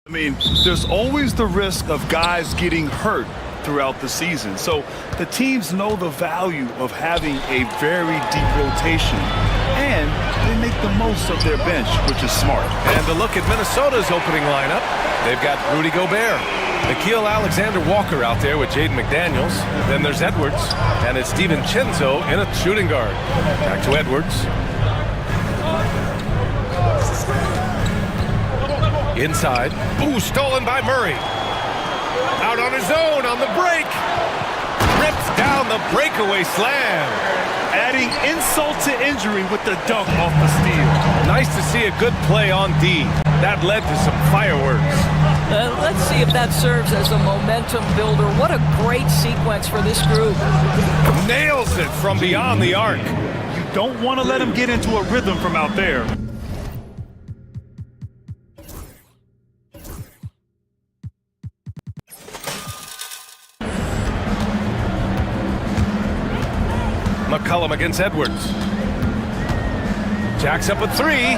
I mean, there's always the risk of guys getting hurt throughout the season. So the teams know the value of having a very deep rotation, and they make the most of their bench, which is smart. And a look at Minnesota's opening lineup. They've got Rudy Gobert, Nikhil Alexander-Walker out there with Jaden McDaniels. Then there's Edwards, and it's DiVincenzo in a shooting guard. Back to Edwards. Inside. Ooh, stolen by Murray. Out on his own on the break. Rips down the breakaway slam. Adding insult to injury with the dunk off the steal. Nice to see a good play on D. That led to some fireworks. Let's see if that serves as a momentum builder. What a great sequence for this group. Nails it from beyond the arc. You don't want to let him get into a rhythm from out there. McCollum against Edwards. Jacks up a three.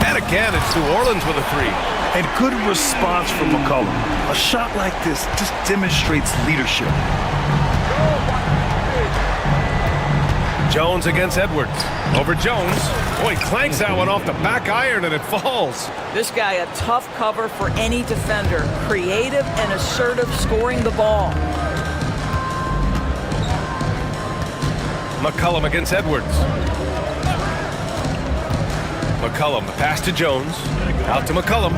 And again, it's New Orleans with a three. And good response from McCollum. A shot like this just demonstrates leadership. Jones against Edwards. Over Jones. Boy, clanks that one off the back iron and it falls. This guy a tough cover for any defender. Creative and assertive scoring the ball. McCollum against Edwards. McCollum, the pass to Jones. Out to McCollum.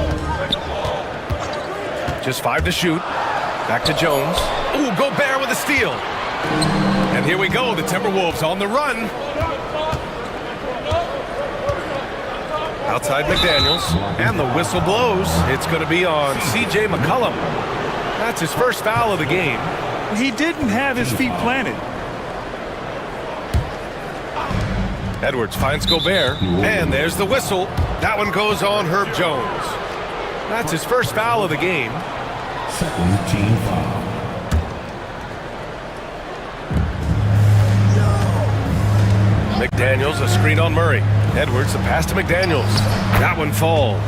Just 5 to shoot. Back to Jones. Ooh, Gobert with a steal. And here we go, the Timberwolves on the run. Outside McDaniels. And the whistle blows. It's going to be on C.J. McCollum. That's his first foul of the game. He didn't have his feet planted. Edwards finds Gobert, and there's the whistle. That one goes on Herb Jones. That's his first foul of the game. Second team foul. McDaniels, a screen on Murray. Edwards, the pass to McDaniels. That one falls.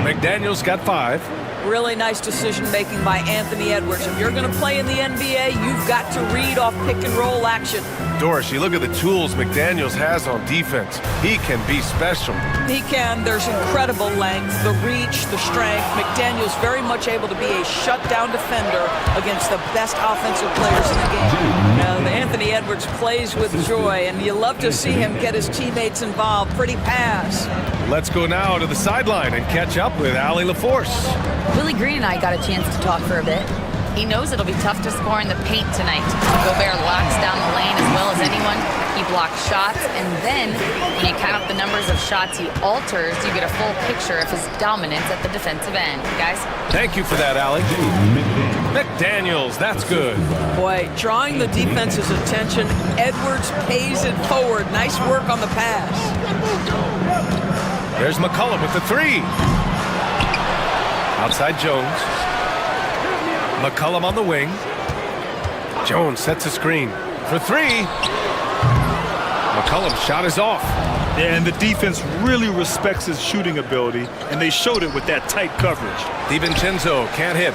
McDaniels got 5. Really nice decision-making by Anthony Edwards. If you're going to play in the NBA, you've got to read off pick-and-roll action. Doris, you look at the tools McDaniels has on defense. He can be special. He can. There's incredible length, the reach, the strength. McDaniels very much able to be a shutdown defender against the best offensive players in the game. And Anthony Edwards plays with joy, and you love to see him get his teammates involved. Pretty pass. Let's go now to the sideline and catch up with Allie LaForce. Willie Green and I got a chance to talk for a bit. He knows it'll be tough to score in the paint tonight. Gobert locks down the lane as well as anyone. He blocks shots, and then when you count up the numbers of shots he alters, you get a full picture of his dominance at the defensive end. Guys? Thank you for that, Allie. McDaniels, that's good. Boy, drawing the defense's attention, Edwards pays it forward. Nice work on the pass. There's McCollum with the three. Outside Jones. McCollum on the wing. Jones sets a screen for three. McCollum's shot is off. Yeah, and the defense really respects his shooting ability, and they showed it with that tight coverage. DiVincenzo can't hit.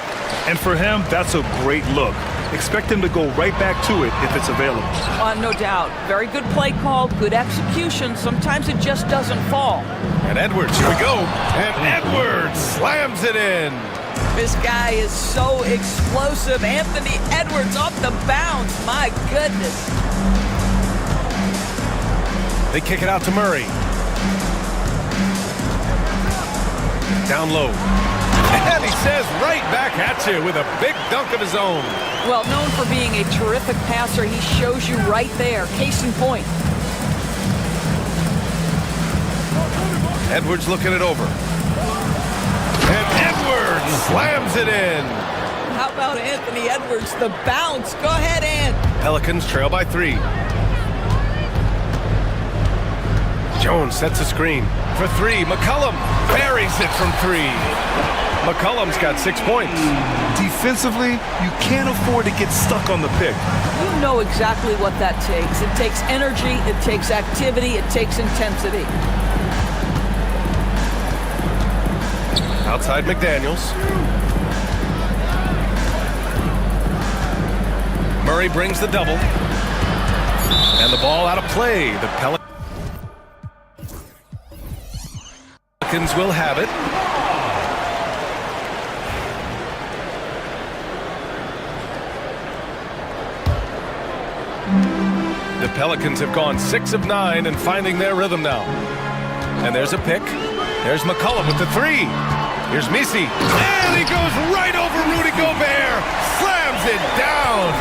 And for him, that's a great look. Expect him to go right back to it if it's available. No doubt. Very good play call, good execution. Sometimes it just doesn't fall. And Edwards, here we go. And Edwards slams it in. This guy is so explosive. Anthony Edwards off the bounce. My goodness. They kick it out to Murray. Down low. And he says right back at you with a big dunk of his own. Well, known for being a terrific passer, he shows you right there. Case in point. Edwards looking it over. And Edwards slams it in. How about Anthony Edwards, the bounce? Go ahead, Ant. Pelicans trail by 3. Jones sets a screen for 3. McCollum buries it from 3. McCollum's got 6 points. Defensively, you can't afford to get stuck on the pick. You know exactly what that takes. It takes energy, it takes activity, it takes intensity. Outside McDaniels. Murray brings the double. And the ball out of play. The Pelicans will have it. The Pelicans have gone 6 of 9 and finding their rhythm now. And there's a pick. There's McCollum with the 3. Here's Misi. And he goes right over Rudy Gobert. Slams it down.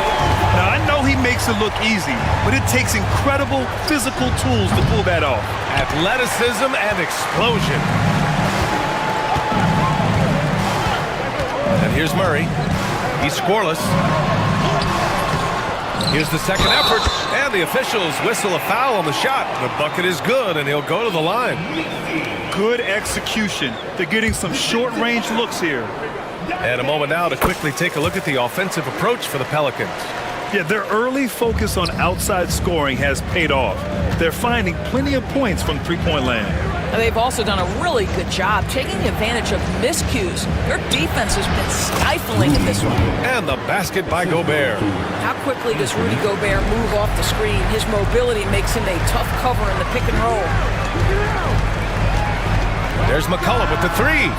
Now, I know he makes it look easy, but it takes incredible physical tools to pull that off. Athleticism and explosion. And here's Murray. He's scoreless. Here's the second effort, and the officials whistle a foul on the shot. The bucket is good, and he'll go to the line. Good execution. They're getting some short-range looks here. And a moment now to quickly take a look at the offensive approach for the Pelicans. Yeah, their early focus on outside scoring has paid off. They're finding plenty of points from three-point land. And they've also done a really good job taking advantage of miscues. Their defense has been stifling in this one. And the basket by Gobert. How quickly does Rudy Gobert move off the screen? His mobility makes him a tough cover in the pick and roll. There's McCollum with the 3.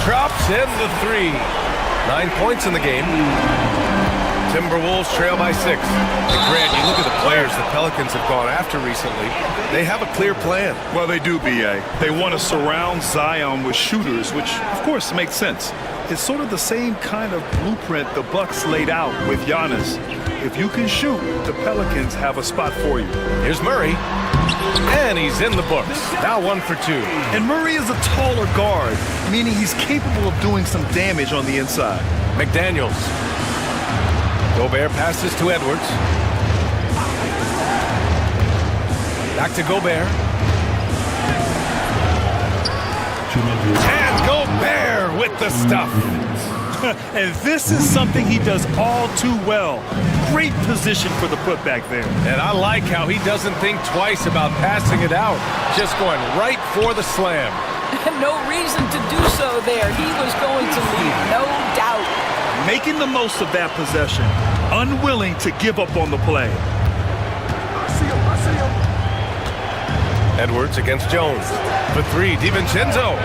Drops in the 3. 9 points in the game. Timberwolves trail by 6. And Grant, you look at the players the Pelicans have gone after recently. They have a clear plan. Well, they do, B.A. They want to surround Zion with shooters, which, of course, makes sense. It's sort of the same kind of blueprint the Bucks laid out with Giannis. If you can shoot, the Pelicans have a spot for you. Here's Murray. And he's in the books. Now 1 for 2. And Murray is a taller guard, meaning he's capable of doing some damage on the inside. McDaniels. Gobert passes to Edwards. Back to Gobert. And Gobert with the stuff. And this is something he does all too well. Great position for the putback there. And I like how he doesn't think twice about passing it out. Just going right for the slam. No reason to do so there. He was going to leave, no doubt. Making the most of that possession. Unwilling to give up on the play. Edwards against Jones. For 3, DiVincenzo.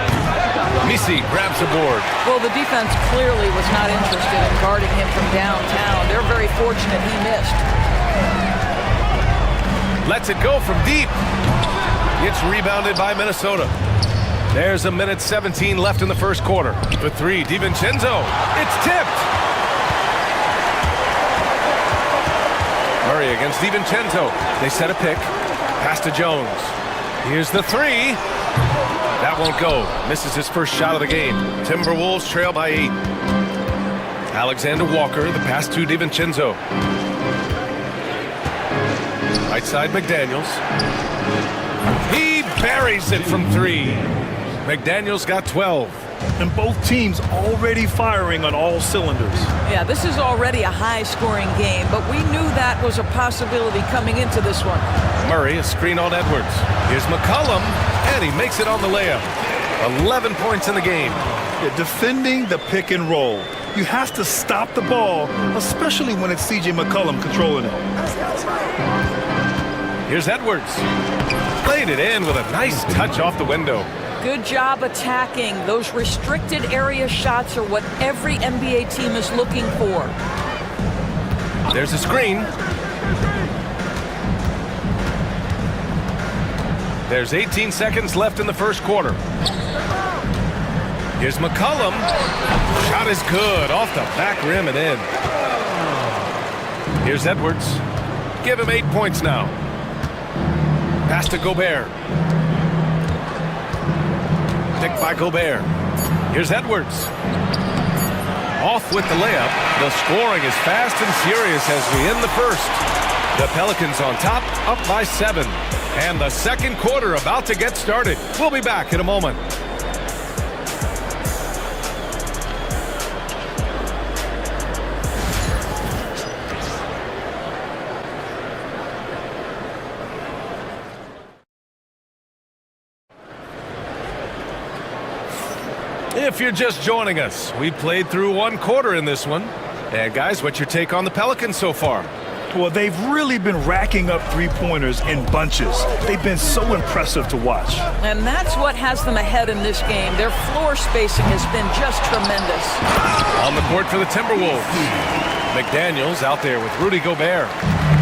Misi grabs the board. Well, the defense clearly was not interested in guarding him from downtown. They're very fortunate he missed. Lets it go from deep. It's rebounded by Minnesota. There's 1:17 left in the first quarter. For 3, DiVincenzo. It's tipped. Murray against DiVincenzo. They set a pick. Pass to Jones. Here's the 3. That won't go. Misses his first shot of the game. Timberwolves trail by 8. Alexander Walker, the pass to DiVincenzo. Right side, McDaniels. He buries it from 3. McDaniels got 12. And both teams already firing on all cylinders. Yeah, this is already a high-scoring game, but we knew that was a possibility coming into this one. Murray, a screen on Edwards. Here's McCollum, and he makes it on the layup. 11 points in the game. Yeah, defending the pick and roll. You have to stop the ball, especially when it's C.J. McCollum controlling it. Here's Edwards. Played it in with a nice touch off the window. Good job attacking. Those restricted area shots are what every NBA team is looking for. There's a screen. There's 18 seconds left in the first quarter. Here's McCollum. Shot is good. Off the back rim and in. Here's Edwards. Give him 8 points now. Pass to Gobert. Picked by Gobert. Here's Edwards. Off with the layup. The scoring is fast and furious as we end the first. The Pelicans on top, up by 7. And the second quarter about to get started. We'll be back in a moment. If you're just joining us, we played through one quarter in this one. And guys, what's your take on the Pelicans so far? Well, they've really been racking up three-pointers in bunches. They've been so impressive to watch. And that's what has them ahead in this game. Their floor spacing has been just tremendous. On the court for the Timberwolves. McDaniels out there with Rudy Gobert.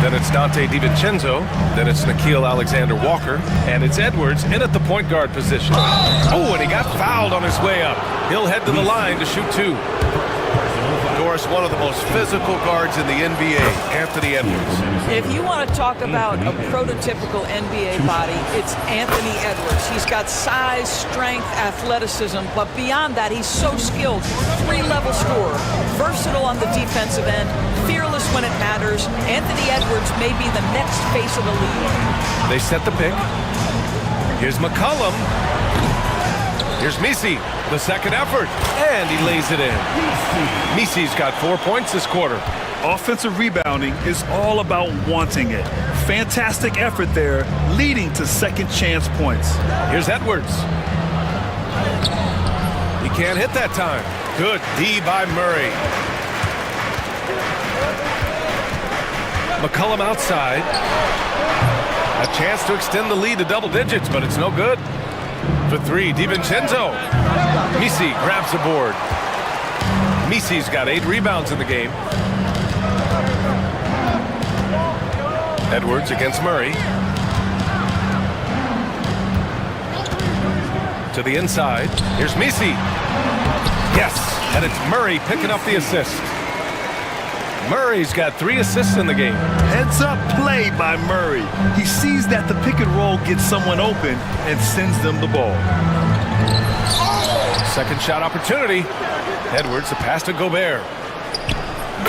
Then it's Dante DiVincenzo. Then it's Nickeil Alexander-Walker. And it's Edwards in at the point guard position. Oh, and he got fouled on his way up. He'll head to the line to shoot two. Doris, one of the most physical guards in the NBA, Anthony Edwards. If you want to talk about a prototypical NBA body, it's Anthony Edwards. He's got size, strength, athleticism, but beyond that, he's so skilled. Three-level scorer, versatile on the defensive end, fearless when it matters. Anthony Edwards may be the next face of the league. They set the pick. Here's McCollum. Here's Misi, the second effort, and he lays it in. Misi's got 4 points this quarter. Offensive rebounding is all about wanting it. Fantastic effort there, leading to second chance points. Here's Edwards. He can't hit that time. Good D by Murray. McCollum outside. A chance to extend the lead to double digits, but it's no good. For three, DiVincenzo. Misi grabs the board. Misi's got 8 rebounds in the game. Edwards against Murray. To the inside. Here's Misi. Yes, and it's Murray picking up the assist. Murray's got 3 assists in the game. Heads up play by Murray. He sees that the pick and roll gets someone open and sends them the ball. Second shot opportunity. Edwards, the pass to Gobert.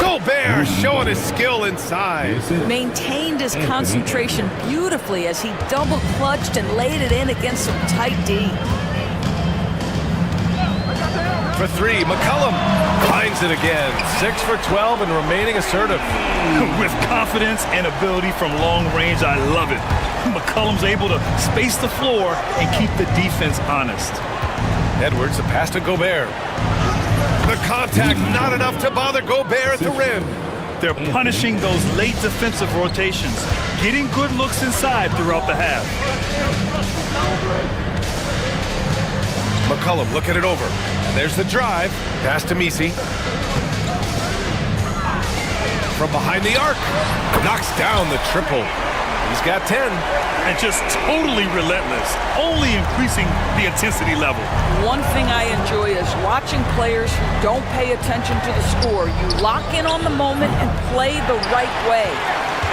Gobert showing his skill inside. Maintained his concentration beautifully as he double clutched and laid it in against some tight D. For three, McCollum finds it again. 6 for 12 and remaining assertive. With confidence and ability from long range, I love it. McCollum's able to space the floor and keep the defense honest. Edwards, the pass to Gobert. The contact not enough to bother Gobert at the rim. They're punishing those late defensive rotations, getting good looks inside throughout the half. McCollum looking it over. And there's the drive. Pass to Misi. From behind the arc. Knocks down the triple. He's got 10. And just totally relentless, only increasing the intensity level. One thing I enjoy is watching players who don't pay attention to the score. You lock in on the moment and play the right way.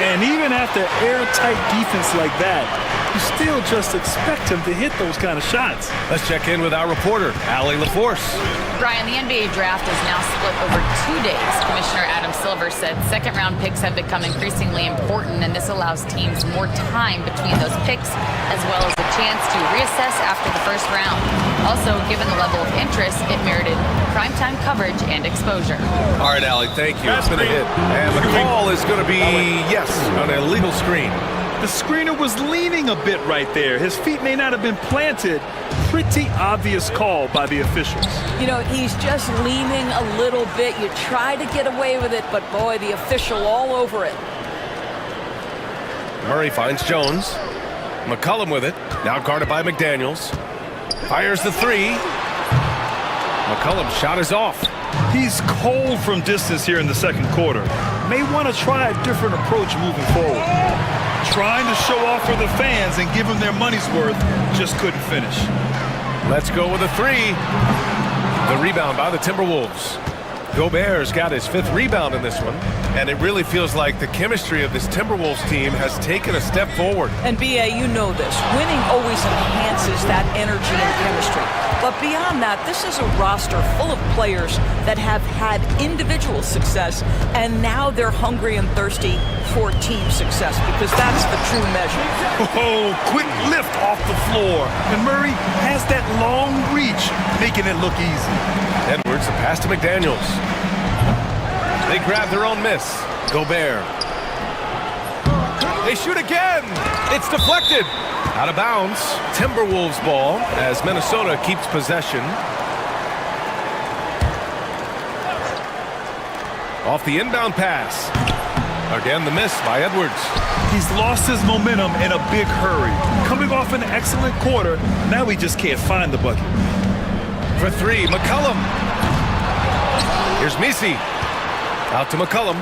And even after airtight defense like that, you still just expect him to hit those kind of shots. Let's check in with our reporter, Allie LaForce. Brian, the NBA draft is now split over 2 days. Commissioner Adam Silver said second-round picks have become increasingly important, and this allows teams more time between those picks, as well as a chance to reassess after the first round. Also, given the level of interest, it merited primetime coverage and exposure. All right, Allie, thank you. It's been a hit. And the call is going to be, yes, on a legal screen. The screener was leaning a bit right there. His feet may not have been planted. Pretty obvious call by the officials. You know, he's just leaning a little bit. You try to get away with it, but boy, the official all over it. Murray finds Jones. McCollum with it. Now guarded by McDaniels. Fires the three. McCollum's shot is off. He's cold from distance here in the second quarter. May want to try a different approach moving forward. Trying to show off for the fans and give them their money's worth, just couldn't finish. Let's go with a three. The rebound by the Timberwolves. Gobert's got his 5th rebound in this one, and it really feels like the chemistry of this Timberwolves team has taken a step forward. And B.A., you know this. Winning always enhances that energy and chemistry. But beyond that, this is a roster full of players that have had individual success, and now they're hungry and thirsty for team success, because that's the true measure. Oh, quick lift off the floor. And Murray has that long reach, making it look easy. Edwards, the pass to McDaniels. They grab their own miss. Gobert. They shoot again. It's deflected. Out of bounds. Timberwolves ball as Minnesota keeps possession. Off the inbound pass. Again, the miss by Edwards. He's lost his momentum in a big hurry. Coming off an excellent quarter, now he just can't find the bucket. For three, McCollum. Here's Misi. Out to McCollum.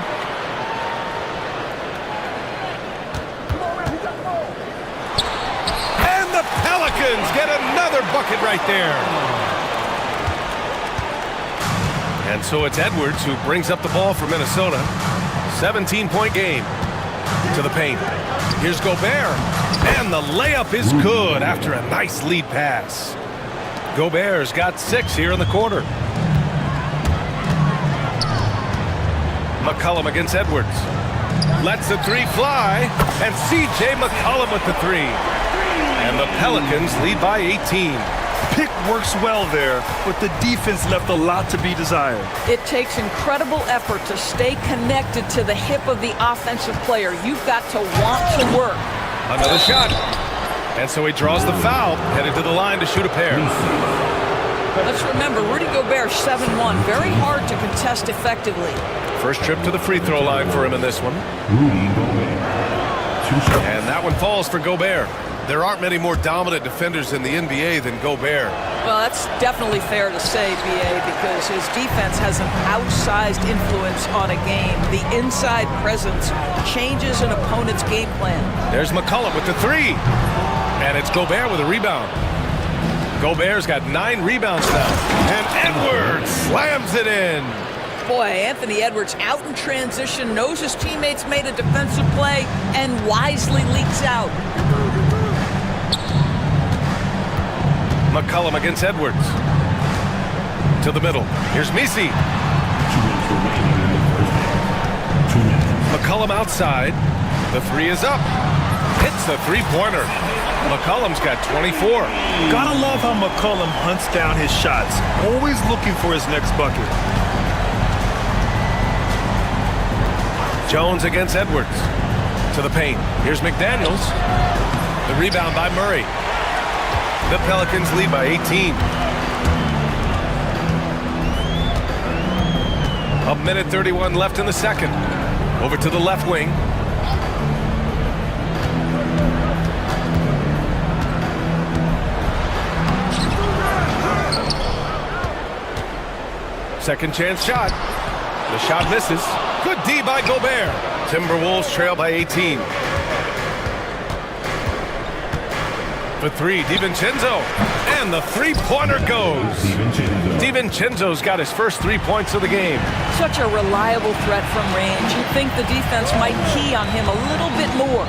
And the Pelicans get another bucket right there. And so it's Edwards who brings up the ball for Minnesota. 17-point game. To the paint. Here's Gobert. And the layup is good after a nice lead pass. Gobert's got 6 here in the quarter. McCollum against Edwards. Lets the three fly. And C.J. McCollum with the three. And the Pelicans lead by 18. Pick works well there, but the defense left a lot to be desired. It takes incredible effort to stay connected to the hip of the offensive player. You've got to want to work. Another shot. And so he draws the foul, headed to the line to shoot a pair. Let's remember, Rudy Gobert, 7-1. Very hard to contest effectively. First trip to the free throw line for him in this one. Rudy Gobert. 2 shots. And that one falls for Gobert. There aren't many more dominant defenders in the NBA than Gobert. Well, that's definitely fair to say, B.A., because his defense has an outsized influence on a game. The inside presence changes an opponent's game plan. There's McCollum with the three. And it's Gobert with a rebound. Gobert's got 9 rebounds now. And Edwards slams it in. Boy, Anthony Edwards out in transition, knows his teammates made a defensive play, and wisely leaks out. McCollum against Edwards. To the middle. Here's Misi. 2 minutes remaining in the first half. 2 minutes. McCollum outside. The three is up. Hits the three-pointer. McCollum's got 24. Gotta love how McCollum hunts down his shots, always looking for his next bucket. Jones against Edwards. To the paint. Here's McDaniels. The rebound by Murray. The Pelicans lead by 18. A minute 31 left in the second. Over to the left wing. Second chance shot. The shot misses. Good D by Gobert. Timberwolves trail by 18. For three, DiVincenzo. And the three-pointer goes. DiVincenzo's got his first 3 points of the game. Such a reliable threat from range. You'd think the defense might key on him a little bit more.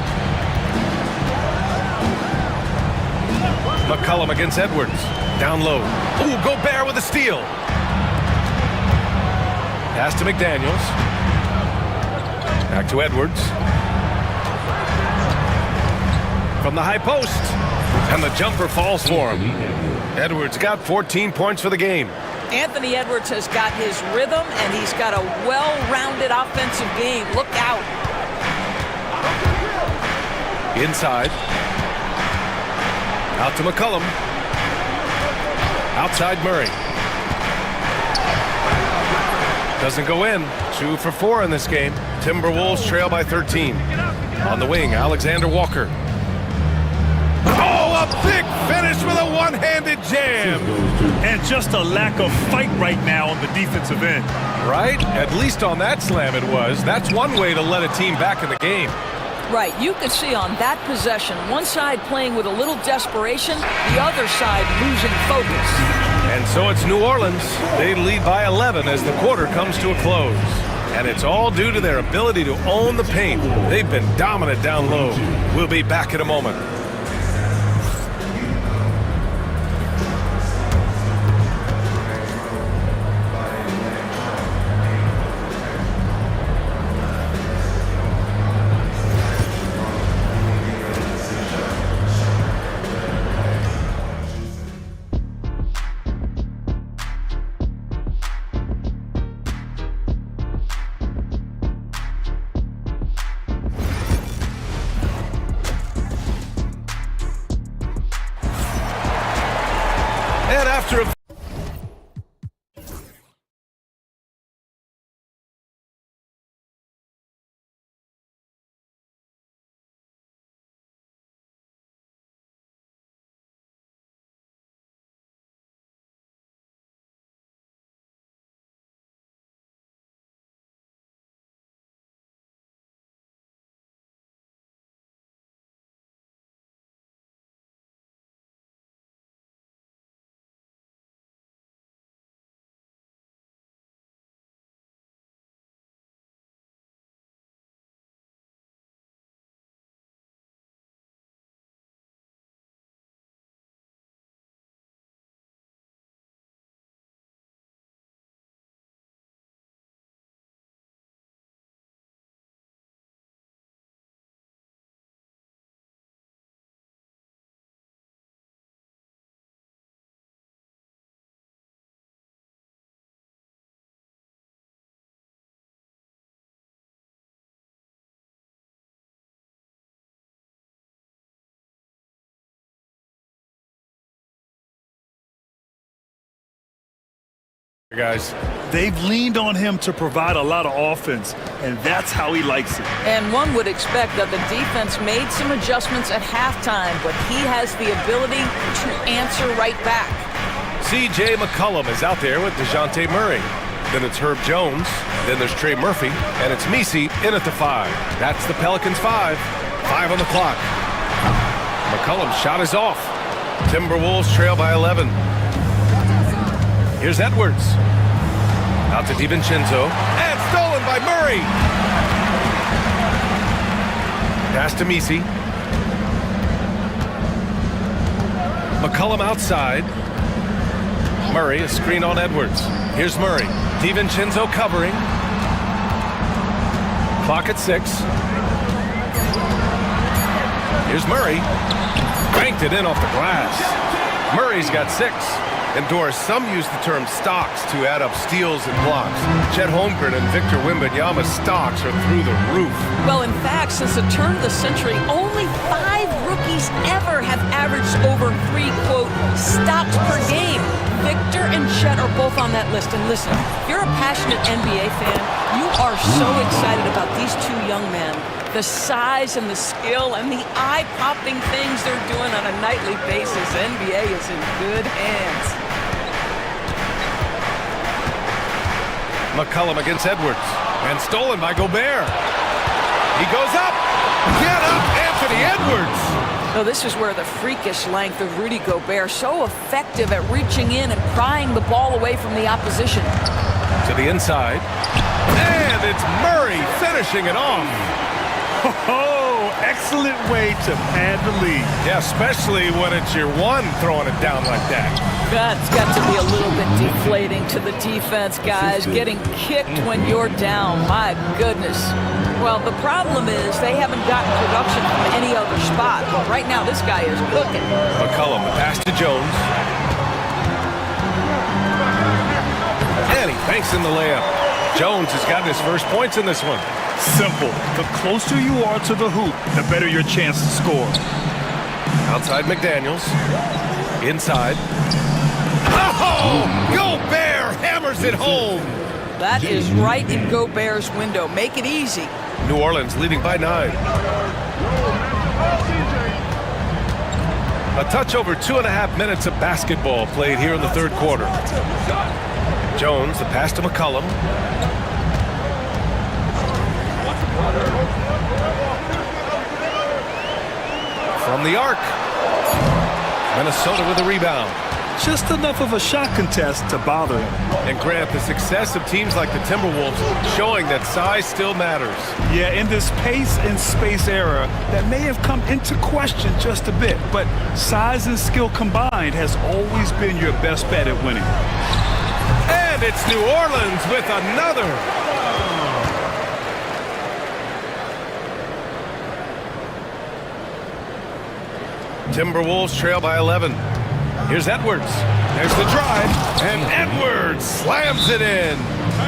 McCollum against Edwards. Down low. Ooh, Gobert with a steal. Pass to McDaniels. Back to Edwards. From the high post. And the jumper falls for him. Edwards got 14 points for the game. Anthony Edwards has got his rhythm, and he's got a well-rounded offensive game. Look out. Inside. Out to McCollum. Outside Murray. Doesn't go in. 2 for 4 in this game. Timberwolves trail by 13. On the wing, Alexander Walker. Oh, a big finish with a one-handed jam. And just a lack of fight right now on the defensive end. Right? At least on that slam it was. That's one way to let a team back in the game. Right, you could see on that possession, one side playing with a little desperation, the other side losing focus. And so it's New Orleans. They lead by 11 as the quarter comes to a close. And it's all due to their ability to own the paint. They've been dominant down low. We'll be back in a moment. Guys. They've leaned on him to provide a lot of offense, and that's how he likes it. And one would expect that the defense made some adjustments at halftime, but he has the ability to answer right back. C.J. McCollum is out there with DeJounte Murray. Then it's Herb Jones. Then there's Trey Murphy. And it's Misi in at the 5. That's the Pelicans 5. 5 on the clock. McCollum's shot is off. Timberwolves trail by 11. Here's Edwards. Out to DiVincenzo. And stolen by Murray. Pass to Misi. McCollum outside. Murray, a screen on Edwards. Here's Murray. DiVincenzo covering. Clock at 6. Here's Murray. Banked it in off the glass. Murray's got 6. And Doris, some use the term stocks to add up steals and blocks. Chet Holmgren and Victor Wembanyama's stocks are through the roof. Well, in fact, since the turn of the century, only 5 rookies ever have averaged over 3, quote, stocks per game. Victor and Chet are both on that list. And listen, if you're a passionate NBA fan, you are so excited about these 2 young men. The size and the skill and the eye-popping things they're doing on a nightly basis. NBA is in good hands. McCollum against Edwards. And stolen by Gobert. He goes up. Get up, Anthony Edwards. So this is where the freakish length of Rudy Gobert, so effective at reaching in and prying the ball away from the opposition. To the inside. And it's Murray finishing it off. Oh, excellent way to pad the lead. Yeah, especially when it's your one throwing it down like that. That's got to be a little bit deflating to the defense, guys. Getting kicked when you're down. My goodness. Well, the problem is they haven't gotten production from any other spot. But right now, this guy is cooking. McCollum, the pass to Jones. And he banks in the layup. Jones has gotten his first points in this one. Simple. The closer you are to the hoop, the better your chance to score. Outside McDaniels. Inside. Oh! Gobert hammers it home! That is right in Gobert's window. Make it easy. New Orleans leading by 9. A touch over 2.5 minutes of basketball played here in the third quarter. Jones, the pass to McCollum. From the arc. Minnesota with a rebound. Just enough of a shot contest to bother him. And Grant, the success of teams like the Timberwolves showing that size still matters. Yeah, in this pace and space era, that may have come into question just a bit, but size and skill combined has always been your best bet at winning. And it's New Orleans with another. Timberwolves trail by 11. Here's Edwards. There's the drive. And Edwards slams it in.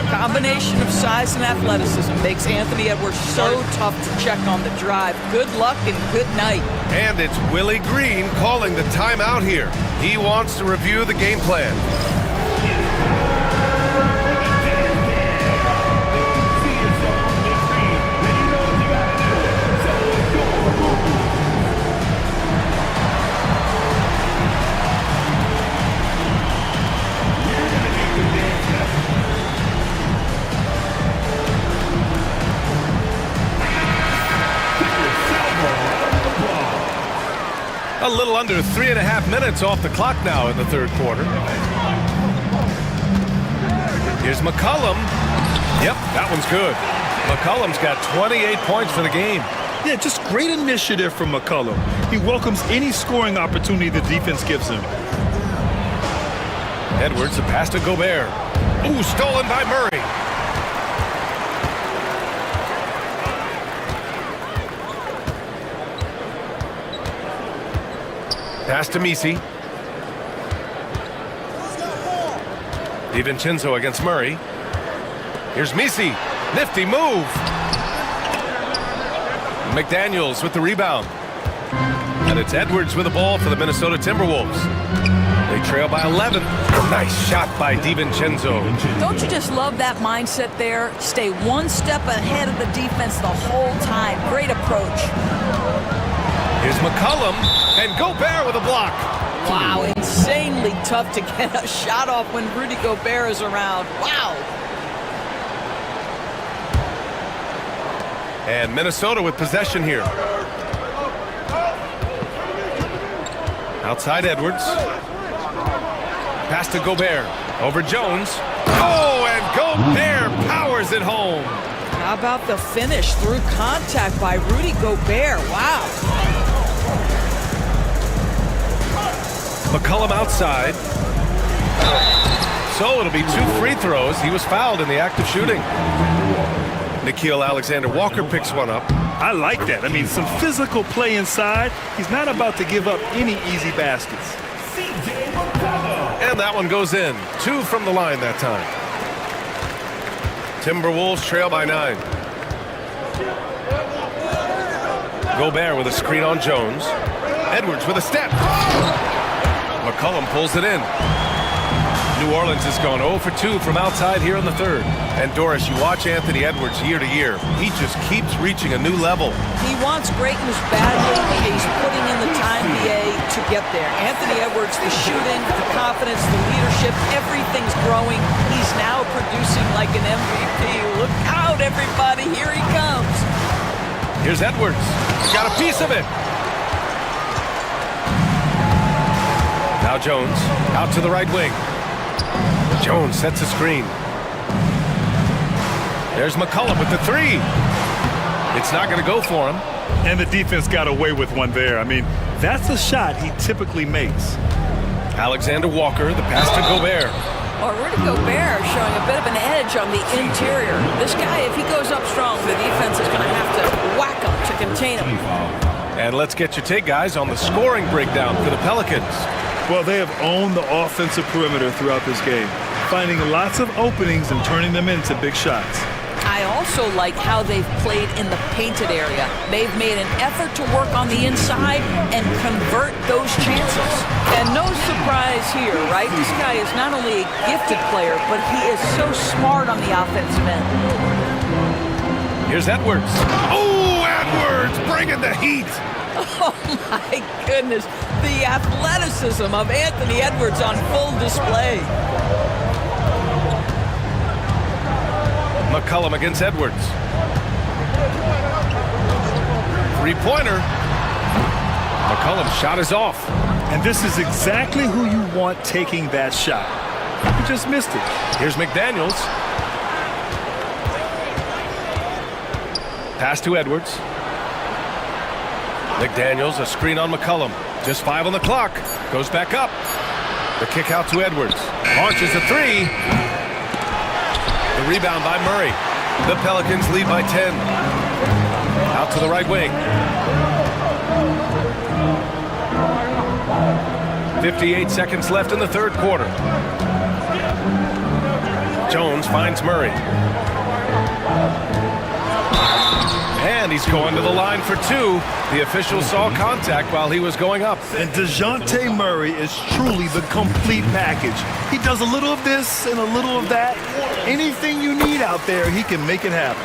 Combination of size and athleticism makes Anthony Edwards so tough to check on the drive. Good luck and good night. And it's Willie Green calling the timeout here. He wants to review the game plan. A little under 3.5 minutes off the clock now in the third quarter. Here's McCollum. Yep, that one's good. McCollum's got 28 points for the game. Yeah, just great initiative from McCollum. He welcomes any scoring opportunity the defense gives him. Edwards, a pass to Gobert. Ooh, stolen by Murray. Pass to Misi. DiVincenzo against Murray. Here's Misi. Nifty move. McDaniels with the rebound. And it's Edwards with the ball for the Minnesota Timberwolves. They trail by 11. Nice shot by DiVincenzo. Don't you just love that mindset there? Stay one step ahead of the defense the whole time. Great approach. Here's McCollum, and Gobert with a block. Wow, insanely tough to get a shot off when Rudy Gobert is around. Wow. And Minnesota with possession here. Outside Edwards. Pass to Gobert. Over Jones. Oh, and Gobert powers it home. How about the finish through contact by Rudy Gobert? Wow. McCollum outside. So it'll be 2 free throws. He was fouled in the act of shooting. Nickeil Alexander-Walker picks one up. I like that. I mean, some physical play inside. He's not about to give up any easy baskets. And that one goes in. 2 from the line that time. Timberwolves trail by 9. Gobert with a screen on Jones. Edwards with a step. McCollum pulls it in. New Orleans has gone 0 for 2 from outside here in the third. And Doris, you watch Anthony Edwards year to year. He just keeps reaching a new level. He wants greatness badly. He's putting in the time to get there. Anthony Edwards, the shooting, the confidence, the leadership, everything's growing. He's now producing like an MVP. Look out, everybody. Here he comes. Here's Edwards. Got a piece of it. Now Jones out to the right wing. Jones sets a screen. There's McCollum with the 3. It's not going to go for him. And the defense got away with one there. I mean, that's a shot he typically makes. Alexander Walker, the pass to Gobert. Well, Rudy Gobert showing a bit of an edge on the interior. This guy, if he goes up strong, the defense is going to have to whack him to contain him. And let's get your take, guys, on the scoring breakdown for the Pelicans. Well, they have owned the offensive perimeter throughout this game, finding lots of openings and turning them into big shots. I also like how they've played in the painted area. They've made an effort to work on the inside and convert those chances. And no surprise here, right? This guy is not only a gifted player, but he is so smart on the offensive end. Here's Edwards. Oh, Edwards bringing the heat. Oh, my goodness. The athleticism of Anthony Edwards on full display. McCollum against Edwards. 3-pointer. McCollum's shot is off. And this is exactly who you want taking that shot. He just missed it. Here's McDaniels. Pass to Edwards. McDaniels, a screen on McCollum. Just 5 on the clock. Goes back up. The kick out to Edwards. Launches a 3. The rebound by Murray. The Pelicans lead by 10. Out to the right wing. 58 seconds left in the third quarter. Jones finds Murray. And he's going to the line for 2. The official saw contact while he was going up. And DeJounte Murray is truly the complete package. He does a little of this and a little of that. Anything you need out there, he can make it happen.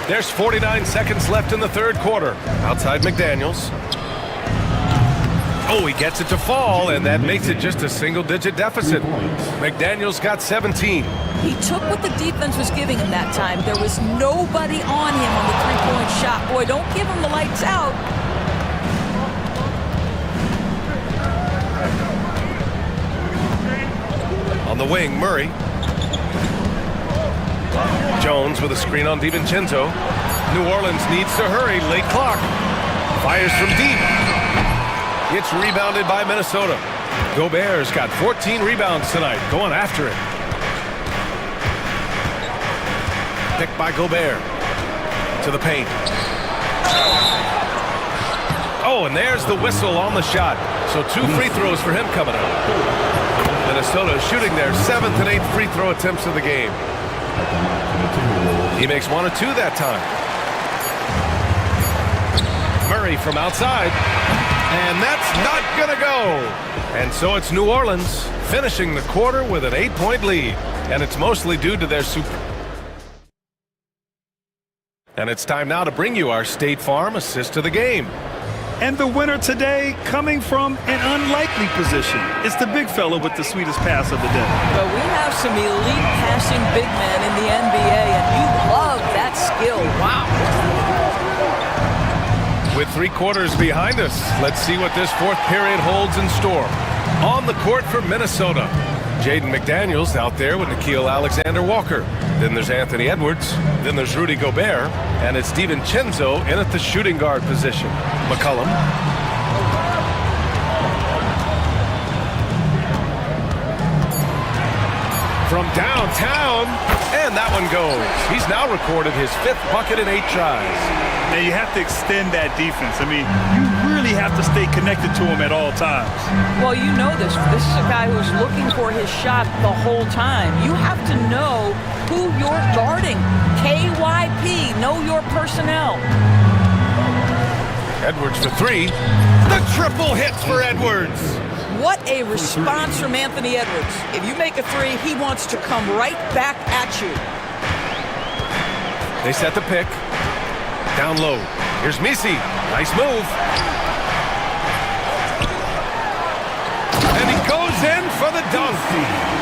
There's 49 seconds left in the third quarter. Outside McDaniels. Oh, he gets it to fall, and that makes it just a single-digit deficit. McDaniels got 17. He took what the defense was giving him that time. There was nobody on him on the three-point shot. Boy, don't give him the lights out. On the wing, Murray. Jones with a screen on DiVincenzo. New Orleans needs to hurry. Late clock. Fires from deep. It's rebounded by Minnesota. Gobert's got 14 rebounds tonight. Going after it. Picked by Gobert. To the paint. Oh, and there's the whistle on the shot. So 2 free throws for him coming up. Minnesota shooting their 7th and 8th free throw attempts of the game. He makes 1 or 2 that time. Murray Murray from outside. And that's not going to go. And so it's New Orleans finishing the quarter with an 8-point lead. And it's mostly due to their And it's time now to bring you our State Farm assist to the game. And the winner today coming from an unlikely position. It's the big fella with the sweetest pass of the day. But we have some elite passing big men in the NBA, and you love that skill. Wow. With 3 quarters behind us, let's see what this fourth period holds in store. On the court for Minnesota, Jaden McDaniels out there with Nickeil Alexander-Walker. Then there's Anthony Edwards. Then there's Rudy Gobert. And it's Steven Chenzo in at the shooting guard position. McCollum. From downtown. And that one goes. He's now recorded his 5th bucket in 8 tries. Now you have to extend that defense. I mean, you really have to stay connected to him at all times. Well, you know this. This is a guy who's looking for his shot the whole time. You have to know who you're guarding. KYP, know your personnel. Edwards for 3. The triple hits for Edwards. What a response from Anthony Edwards. If you make a 3, he wants to come right back at you. They set the pick. Down low. Here's Misi. Nice move. And he goes in for the dunk.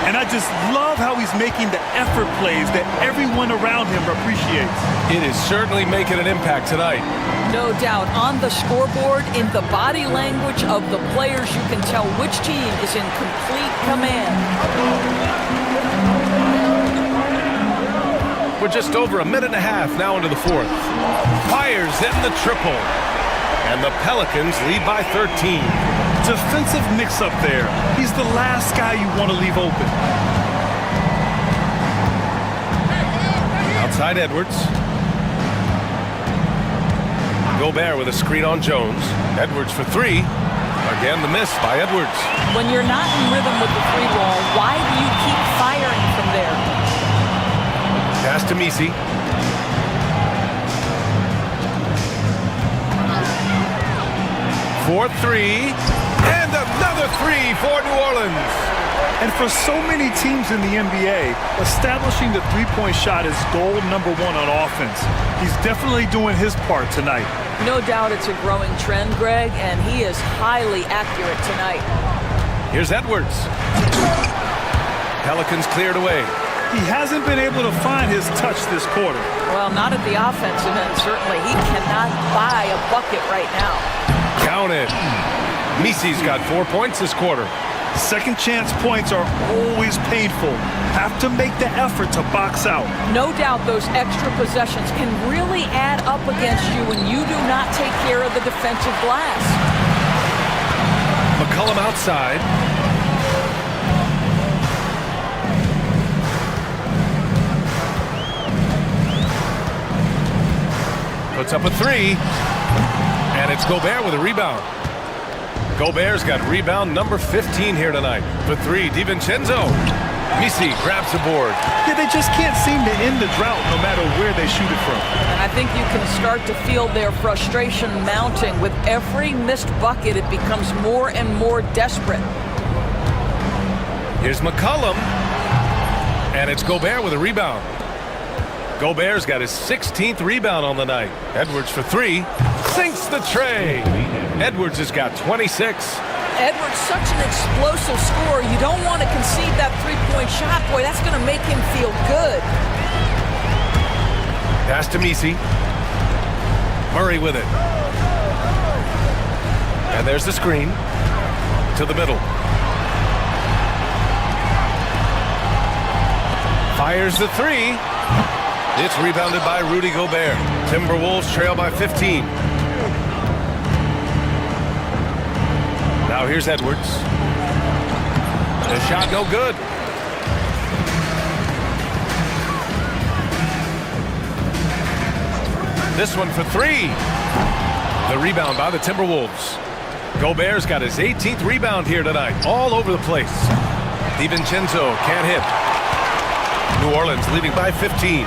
And I just love how he's making the effort plays that everyone around him appreciates. It is certainly making an impact tonight. No doubt. On the scoreboard, in the body language of the players, you can tell which team is in complete command. We're just over a minute and a half now into the fourth. Fires in the triple. And the Pelicans lead by 13. Defensive mix-up there. He's the last guy you want to leave open. Outside Edwards. Gobert with a screen on Jones. Edwards for 3. Again, the miss by Edwards. When you're not in rhythm with the 3-ball, why do you keep firing from there? Pass to Misi. For 3. And another 3 for New Orleans. And for so many teams in the NBA, establishing the three-point shot is goal number 1 on offense. He's definitely doing his part tonight. No doubt it's a growing trend, Greg, and he is highly accurate tonight. Here's Edwards. Pelicans cleared away. He hasn't been able to find his touch this quarter. Well, not at the offensive end, certainly. He cannot buy a bucket right now. Count it. Misi's got 4 points this quarter. Second chance points are always painful. Have to make the effort to box out. No doubt those extra possessions can really add up against you when you do not take care of the defensive glass. McCollum outside. Puts up a 3. And it's Gobert with a rebound. Gobert's got rebound number 15 here tonight. For 3, DiVincenzo. Misi grabs the board. Yeah, they just can't seem to end the drought no matter where they shoot it from. And I think you can start to feel their frustration mounting. With every missed bucket, it becomes more and more desperate. Here's McCollum. And it's Gobert with a rebound. Gobert's got his 16th rebound on the night. Edwards for 3. Sinks the tray. Edwards has got 26. Edwards, such an explosive scorer. You don't want to concede that three-point shot. Boy, that's going to make him feel good. Pass to Misi. Murray with it. And there's the screen. To the middle. Fires the 3. It's rebounded by Rudy Gobert. Timberwolves trail by 15. Now here's Edwards. The shot no good. This one for 3. The rebound by the Timberwolves. Gobert's got his 18th rebound here tonight. All over the place. DiVincenzo can't hit. New Orleans leading by 15.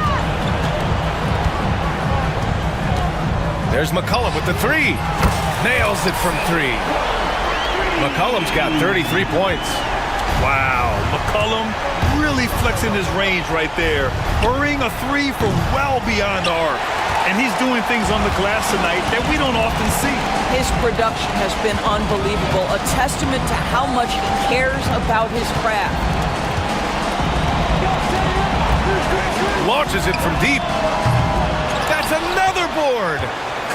There's McCollum with the 3. nails it from three. McCollum's got 33 points. Wow, McCollum really flexing his range right there. Hurrying a three from well beyond the arc. And he's doing things on the glass tonight that we don't often see. His production has been unbelievable, a testament to how much he cares about his craft. Launches it from deep. That's another board.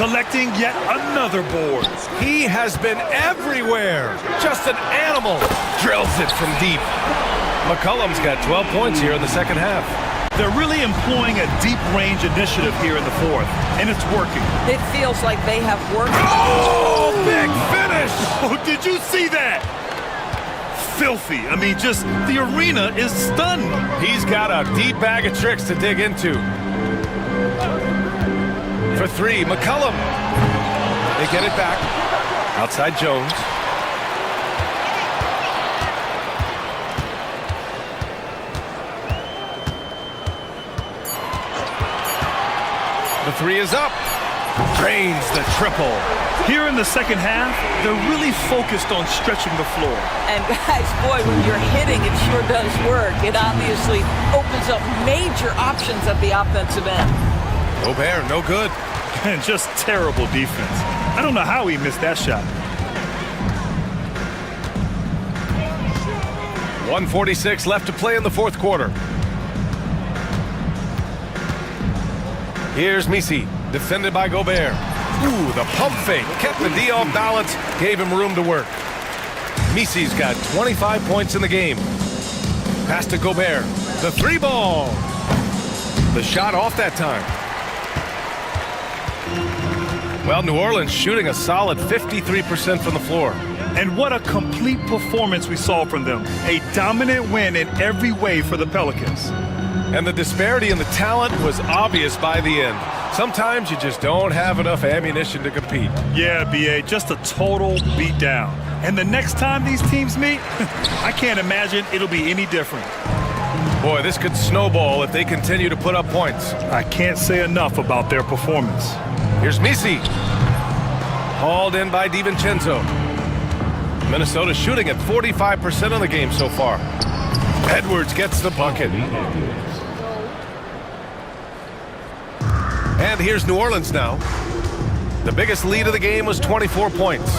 Collecting yet another board. He has been everywhere. Just an animal. Drills it from deep. McCollum's got 12 points here in the second half. They're really employing a deep range initiative here in the fourth, and it's working. It feels like they have worked. Oh, big finish! Oh, did you see that? Filthy. I mean, just the arena is stunned. He's got a deep bag of tricks to dig into. For three, McCollum. They get it back. Outside Jones. The three is up. Drains the triple. Here in the second half, they're really focused on stretching the floor. And guys, boy, when you're hitting, it sure does work. It obviously opens up major options at the offensive end. Gobert, no good. And just terrible defense. I don't know how he missed that shot. 1:46 left to play in the fourth quarter. Here's Misi, defended by Gobert. Ooh, the pump fake kept the D off balance, gave him room to work. Misi's got 25 points in the game. Pass to Gobert. The three ball. The shot off that time. Well, New Orleans shooting a solid 53% from the floor. And what a complete performance we saw from them. A dominant win in every way for the Pelicans. And the disparity in the talent was obvious by the end. Sometimes you just don't have enough ammunition to compete. Yeah, BA, just a total beatdown. And the next time these teams meet, I can't imagine it'll be any different. Boy, this could snowball if they continue to put up points. I can't say enough about their performance. Here's Misi. Hauled in by DiVincenzo. Minnesota shooting at 45% of the game so far. Edwards gets the bucket. And here's New Orleans now. The biggest lead of the game was 24 points.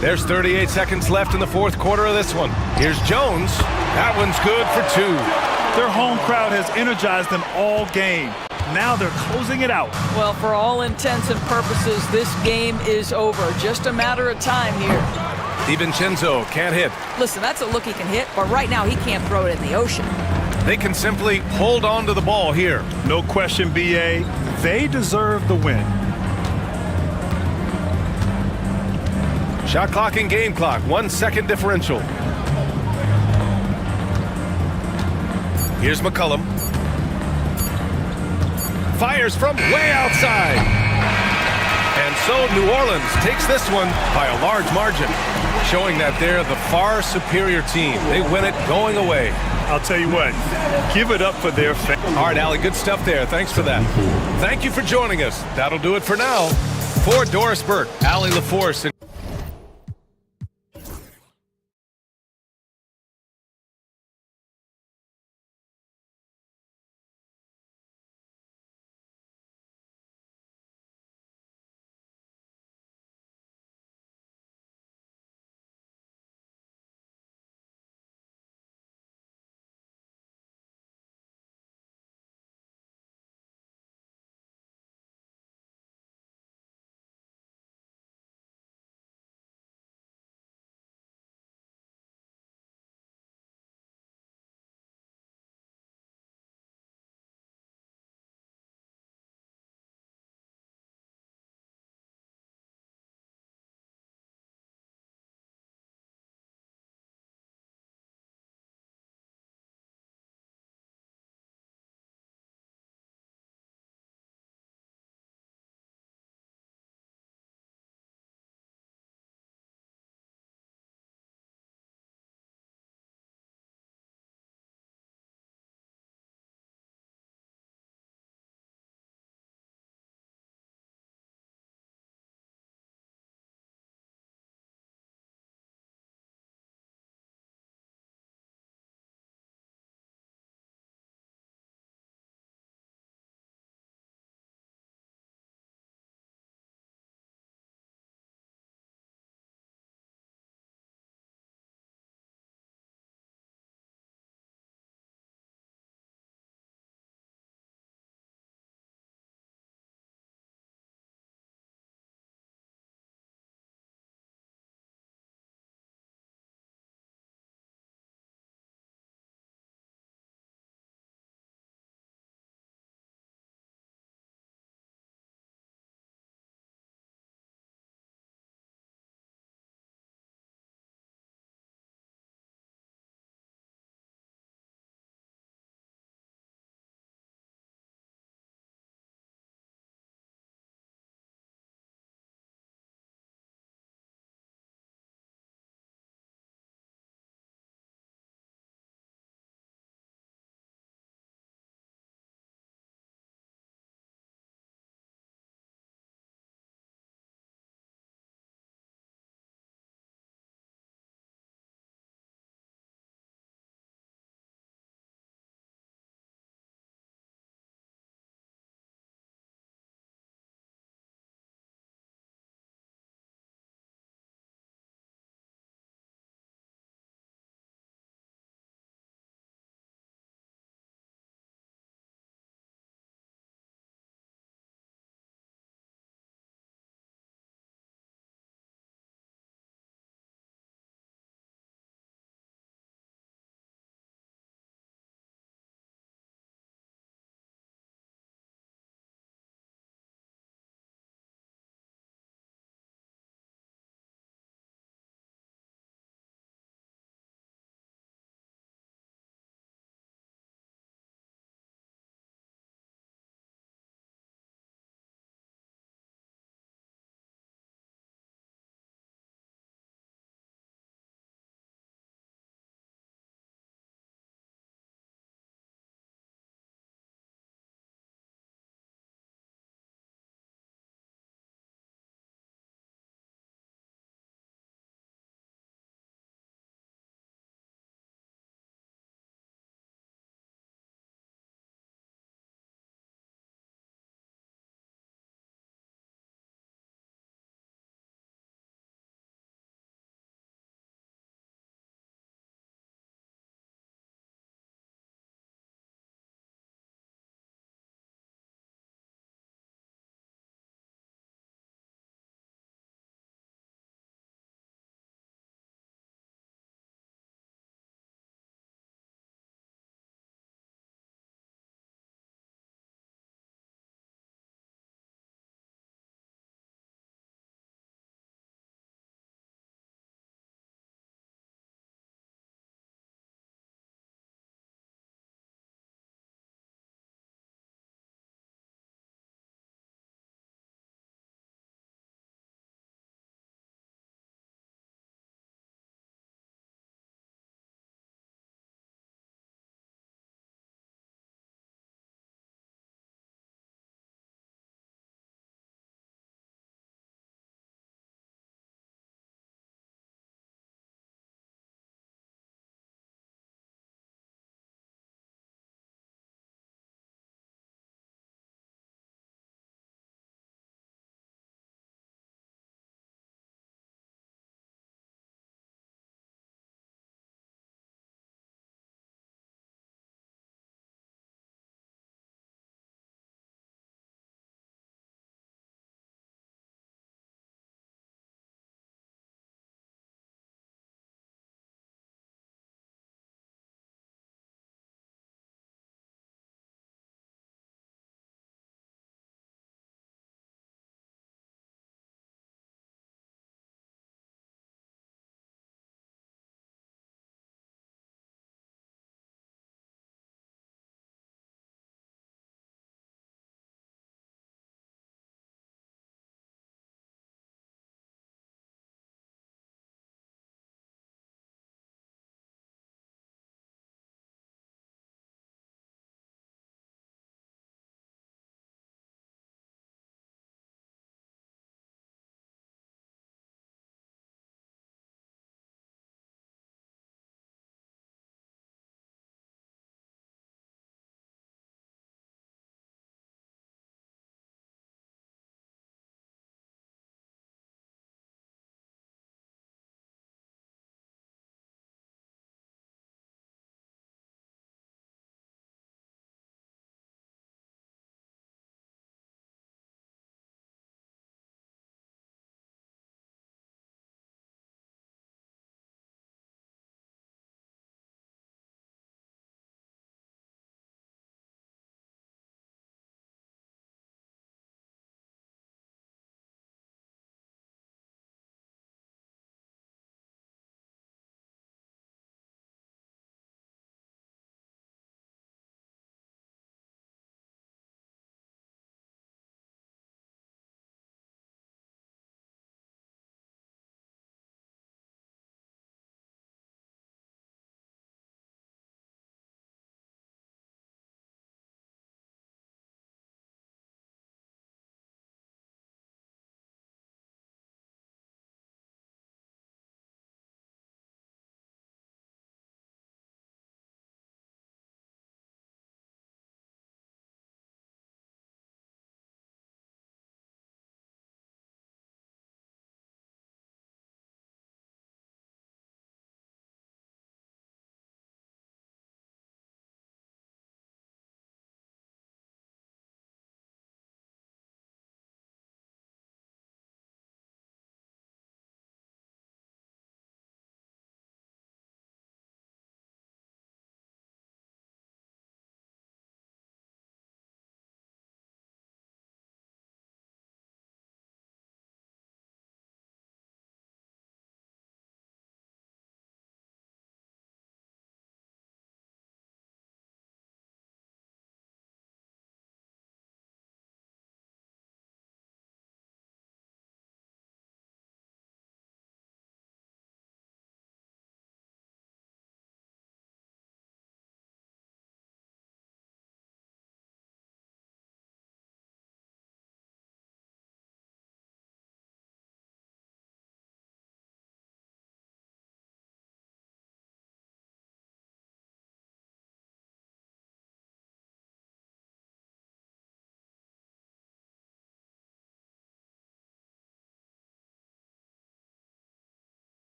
There's 38 seconds left in the fourth quarter of this one. Here's Jones. That one's good for two. Their home crowd has energized them all game. Now they're closing it out. Well, for all intents and purposes, this game is over. Just a matter of time here. DiVincenzo can't hit. Listen, that's a look he can hit, but right now he can't throw it in the ocean. They can simply hold on to the ball here. No question, BA. They deserve the win. Shot clock and game clock, 1 second differential. Here's McCollum. Fires from way outside. And so New Orleans takes this one by a large margin, showing that they're the far superior team. They win it going away. I'll tell you what, give it up for their fans. All right, Allie, good stuff there. Thanks for that. Thank you for joining us. That'll do it for now. For Doris Burke, Allie LaForce, and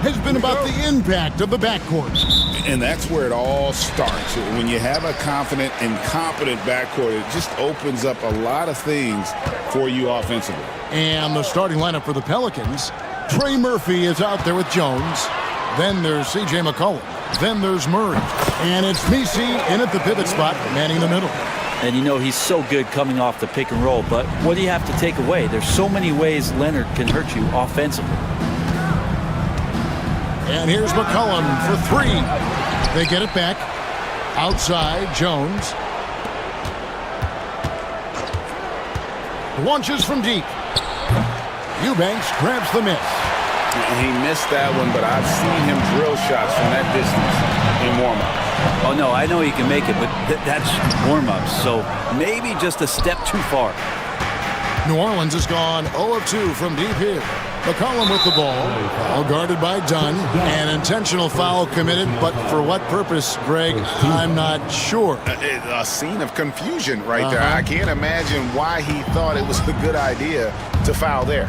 has been about the impact of the backcourt. And that's where it all starts. When you have a confident and competent backcourt, it just opens up a lot of things for you offensively. And the starting lineup for the Pelicans, Trey Murphy is out there with Jones. Then there's C.J. McCollum. Then there's Murray. And it's Misi in at the pivot spot, manning the middle. And you know he's so good coming off the pick and roll, but what do you have to take away? There's so many ways Leonard can hurt you offensively. And here's McCollum for three. They get it back. Outside, Jones. Launches from deep. Eubanks grabs the miss. He missed that one, but I've seen him drill shots from that distance in warm-up. Oh, no, I know he can make it, but that's warm-ups, so maybe just a step too far. New Orleans has gone 0 of 2 from deep here. McCollum with the ball. All guarded by Dunn. An intentional foul committed, but for what purpose, Greg, I'm not sure. A scene of confusion right there. I can't imagine why he thought it was a good idea to foul there.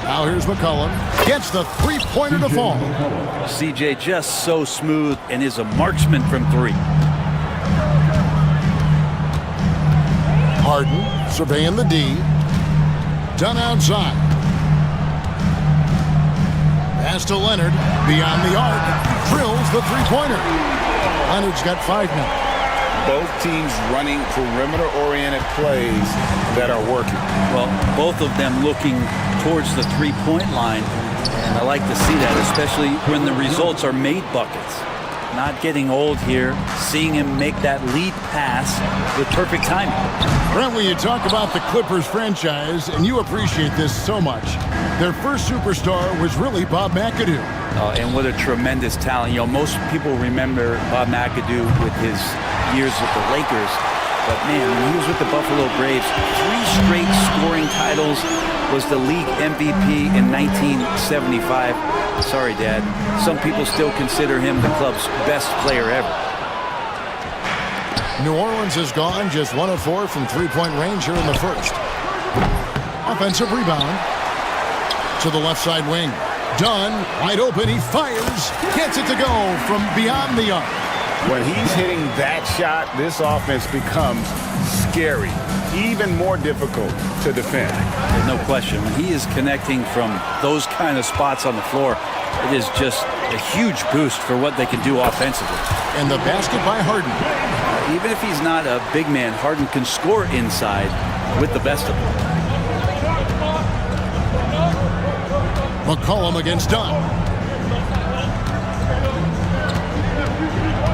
Now here's McCollum. Gets the three-pointer to fall. CJ just so smooth and is a marksman from three. Harden surveying the D. Dunn outside. Pass to Leonard. Beyond the arc. Drills the three-pointer. Leonard's got 5 now. Both teams running perimeter-oriented plays that are working. Well, both of them looking towards the three-point line, and I like to see that, especially when the results are made buckets. Not getting old here, seeing him make that lead pass with perfect timing. Brent, when you talk about the Clippers franchise, and you appreciate this so much, their first superstar was really Bob McAdoo. And what a tremendous talent. You know, most people remember Bob McAdoo with his years with the Lakers, but man, when he was with the Buffalo Braves, 3 straight scoring titles, was the league MVP in 1975. Sorry, Dad. Some people still consider him the club's best player ever. New Orleans has gone just 1 of 4 from three-point range here in the first. Offensive rebound to the left side wing. Dunn, wide open, he fires, gets it to go from beyond the arc. When he's hitting that shot, this offense becomes scary, even more difficult to defend. There's no question. When he is connecting from those kind of spots on the floor, it is just a huge boost for what they can do offensively. And the basket by Harden. Even if he's not a big man, Harden can score inside with the best of them. McCollum against Dunn.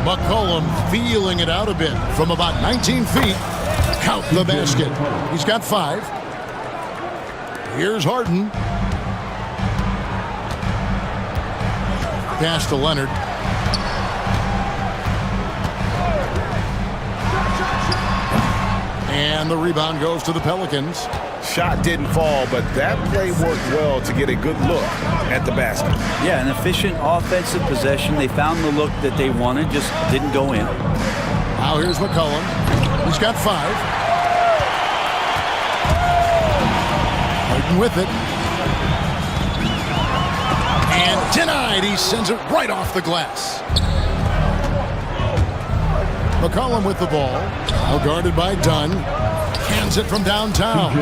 McCollum feeling it out a bit from about 19 feet. Count the basket. He's got 5. Here's Harden. Pass to Leonard. And the rebound goes to the Pelicans. Shot didn't fall, but that play worked well to get a good look at the basket. Yeah, an efficient offensive possession. They found the look that they wanted, just didn't go in. Now here's McCollum. He's got 5. Harden with it. And denied. He sends it right off the glass. McCollum with the ball. Now guarded by Dunn. Hands it from downtown.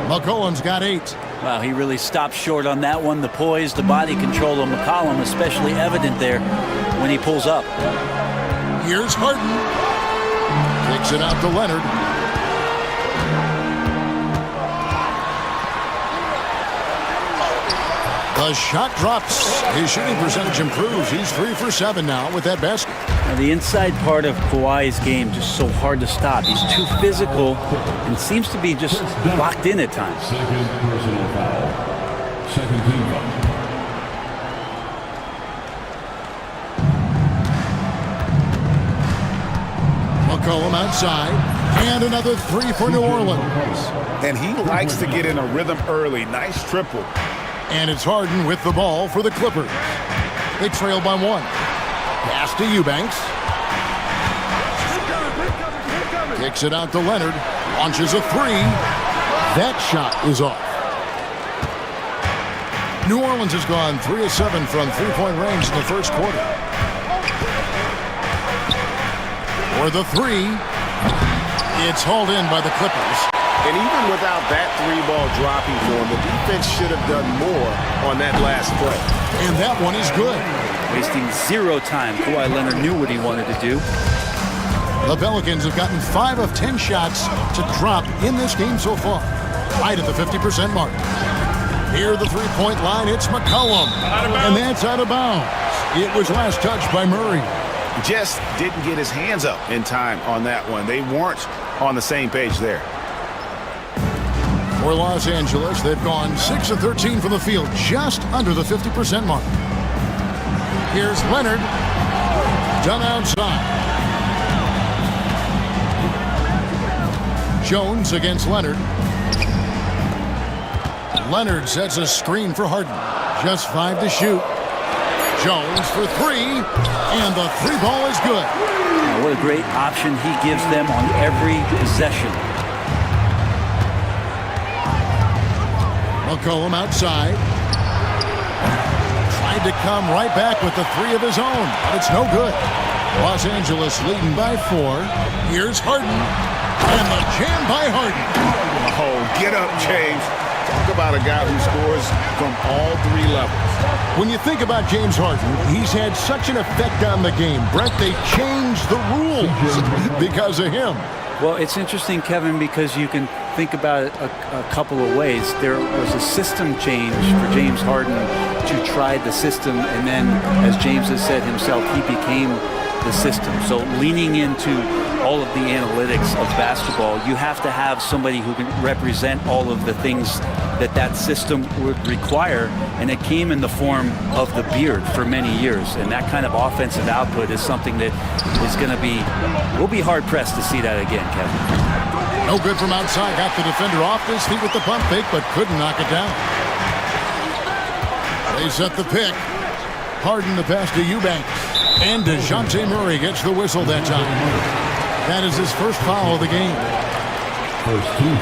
McCollum's got 8. Wow, he really stopped short on that one. The poise, the body control of McCollum, especially evident there when he pulls up. Here's Harden. Kicks it out to Leonard. The shot drops. His shooting percentage improves. He's 3 for 7 now with that basket. Now, the inside part of Kawhi's game just so hard to stop. He's too physical and seems to be just locked in at times. Second personal foul. Second team foul. McCollum outside. And another 3 for New Orleans. And he likes to get in a rhythm early. Nice triple. And it's Harden with the ball for the Clippers. They trail by 1. Pass to Eubanks. Kicks it out to Leonard. Launches a 3. That shot is off. New Orleans has gone 3 of 7 from three-point range in the first quarter. For the three, it's hauled in by the Clippers. And even without that three ball dropping for him, the defense should have done more on that last play. And that one is good. Wasting zero time. Kawhi Leonard knew what he wanted to do. The Pelicans have gotten 5 of 10 shots to drop in this game so far, right at the 50% mark. Near the three-point line, it's McCollum, and that's out of bounds. It was last touched by Murray. Just didn't get his hands up in time on that one. They weren't on the same page there. For Los Angeles, they've gone 6 of 13 from the field, just under the 50% mark. Here's Leonard, done outside. Jones against Leonard. Leonard sets a screen for Harden. Just 5 to shoot. Jones for 3, and the three ball is good. What a great option he gives them on every possession. McCollum outside. Tried to come right back with the 3 of his own, but it's no good. Los Angeles leading by 4. Here's Harden, and the jam by Harden. Oh, get up, James. Talk about a guy who scores from all 3 levels. When you think about James Harden, he's had such an effect on the game. Brett, they changed the rules because of him. Well, it's interesting, Kevin, because you can think about it a couple of ways. There was a system change for James Harden to try the system, and then, as James has said himself, he became the system. So leaning into all of the analytics of basketball, you have to have somebody who can represent all of the things that system would require, and it came in the form of the beard for many years. And that kind of offensive output is something that is going to be, we'll be hard-pressed to see that again, Kevin. No good from outside. Got the defender off his feet with the pump fake, but couldn't knock it down. They set the pick. Harden the pass to Eubanks. And DeJounte Murray gets the whistle that time. That is his first foul of the game. First team.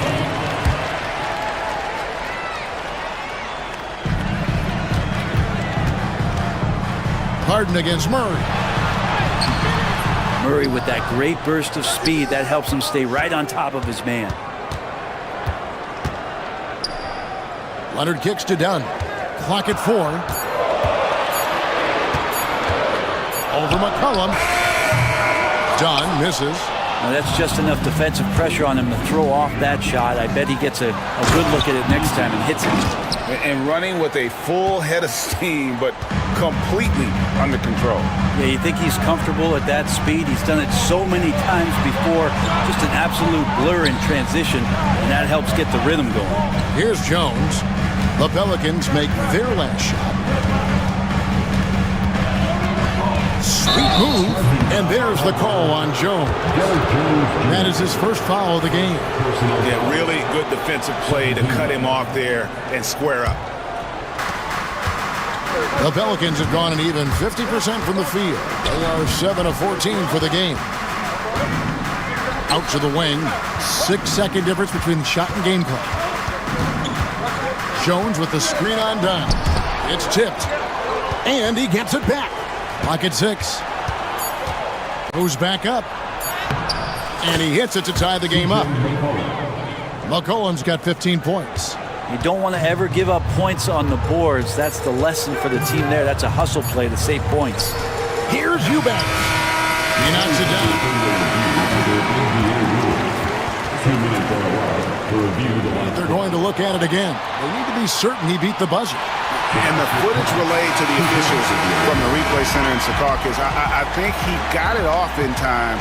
Harden against Murray. Murray with that great burst of speed, that helps him stay right on top of his man. Leonard kicks to Dunn. Clock at 4. Over McCollum. Dunn misses. Now that's just enough defensive pressure on him to throw off that shot. I bet he gets a good look at it next time and hits it. And running with a full head of steam, but completely under control. Yeah, you think he's comfortable at that speed. He's done it so many times before. Just an absolute blur in transition, and that helps get the rhythm going. Here's Jones. The Pelicans make their last shot. Sweet move, and there's the call on Jones. That is his first foul of the game. Yeah, really good defensive play to cut him off there and square up. The Pelicans have gone an even 50% from the field. They are 7 of 14 for the game. Out to the wing. 6-second difference between the shot and game clock. Jones with the screen on down. It's tipped. And he gets it back. Clock at 6. Goes back up. And he hits it to tie the game up. McCollum's got 15 points. You don't want to ever give up points on the boards. That's the lesson for the team there. That's a hustle play to save points. Here's Eubanks. He knocks it down. 2 minutes on the clock to review the last. They're going to look at it again. They need to be certain he beat the buzzer. And the footage relayed to the officials from the replay center in Secaucus, I think he got it off in time.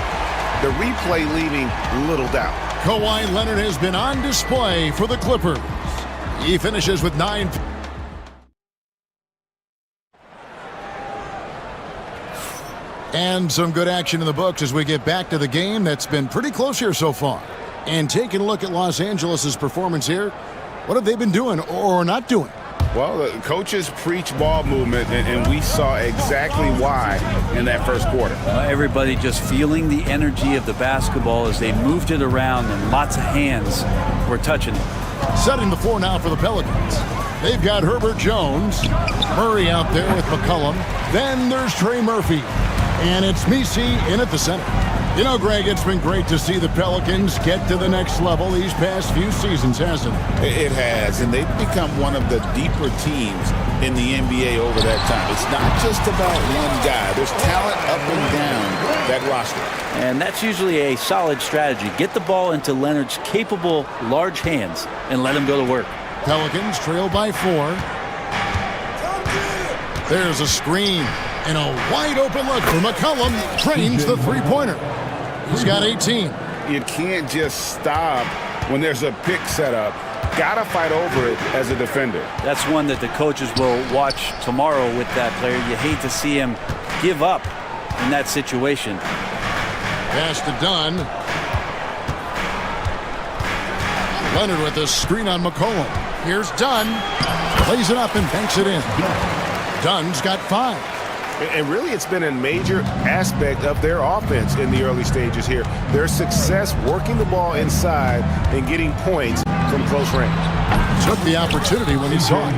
The replay leaving little doubt. Kawhi Leonard has been on display for the Clippers. He finishes with 9. And some good action in the books as we get back to the game that's been pretty close here so far. And taking a look at Los Angeles' performance here, what have they been doing or not doing? Well, the coaches preach ball movement, and we saw exactly why in that first quarter. Everybody just feeling the energy of the basketball as they moved it around, and lots of hands were touching it. Setting the floor now for the Pelicans. They've got Herbert Jones. Murray out there with McCollum. Then there's Trey Murphy. And it's Misi in at the center. You know, Greg, it's been great to see the Pelicans get to the next level these past few seasons, hasn't it? It has, and they've become one of the deeper teams in the NBA over that time. It's not just about one guy. There's talent up and down that roster. And that's usually a solid strategy. Get the ball into Leonard's capable, large hands and let him go to work. Pelicans trail by 4. There's a screen and a wide open look for McCollum. Drains the three-pointer. He's got 18. You can't just stop when there's a pick set up. Gotta fight over it as a defender. That's one that the coaches will watch tomorrow with that player. You hate to see him give up in that situation. Pass to Dunn. Leonard with a screen on McCollum. Here's Dunn. Plays it up and banks it in. Dunn's got 5. And really, it's been a major aspect of their offense in the early stages here. Their success working the ball inside and getting points from close range. Took the opportunity when he saw it.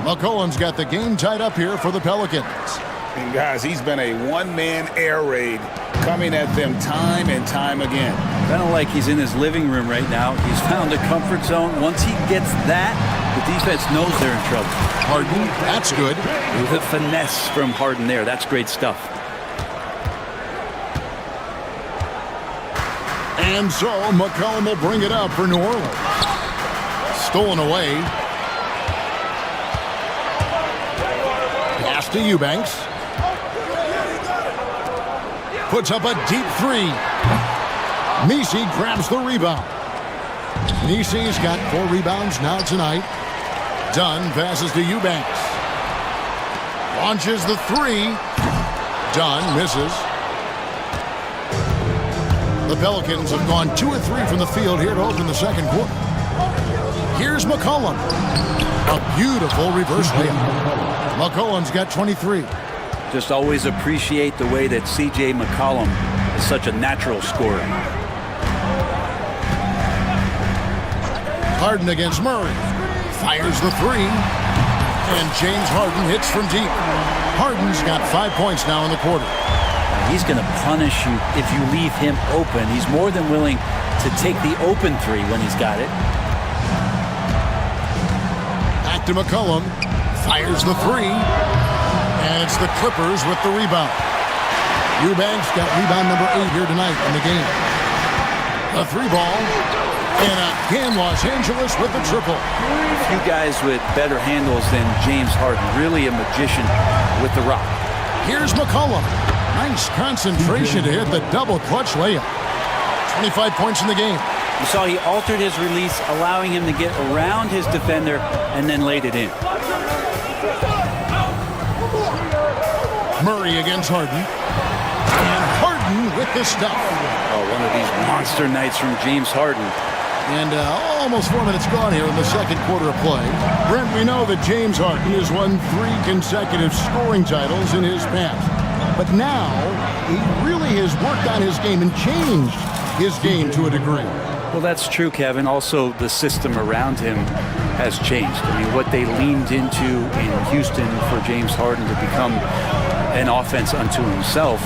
McCollum's got the game tied up here for the Pelicans. And guys, he's been a one-man air raid coming at them time and time again. Kind of like he's in his living room right now. He's found a comfort zone. Once he gets that, the defense knows they're in trouble. Harden, that's good. The finesse from Harden there. That's great stuff. And so McCollum will bring it up for New Orleans. Stolen away. Pass to Eubanks. Puts up a deep 3. Misi grabs the rebound. Misi's got 4 rebounds now tonight. Dunn passes to Eubanks. Launches the 3. Dunn misses. The Pelicans have gone 2 of 3 from the field here to open the second quarter. Here's McCollum. A beautiful reverse layup. McCollum's got 23. Just always appreciate the way that C.J. McCollum is such a natural scorer. Harden against Murray. Fires the 3. And James Harden hits from deep. Harden's got 5 points now in the quarter. He's going to punish you if you leave him open. He's more than willing to take the open 3 when he's got it. Back to McCollum. Fires the 3. And it's the Clippers with the rebound. Eubanks got rebound number 8 here tonight in the game. A 3 ball. And again, Los Angeles with the triple. A few guys with better handles than James Harden. Really a magician with the rock. Here's McCollum. Nice concentration to hit the double clutch layup. 25 points in the game. You saw he altered his release, allowing him to get around his defender and then laid it in. Murray against Harden. And Harden with the stuff. Oh, one of these monster nights from James Harden. And almost 4 minutes gone here in the second quarter of play. Brent, we know that James Harden has won 3 consecutive scoring titles in his past. But now, he really has worked on his game and changed his game to a degree. Well, that's true, Kevin. Also, the system around him has changed. I mean, what they leaned into in Houston for James Harden to become an offense unto himself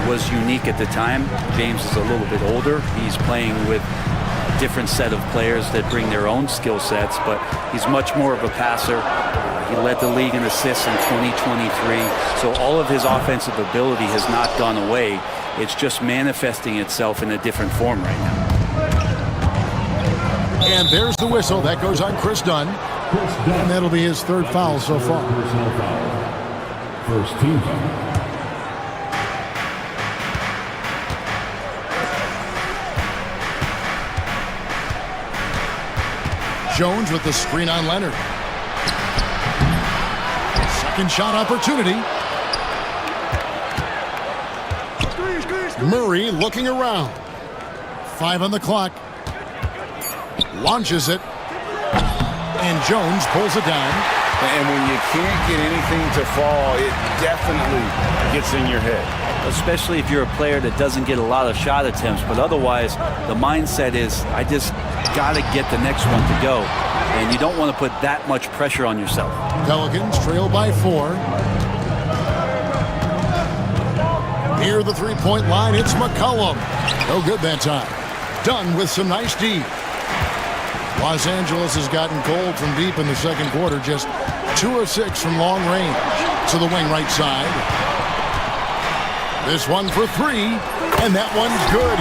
was unique at the time. James is a little bit older. He's playing with a different set of players that bring their own skill sets, but he's much more of a passer. He led the league in assists in 2023. So all of his offensive ability has not gone away. It's just manifesting itself in a different form right now. And there's the whistle. That goes on Chris Dunn. And that'll be his 3rd foul so far. First team foul. Jones with the screen on Leonard. Second shot opportunity. Murray looking around. 5 on the clock. Launches it. And Jones pulls it down. And when you can't get anything to fall, it definitely gets in your head. Especially if you're a player that doesn't get a lot of shot attempts, but otherwise the mindset is, I just got to get the next one to go. and you don't want to put that much pressure on yourself. Pelicans trail by 4. Near the three-point line, it's McCollum. No good that time. Done with some nice D. Los Angeles has gotten cold from deep in the second quarter, just 2 of 6 from long range. To the wing right side. This one for 3, and that one's good.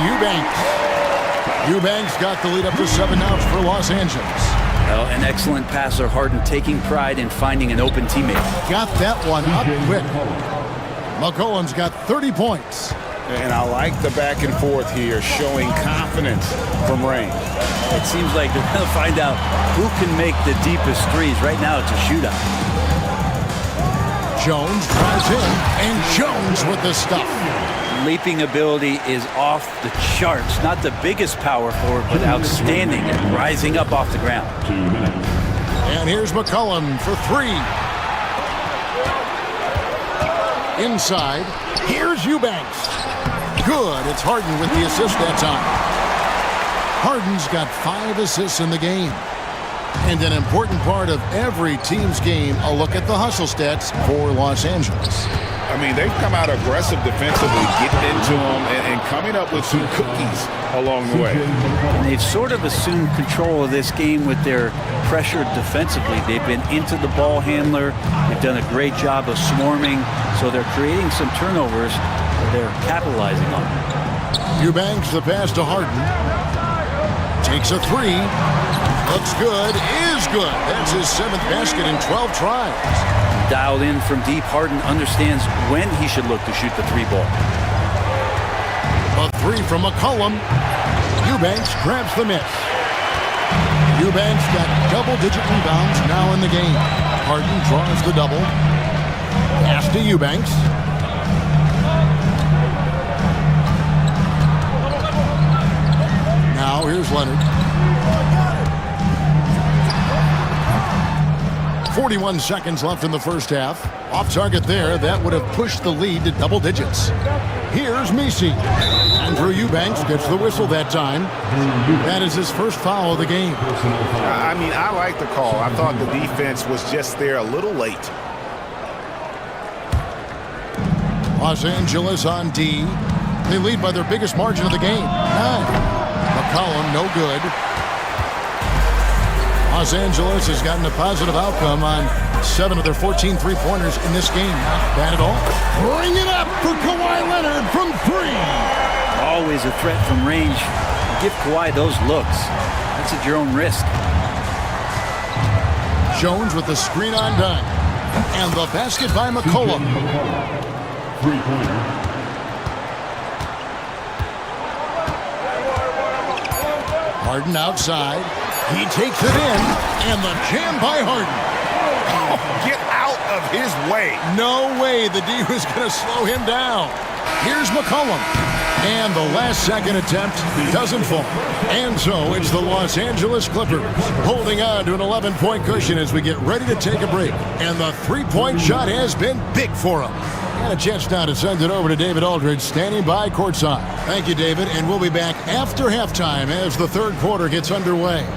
Eubanks got the lead up to 7 outs for Los Angeles. Well, an excellent passer, Harden taking pride in finding an open teammate. Got that one up quick. McCollum's got 30 points. And I like the back and forth here, showing confidence from range. It seems like they're going to find out who can make the deepest threes. Right now, it's a shootout. Jones drives in, and Jones with the stuff. Leaping ability is off the charts. Not the biggest power forward, but outstanding at rising up off the ground. And here's McCollum for 3. Inside, here's Eubanks. Good, it's Harden with the assist that time. Harden's got 5 assists in the game. And an important part of every team's game, a look at the hustle stats for Los Angeles. I mean, they've come out aggressive defensively, getting into them and coming up with some cookies along the way. And they've sort of assumed control of this game with their pressure defensively. They've been into the ball handler. They've done a great job of swarming. So they're creating some turnovers that they're capitalizing on. Eubanks, the pass to Harden. Takes a 3. Looks good, is good. That's his 7th basket in 12 tries. Dialed in from deep, Harden understands when he should look to shoot the 3 ball. A 3 from McCollum. Eubanks grabs the miss. Eubanks got double-digit rebounds now in the game. Harden draws the double. Pass to Eubanks. Now here's Leonard. 41 seconds left in the first half. Off target there, that would have pushed the lead to double digits. Here's Messi. Andrew Eubanks gets the whistle that time. That is his first foul of the game. I mean, I like the call. I thought the defense was just there a little late. Los Angeles on D. They lead by their biggest margin of the game, 9. McCollum, no good. Los Angeles has gotten a positive outcome on 7 of their 14 three-pointers in this game. Not bad at all. Bring it up for Kawhi Leonard from 3. Always a threat from range. Give Kawhi those looks. That's at your own risk. Jones with the screen on done. And the basket by McCollum. 3-pointer. Harden outside. He takes it in, and the jam by Harden. Oh, get out of his way. No way the D was going to slow him down. Here's McCollum. And the last-second attempt doesn't fall. And so it's the Los Angeles Clippers holding on to an 11-point cushion as we get ready to take a break. And the three-point shot has been big for them. And a chance now to send it over to David Aldridge, standing by courtside. Thank you, David, and we'll be back after halftime as the third quarter gets underway.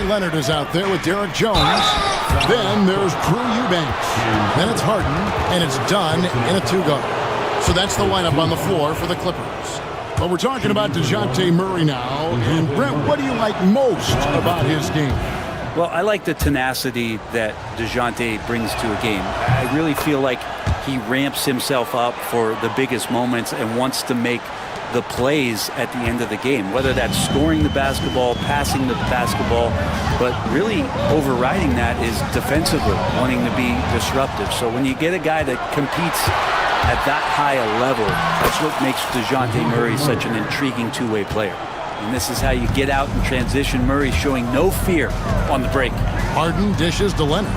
Leonard is out there with Derek Jones. Then there's Drew Eubanks. Then it's Harden, and it's done in a two-guard. So that's the lineup on the floor for the Clippers. But we're talking about DeJounte Murray now. And Brent, what do you like most about his game? Well, I like the tenacity that DeJounte brings to a game. I really feel like he ramps himself up for the biggest moments and wants to make the plays at the end of the game, whether that's scoring the basketball, passing the basketball, but really overriding that is defensively wanting to be disruptive. So when you get a guy that competes at that high a level, that's what makes DeJounte Murray such an intriguing two-way player. And this is how you get out and transition. Murray showing no fear on the break. Harden dishes to Leonard.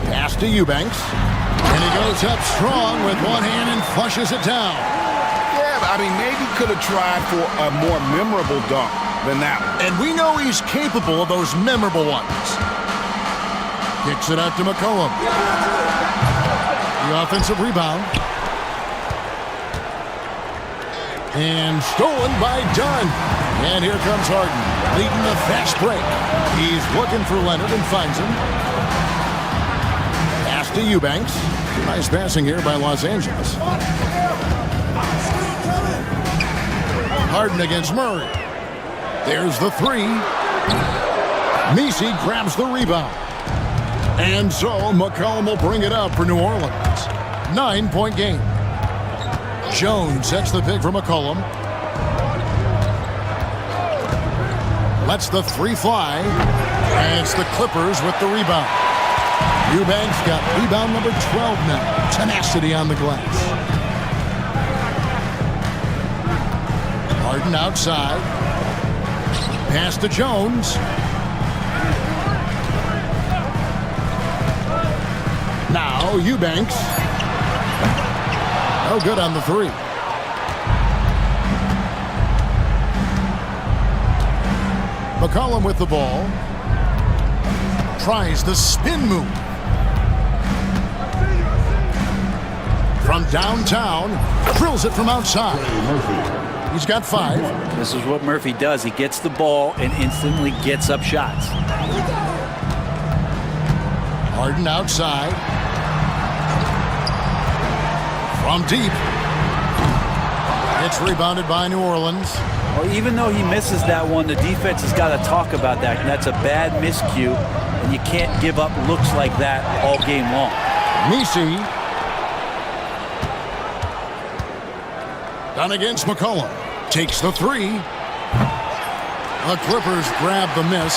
Pass to Eubanks. And he goes up strong with one hand and flushes it down. Yeah, I mean, maybe could have tried for a more memorable dunk than that one. And we know he's capable of those memorable ones. Kicks it out to McCollum. The offensive rebound. And stolen by Dunn. And here comes Harden, leading the fast break. He's looking for Leonard and finds him. Pass to Eubanks. Nice passing here by Los Angeles. Harden against Murray. There's the three. Messi grabs the rebound. And so McCollum will bring it up for New Orleans. 9-point game. Jones sets the pick for McCollum. Lets the three fly. And it's the Clippers with the rebound. Eubanks got rebound number 12 now. Tenacity on the glass. Harden outside. Pass to Jones. Now Eubanks. No good on the three. McCollum with the ball. Tries the spin move. From downtown. Drills it from outside. He's got 5. This is what Murphy does. He gets the ball and instantly gets up shots. Harden outside. From deep. It's rebounded by New Orleans. Well, even though he misses that one, the defense has got to talk about that. And that's a bad miscue, and you can't give up looks like that all game long. Messi. Done against McCollum. Takes the three. The Clippers grab the miss.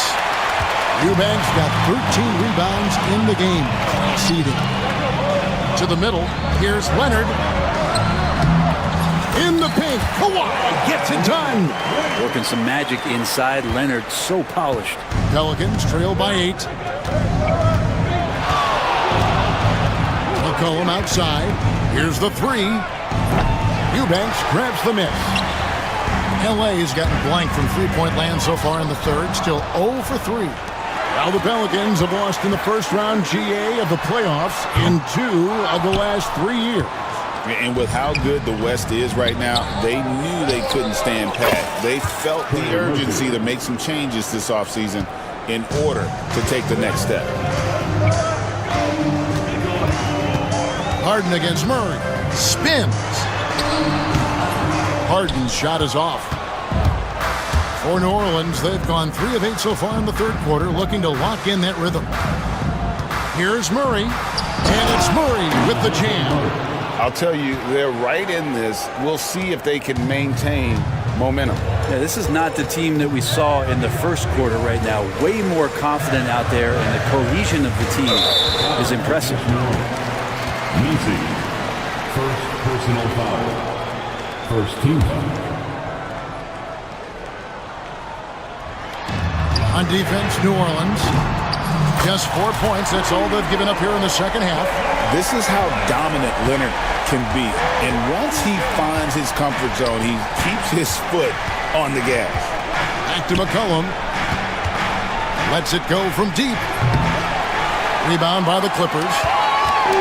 Eubanks got 13 rebounds in the game. Conceding. To the middle. Here's Leonard. In the paint. Kawhi gets it done. Working some magic inside. Leonard so polished. Pelicans trail by 8. McCollum outside. Here's the three. Eubanks grabs the miss. LA has gotten blank from three-point land so far in the third. Still 0 for 3. Now the Pelicans have lost in the first round GA of the playoffs in 2 of the last 3 years. And with how good the West is right now, they knew they couldn't stand pat. They felt the urgency to make some changes this offseason in order to take the next step. Harden against Murray. Spins. Harden's shot is off. For New Orleans, they've gone 3 of 8 so far in the third quarter, looking to lock in that rhythm. Here's Murray, and it's Murray with the jam. I'll tell you, they're right in this. We'll see if they can maintain momentum. Yeah, this is not the team that we saw in the first quarter right now. Way more confident out there, and the cohesion of the team is impressive. Easy. First personal foul. First team foul. On defense, New Orleans. Just 4 points. That's all they've given up here in the second half. This is how dominant Leonard can be. And once he finds his comfort zone, he keeps his foot on the gas. Back to McCollum. Lets it go from deep. Rebound by the Clippers.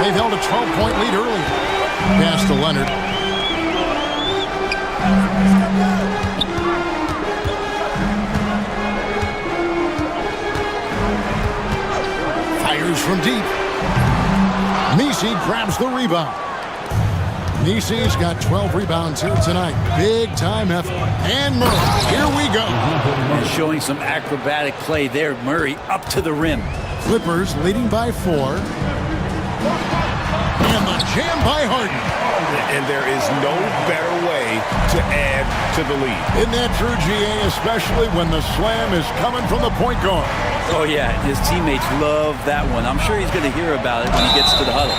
They've held a 12-point lead earlier. Pass to Leonard. Fires from deep. Nisi grabs the rebound. Nisi's got 12 rebounds here tonight. Big time effort. And Murray, here we go. And showing some acrobatic play there. Murray up to the rim. Clippers leading by 4. And the jam by Harden. And there is no better way to add to the lead. Isn't that true, GA? Especially when the slam is coming from the point guard. Oh, yeah. His teammates love that one. I'm sure he's going to hear about it when he gets to the huddle.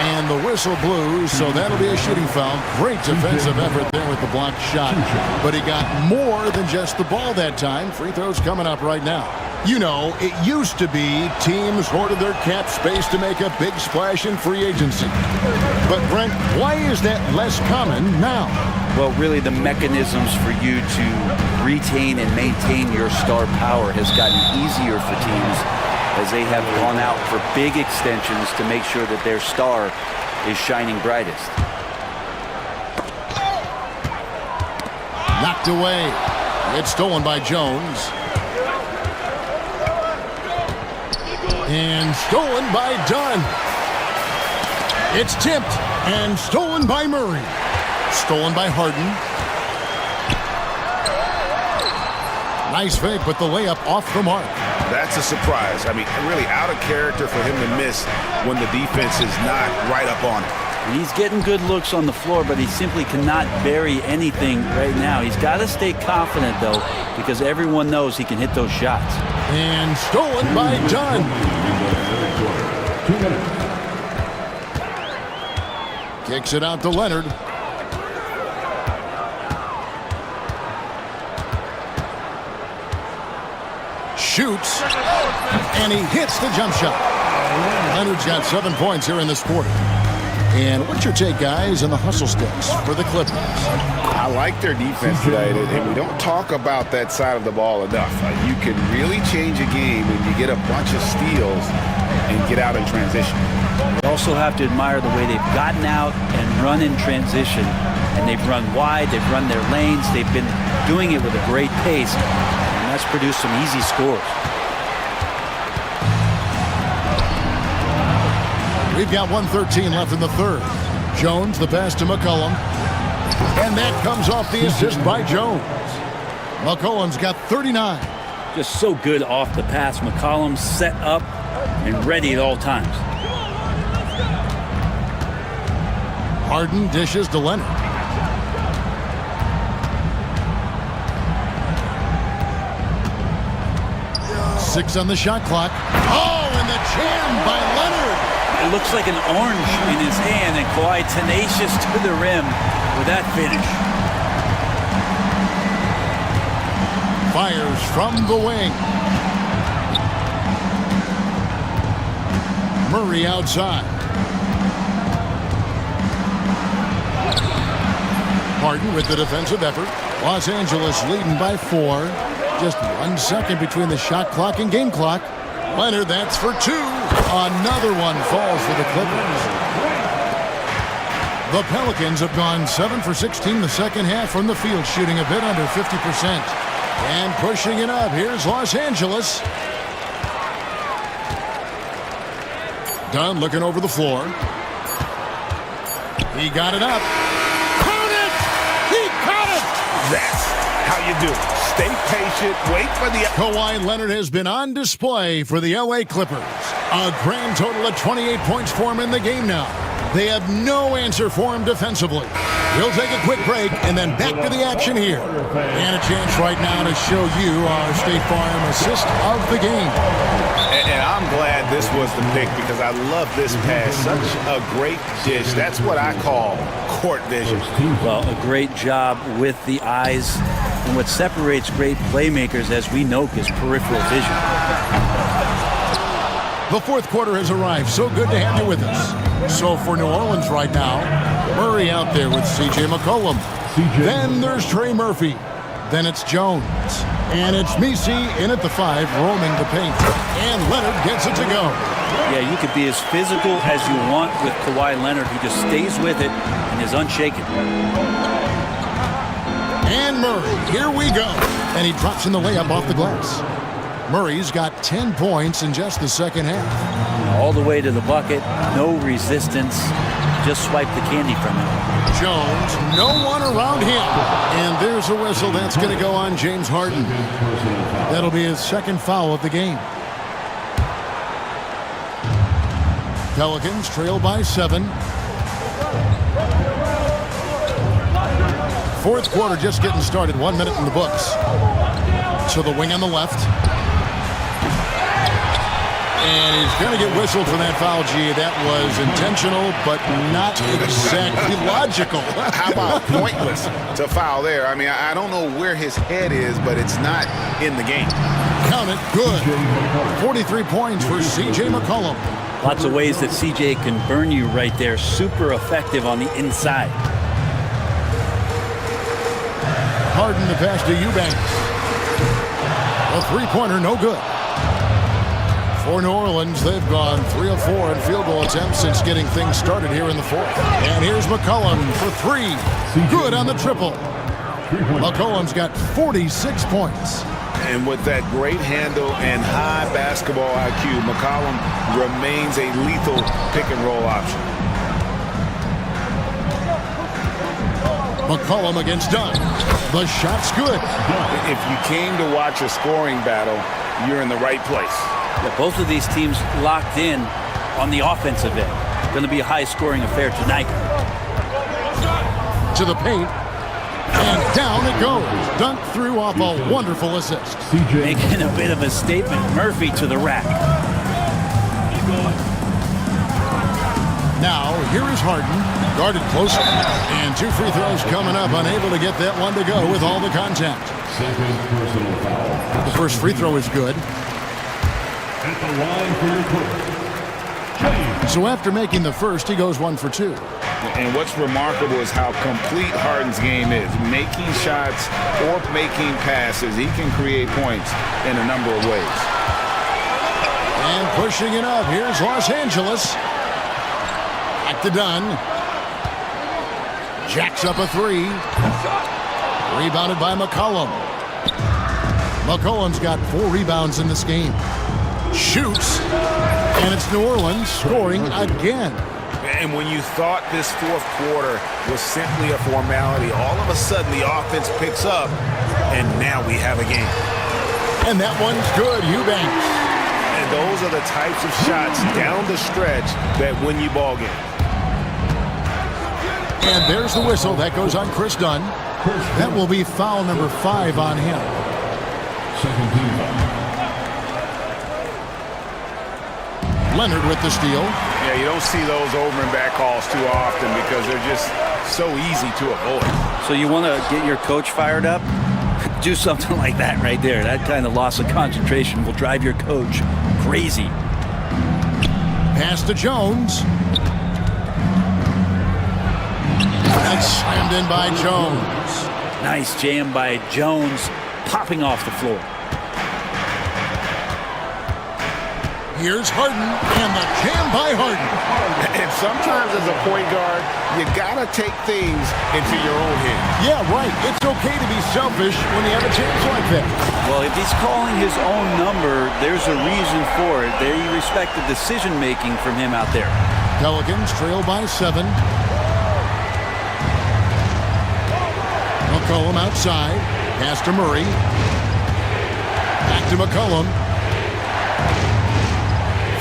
And the whistle blew, so that'll be a shooting foul. Great defensive effort there with the blocked shot. But he got more than just the ball that time. Free throws coming up right now. You know, it used to be teams hoarded their cap space to make a big splash in free agency. But, Brent, why is that less common now? Well, really, the mechanisms for you to retain and maintain your star power has gotten easier for teams as they have gone out for big extensions to make sure that their star is shining brightest. Knocked away. It's stolen by Jones. And stolen by Dunn. It's tipped and stolen by Murray. Stolen by Harden. Nice fake, but the layup off the mark. That's a surprise. I mean, really out of character for him to miss when the defense is not right up on him. And he's getting good looks on the floor, but he simply cannot bury anything right now. He's got to stay confident, though, because everyone knows he can hit those shots. And stolen by Dunn. 2 minutes. Kicks it out to Leonard. Shoots. And he hits the jump shot. Leonard's got 7 points here in this quarter. And what's your take, guys, on the hustle sticks for the Clippers? I like their defense today, and we don't talk about that side of the ball enough. You can really change a game when you get a bunch of steals and get out in transition. You also have to admire the way they've gotten out and run in transition. And they've run wide, they've run their lanes, they've been doing it with a great pace. And that's produced some easy scores. We've got 1:13 left in the third. Jones, the pass to McCollum. And that comes off the assist by Jones. McCollum's got 39. Just so good off the pass. McCollum set up and ready at all times. Harden dishes to Leonard. Six on the shot clock. Oh, and the jam by Leonard. It looks like an orange in his hand, and Kawhi tenacious to the rim with that finish. Fires from the wing. Murray outside. Harden with the defensive effort. Los Angeles leading by 4. Just 1 second between the shot clock and game clock. Leonard, that's for 2. Another one falls for the Clippers. The Pelicans have gone 7 for 16 the second half from the field, shooting a bit under 50%. And pushing it up, here's Los Angeles. Dunn looking over the floor. He got it up. Count it! He caught it! That's how you do it. Stay patient, wait for the... Kawhi Leonard has been on display for the LA Clippers. A grand total of 28 points for him in the game now. They have no answer for him defensively. We'll take a quick break and then back to the action here. And a chance right now to show you our State Farm assist of the game. And I'm glad this was the pick because I love this pass. Such a great dish. That's what I call court vision. Well, a great job with the eyes. And what separates great playmakers, as we know, is peripheral vision. The fourth quarter has arrived. So good to have you with us. So for New Orleans right now, Murray out there with C.J. McCollum. Then there's Trey Murphy. Then it's Jones. And it's Messi in at the 5, roaming the paint. And Leonard gets it to go. Yeah, you could be as physical as you want with Kawhi Leonard. He just stays with it and is unshaken. And Murray, here we go. And he drops in the layup off the glass. Murray's got 10 points in just the second half. All the way to the bucket, no resistance. Just swipe the candy from him. Jones, no one around him. And there's a whistle. That's going to go on James Harden. That'll be his second foul of the game. Pelicans trail by 7. Fourth quarter just getting started. 1 minute in the books. So the wing on the left. And he's going to get whistled for that foul, G. That was intentional, but not exactly logical. How about pointless to foul there? I mean, I don't know where his head is, but it's not in the game. Count it. Good. 43 points for C.J. McCollum. Lots of ways that C.J. can burn you right there. Super effective on the inside. Harden the pass to Eubanks. A three-pointer, no good. For New Orleans, they've gone 3 of 4 in field goal attempts since getting things started here in the fourth. And here's McCollum for 3. Good on the triple. McCollum's got 46 points. And with that great handle and high basketball IQ, McCollum remains a lethal pick-and-roll option. McCollum against Dunn. The shot's good. If you came to watch a scoring battle, you're in the right place. Yeah, both of these teams locked in on the offensive end. Going to be a high-scoring affair tonight. To the paint. And down it goes. Dunked through off a wonderful assist. Making a bit of a statement. Murphy to the rack. Now, here is Harden. Guarded closer. And 2 free throws coming up. Unable to get that one to go with all the contact. Second personal foul. The first free throw is good. At the line for your quarter. So after making the first, he goes 1 for 2. And what's remarkable is how complete Harden's game is. Making shots or making passes, he can create points in a number of ways. And pushing it up, here's Los Angeles. Back to Dunn. Jacks up a 3. Rebounded by McCollum. McCollum's got 4 rebounds in this game. Shoots. And it's New Orleans scoring again. And when you thought this fourth quarter was simply a formality, all of a sudden the offense picks up, and now we have a game. And that one's good, Eubanks. And those are the types of shots down the stretch that win you ball games. And there's the whistle. That goes on Chris Dunn. That will be foul number 5 on him. Second team foul. Leonard with the steal. Yeah, you don't see those over and back calls too often because they're just so easy to avoid. So you want to get your coach fired up? Do something like that right there. That kind of loss of concentration will drive your coach crazy. Pass to Jones. That's slammed in by Jones. Nice jam by Jones, popping off the floor. Here's Harden, and the jam by Harden. And sometimes as a point guard, you gotta take things into your own hands. Yeah, right. It's okay to be selfish when you have a chance like that. Well, if he's calling his own number, there's a reason for it. They respect the decision-making from him out there. Pelicans trail by 7. McCollum outside. Pass to Murray. Back to McCollum.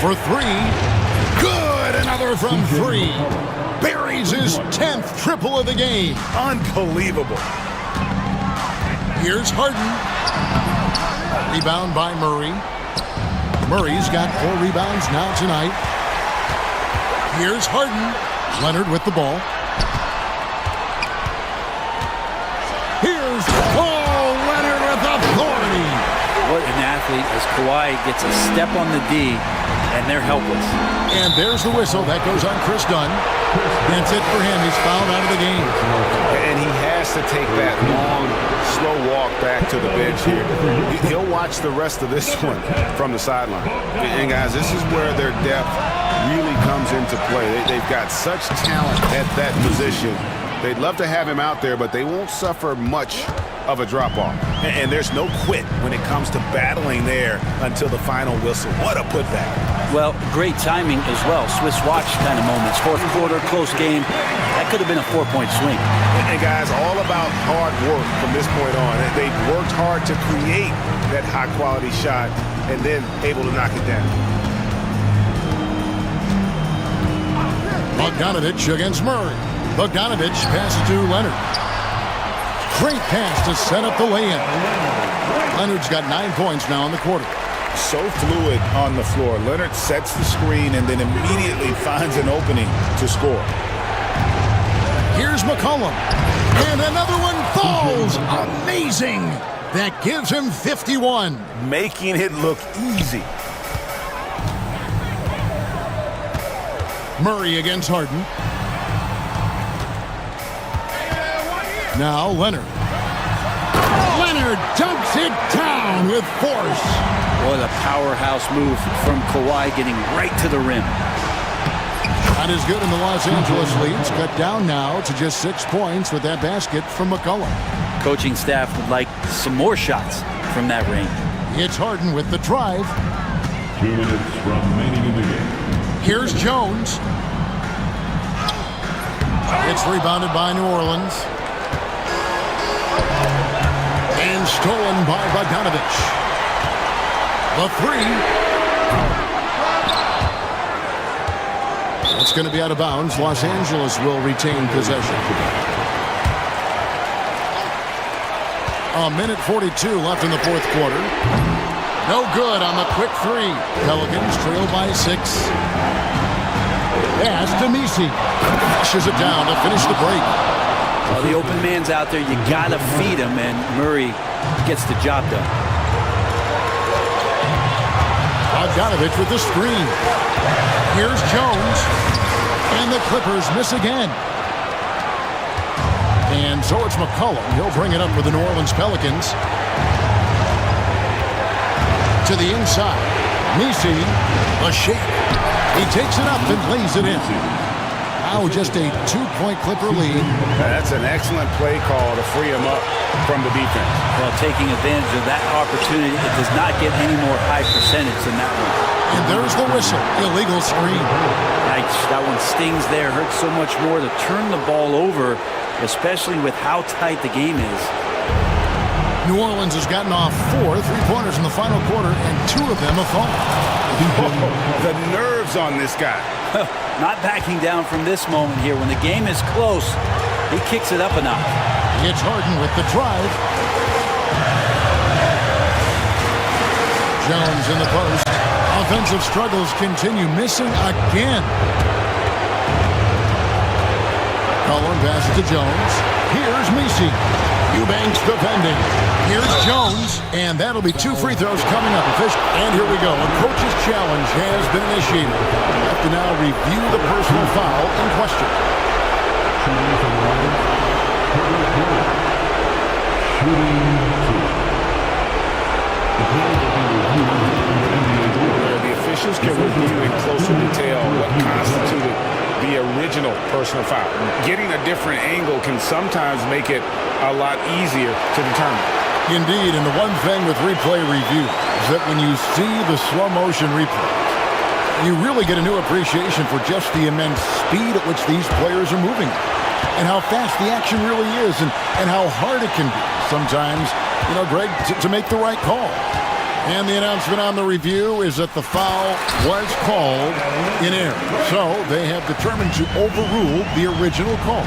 For 3. Good! Another from 3. Buries his 10th triple of the game. Unbelievable. Here's Harden. Rebound by Murray. Murray's got 4 rebounds now tonight. Here's Harden. Leonard with the ball. Here's Leonard with authority. What an athlete as Kawhi gets a step on the D and they're helpless. And there's the whistle. That goes on Chris Dunn. That's it for him. He's fouled out of the game. And he has to take that long, slow walk back to the bench here. He'll watch the rest of this one from the sideline. And guys, this is where their depth really comes into play. They've got such talent at that position. They'd love to have him out there, but they won't suffer much of a drop-off. And there's no quit when it comes to battling there until the final whistle. What a putback. Well, great timing as well. Swiss watch kind of moments. Fourth quarter, close game. That could have been a 4-point swing. And guys, all about hard work from this point on. They've worked hard to create that high-quality shot and then able to knock it down. Bogdanovich against Murray. Bogdanovich passes to Leonard. Great pass to set up the lay-in. Leonard's got 9 points now in the quarter. So fluid on the floor. Leonard sets the screen and then immediately finds an opening to score. Here's McCollum. And another one falls. Amazing. That gives him 51. Making it look easy. Murray against Harden. Now Leonard. Leonard dunks it down with force. What a powerhouse move from Kawhi, getting right to the rim. Not as good in the Los Angeles leads. Cut down now to just 6 points with that basket from McCollum. Coaching staff would like some more shots from that range. It's Harden with the drive. 2 minutes remaining in the game. Here's Jones. It's rebounded by New Orleans. And stolen by Bogdanovich. The three. It's going to be out of bounds. Los Angeles will retain possession. A minute 42 left in the fourth quarter. No good on the quick three. Pelicans trail by 6. Pass to Misi. Flushes it down to finish the break. Well, the open man's out there. You got to feed him, and Murray gets the job done. Bogdanovich with the screen. Here's Jones. And the Clippers miss again. And so it's McCollum. He'll bring it up for the New Orleans Pelicans. To the inside. Misi, a shake. He takes it up and lays it in. Now just a 2-point Clipper lead. That's an excellent play call to free him up from the defense. Well, taking advantage of that opportunity, it does not get any more high percentage than that one. And there's the whistle. Illegal screen. Yikes, that one stings there. Hurts so much more to turn the ball over, especially with how tight the game is. New Orleans has gotten off 4 3-pointers in the final quarter, and 2 of them have fallen. The nerves on this guy. Not backing down from this moment here. When the game is close, he kicks it up a notch. It's Harden with the drive. Jones in the post. Offensive struggles continue. Missing again. Cullen passes to Jones. Here's Misi. Eubanks defending. Here's Jones. And that'll be 2 free throws coming up. And here we go. A coach's challenge has been initiated. We have to now review the personal foul in question. The officials can review in closer detail what constituted the original personal foul. Getting a different angle can sometimes make it a lot easier to determine. Indeed, and the one thing with replay review is that when you see the slow motion replay, you really get a new appreciation for just the immense speed at which these players are moving and how fast the action really is and how hard it can be sometimes, you know, Greg, to make the right call. And the announcement on the review is that the foul was called in error. So they have determined to overrule the original call.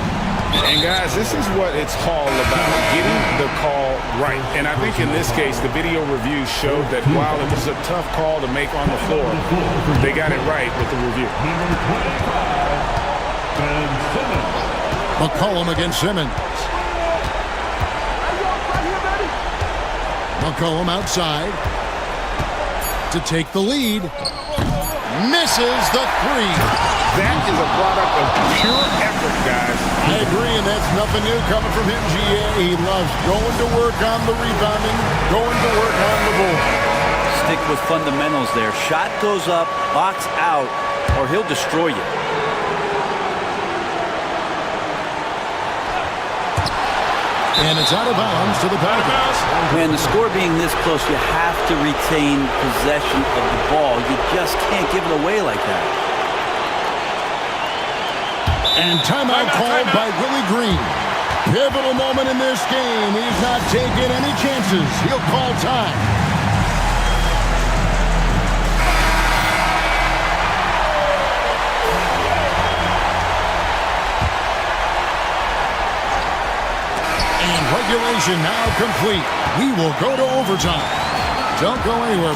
And guys, this is what it's all about, getting the call right. And I think in this case, the video review showed that while it was a tough call to make on the floor, they got it right with the review. McCollum against Simmons. McCollum outside to take the lead. Misses the three. That is a product of pure effort, guys. I agree, and that's nothing new coming from him, GA. He loves going to work on the rebounding, going to work on the board. Stick with fundamentals there. Shot goes up, box out, or he'll destroy you. And it's out of bounds to the Pelicans. Man, the score being this close, you have to retain possession of the ball. You just can't give it away like that. And timeout called by Willie Green. Pivotal moment in this game. He's not taking any chances. He'll call time. Regulation now complete. We will go to overtime. Don't go anywhere.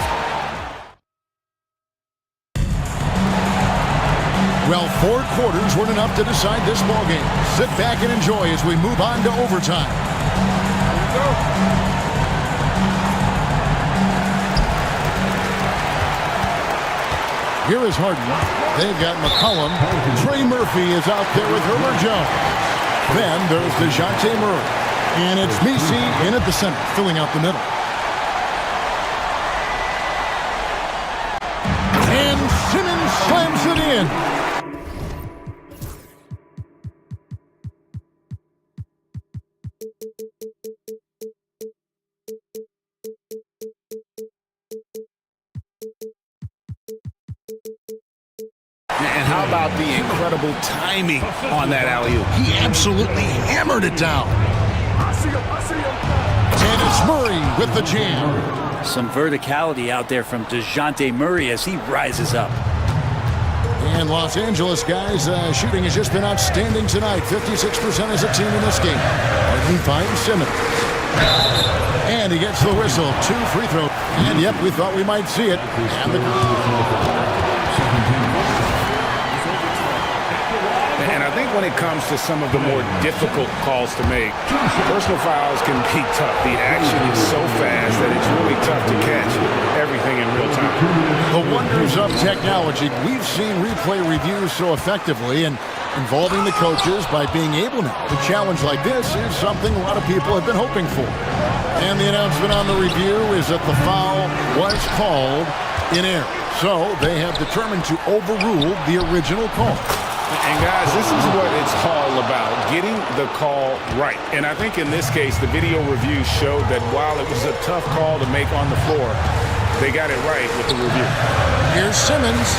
Well, 4 quarters weren't enough to decide this ballgame. Sit back and enjoy as we move on to overtime. Here is Harden. They've got McCollum. Trey Murphy is out there with Herbert Jones. Then there's DeJounte Murray. And it's Messi in at the center, filling out the middle. And Simmons slams it in. And how about the incredible timing on that alley-oop? He absolutely hammered it down. And it's Murray with the jam. Some verticality out there from DeJounte Murray as he rises up. And Los Angeles, guys, shooting has just been outstanding tonight. 56% as a team in this game. Harden finds Simmons. And he gets the whistle. 2 free throws. And yep, we thought we might see it. And I think when it comes to some of the more difficult calls to make, personal fouls can be tough. The action is so fast that it's really tough to catch everything in real time. The wonders of technology. We've seen replay reviews so effectively, and involving the coaches by being able now to challenge like this is something a lot of people have been hoping for. And the announcement on the review is that the foul was called in error. So they have determined to overrule the original call. And guys, this is what it's all about, getting the call right. And I think in this case, the video review showed that while it was a tough call to make on the floor, they got it right with the review. Here's Simmons.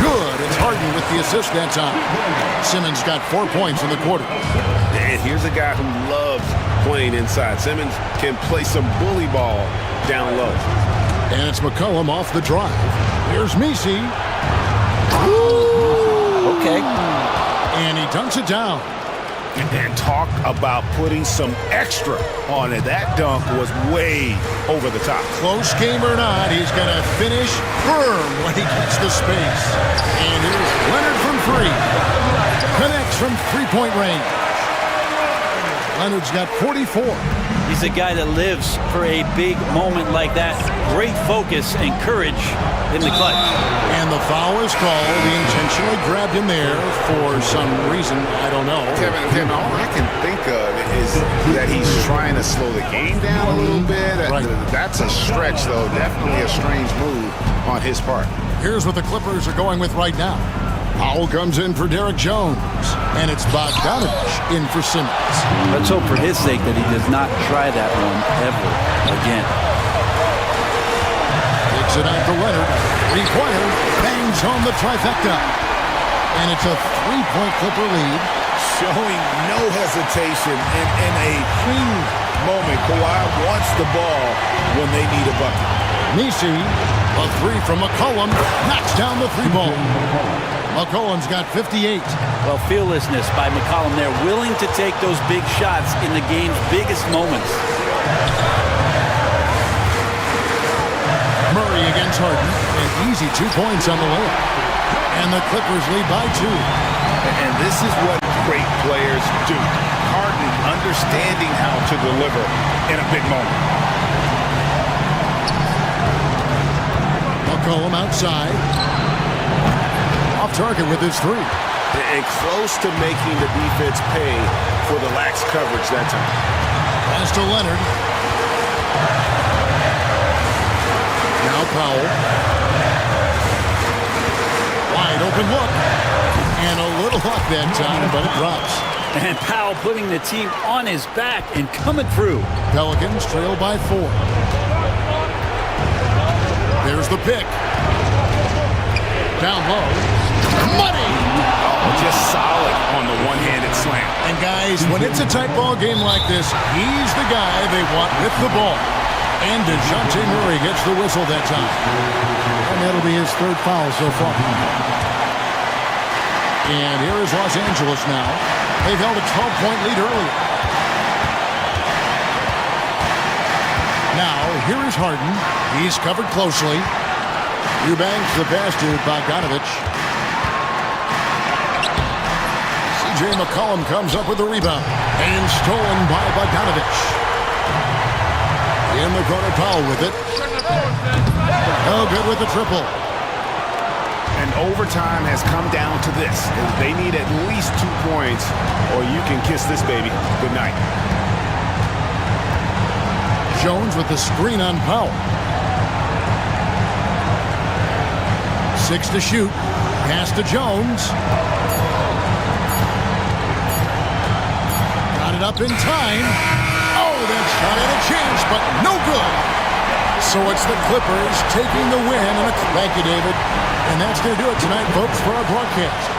Good. It's Harden with the assist that time. Simmons got 4 points in the quarter. And here's a guy who loves playing inside. Simmons can play some bully ball down low. And it's McCollum off the drive. Here's Messi. Okay. And he dunks it down. And talk about putting some extra on it. That dunk was way over the top. Close game or not, he's going to finish firm when he gets the space. And here's Leonard from 3. Connects from 3-point range. Leonard's got 44. He's a guy that lives for a big moment like that. Great focus and courage in the clutch. And the foul is called. He intentionally grabbed him there for some reason. I don't know. Kevin, all I can think of is that he's trying to slow the game down a little bit. Right. That's a stretch, though. Definitely a strange move on his part. Here's what the Clippers are going with right now. Powell comes in for Derek Jones. And it's Bogdanovich in for Simmons. Let's hope for his sake that he does not try that one ever again. Takes it out to Leonard. 3-pointer. Bangs home the trifecta. And it's a 3-point Clipper lead. Showing no hesitation in a clean moment. Kawhi wants the ball when they need a bucket. Messi, a 3 from McCollum, knocks down the 3-ball. McCollum's got 58. Well, fearlessness by McCollum there, willing to take those big shots in the game's biggest moments. Murray against Harden, an easy 2 points on the layup. And the Clippers lead by 2. And this is what great players do. Harden understanding how to deliver in a big moment. McCollum outside. Off target with his three. And close to making the defense pay for the lax coverage that time. Pass to Leonard. Now Powell. Wide open look. And a little luck that time, but it drops. And Powell putting the team on his back and coming through. Pelicans trail by 4. There's the pick. Down low. Money! Oh, just solid on the one-handed slam. And guys, when it's a tight ball game like this, he's the guy they want with the ball. And DeJounte Murray gets the whistle that time. And that'll be his third foul so far. And here is Los Angeles now. They've held a 12-point lead earlier. Now, here is Harden. He's covered closely. Eubanks the pass to Bogdanovich. C.J. McCollum comes up with the rebound. And stolen by Bogdanovich. In the corner, Powell with it. No good with the triple. And overtime has come down to this. They need at least 2 points, or you can kiss this baby good night. Jones with the screen on Powell. 6 to shoot. Pass to Jones. Got it up in time. Oh, that shot had a chance, but no good. So it's the Clippers taking the win. Thank you, David. And that's going to do it tonight, folks, for our broadcast.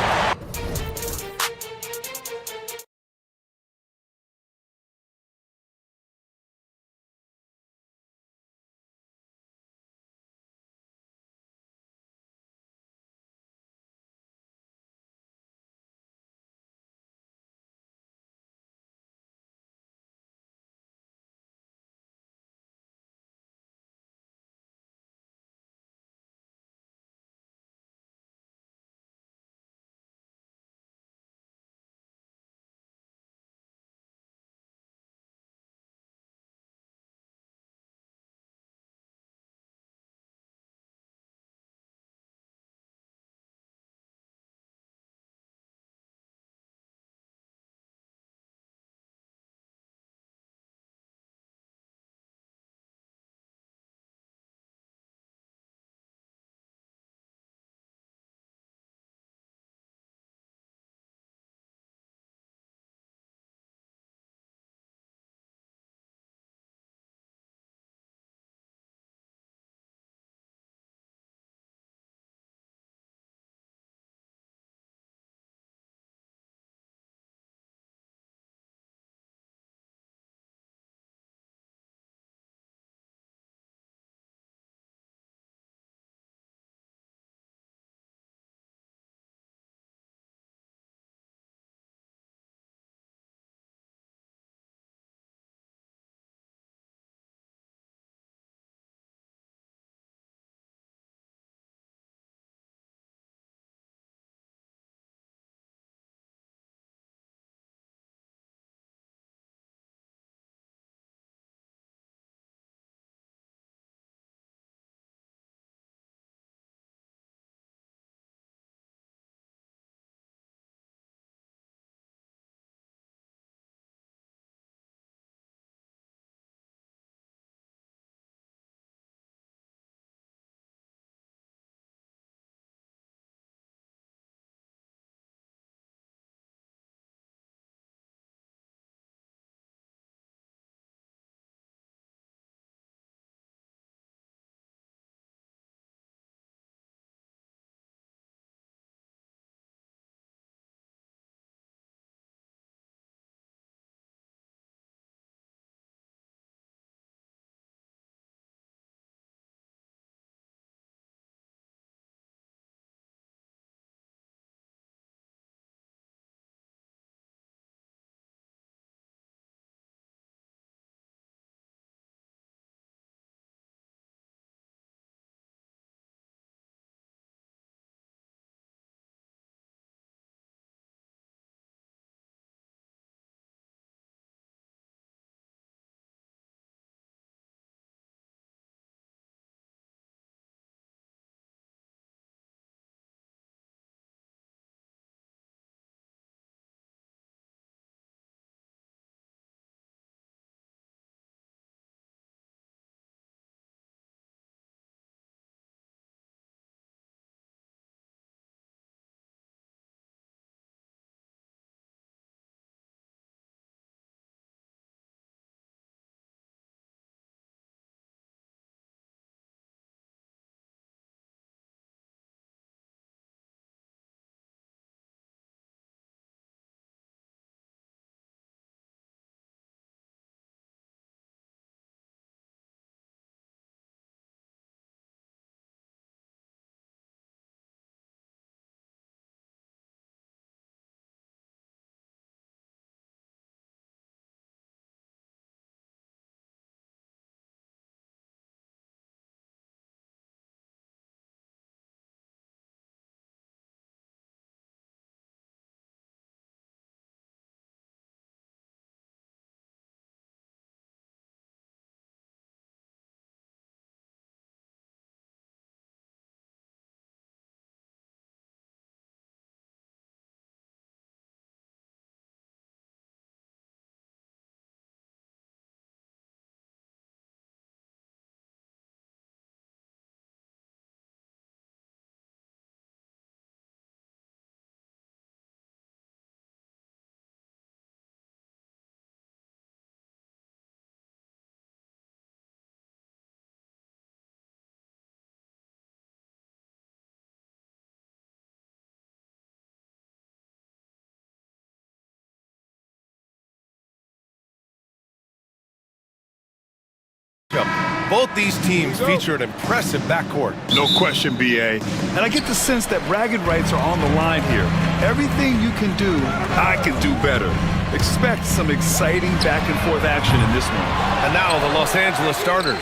both these teams feature an impressive backcourt. No question, BA. And I get the sense that bragging rights are on the line here. Everything you can do, I can do better. Expect some exciting back-and-forth action in this one. And now the Los Angeles starters.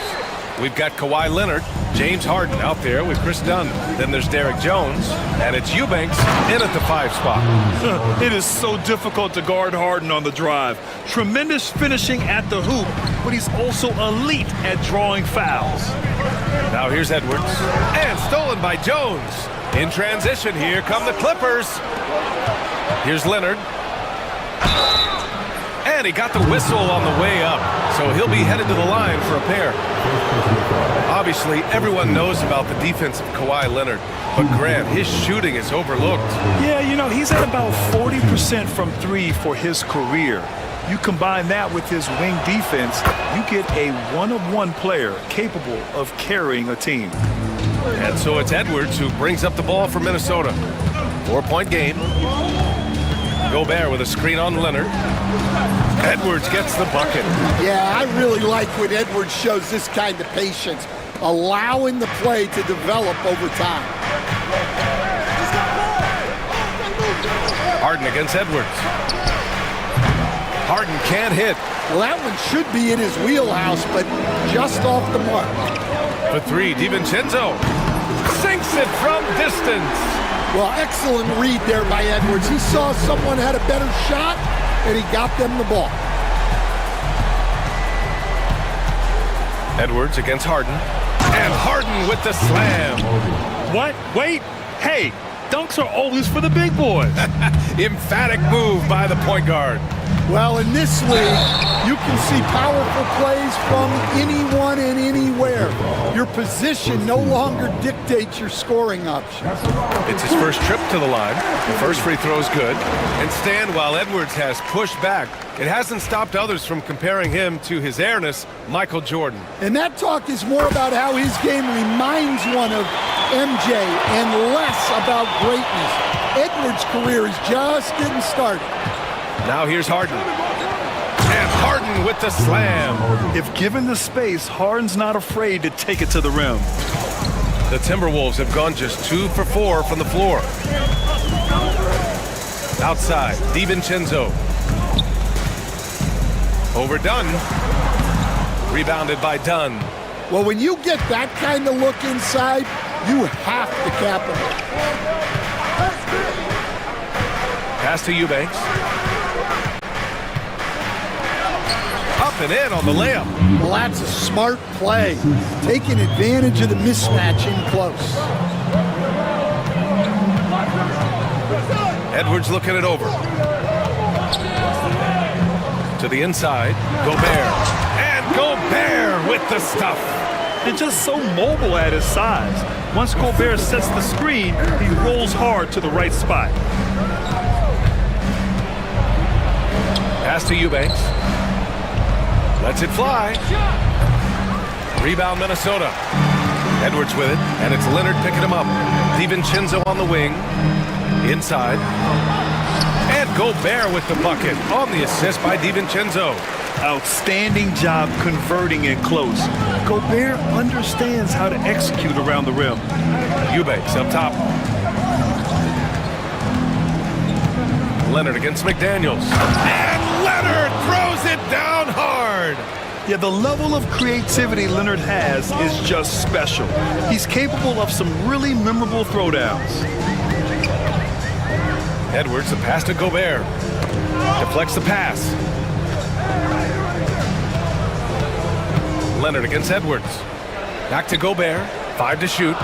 We've got Kawhi Leonard, James Harden out there with Chris Dunn. Then there's Derek Jones, and it's Eubanks in at the 5 spot. It is so difficult to guard Harden on the drive. Tremendous finishing at the hoop, but he's also elite at drawing fouls. Now here's Edwards, and stolen by Jones. In transition, here come the Clippers. Here's Leonard. And he got the whistle on the way up, so he'll be headed to the line for a pair. Obviously, everyone knows about the defense of Kawhi Leonard, but Grant, his shooting is overlooked. Yeah, you know, he's at about 40% from 3 for his career. You combine that with his wing defense, you get a one-of-one player capable of carrying a team. And so it's Edwards who brings up the ball for Minnesota. 4-point game. Gobert with a screen on Leonard. Edwards gets the bucket. Yeah, I really like when Edwards shows this kind of patience, allowing the play to develop over time. Harden against Edwards. Harden can't hit. Well, that one should be in his wheelhouse, but just off the mark. For 3, DiVincenzo sinks it from distance. Well, excellent read there by Edwards. He saw someone had a better shot, and he got them the ball. Edwards against Harden. And Harden with the slam. What? Wait. Hey, dunks are always for the big boys. Emphatic move by the point guard. Well, in this league, you can see powerful plays from anyone and anywhere. Your position no longer dictates your scoring options. It's his first trip to the line. The first free throw is good. And stand while Edwards has pushed back. It hasn't stopped others from comparing him to his airness, Michael Jordan. And that talk is more about how his game reminds one of MJ and less about greatness. Edwards' career is just getting started. Now here's Harden. And Harden with the slam. If given the space, Harden's not afraid to take it to the rim. The Timberwolves have gone just 2 for 4 from the floor. Outside, DiVincenzo. Over Dunn. Rebounded by Dunn. Well, when you get that kind of look inside, you have to capitalize. Pass to Eubanks. Up and in on the layup. Well, that's a smart play, taking advantage of the mismatch in close. Edwards looking it over. To the inside, Gobert. And Gobert with the stuff. And just so mobile at his size. Once Gobert sets the screen, he rolls hard to the right spot. Pass to Eubanks. Lets it fly. Rebound Minnesota. Edwards with it, and it's Leonard picking him up. DiVincenzo on the wing. Inside. And Gobert with the bucket on the assist by DiVincenzo. Outstanding job converting it close. Gobert understands how to execute around the rim. Eubanks up top. Leonard against McDaniels. And Leonard throws it down hard. Yeah, the level of creativity Leonard has is just special. He's capable of some really memorable throwdowns. Edwards, the pass to Gobert. Deflects the pass. Leonard against Edwards. Back to Gobert. 5 to shoot.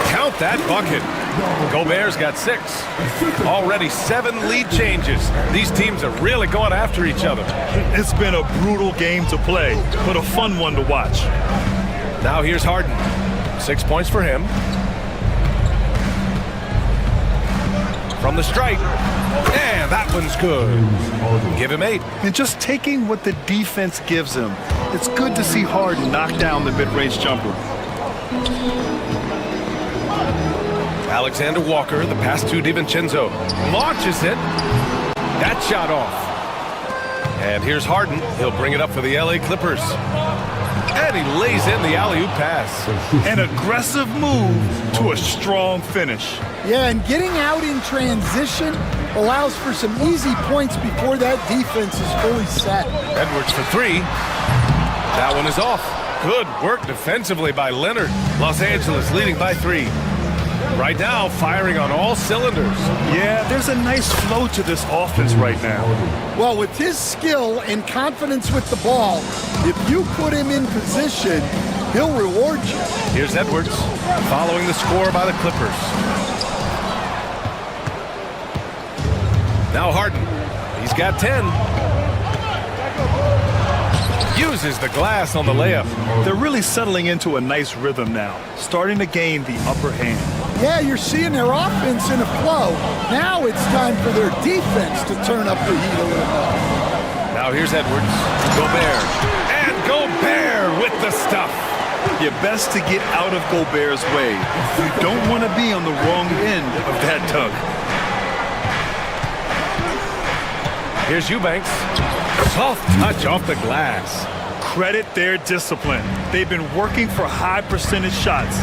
Count that bucket. Gobert's got 6. Already 7 lead changes. These teams are really going after each other. It's been a brutal game to play, but a fun one to watch. Now here's Harden. 6 points for him. From the stripe. And that one's good. Give him 8. And just taking what the defense gives him, it's good to see Harden knock down the mid-range jumper. Alexander Walker, the pass to DiVincenzo. Launches it. That shot off. And here's Harden. He'll bring it up for the LA Clippers. And he lays in the alley-oop pass. An aggressive move to a strong finish. Yeah, and getting out in transition allows for some easy points before that defense is fully set. Edwards for three. That one is off. Good work defensively by Leonard. Los Angeles leading by 3. Right now, firing on all cylinders. Yeah, there's a nice flow to this offense right now. Well, with his skill and confidence with the ball, if you put him in position, he'll reward you. Here's Edwards, following the score by the Clippers. Now Harden. He's got 10. Uses the glass on the layup. They're really settling into a nice rhythm now, starting to gain the upper hand. Yeah, you're seeing their offense in a flow. Now it's time for their defense to turn up the heat a little bit. Now here's Edwards. Gobert. And Gobert with the stuff. You're best to get out of Gobert's way. You don't want to be on the wrong end of that tug. Here's Eubanks. Soft touch off the glass. Credit their discipline. They've been working for high percentage shots.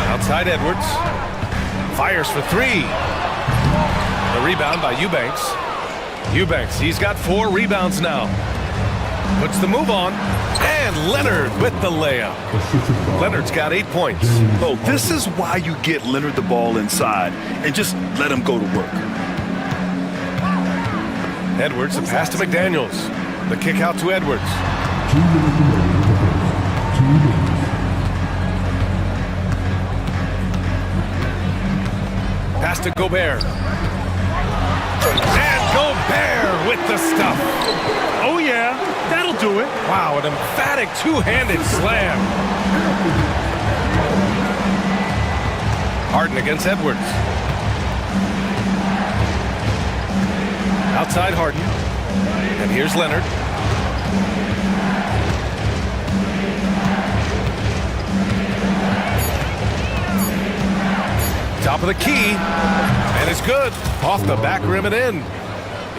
Outside Edwards. Fires for 3. The rebound by Eubanks. Eubanks, he's got 4 rebounds now. Puts the move on. And Leonard with the layup. Leonard's got 8 points. Oh, this is why you get Leonard the ball inside and just let him go to work. Edwards, the pass to McDaniels. The kick out to Edwards. Pass to Gobert. And Gobert with the stuff. Oh, yeah, that'll do it. Wow, an emphatic two-handed slam. Harden against Edwards. Outside Harden. And here's Leonard. Top of the key. And it's good. Off the back rim and in.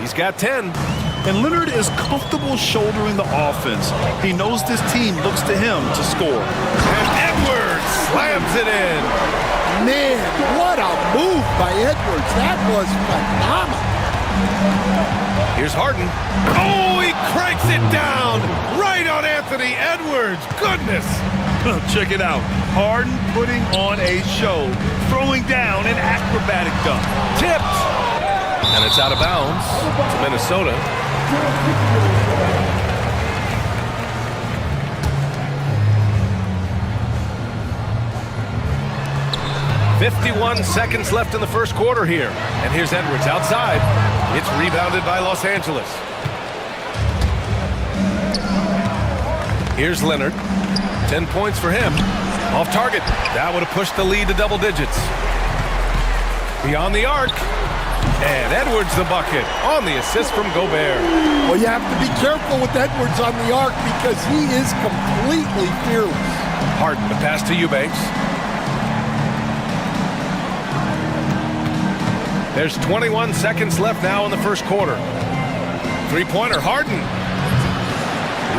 He's got 10. And Leonard is comfortable shouldering the offense. He knows this team looks to him to score. And Edwards slams it in. Man, what a move by Edwards. That was phenomenal. Here's Harden. Oh, he cranks it down right on Anthony Edwards. Goodness. Check it out. Harden putting on a show, throwing down an acrobatic dunk. Tipped. And it's out of bounds to Minnesota. .51 seconds left in the first quarter here. And here's Edwards outside. It's rebounded by Los Angeles. Here's Leonard. 10 points for him. Off target. That would have pushed the lead to double digits. Beyond the arc. And Edwards the bucket on the assist from Gobert. Well, you have to be careful with Edwards on the arc because he is completely fearless. Harden, the pass to Eubanks. There's 21 seconds left now in the first quarter. Three-pointer, Harden.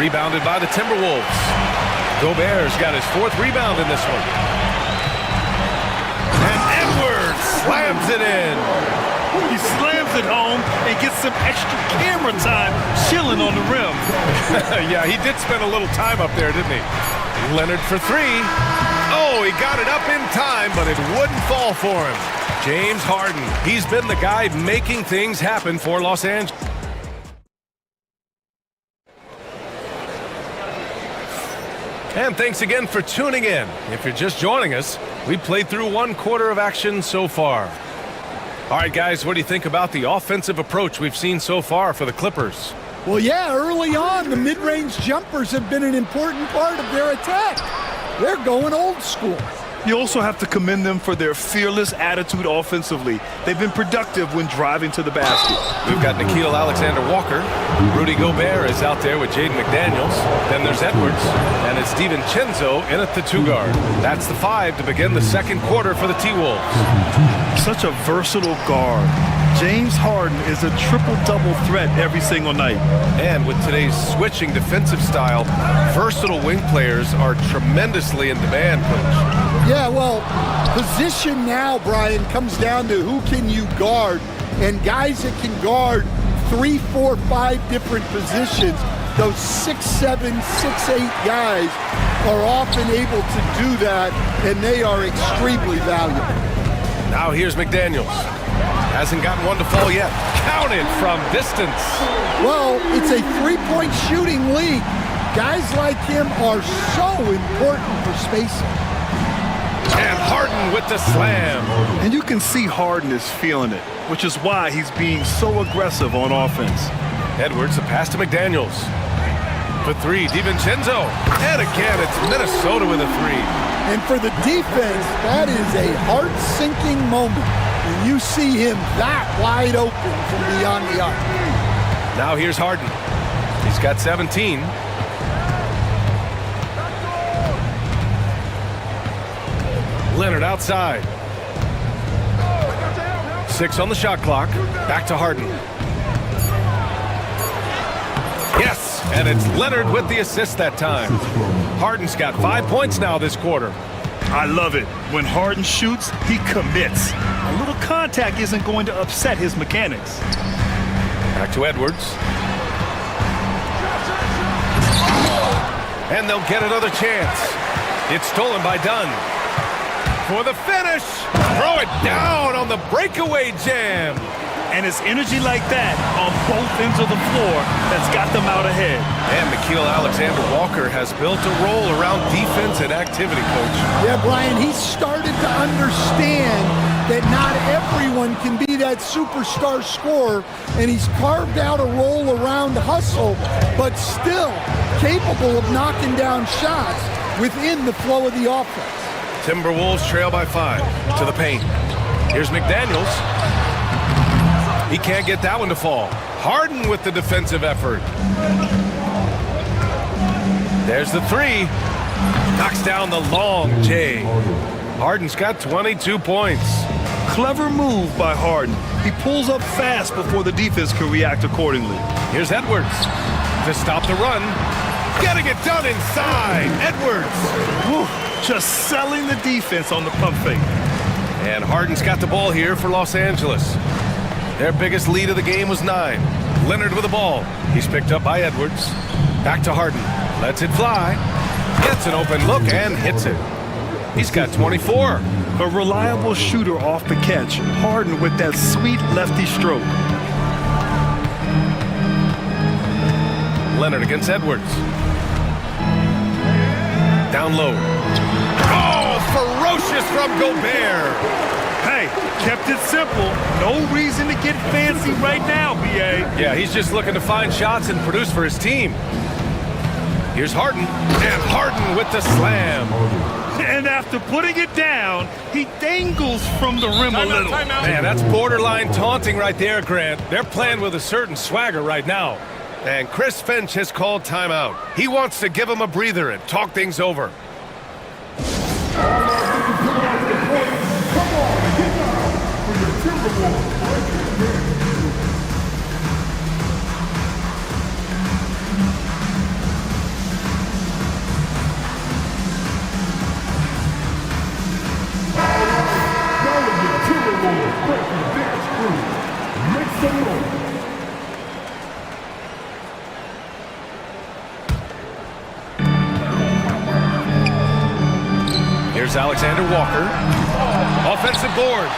Rebounded by the Timberwolves. Gobert's got his 4th rebound in this one. And Edwards slams it in. He slams it home and gets some extra camera time chilling on the rim. Yeah, he did spend a little time up there, didn't he? Leonard for 3. Oh, he got it up in time, but it wouldn't fall for him. James Harden, he's been the guy making things happen for Los Angeles. And thanks again for tuning in. If you're just joining us, we played through 1 quarter of action so far. All right, guys, what do you think about the offensive approach we've seen so far for the Clippers? Well, yeah, early on, the mid-range jumpers have been an important part of their attack. They're going old school. You also have to commend them for their fearless attitude offensively. They've been productive when driving to the basket. We've got Nickeil Alexander-Walker. Rudy Gobert is out there with Jaden McDaniels. Then there's Edwards. And it's DiVincenzo in at the 2 guard. That's the 5 to begin the second quarter for the T-Wolves. Such a versatile guard. James Harden is a triple-double threat every single night. And with today's switching defensive style, versatile wing players are tremendously in demand, Coach. Yeah, well, position now, Brian, comes down to who can you guard. And guys that can guard 3, 4, 5 different positions, those 6'7", 6'8" guys are often able to do that, and they are extremely valuable. Now here's McDaniels. Hasn't gotten one to fall yet. Counted from distance. Well, it's a three-point shooting league. Guys like him are so important for spacing. And Harden with the slam. And you can see Harden is feeling it, which is why he's being so aggressive on offense. Edwards, a pass to McDaniels. For three, DiVincenzo. And again, it's Minnesota with a three. And for the defense, that is a heart-sinking moment when you see him that wide open from beyond the arc. Now here's Harden. He's got 17. Leonard outside. 6 on the shot clock. Back to Harden. Yes, and it's Leonard with the assist that time. Harden's got 5 points now this quarter. I love it. When Harden shoots, he commits. A little contact isn't going to upset his mechanics. Back to Edwards. And they'll get another chance. It's stolen by Dunn. For the finish. Throw it down on the breakaway jam. And it's energy like that on both ends of the floor that's got them out ahead. And Nickeil Alexander-Walker has built a role around defense and activity, Coach. Yeah, Brian, he's started to understand that not everyone can be that superstar scorer, and he's carved out a role around hustle, but still capable of knocking down shots within the flow of the offense. Timberwolves trail by 5 to the paint. Here's McDaniels. He can't get that one to fall. Harden with the defensive effort. There's the three. Knocks down the long J. Harden's got 22 points. Clever move by Harden. He pulls up fast before the defense can react accordingly. Here's Edwards to stop the run. Getting it done inside. Edwards. Whew, just selling the defense on the pump fake. And Harden's got the ball here for Los Angeles. Their biggest lead of the game was 9. Leonard with the ball. He's picked up by Edwards. Back to Harden. Lets it fly. Gets an open look and hits it. He's got 24. A reliable shooter off the catch. Harden with that sweet lefty stroke. Leonard against Edwards. Down low. Oh, ferocious from Gobert. Hey, kept it simple. No reason to get fancy right now, B.A. Yeah, he's just looking to find shots and produce for his team. Here's Harden. And Harden with the slam. And after putting it down, he dangles from the rim a little. Man, that's borderline taunting right there, Grant. They're playing with a certain swagger right now. And Chris Finch has called timeout. He wants to give him a breather and talk things over. Here's Alexander Walker. Offensive board.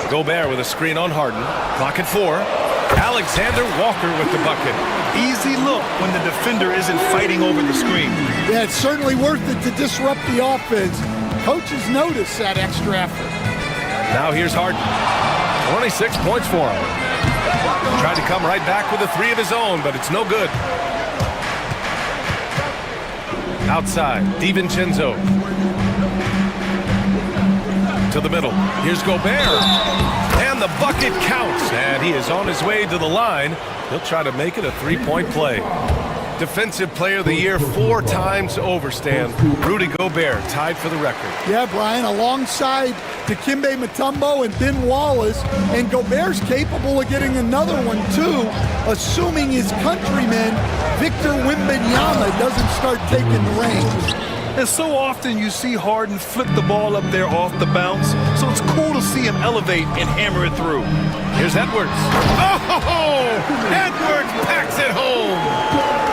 Gobert with a screen on Harden. Clock at 4. Alexander Walker with the bucket. Easy look when the defender isn't fighting over the screen. Yeah, it's certainly worth it to disrupt the offense. Coaches notice that extra effort. Now here's Harden. 26 points for him. Tried to come right back with a 3 of his own, but it's no good. Outside, DiVincenzo. To the middle. Here's Gobert. And the bucket counts. And he is on his way to the line. He'll try to make it a 3-point play. Defensive Player of the Year 4 times over, Stan. Rudy Gobert tied for the record. Yeah, Brian, alongside Dikembe Mutombo and Ben Wallace, and Gobert's capable of getting another one too, assuming his countryman Victor Wembanyama doesn't start taking the reins. And so often you see Harden flip the ball up there off the bounce, so it's cool to see him elevate and hammer it through. Here's Edwards. Oh! Edwards packs it home!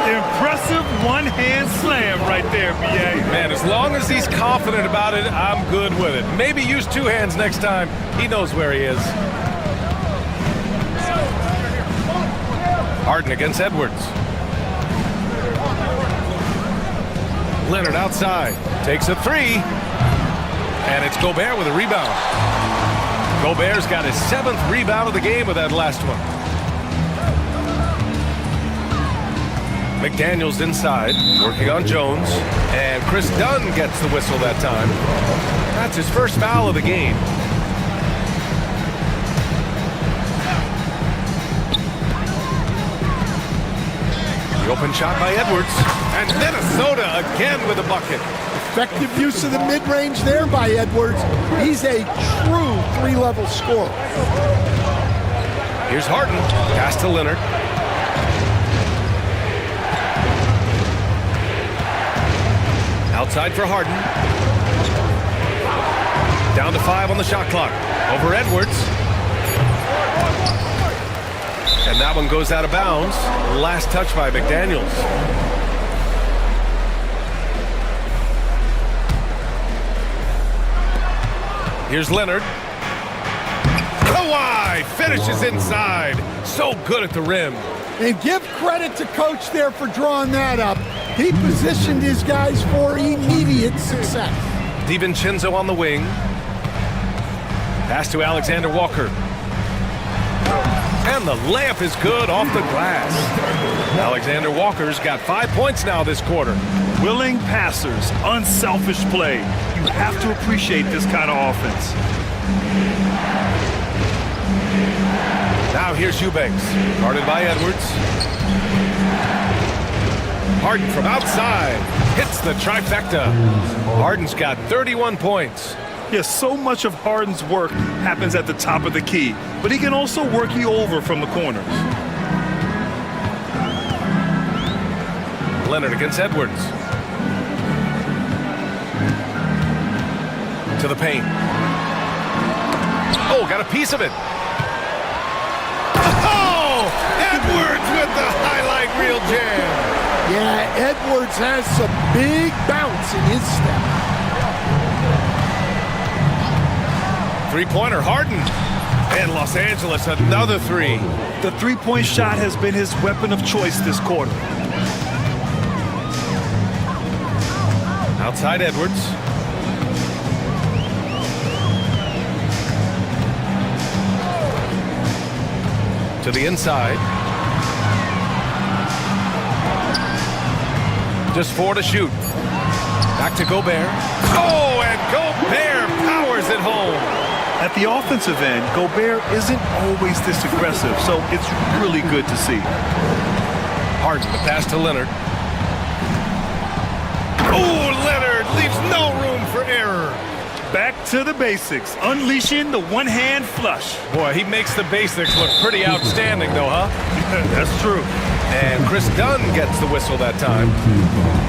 Impressive one-hand slam right there, B.A. Man, as long as he's confident about it, I'm good with it. Maybe use 2 hands next time. He knows where he is. Harden against Edwards. Leonard outside, takes a 3, and it's Gobert with a rebound. Gobert's got his 7th rebound of the game with that last one. McDaniels inside, working on Jones, and Chris Dunn gets the whistle that time. That's his first foul of the game. The open shot by Edwards, and Minnesota again with a bucket. Effective use of the mid-range there by Edwards. He's a true 3-level scorer. Here's Harden, pass to Leonard. Outside for Harden. Down to 5 on the shot clock. Over Edwards. And that one goes out of bounds. Last touch by McDaniels. Here's Leonard. Kawhi finishes inside. So good at the rim. And give credit to coach there for drawing that up. He positioned his guys for immediate success. DiVincenzo on the wing. Pass to Alexander Walker. And the layup is good off the glass. Alexander Walker's got 5 points now this quarter. Willing passers, unselfish play. You have to appreciate this kind of offense. Now here's Eubanks, guarded by Edwards. Harden from outside, hits the trifecta. Harden's got 31 points. Yes, so much of Harden's work happens at the top of the key, but he can also work you over from the corners. Leonard against Edwards. To the paint. Oh, got a piece of it. Oh! Edwards with the highlight reel jam. Yeah, Edwards has some big bounce in his step. Three-pointer, Harden. And Los Angeles, another 3. The three-point shot has been his weapon of choice this quarter. Outside Edwards. To the inside. Just 4 to shoot. Back to Gobert. Oh, and Gobert powers it home. At the offensive end, Gobert isn't always this aggressive, so it's really good to see. Harden, the pass to Leonard. Oh, Leonard leaves no room for error. Back to the basics, unleashing the one-hand flush. Boy, he makes the basics look pretty outstanding, though, huh? That's true. And Chris Dunn gets the whistle that time.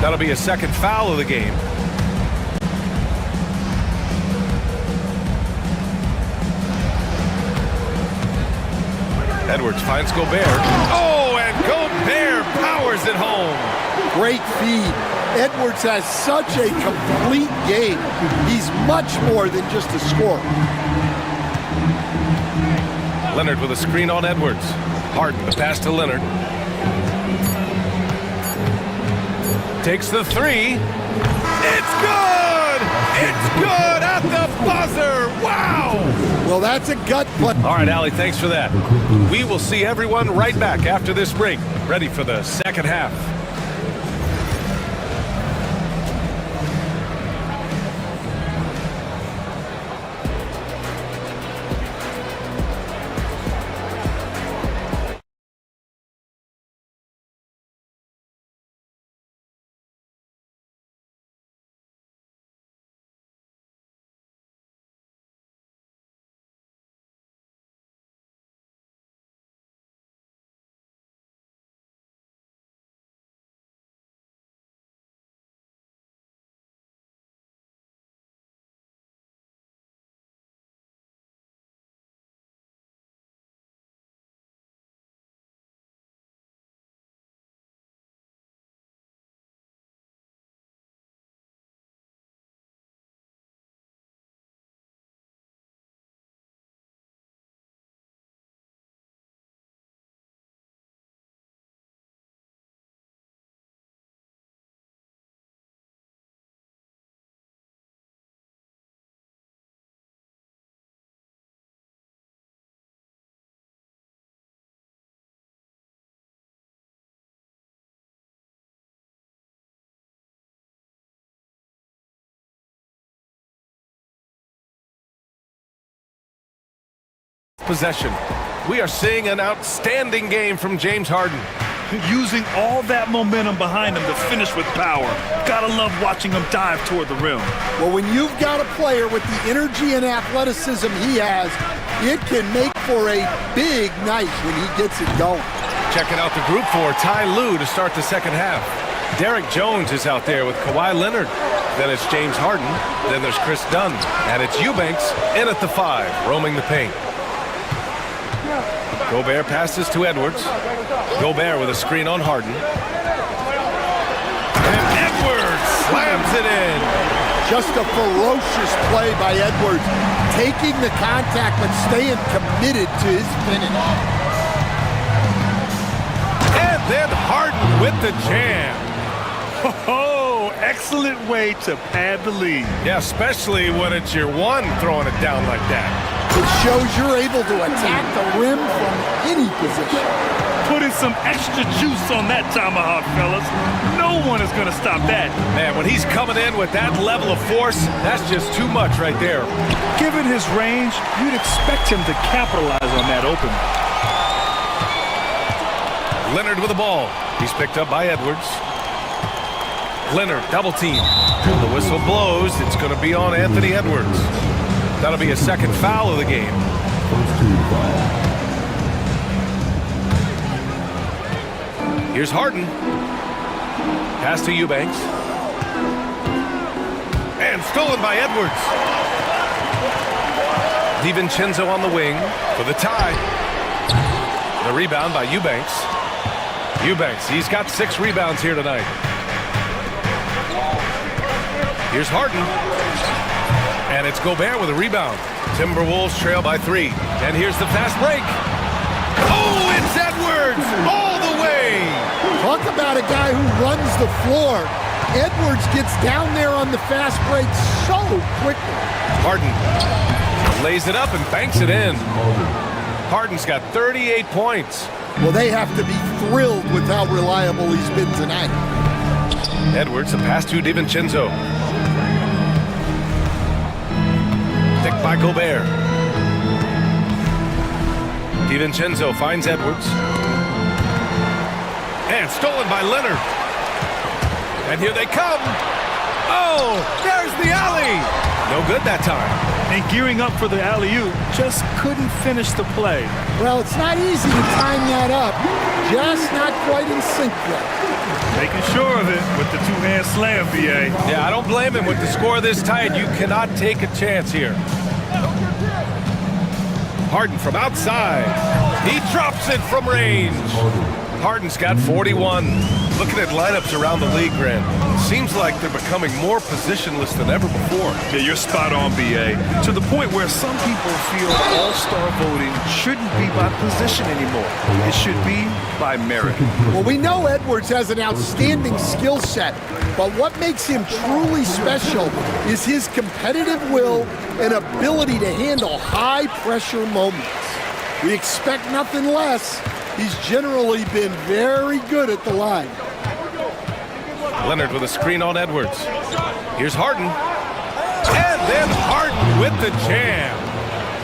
That'll be his 2nd foul of the game. Edwards finds Gobert. Oh, and Gobert powers it home. Great feed. Edwards has such a complete game. He's much more than just a scorer. Leonard with a screen on Edwards. Harden, the pass to Leonard. Takes the 3. It's good! It's good at the buzzer! Wow! Well, that's a gut play. All right, Allie, thanks for that. We will see everyone right back after this break, ready for the second half. possession. We are seeing an outstanding game from James Harden. Using all that momentum behind him to finish with power. Gotta love watching him dive toward the rim. Well, when you've got a player with the energy and athleticism he has, it can make for a big night when he gets it going. Checking out the group for Ty Lue to start the second half. Derek Jones is out there with Kawhi Leonard. Then it's James Harden. Then there's Chris Dunn. And it's Eubanks in at the 5, roaming the paint. Gobert passes to Edwards. Gobert with a screen on Harden. And Edwards slams it in. Just a ferocious play by Edwards, taking the contact but staying committed to his finish. And then Harden with the jam. Oh, excellent way to pad the lead. Yeah, especially when it's your one throwing it down like that. It shows you're able to attack the rim from any position. Putting some extra juice on that tomahawk, fellas. No one is going to stop that. Man, when he's coming in with that level of force, that's just too much right there. Given his range, you'd expect him to capitalize on that open. Leonard with the ball. He's picked up by Edwards. Leonard double team. The whistle blows. It's going to be on Anthony Edwards. That'll be a second foul of the game. First team foul. Here's Harden. Pass to Eubanks. And stolen by Edwards. DiVincenzo on the wing for the tie. The rebound by Eubanks. Eubanks, he's got 6 rebounds here tonight. Here's Harden. And it's Gobert with a rebound. Timberwolves trail by 3. And here's the fast break. Oh, it's Edwards all the way. Talk about a guy who runs the floor. Edwards gets down there on the fast break so quickly. Harden lays it up and banks it in. Harden's got 38 points. Well, they have to be thrilled with how reliable he's been tonight. Edwards, a pass to DiVincenzo. Picked by Gobert. DiVincenzo finds Edwards. And stolen by Leonard. And here they come. Oh, there's the alley. No good that time. And gearing up for the alley-oop, just couldn't finish the play. Well, it's not easy to time that up. Just not quite in sync yet. Making sure of it with the two-hand slam, BA. Yeah, I don't blame him. With the score this tight, you cannot take a chance here. Harden from outside. He drops it from range. Harden's got 41. Looking at lineups around the league, Grant, seems like they're becoming more positionless than ever before. Yeah, you're spot on, BA. To the point where some people feel all-star voting shouldn't be by position anymore. It should be by merit. Well, we know Edwards has an outstanding skill set, but what makes him truly special is his competitive will and ability to handle high-pressure moments. We expect nothing less. He's generally been very good at the line. Leonard with a screen on Edwards. Here's Harden. And then Harden with the jam.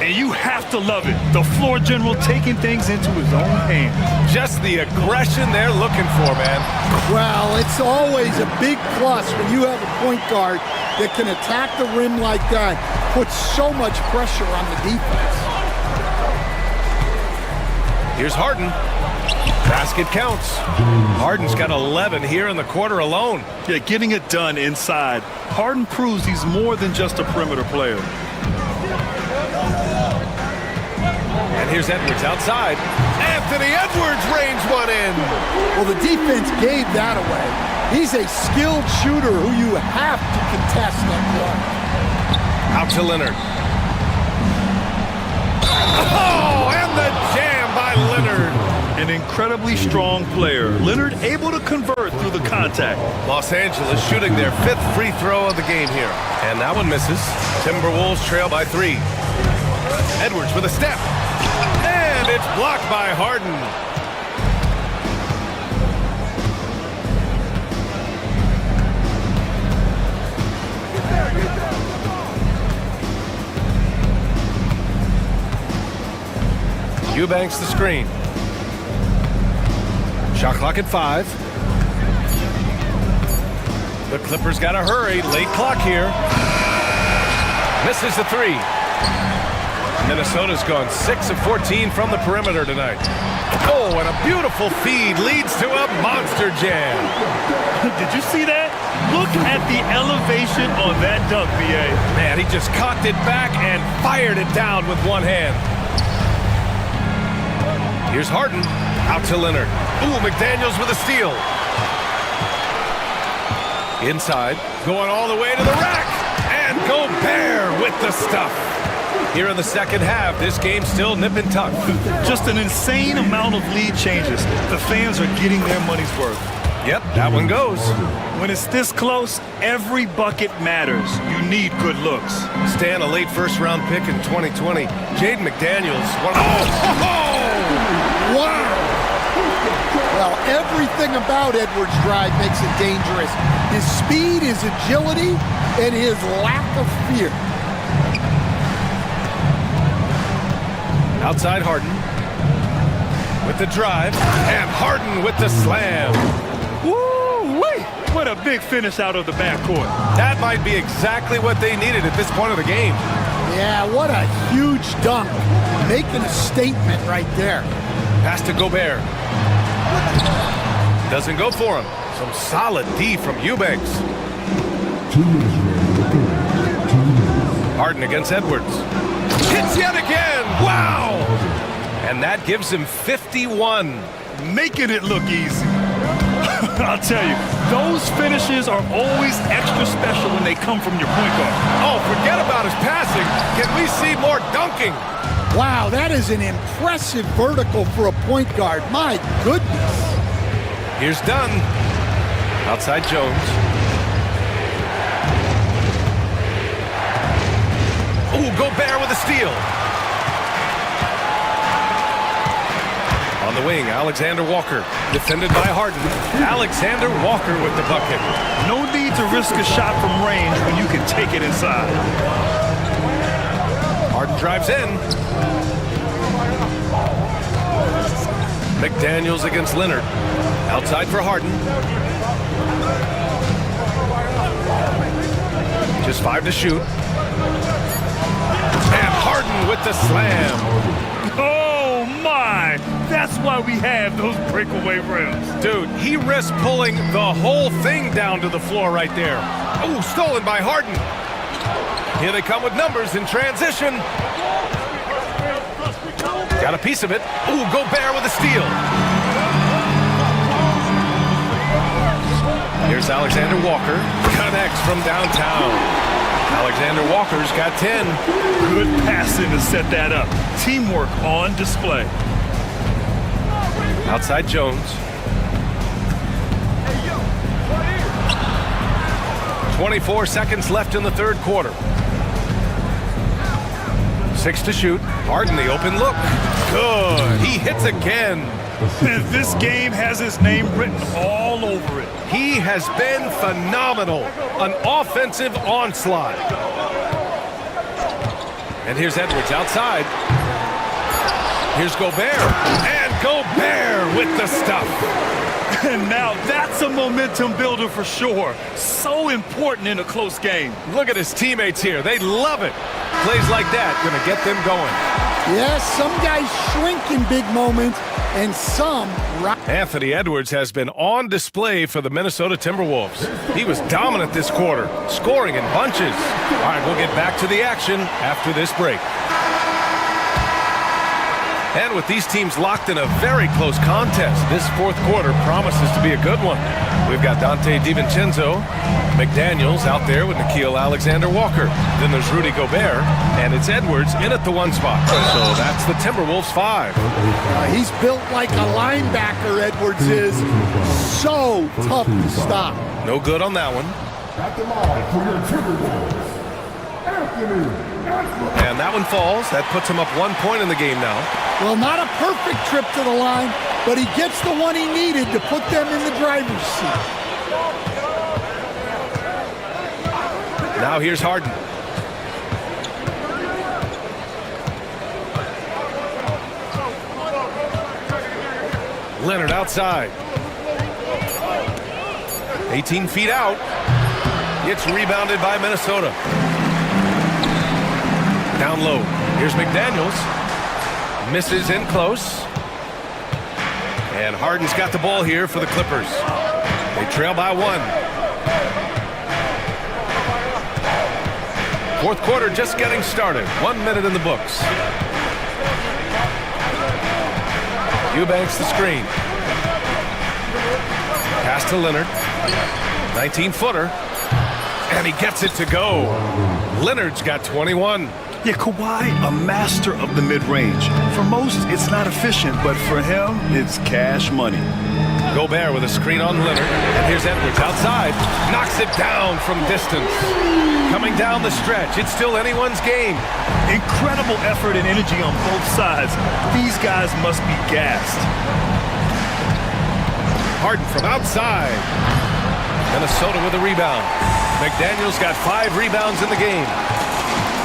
And you have to love it. The floor general taking things into his own hands. Just the aggression they're looking for, man. Well, it's always a big plus when you have a point guard that can attack the rim like that, put so much pressure on the defense. Here's Harden. Basket counts. Harden's got 11 here in the quarter alone. Yeah, getting it done inside. Harden proves he's more than just a perimeter player. And here's Edwards outside. Anthony Edwards rains one in. Well, the defense gave that away. He's a skilled shooter who you have to contest that play. Out to Leonard. Oh, and the jam by Leonard. An incredibly strong player. Leonard able to convert through the contact. Los Angeles shooting their 5th free throw of the game here. And that one misses. Timberwolves trail by 3. Edwards with a step. And it's blocked by Harden. Eubanks the screen. Shot clock at 5. The Clippers got to hurry. Late clock here. Misses the 3. Minnesota's gone 6 of 14 from the perimeter tonight. Oh, and a beautiful feed leads to a monster jam. Did you see that? Look at the elevation on that dunk, BA. Man, he just cocked it back and fired it down with one hand. Here's Harden. Out to Leonard. Ooh, McDaniels with a steal. Inside. Going all the way to the rack. And Gobert with the stuff. Here in the second half, this game's still nip and tuck. Just an insane amount of lead changes. The fans are getting their money's worth. Yep, that one goes. When it's this close, every bucket matters. You need good looks. Stan, a late first-round pick in 2020. Jaden McDaniels. Wow! Well, everything about Edwards' drive makes it dangerous. His speed, his agility, and his lack of fear. Outside Harden. With the drive. And Harden with the slam. Woo-wee! What a big finish out of the backcourt. That might be exactly what they needed at this point of the game. Yeah, what a huge dunk. Making a statement right there. Pass to Gobert. Doesn't go for him. Some solid D from Eubanks. 2 minutes remaining. Harden against Edwards. Hits yet again. Wow! And that gives him 51. Making it look easy. I'll tell you, those finishes are always extra special when they come from your point guard. Oh, forget about his passing. Can we see more dunking? Wow, that is an impressive vertical for a point guard. My goodness. Here's Dunn. Outside Jones. Ooh, Gobert with a steal. On the wing, Alexander Walker. Defended by Harden. Alexander Walker with the bucket. No need to risk a shot from range when you can take it inside. Harden drives in. McDaniels against Leonard. Outside for Harden. Just 5 to shoot. And Harden with the slam. Oh, my! That's why we have those breakaway rims. Dude, he risked pulling the whole thing down to the floor right there. Oh, stolen by Harden. Here they come with numbers in transition. Got a piece of it. Ooh, Gobert with a steal. Here's Alexander Walker. Connects from downtown. Alexander Walker's got 10. Good passing to set that up. Teamwork on display. Outside Jones. 24 seconds left in the third quarter. 6 to shoot. Harden the open look. Good. He hits again. And this game has his name written all over it. He has been phenomenal. An offensive onslaught. And here's Edwards outside. Here's Gobert. And Gobert with the stuff. And now that's a momentum builder for sure. So important in a close game. Look at his teammates here. They love it. Plays like that gonna get them going. Yes, some guys shrink in big moments, and some... Anthony Edwards has been on display for the Minnesota Timberwolves. He was dominant this quarter, scoring in bunches. All right, we'll get back to the action after this break. And with these teams locked in a very close contest, this fourth quarter promises to be a good one. We've got Dante DiVincenzo, McDaniels out there with Nickeil Alexander-Walker. Then there's Rudy Gobert, and it's Edwards in at the 1 spot. So that's the Timberwolves 5. He's built like a linebacker, Edwards is. So tough to stop. No good on that one. At the line for your Timberwolves, Anthony. And that one falls. That puts him up 1 point in the game now. Well, not a perfect trip to the line, but he gets the one he needed to put them in the driver's seat. Now here's Harden. Leonard outside. 18 feet out. It's rebounded by Minnesota. Down low. Here's McDaniels. Misses in close. And Harden's got the ball here for the Clippers. They trail by 1. Fourth quarter just getting started. 1 minute in the books. Eubanks the screen. Pass to Leonard. 19-footer. And he gets it to go. Leonard's got 21. Yeah, Kawhi, a master of the mid-range. For most, it's not efficient, but for him, it's cash money. Gobert with a screen on Leonard. And here's Edwards outside. Knocks it down from distance. Coming down the stretch. It's still anyone's game. Incredible effort and energy on both sides. These guys must be gassed. Harden from outside. Minnesota with a rebound. McDaniels got 5 rebounds in the game.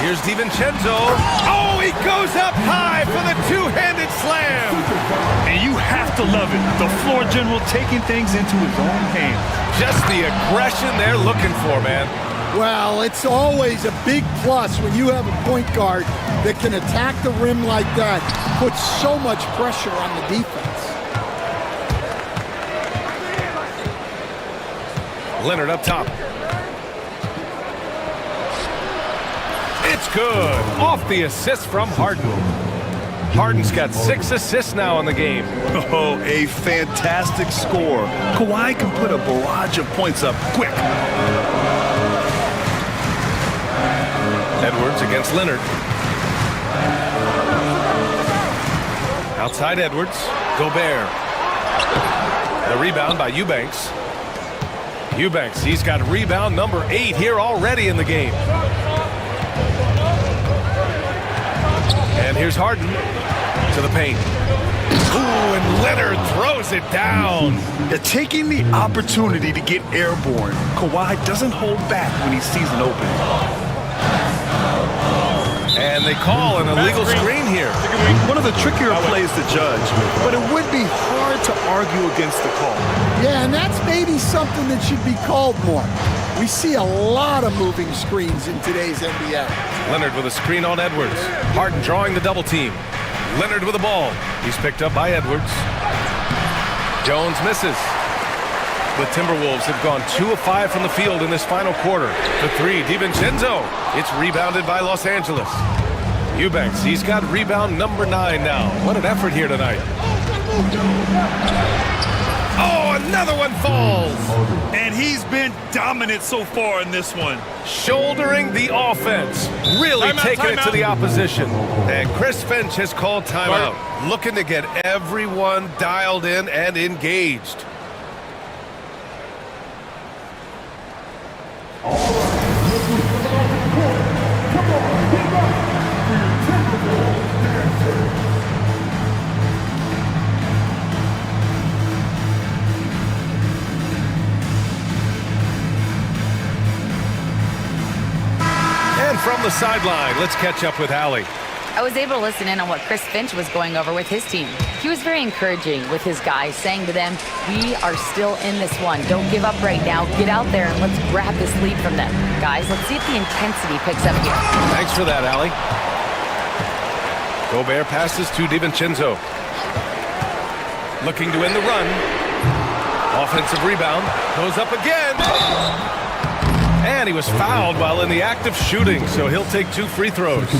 Here's DiVincenzo. Oh, he goes up high for the two-handed slam. And you have to love it. The floor general taking things into his own hands. Just the aggression they're looking for, man. Well, it's always a big plus when you have a point guard that can attack the rim like that, put so much pressure on the defense. Leonard up top. It's good. Off the assist from Harden. Harden's got 6 assists now in the game. Oh, a fantastic score. Kawhi can put a barrage of points up quick. Edwards against Leonard. Outside Edwards. Gobert. The rebound by Eubanks. Eubanks, he's got rebound number 8 here already in the game. And here's Harden to the paint. Ooh, and Leonard throws it down. They're taking the opportunity to get airborne. Kawhi doesn't hold back when he sees an opening. And they call an illegal screen here. One of the trickier plays to judge, but it would be hard to argue against the call. Yeah, and that's maybe something that should be called more. We see a lot of moving screens in today's NBA. Leonard with a screen on Edwards. Harden drawing the double team. Leonard with the ball. He's picked up by Edwards. Jones misses. The Timberwolves have gone 2 of 5 from the field in this final quarter. The 3, DiVincenzo. It's rebounded by Los Angeles. Eubanks, he's got rebound number 9 now. What an effort here tonight. Oh, another one falls. And he's been dominant so far in this one. Shouldering the offense. Really taking it to the opposition. And Chris Finch has called timeout. Looking to get everyone dialed in and engaged. And from the sideline, let's catch up with Allie. I was able to listen in on what Chris Finch was going over with his team. He was very encouraging with his guys, saying to them, we are still in this one. Don't give up right now. Get out there and let's grab this lead from them. Guys, let's see if the intensity picks up here. Thanks for that, Allie. Gobert passes to DiVincenzo. Looking to win the run. Offensive rebound. Goes up again. And he was fouled while in the act of shooting, so he'll take 2 free throws.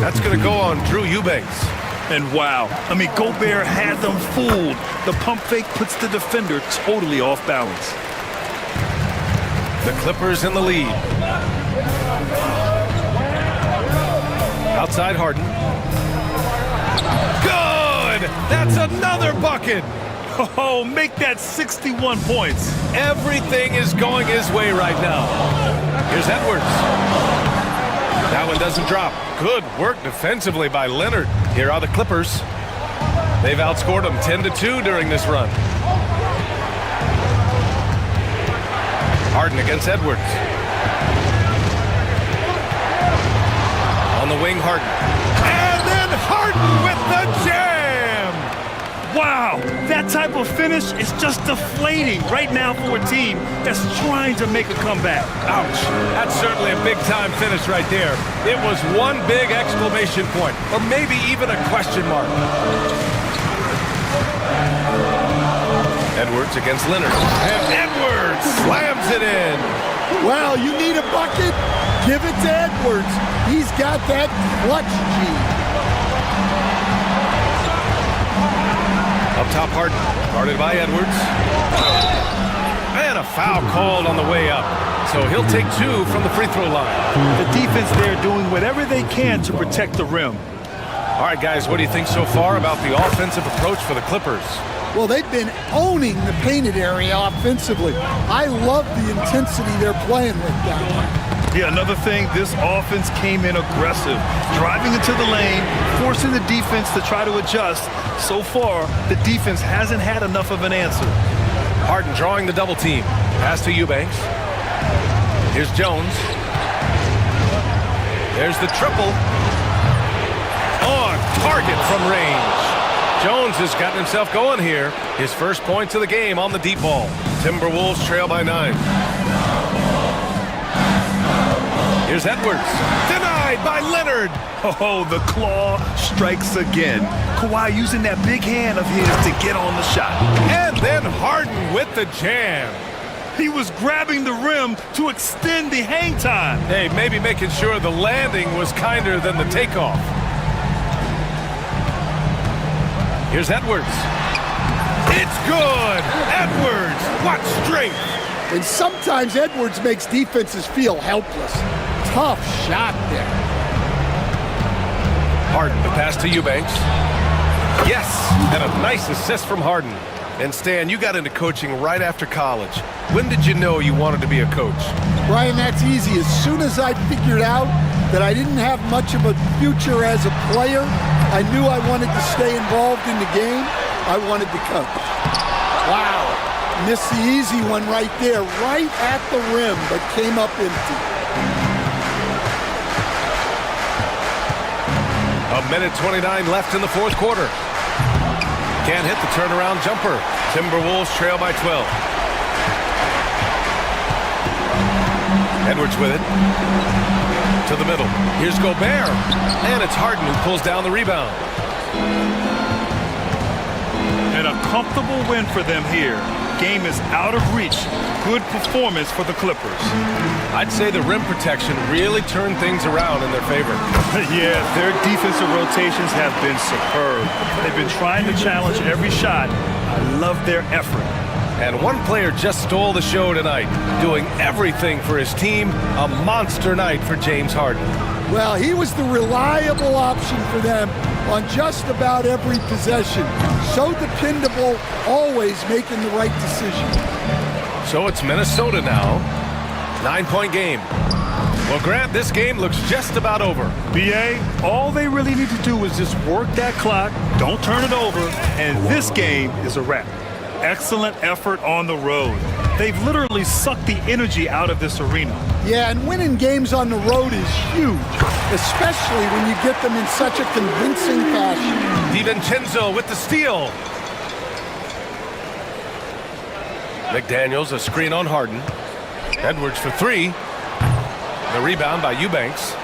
That's going to go on Drew Eubanks. And wow, I mean, Gobert had them fooled. The pump fake puts the defender totally off balance. The Clippers in the lead. Outside Harden. Good! That's another bucket! Oh, make that 61 points. Everything is going his way right now. Here's Edwards. That one doesn't drop. Good work defensively by Leonard. Here are the Clippers. They've outscored them 10-2 during this run. Harden against Edwards. On the wing, Harden. And then Harden with the jam! Wow, that type of finish is just deflating right now for a team that's trying to make a comeback. Ouch. That's certainly a big-time finish right there. It was one big exclamation point, or maybe even a question mark. Edwards against Leonard. And Edwards slams it in. Well, you need a bucket? Give it to Edwards. He's got that clutch gene. Up top, Harden. Guarded by Edwards. And a foul called on the way up. So he'll take 2 from the free throw line. The defense there doing whatever they can to protect the rim. All right, guys, what do you think so far about the offensive approach for the Clippers? Well, they've been owning the painted area offensively. I love the intensity they're playing with down there. Yeah, another thing, this offense came in aggressive, driving into the lane, forcing the defense to try to adjust. So far, the defense hasn't had enough of an answer. Harden drawing the double team. Pass to Eubanks. Here's Jones. There's the triple. On target from range. Jones has gotten himself going here. His first points of the game on the deep ball. Timberwolves trail by 9. Here's Edwards. Denied by Leonard. Oh, the claw strikes again. Kawhi using that big hand of his to get on the shot. And then Harden with the jam. He was grabbing the rim to extend the hang time. Hey, maybe making sure the landing was kinder than the takeoff. Here's Edwards. It's good. Edwards, what strength. And sometimes Edwards makes defenses feel helpless. Tough shot there. Harden, the pass to Eubanks. Yes, and a nice assist from Harden. And Stan, you got into coaching right after college. When did you know you wanted to be a coach? Brian, that's easy. As soon as I figured out that I didn't have much of a future as a player, I knew I wanted to stay involved in the game. I wanted to coach. Wow. Missed the easy one right there, right at the rim, but came up empty. A minute 29 left in the fourth quarter. Can't hit the turnaround jumper. Timberwolves trail by 12. Edwards with it. To the middle. Here's Gobert. And it's Harden who pulls down the rebound. And a comfortable win for them here. Game is out of reach. Good performance for the Clippers. I'd say the rim protection really turned things around in their favor. Yeah, their defensive rotations have been superb. They've been trying to challenge every shot. I love their effort. And one player just stole the show tonight, doing everything for his team. A monster night for James Harden. Well, he was the reliable option for them on just about every possession. So dependable, always making the right decision. So it's Minnesota now. 9-point game. Well, Grant, this game looks just about over. BA, all they really need to do is just work that clock, don't turn it over, and this game is a wrap. Excellent effort on the road. They've literally sucked the energy out of this arena. Yeah, and winning games on the road is huge, especially when you get them in such a convincing fashion. DiVincenzo with the steal. McDaniels, a screen on Harden. Edwards for 3. The rebound by Eubanks.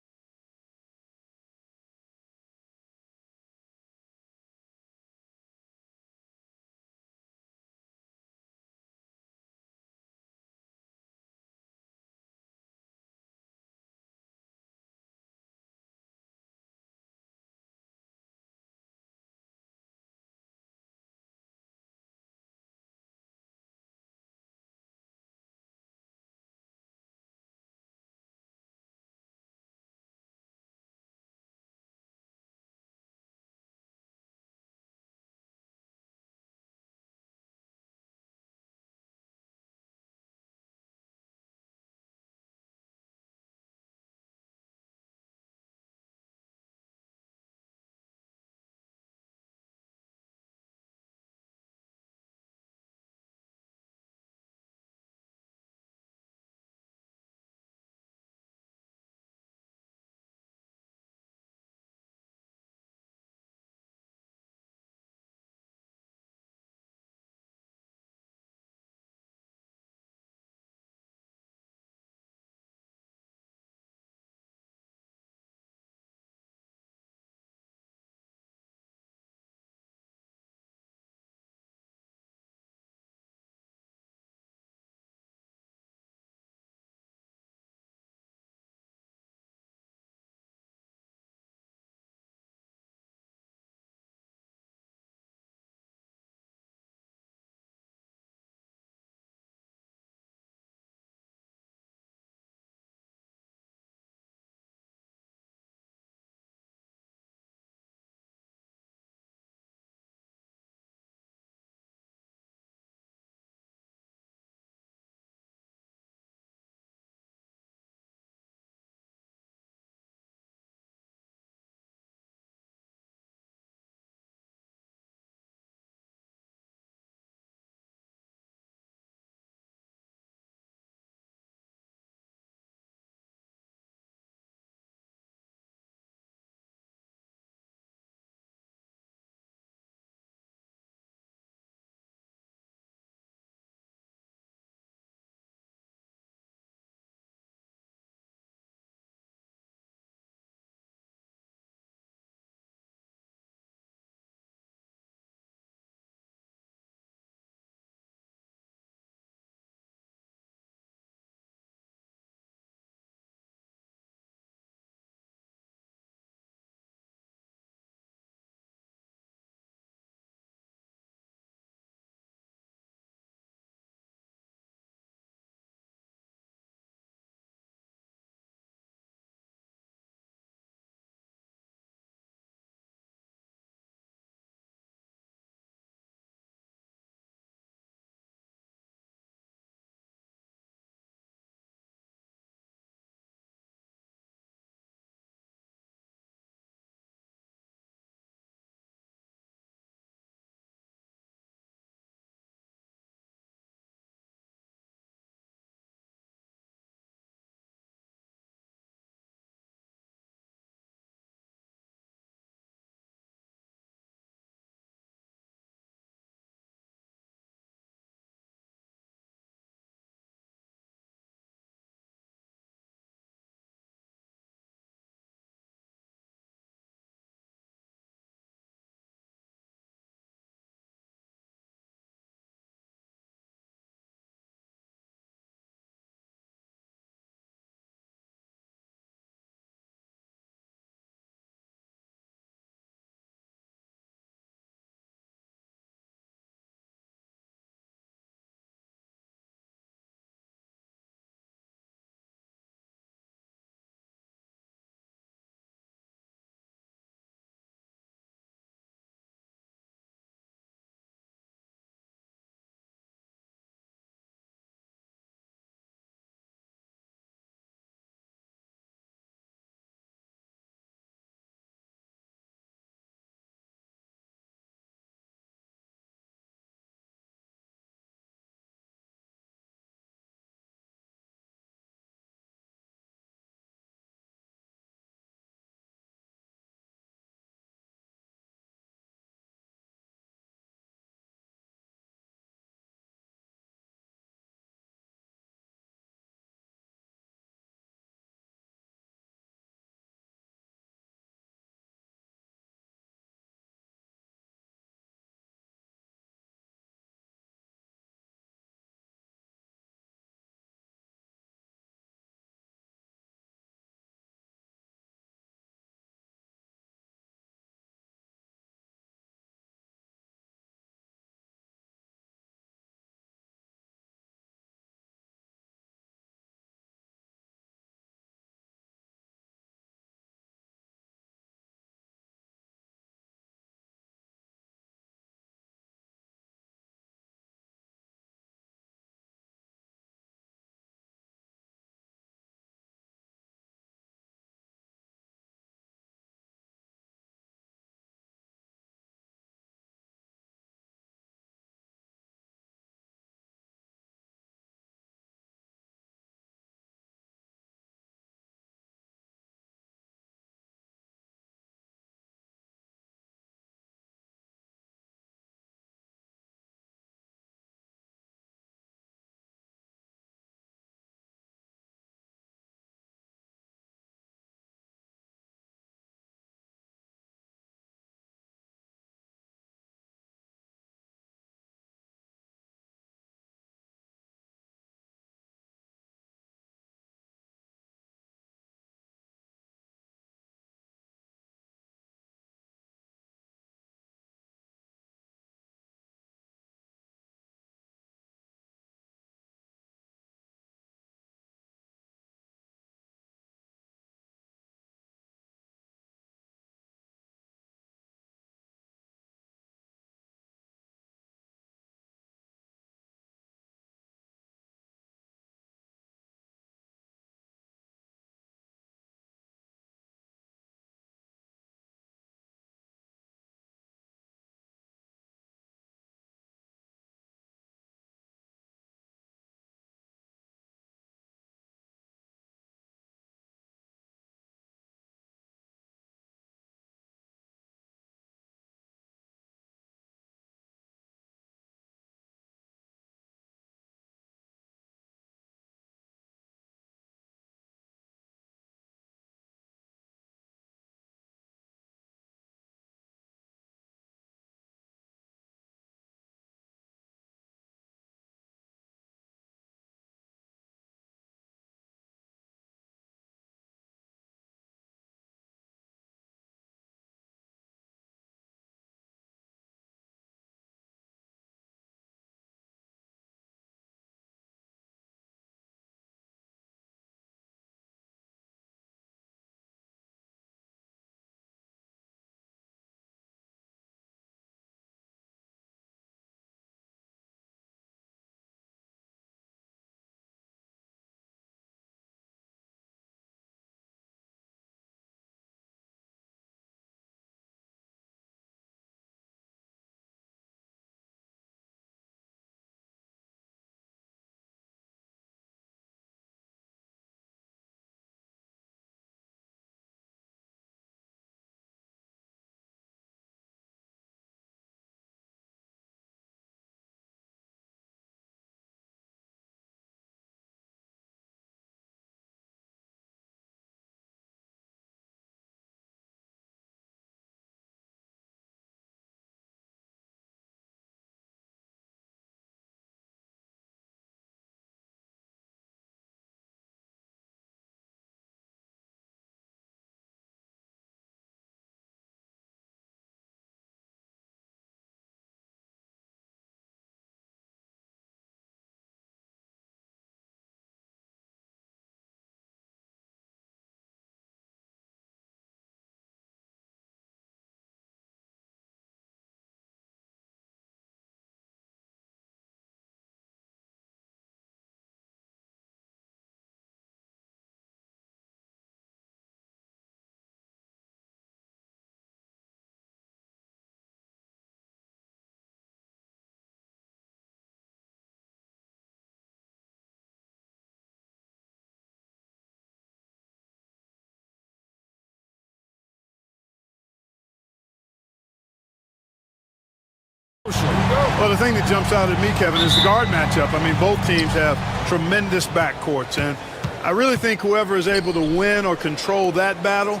Well, the thing that jumps out at me, Kevin, is the guard matchup. I mean, both teams have tremendous backcourts, and I really think whoever is able to win or control that battle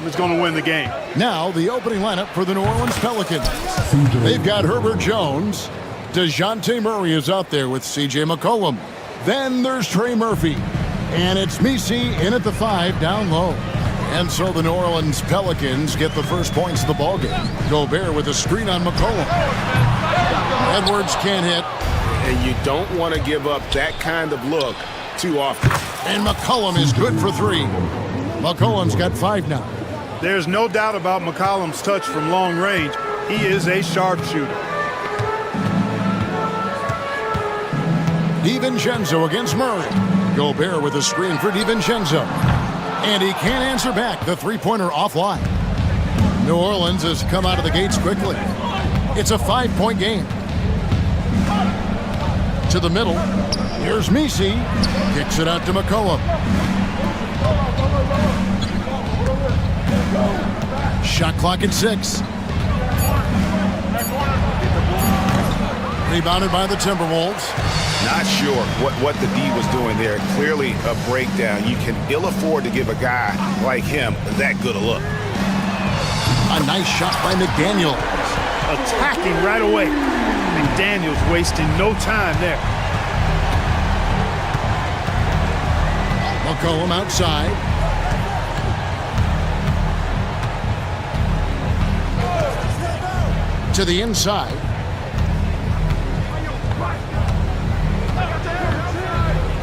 is going to win the game. Now, the opening lineup for the New Orleans Pelicans. They've got Herbert Jones. DeJounte Murray is out there with C.J. McCollum. Then there's Trey Murphy. And it's Messi in at the 5 down low. And so the New Orleans Pelicans get the first points of the ballgame. Gobert with a screen on McCollum. Edwards can't hit. And you don't want to give up that kind of look too often. And McCollum is good for 3. McCollum's got 5 now. There's no doubt about McCollum's touch from long range. He is a sharpshooter. DiVincenzo against Murray. Gobert with a screen for DiVincenzo. And he can't answer back. The three-pointer offline. New Orleans has come out of the gates quickly. It's a 5-point game. To the middle. Here's Messi. Kicks it out to McCollum. Shot clock at 6. Rebounded by the Timberwolves. Not sure what the D was doing there. Clearly a breakdown. You can ill afford to give a guy like him that good a look. A nice shot by McDaniels. Attacking right away. McDaniels wasting no time there. McCollum outside. To the inside.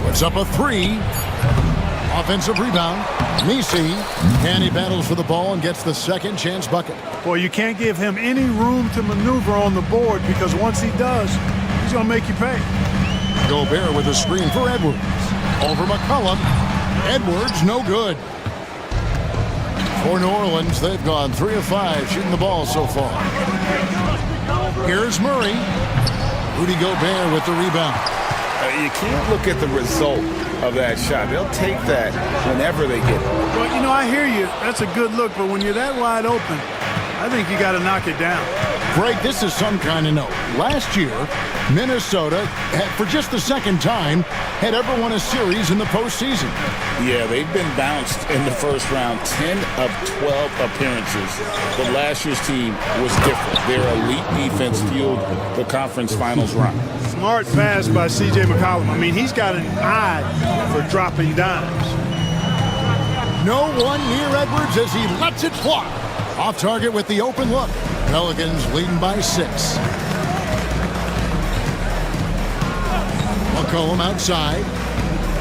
Puts up a 3. Offensive rebound. Messi. And he battles for the ball and gets the second chance bucket. Boy, you can't give him any room to maneuver on the board because once he does, he's going to make you pay. Gobert with a screen for Edwards. Over McCollum. Edwards, no good. For New Orleans, they've gone 3 of 5 shooting the ball so far. Here's Murray. Rudy Gobert with the rebound. You can't look at the result of that shot. They'll take that whenever they get it. Well, you know, I hear you. That's a good look, but when you're that wide open, I think you got to knock it down. Greg, this is some kind of note. Last year, Minnesota, for just the second time, had ever won a series in the postseason. Yeah, they've been bounced in the first round, 10 of 12 appearances. But last year's team was different. Their elite defense fueled the conference finals run. Smart pass by C.J. McCollum. I mean, he's got an eye for dropping dimes. No one near Edwards as he lets it fly. Off target with the open look. Pelicans leading by 6. McCollum outside.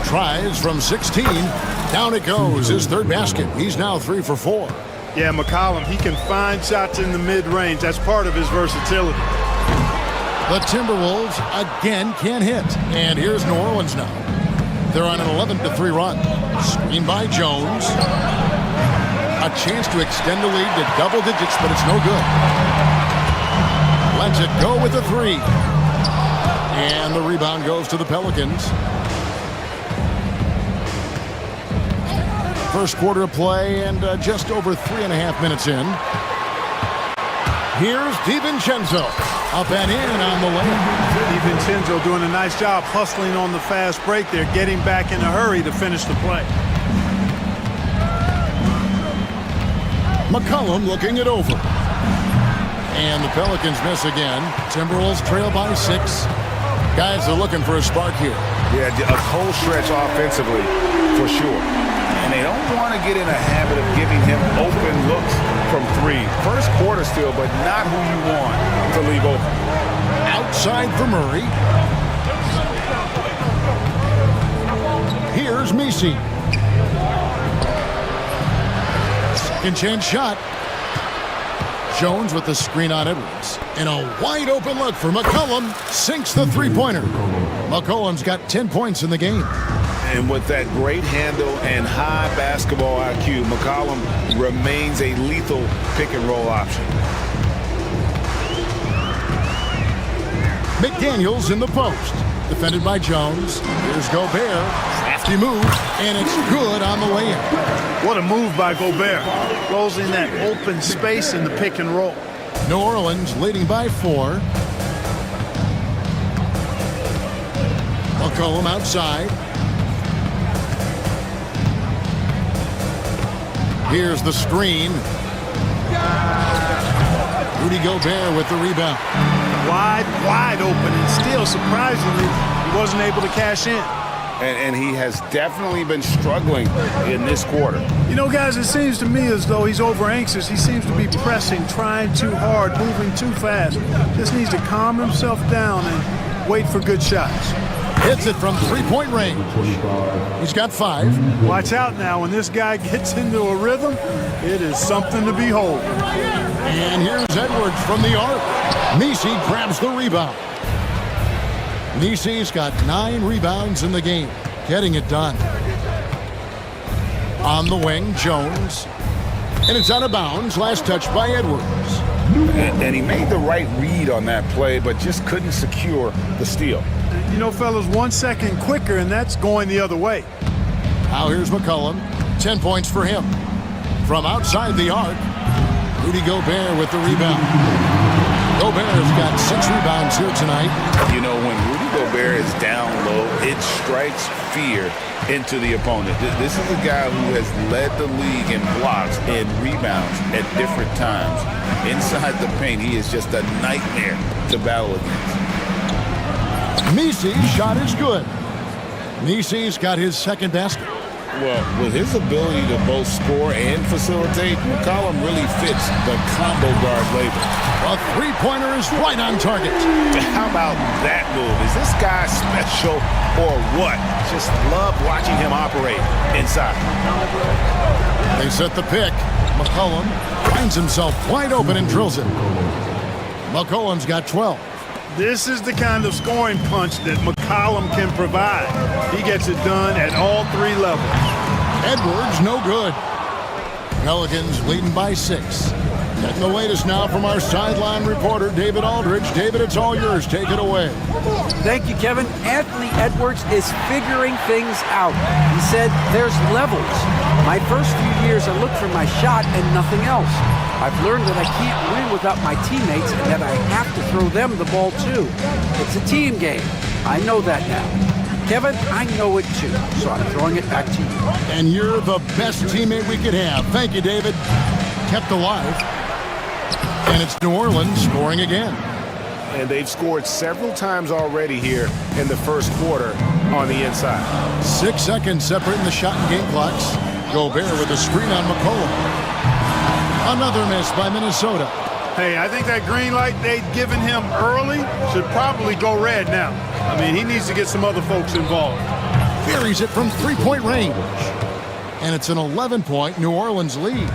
Tries from 16. Down it goes. His third basket. He's now 3 for 4. Yeah, McCollum, he can find shots in the mid-range. That's part of his versatility. The Timberwolves again can't hit. And here's New Orleans now. They're on an 11-3 run. Screen by Jones. A chance to extend the lead to double digits, but it's no good. Lets it go with a 3. And the rebound goes to the Pelicans. First quarter of play and just over 3.5 minutes in. Here's DiVincenzo. Up and in on the lane. DiVincenzo doing a nice job hustling on the fast break there, getting back in a hurry to finish the play. McCollum looking it over. And the Pelicans miss again. Timberwolves trail by 6. Guys are looking for a spark here. Yeah, a cold stretch offensively for sure. And they don't want to get in a habit of giving him open looks from 3. First quarter still, but not who you want to leave open. Outside for Murray. Here's Messi. Second chance shot. Jones with the screen on Edwards. And a wide open look for McCollum. Sinks the three-pointer. McCollum's got 10 points in the game. And with that great handle and high basketball IQ, McCollum remains a lethal pick-and-roll option. McDaniels in the post. Defended by Jones. Here's Gobert. Crafty move. And it's good on the way in. What a move by Gobert. Closing that open space in the pick and roll. New Orleans leading by 4. McCollum outside. Here's the screen. Rudy Gobert with the rebound. Wide open, and still, surprisingly, he wasn't able to cash in. And he has definitely been struggling in this quarter. You know, guys, it seems to me as though he's over anxious. He seems to be pressing, trying too hard, moving too fast. Just needs to calm himself down and wait for good shots. Hits it from three-point range. He's got 5. Watch out now. When this guy gets into a rhythm, it is something to behold. And here's Edwards from the arc. Nisi grabs the rebound. Nisi's got 9 rebounds in the game, getting it done. On the wing, Jones. And it's out of bounds. Last touch by Edwards. And he made the right read on that play, but just couldn't secure the steal. You know, fellas, 1 second quicker, and that's going the other way. Now here's McCollum. 10 points for him. From outside the arc, Rudy Gobert with the rebound. Gobert's got 6 rebounds here tonight. You know, when Rudy Gobert is down low, it strikes fear into the opponent. This is a guy who has led the league in blocks and rebounds at different times. Inside the paint, he is just a nightmare to battle against. Nisi's shot is good. Nisi's got his second basket. Well, with his ability to both score and facilitate, McCollum really fits the combo guard label. A three-pointer is right on target. How about that move? Is this guy special or what? Just love watching him operate inside. They set the pick. McCollum finds himself wide open and drills it. McCollum's got 12. This is the kind of scoring punch that McCollum can provide. He gets it done at all 3 levels. Edwards, no good. Pelicans leading by 6. Getting the latest now from our sideline reporter, David Aldridge. David, it's all yours. Take it away. Thank you, Kevin. Anthony Edwards is figuring things out. He said there's levels. My first few years, I looked for my shot and nothing else. I've learned that I can't win without my teammates and that I have to throw them the ball too. It's a team game. I know that now. Kevin, I know it too, so I'm throwing it back to you. And you're the best teammate we could have. Thank you, David. Kept alive. And it's New Orleans scoring again. And they've scored several times already here in the first quarter on the inside. 6 seconds separating the shot and game clocks. Gobert with a screen on McCollum. Another miss by Minnesota. Hey, I think that green light they'd given him early should probably go red now. I mean, he needs to get some other folks involved. Buries it from three-point range. And it's an 11-point New Orleans lead.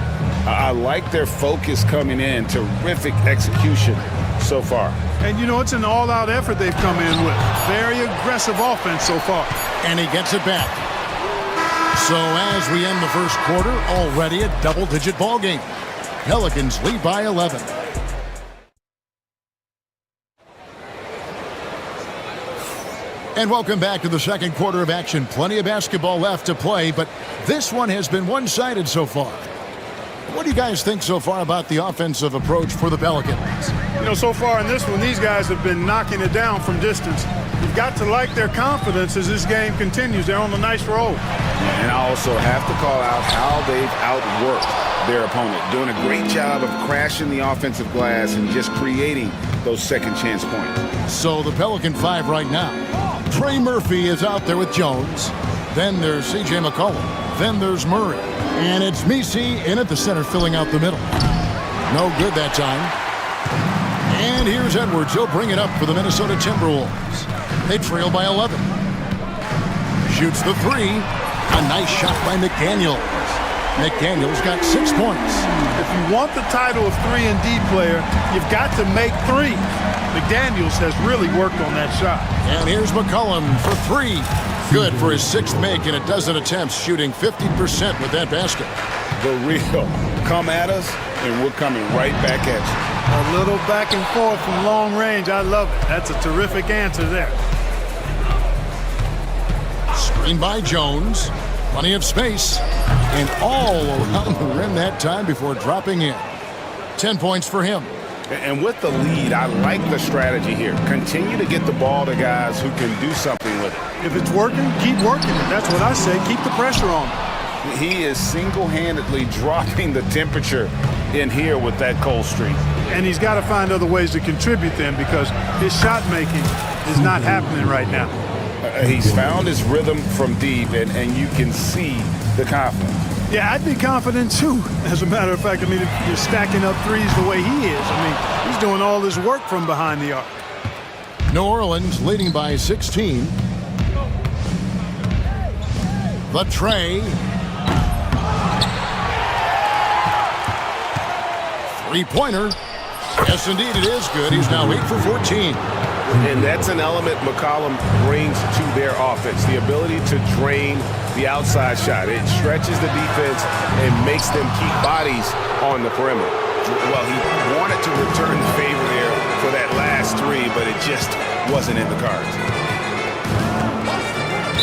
I like their focus coming in. Terrific execution so far. And, you know, it's an all-out effort they've come in with. Very aggressive offense so far. And he gets it back. So as we end the first quarter, already a double-digit ball game. Pelicans lead by 11. And welcome back to the second quarter of action. Plenty of basketball left to play, but this one has been one-sided so far. What do you guys think so far about the offensive approach for the Pelicans? You know, so far in this one, these guys have been knocking it down from distance. You've got to like their confidence as this game continues. They're on a nice roll. And I also have to call out how they've outworked their opponent, doing a great job of crashing the offensive glass and just creating those second chance points. So the Pelican 5 right now. Trey Murphy is out there with Jones. Then there's C.J. McCollum. Then there's Murray. And it's Misi in at the center filling out the middle. No good that time. And here's Edwards. He'll bring it up for the Minnesota Timberwolves. They trail by 11. Shoots the 3. A nice shot by McDaniels. McDaniels got 6 points. If you want the title of 3-and-D player, you've got to make 3. McDaniels has really worked on that shot. And here's McCollum for 3. Good for his 6th make in a dozen attempts, shooting 50% with that basket. The real come at us, and we're coming right back at you. A little back and forth from long range. I love it. That's a terrific answer there. Screen by Jones. Plenty of space. And all around the rim that time before dropping in. 10 points for him. And with the lead, I like the strategy here. Continue to get the ball to guys who can do something with it. If it's working, keep working it. That's what I say. Keep the pressure on. He is single-handedly dropping the temperature in here with that cold streak. And he's got to find other ways to contribute then, because his shot making is not happening right now. He's found his rhythm from deep, and you can see the confidence. Yeah, I'd be confident too. As a matter of fact, I mean, if you're stacking up threes the way he is, I mean, he's doing all this work from behind the arc. New Orleans leading by 16. The tray. Three-pointer. Yes, indeed, it is good. He's now 8 for 14. And that's an element McCollum brings to their offense, the ability to drain the outside shot. It stretches the defense and makes them keep bodies on the perimeter. Well, he wanted to return the favor there for that last three, but it just wasn't in the cards.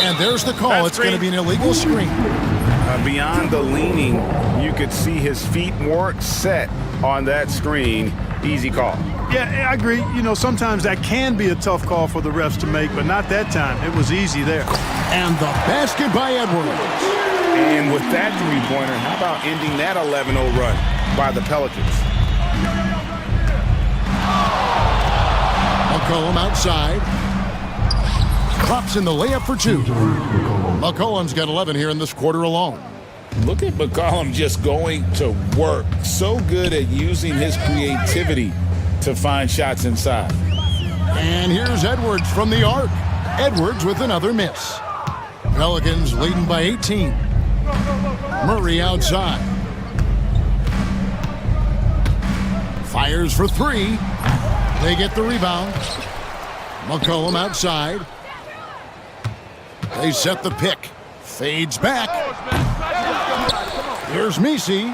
And there's the call. It's going to be an illegal screen. Beyond the leaning, you could see his feet weren't set on that screen. Easy call. Yeah, I agree. You know, sometimes that can be a tough call for the refs to make, but not that time. It was easy there. And the basket by Edwards. And with that three-pointer, how about ending that 11-0 run by the Pelicans? McCollum outside. Drops in the layup for two. McCollum's got 11 here in this quarter alone. Look at McCollum just going to work. So good at using his creativity to find shots inside. And here's Edwards from the arc. Edwards with another miss. Pelicans leading by 18. Murray outside. Fires for three. They get the rebound. McCollum outside. They set the pick. Fades back. Here's Misi.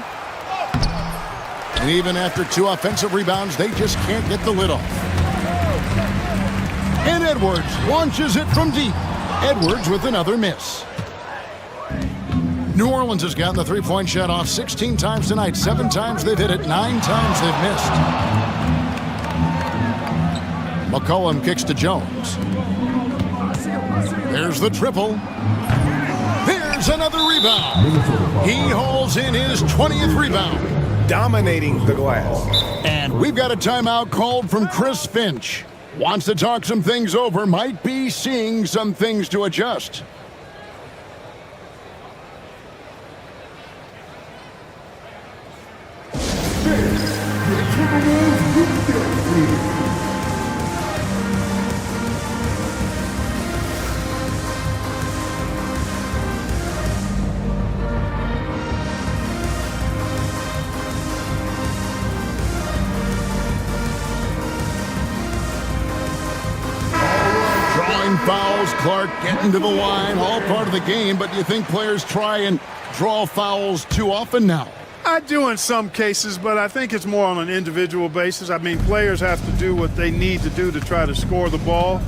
And even after two offensive rebounds, they just can't get the lid off. And Edwards launches it from deep. Edwards with another miss. New Orleans has gotten the three-point shot off 16 times tonight. 7 times they've hit it, 9 times they've missed. McCollum kicks to Jones. There's the triple. There's another rebound. He hauls in his 20th rebound. Dominating the glass. And we've got a timeout called from Chris Finch. Wants to talk some things over, might be seeing some things to adjust. Fouls, Clark getting to the line, all part of the game, but do you think players try and draw fouls too often now? I do in some cases, but I think it's more on an individual basis. I mean, players have to do what they need to do to try to score the ball,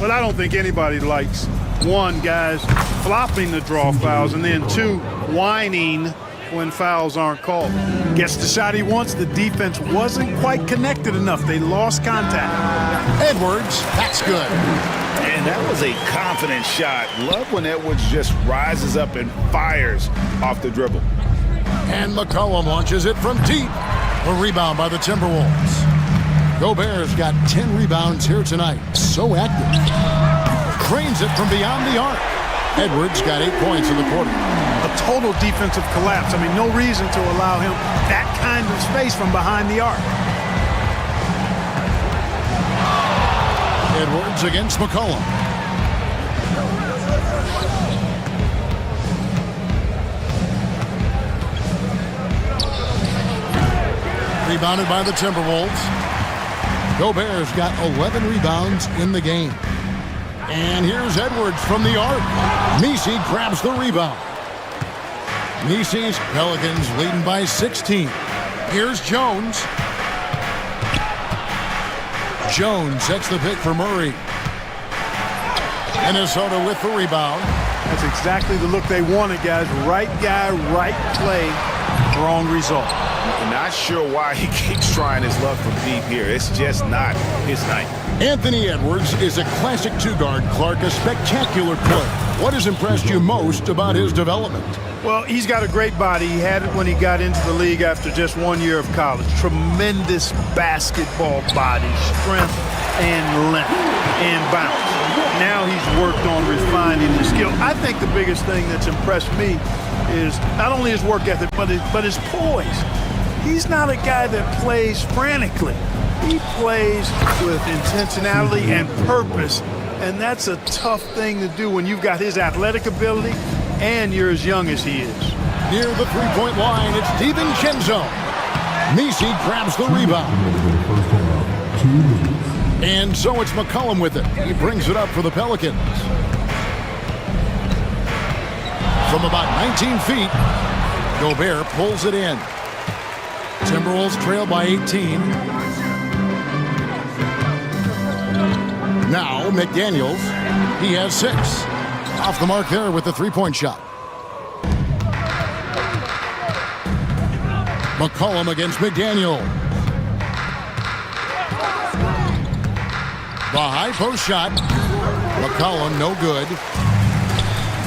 but I don't think anybody likes, one, guys flopping the draw fouls, and then two, whining when fouls aren't called. Gets the shot he wants, the defense wasn't quite connected enough. They lost contact. Edwards, that's good. And that was a confident shot. Love when Edwards just rises up and fires off the dribble. And McCollum launches it from deep. A rebound by the Timberwolves. Gobert's got 10 rebounds here tonight. So active. Cranes it from beyond the arc. Edwards got 8 points in the quarter. A total defensive collapse. I mean, no reason to allow him that kind of space from behind the arc. Edwards against McCollum. Rebounded by the Timberwolves. Gobert's got 11 rebounds in the game. And here's Edwards from the arc. Misi grabs the rebound. Misi's Pelicans leading by 16. Here's Jones. Jones sets the pick for Murray. Minnesota with the rebound. That's exactly the look they wanted, guys. Right guy, right play, wrong result. Not sure why he keeps trying his luck from deep here. It's just not his night. Anthony Edwards is a classic two-guard. Clark, a spectacular player. What has impressed you most about his development? Well, he's got a great body. He had it when he got into the league after just 1 year of college. Tremendous basketball body, strength and length and bounce. Now he's worked on refining his skill. I think the biggest thing that's impressed me is not only his work ethic, but his poise. He's not a guy that plays frantically. He plays with intentionality and purpose, and that's a tough thing to do when you've got his athletic ability and you're as young as he is. Near the three-point line, it's DiVincenzo. Misi grabs the rebound. And so it's McCollum with it. He brings it up for the Pelicans. From about 19 feet, Gobert pulls it in. Timberwolves trail by 18. Now McDaniels, he has 6. Off the mark there with the three-point shot. McCollum against McDaniel. The high post shot. McCollum, no good.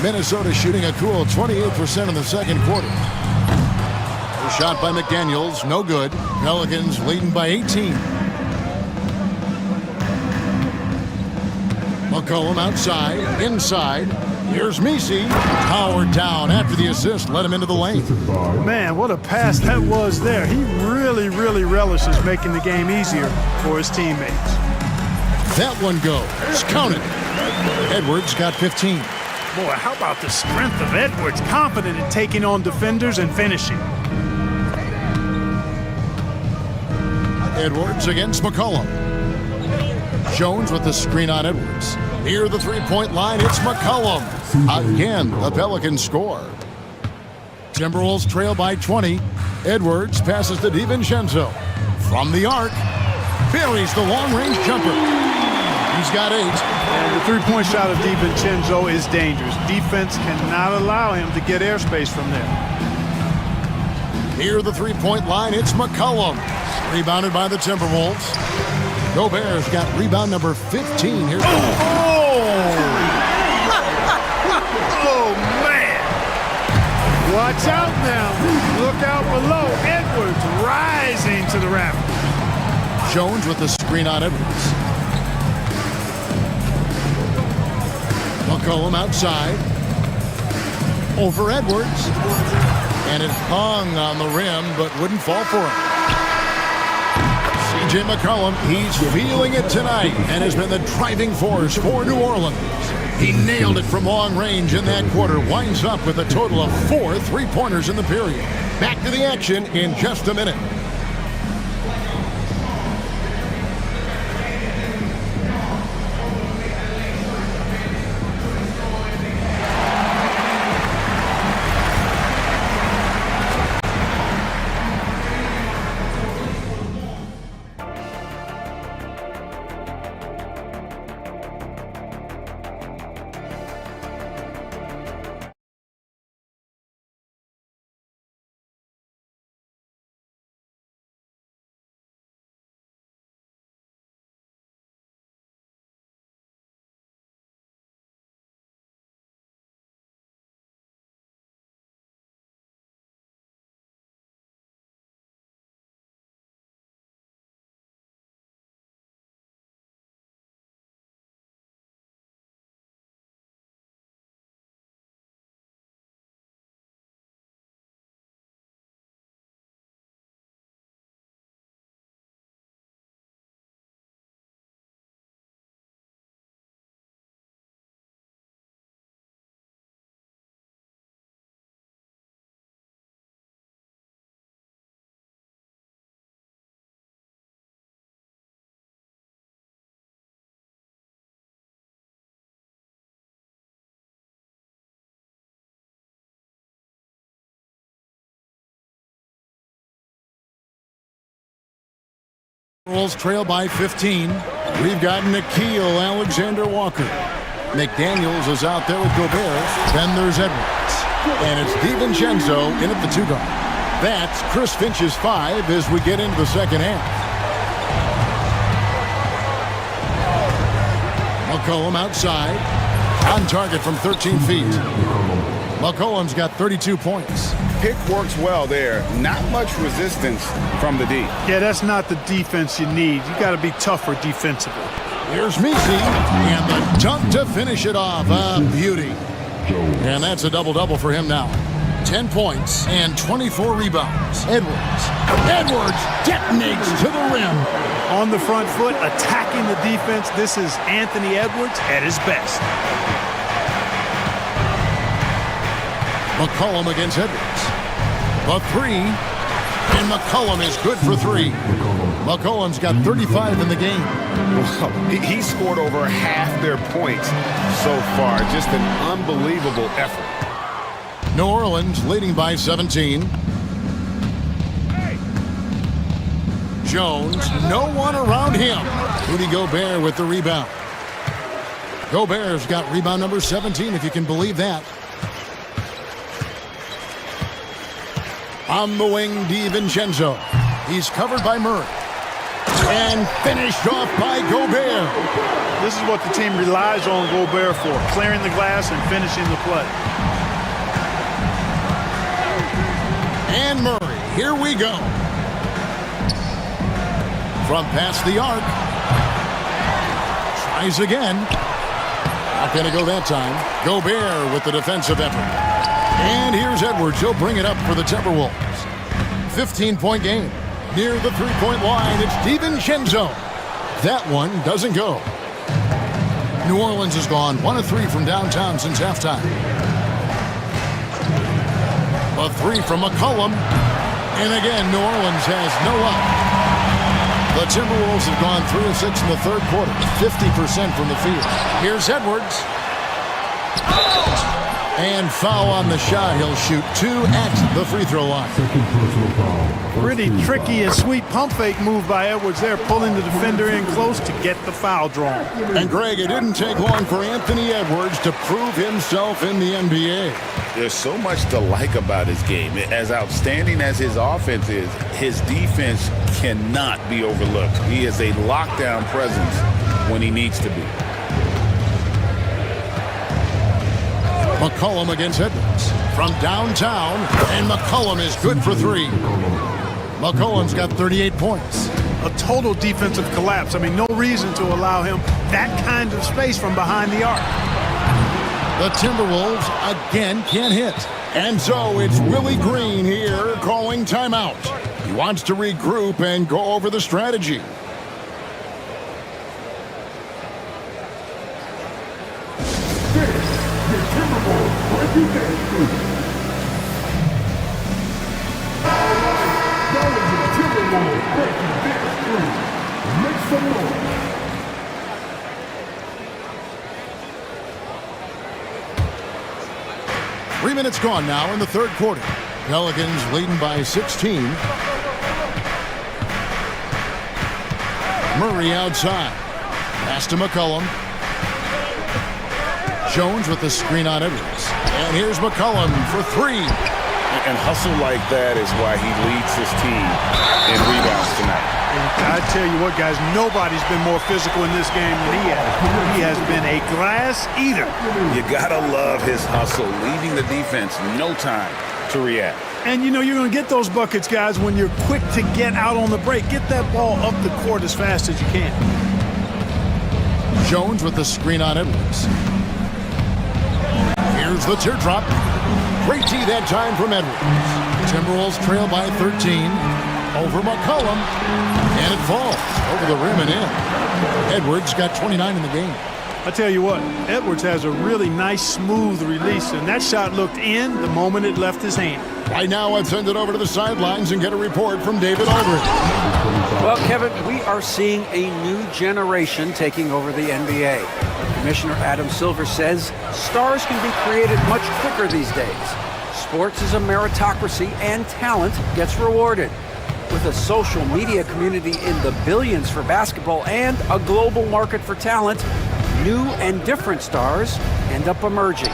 Minnesota shooting a cool 28% in the second quarter. The shot by McDaniels, no good. Pelicans leading by 18. McCollum outside, inside. Here's Misi, powered down after the assist, led him into the lane. Man, what a pass that was there. He really, really relishes making the game easier for his teammates. That one goes. Counted. Edwards got 15. Boy, how about the strength of Edwards? Confident in taking on defenders and finishing. Edwards against McCollum. Jones with the screen on Edwards. Near the three-point line, it's McCollum. Again, the Pelicans score. Timberwolves trail by 20. Edwards passes to DiVincenzo. From the arc, buries the long-range jumper. He's got 8. And the three-point shot of DiVincenzo is dangerous. Defense cannot allow him to get airspace from there. Near the three-point line, it's McCollum. Rebounded by the Timberwolves. Gobert's got rebound number 15 here. Oh, man. Watch out now. Look out below. Edwards rising to the rafters. Jones with the screen on Edwards. McCollum outside. Over Edwards. And it hung on the rim, but wouldn't fall for him. C.J. McCollum, he's feeling it tonight and has been the driving force for New Orleans. He nailed it from long range in that quarter, winds up with a total of 4 three-pointers in the period. Back to the action in just a minute. Timberwolves trail by 15. We've got Nickeil Alexander-Walker. McDaniels is out there with Gobert. Then there's Edwards. And it's DiVincenzo in at the 2 guard. That's Chris Finch's 5 as we get into the second half. McCollum outside. On target from 13 feet. McCollum's got 32 points. Pick works well there. Not much resistance from the D. Yeah, that's not the defense you need. You got to be tougher defensively. Here's Misi, and the dunk to finish it off. A beauty. And that's a double-double for him now. 10 points and 24 rebounds. Edwards detonates to the rim. On the front foot, attacking the defense. This is Anthony Edwards at his best. McCollum against Edwards. The 3, and McCollum is good for 3. McCollum's got 35 in the game. Well, he scored over half their points so far. Just an unbelievable effort. New Orleans leading by 17. Jones, no one around him. Rudy Gobert with the rebound. Gobert's got rebound number 17, if you can believe that. On the wing, DiVincenzo. He's covered by Murray. And finished off by Gobert. This is what the team relies on Gobert for, clearing the glass and finishing the play. And Murray, here we go. From past the arc. Tries again. Not going to go that time. Gobert with the defensive effort. And here's Edwards. He'll bring it up for the Timberwolves. 15-point game. Near the three-point line, it's DiVincenzo. That one doesn't go. New Orleans has gone 1 of 3 from downtown since halftime. A 3 from McCollum. And again, New Orleans has no luck. The Timberwolves have gone 3 of 6 in the third quarter, 50% from the field. Here's Edwards. And foul on the shot. He'll shoot 2 at the free throw line. Pretty tricky and sweet pump fake move by Edwards there, pulling the defender in close to get the foul drawn. And Greg, it didn't take long for Anthony Edwards to prove himself in the NBA. There's so much to like about his game. As outstanding as his offense is, his defense cannot be overlooked. He is a lockdown presence when he needs to be. McCollum against Edwards. From downtown, and McCollum is good for 3. McCollum's got 38 points. A total defensive collapse. I mean, no reason to allow him that kind of space from behind the arc. The Timberwolves again can't hit. And so it's Willie Green here calling timeout. He wants to regroup and go over the strategy. Make some noise. Three minutes gone now in the third quarter. Pelicans leading by 16. Murray outside. Pass to McCollum. Jones with the screen on Edwards. And here's McCollum for 3. And hustle like that is why he leads his team in rebounds tonight. I tell you what, guys, nobody's been more physical in this game than he has. He has been a glass eater. You gotta love his hustle, leaving the defense no time to react. And you know you're going to get those buckets, guys, when you're quick to get out on the break. Get that ball up the court as fast as you can. Jones with the screen on Edwards. Here's the teardrop. Great tee that time from Edwards. Timberwolves trail by 13. Over McCollum. And it falls over the rim and in. Edwards got 29 in the game. I tell you what, Edwards has a really nice, smooth release, and that shot looked in the moment it left his hand. Right now, let's send it over to the sidelines and get a report from David Aldridge. Well, Kevin, we are seeing a new generation taking over the NBA. Commissioner Adam Silver says stars can be created much quicker these days. Sports is a meritocracy, and talent gets rewarded. With a social media community in the billions for basketball and a global market for talent, new and different stars end up emerging.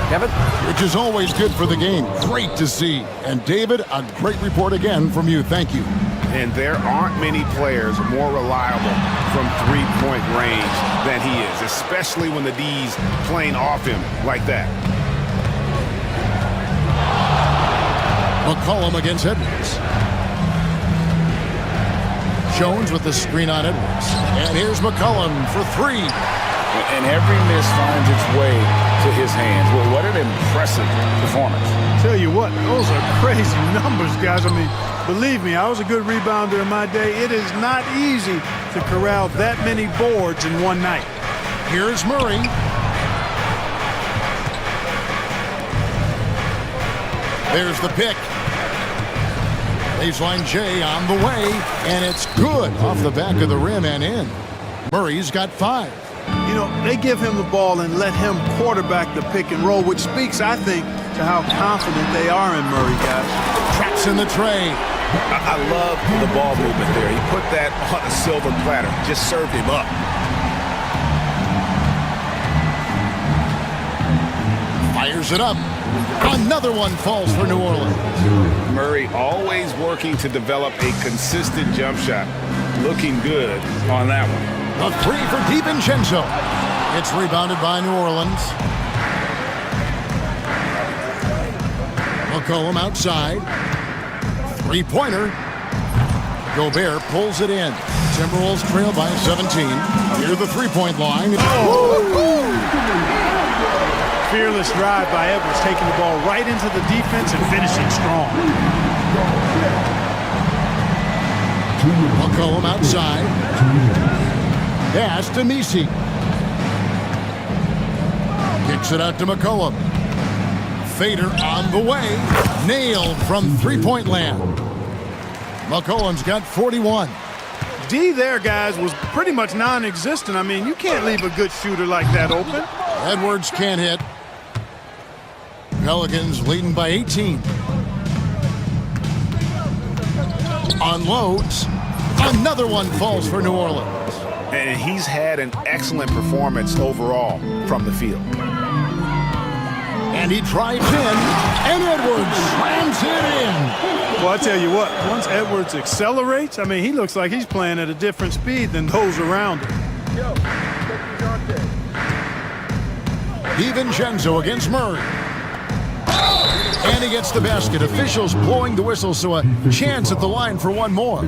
Kevin? Which is always good for the game. Great to see. And David, a great report again from you. Thank you. And there aren't many players more reliable from three-point range than he is, especially when the D's playing off him like that. McCollum against Edwards. Jones with the screen on Edwards. And here's McCollum for three. And every miss finds its way to his hands. Well, what an impressive performance. Tell you what, those are crazy numbers, guys. I mean, believe me, I was a good rebounder in my day. It is not easy to corral that many boards in one night. Here's Murray. There's the pick. Baseline J on the way, and it's good off the back of the rim and in. Murray's got 5. You know, they give him the ball and let him quarterback the pick and roll, which speaks, I think, to how confident they are in Murray, guys. Traps in the tray. I love the ball movement there. He put that on a silver platter, just served him up. Fires it up. Another one falls for New Orleans. Murray always working to develop a consistent jump shot. Looking good on that one. A 3 for DiVincenzo. It's rebounded by New Orleans. McCollum outside. Three-pointer. Gobert pulls it in. Timberwolves trail by 17. Near the three-point line. Fearless drive by Edwards, taking the ball right into the defense and finishing strong. McCollum outside. Pass to Misi. Kicks it out to McCollum. Fader on the way. Nailed from three-point land. McCollum's got 41. D there, guys, was pretty much non-existent. I mean, you can't leave a good shooter like that open. Edwards can't hit. Pelicans leading by 18. Unloads. Another one falls for New Orleans. And he's had an excellent performance overall from the field. And he drives in, and Edwards slams it in. Well, I tell you what, once Edwards accelerates, I mean, he looks like he's playing at a different speed than those around him. DiVincenzo against Murray. And he gets the basket. Officials blowing the whistle, so a chance at the line for one more.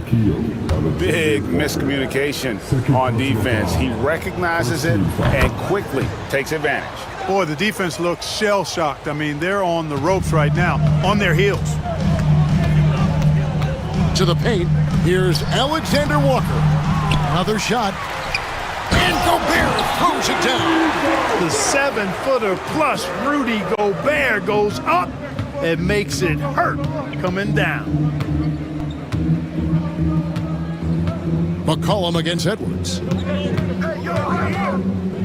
Big miscommunication on defense. He recognizes it and quickly takes advantage. Boy, the defense looks shell-shocked. I mean, they're on the ropes right now, on their heels. To the paint, here's Alexander Walker. Another shot. And Gobert throws it down. The 7-footer plus Rudy Gobert goes up and makes it hurt coming down. McCollum against Edwards.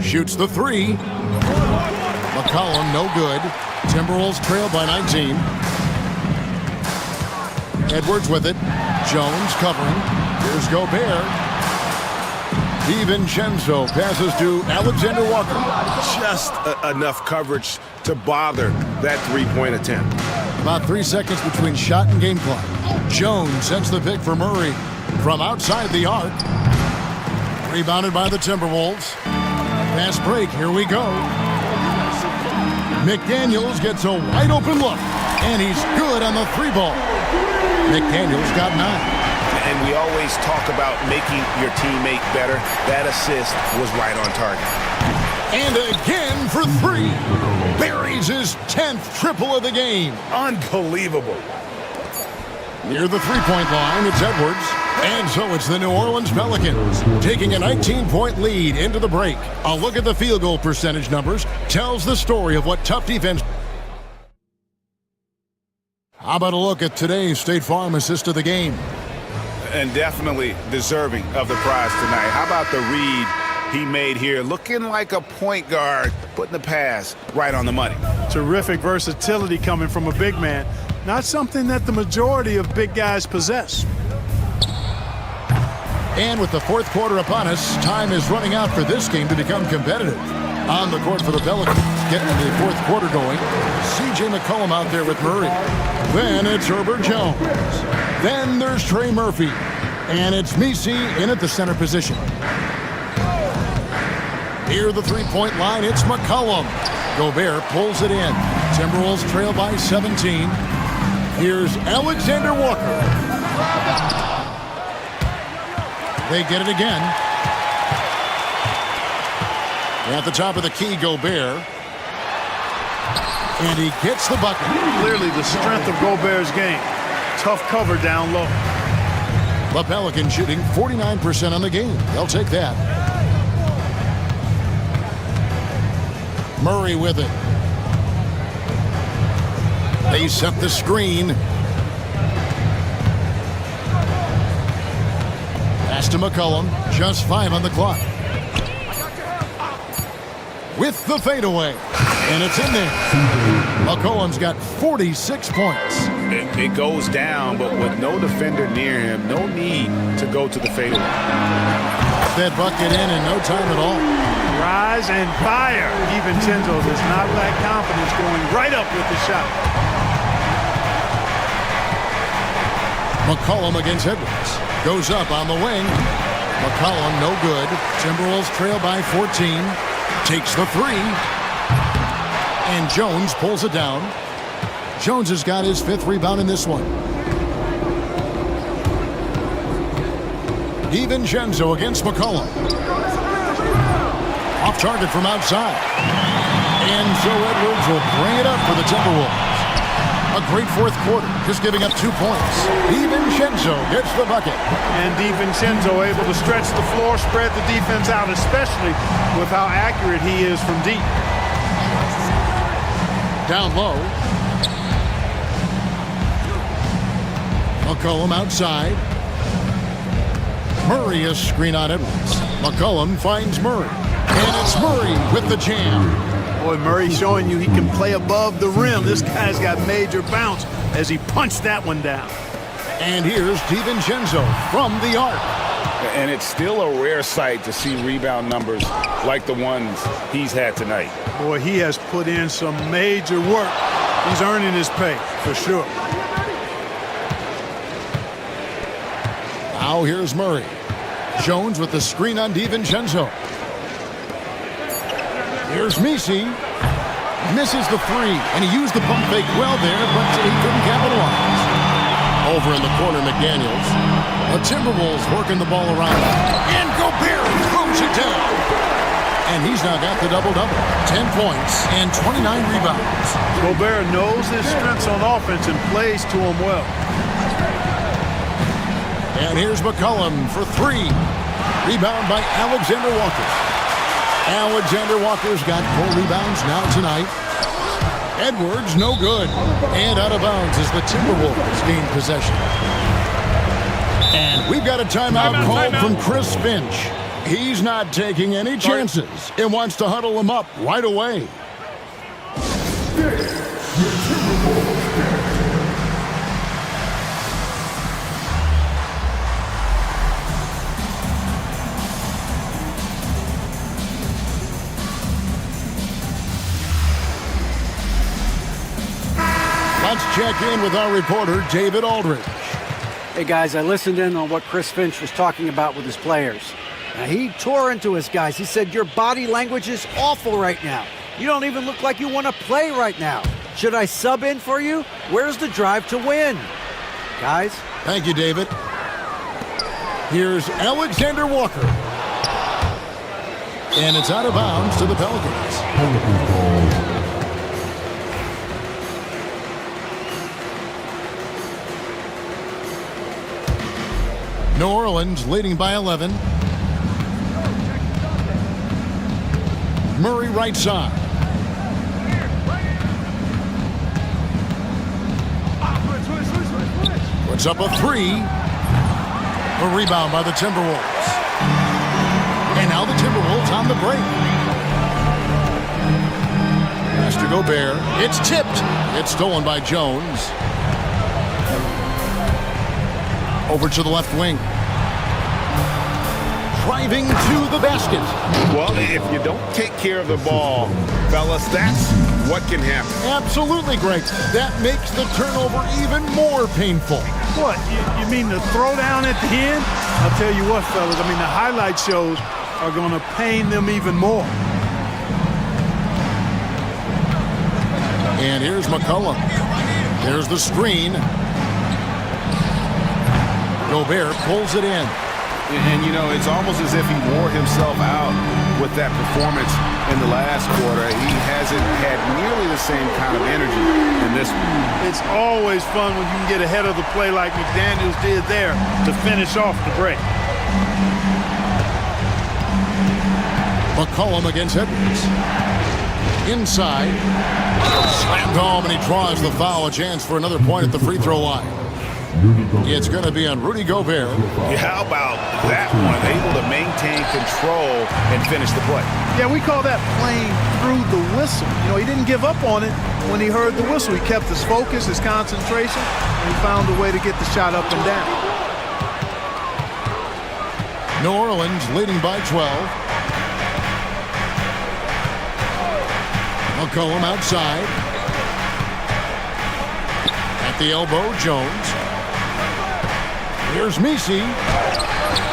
Shoots the 3. McCollum no good. Timberwolves trail by 19. Edwards with it. Jones covering. Here's Gobert. DiVincenzo passes to Alexander Walker. Just enough coverage to bother that three-point attempt. About 3 seconds between shot and game clock. Jones sets the pick for Murray from outside the arc. Rebounded by the Timberwolves. Fast break, here we go. McDaniels gets a wide open look, and he's good on the 3-ball. McDaniels got 9. And we always talk about making your teammate better. That assist was right on target. And again for 3. Buries his 10th triple of the game. Unbelievable. Near the three-point line, it's Edwards. And so it's the New Orleans Pelicans taking a 19-point lead into the break. A look at the field goal percentage numbers tells the story of what tough defense. How about a look at today's State Farm assist of the game? And definitely deserving of the prize tonight. How about the read he made here? Looking like a point guard, putting the pass right on the money. Terrific versatility coming from a big man. Not something that the majority of big guys possess. And with the fourth quarter upon us, time is running out for this game to become competitive. On the court for the Pelicans, getting the fourth quarter going. C.J. McCollum out there with Murray. Then it's Herbert Jones. Then there's Trey Murphy. And it's Misi in at the center position. Near the three-point line, it's McCollum. Gobert pulls it in. Timberwolves trail by 17. Here's Alexander Walker. They get it again. At the top of the key, Gobert. And he gets the bucket. Clearly the strength of Gobert's game. Tough cover down low. The Pelicans shooting 49% on the game. They'll take that. Murray with it. They set the screen. Pass to McCollum. Just 5 on the clock. With the fadeaway. And it's in there. McCollum's got 46 points. It goes down, but with no defender near him, no need to go to the fadeaway. That bucket in no time at all. Rise and fire. DiVincenzo does not lack confidence going right up with the shot. McCollum against Edwards. Goes up on the wing. McCollum no good. Timberwolves trail by 14. Takes the three. And Jones pulls it down. Jones has got his 5th rebound in this one. DiVincenzo against McCollum. Off target from outside. And so Edwards will bring it up for the Timberwolves. A great fourth quarter, just giving up 2 points. DiVincenzo gets the bucket. And DiVincenzo able to stretch the floor, spread the defense out, especially with how accurate he is from deep. Down low. McCollum outside. Murray is screen on Edwards. McCollum finds Murray. And it's Murray with the jam. Boy, Murray showing you he can play above the rim. This guy's got major bounce as he punched that one down. And here's DiVincenzo from the arc. And it's still a rare sight to see rebound numbers like the ones he's had tonight. Boy, he has put in some major work. He's earning his pay, for sure. Now here's Murray. Jones with the screen on DiVincenzo. Here's Misi. Misses the three, and he used the pump fake well there, but he couldn't capitalize. Over in the corner, McDaniels. The Timberwolves working the ball around. And Gobert throws it down. And he's now got the double-double. 10 points and 29 rebounds. Gobert knows his strengths on offense and plays to them well. And here's McCollum for three. Rebound by Alexander Walker. Alexander Walker's got 4 rebounds now tonight. Edwards, no good. And out of bounds as the Timberwolves gain possession. And we've got a timeout called from Chris Finch. He's not taking any chances and wants to huddle them up right away. Let's check in with our reporter, David Aldridge. Hey, guys, I listened in on what Chris Finch was talking about with his players. Now, he tore into his guys. He said, your body language is awful right now. You don't even look like you want to play right now. Should I sub in for you? Where's the drive to win? Guys? Thank you, David. Here's Alexander Walker. And it's out of bounds to the Pelicans. New Orleans leading by 11. Murray right side. Puts up a three. A rebound by the Timberwolves. And now the Timberwolves on the break. Pass to Gobert. It's tipped. It's stolen by Jones. Over to the left wing. driving to the basket. Well, if you don't take care of the ball, fellas, that's what can happen. Absolutely, Greg. That makes the turnover even more painful. What, you mean the throwdown at the end? I'll tell you what, fellas, I mean, the highlight shows are going to pain them even more. And here's McCollum. There's the screen. Gobert pulls it in. And, you know, it's almost as if he wore himself out with that performance in the last quarter. He hasn't had nearly the same kind of energy in this one. It's always fun when you can get ahead of the play like McDaniels did there to finish off the break. McCollum against Edwards. Inside. Slammed home, and he draws the foul. A chance for another point at the free throw line. It's going to be on Rudy Gobert. Yeah, how about that one? Able to maintain control and finish the play. Yeah, we call that playing through the whistle. You know, he didn't give up on it when he heard the whistle. He kept his focus, his concentration, and he found a way to get the shot up and down. New Orleans leading by 12. McCollum outside. At the elbow, Jones. Here's Messi.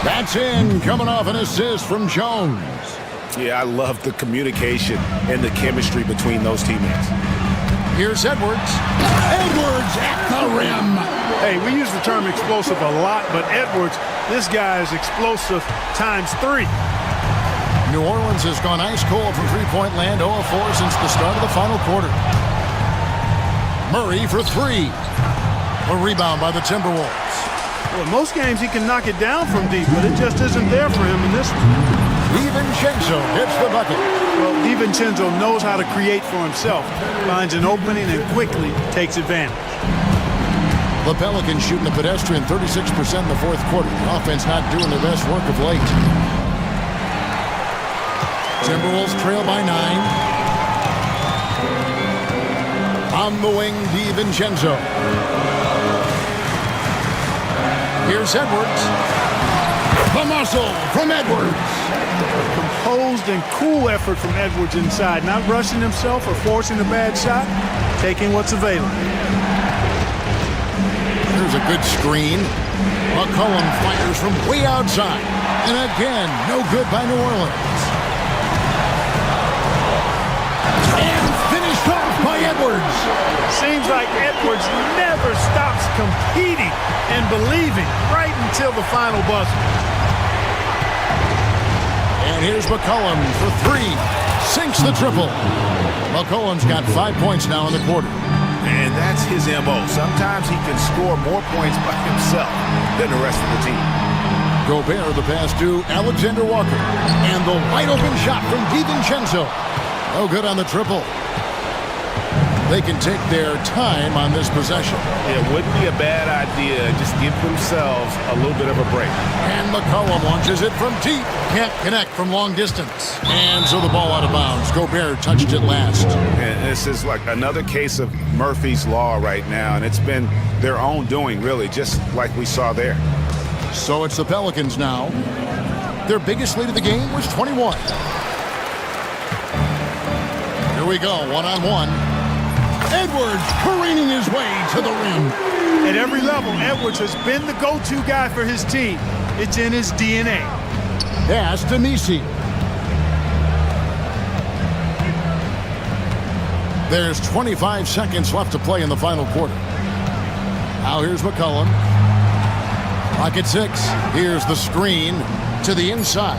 That's in, coming off an assist from Jones. Yeah, I love the communication and the chemistry between those teammates. Here's Edwards. Edwards at the rim. Hey, we use the term explosive a lot, but Edwards, this guy is explosive times 3. New Orleans has gone ice cold from three-point land, 0 of 4 since the start of the final quarter. Murray for 3. A rebound by the Timberwolves. Well, in most games he can knock it down from deep, but it just isn't there for him in this one. DiVincenzo hits the bucket. Well, DiVincenzo knows how to create for himself, finds an opening and quickly takes advantage. The Pelicans shooting a pedestrian 36% in the fourth quarter. The offense not doing their best work of late. Timberwolves trail by 9. On the wing, DiVincenzo. Here's Edwards. The muscle from Edwards. Composed and cool effort from Edwards inside, not rushing himself or forcing a bad shot, taking what's available. There's a good screen. McCollum fires from way outside. And again, no good by New Orleans. And finished off by Edwards. Seems like Edwards never stops competing and believing right until the final buzzer. And here's McCollum for 3. Sinks the triple. McCollum's got 5 points now in the quarter. And that's his MO. Sometimes he can score more points by himself than the rest of the team. Gobert the pass to Alexander Walker. And the wide open shot from DiVincenzo. No good on the triple. They can take their time on this possession. It wouldn't be a bad idea. Just give themselves a little bit of a break. And McCollum launches it from deep. Can't connect from long distance. And so the ball out of bounds. Gobert touched it last. And this is like another case of Murphy's Law right now. And it's been their own doing, really, just like we saw there. So it's the Pelicans now. Their biggest lead of the game was 21. Here we go, one-on-one. Edwards careening his way to the rim. At every level, Edwards has been the go-to guy for his team. It's in his DNA. Pass to Messi. There's 25 seconds left to play in the final quarter. Now here's McCollum. Clock at 6. Here's the screen to the inside.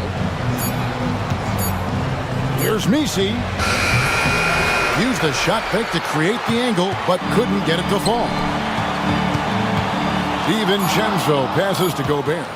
Here's Messi. Used the shot fake to create the angle, but couldn't get it to fall. DiVincenzo passes to Gobert.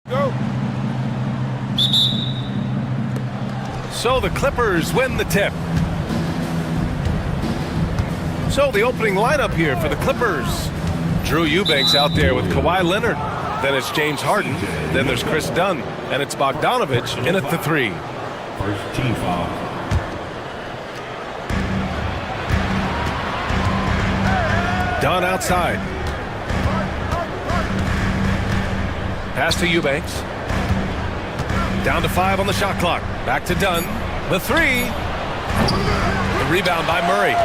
Go. So the Clippers win the tip. So the opening lineup here for the Clippers. Drew Eubanks out there with Kawhi Leonard. Then it's James Harden. Then there's Chris Dunn. And it's Bogdanovich in at the 3. First team foul. Dunn outside. Pass to Eubanks. Down to 5 on the shot clock. Back to Dunn. The 3. The rebound by Murray.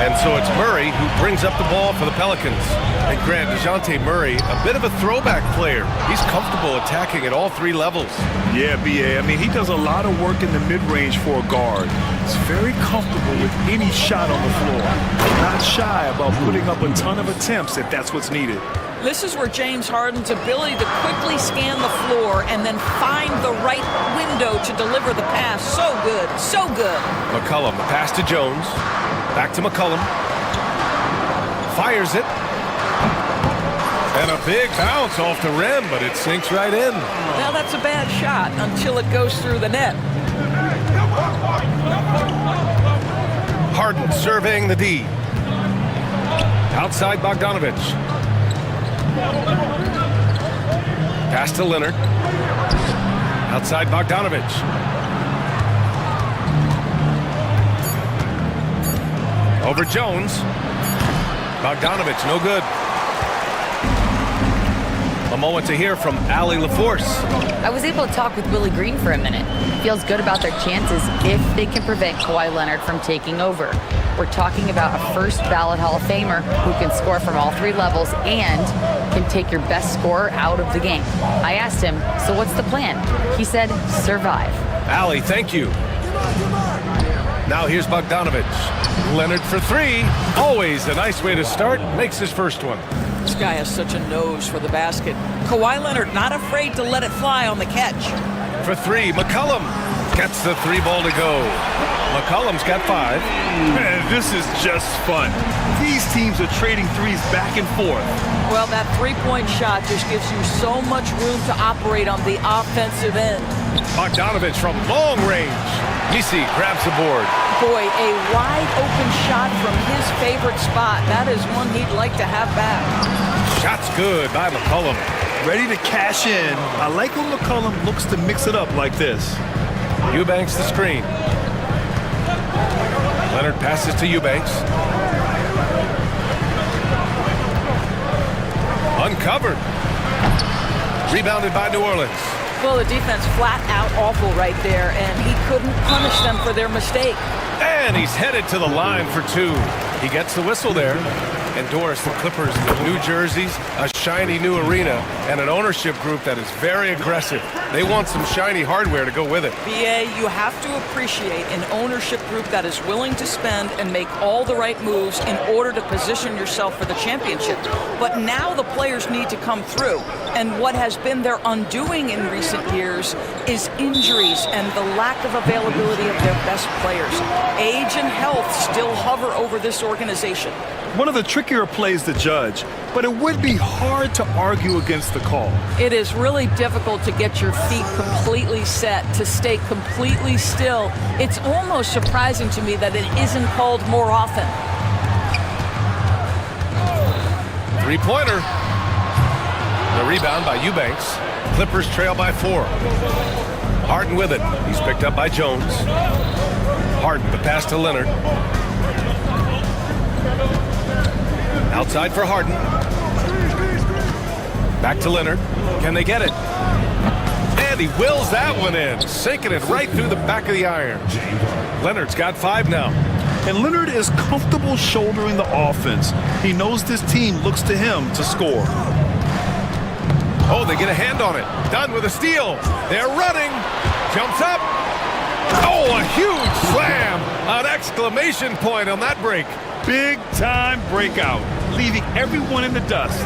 And so it's Murray who brings up the ball for the Pelicans. And Grant, DeJounte Murray, a bit of a throwback player. He's comfortable attacking at all 3 levels. Yeah, B.A. I mean, he does a lot of work in the mid-range for a guard. He's very comfortable with any shot on the floor. Not shy about putting up a ton of attempts if that's what's needed. This is where James Harden's ability to quickly scan the floor and then find the right window to deliver the pass. So good, so good. McCollum, the pass to Jones. Back to McCollum. Fires it. And a big bounce off the rim, but it sinks right in. Now that's a bad shot until it goes through the net. Harden surveying the D. Outside Bogdanovich. Pass to Leonard. Outside Bogdanovich. Over Jones. Bogdanovich, no good. A moment to hear from Allie LaForce. I was able to talk with Willie Green for a minute. Feels good about their chances if they can prevent Kawhi Leonard from taking over. We're talking about a first ballot Hall of Famer who can score from all 3 levels and can take your best scorer out of the game. I asked him, so what's the plan? He said, survive. Allie, thank you. Now here's Bogdanovich. Leonard for 3. Always a nice way to start. Makes his first one. This guy has such a nose for the basket. Kawhi Leonard not afraid to let it fly on the catch. For 3, McCollum gets the 3 ball to go. McCollum's got 5. Man, this is just fun. These teams are trading threes back and forth. Well, that 3-point shot just gives you so much room to operate on the offensive end. Bogdanovich from long range. Misi grabs the board. Boy, a wide open shot from his favorite spot. That is one he'd like to have back. Shot's good by McCollum. Ready to cash in. I like when McCollum looks to mix it up like this. Eubanks the screen. Leonard passes to Eubanks. Uncovered. Rebounded by New Orleans. Well, the defense flat out awful right there, and he couldn't punish them for their mistake. And he's headed to the line for 2. He gets the whistle there. And Doris, the Clippers, with new jerseys, a shiny new arena, and an ownership group that is very aggressive. They want some shiny hardware to go with it. BA, you have to appreciate an ownership group that is willing to spend and make all the right moves in order to position yourself for the championship. But now the players need to come through. And what has been their undoing in recent years is injuries and the lack of availability of their best players. Age and health still hover over this organization. One of the trickier plays to judge, but it would be hard to argue against the call. It is really difficult to get your feet completely set, to stay completely still. It's almost surprising to me that it isn't called more often. 3-pointer. The rebound by Eubanks. Clippers trail by 4. Harden with it. He's picked up by Jones. Harden, the pass to Leonard. Outside for Harden. Back to Leonard. Can they get it? And he wills that one in, sinking it right through the back of the iron. Leonard's got 5 now. And Leonard is comfortable shouldering the offense. He knows this team looks to him to score. Oh, they get a hand on it. Dunn with a steal. They're running. Jumps up. Oh, a huge slam. An exclamation point on that break. Big time breakout, leaving everyone in the dust.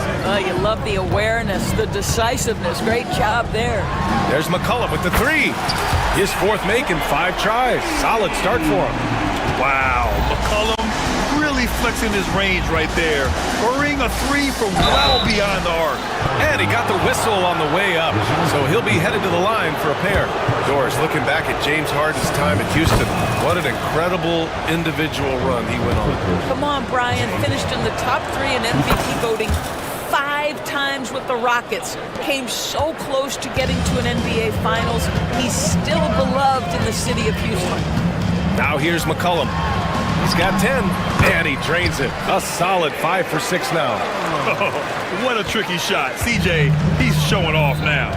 You love the awareness, the decisiveness. Great job there. There's McCollum with the 3. His 4th make in 5 tries. Solid start for him. Wow, McCollum really really flexing his range right there. Burying a three from well beyond the arc. And he got the whistle on the way up, so he'll be headed to the line for a pair. Doris, looking back at James Harden's time at Houston, what an incredible individual run he went on. Come on, Brian. Finished in the top 3 in MVP voting 5 times with the Rockets. Came so close to getting to an NBA Finals. He's still beloved in the city of Houston. Now here's McCollum. He's got 10, and he drains it. A solid 5 for 6 now. Oh, what a tricky shot. CJ, he's showing off now.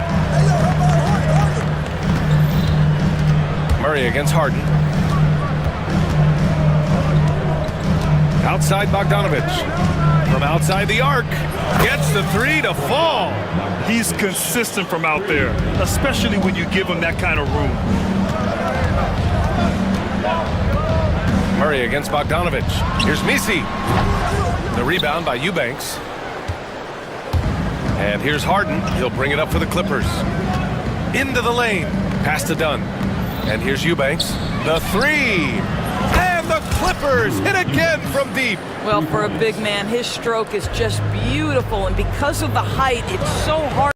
Murray against Harden. Outside Bogdanovich. From outside the arc. Gets the 3 to fall. He's consistent from out there, especially when you give him that kind of room. Murray against Bogdanovich. Here's Misi. The rebound by Eubanks. And here's Harden. He'll bring it up for the Clippers. Into the lane. Pass to Dunn. And here's Eubanks. The 3. And the Clippers hit again from deep. Well, for a big man, his stroke is just beautiful. And because of the height, it's so hard.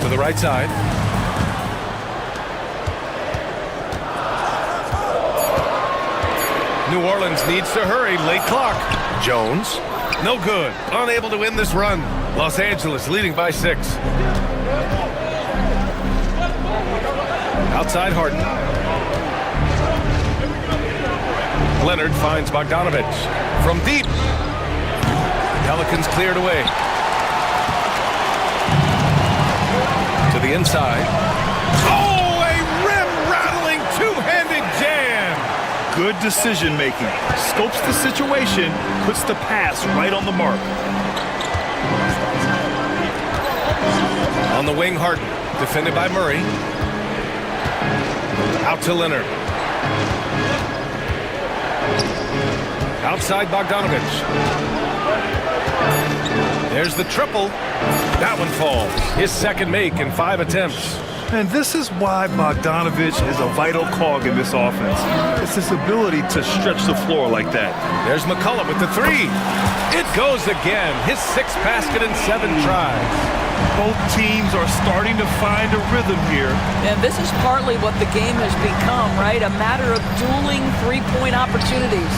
The right side. New Orleans needs to hurry. Late clock. Jones. No good. Unable to win this run. Los Angeles leading by 6. Outside Harden. Leonard finds Bogdanovich. From deep. Pelicans cleared away. To the inside. Oh, a rim-rattling two-handed jam! Good decision making. Scopes the situation, puts the pass right on the mark. On the wing, Harden. Defended by Murray. Out to Leonard. Outside Bogdanovich. There's the triple. That one falls. His second make in 5 attempts. And this is why Bogdanovich is a vital cog in this offense. It's his ability to stretch the floor like that. There's McCullough with the three. It goes again. His 6th basket in 7 tries. Both teams are starting to find a rhythm here. And this is partly what the game has become, right? A matter of dueling three-point opportunities.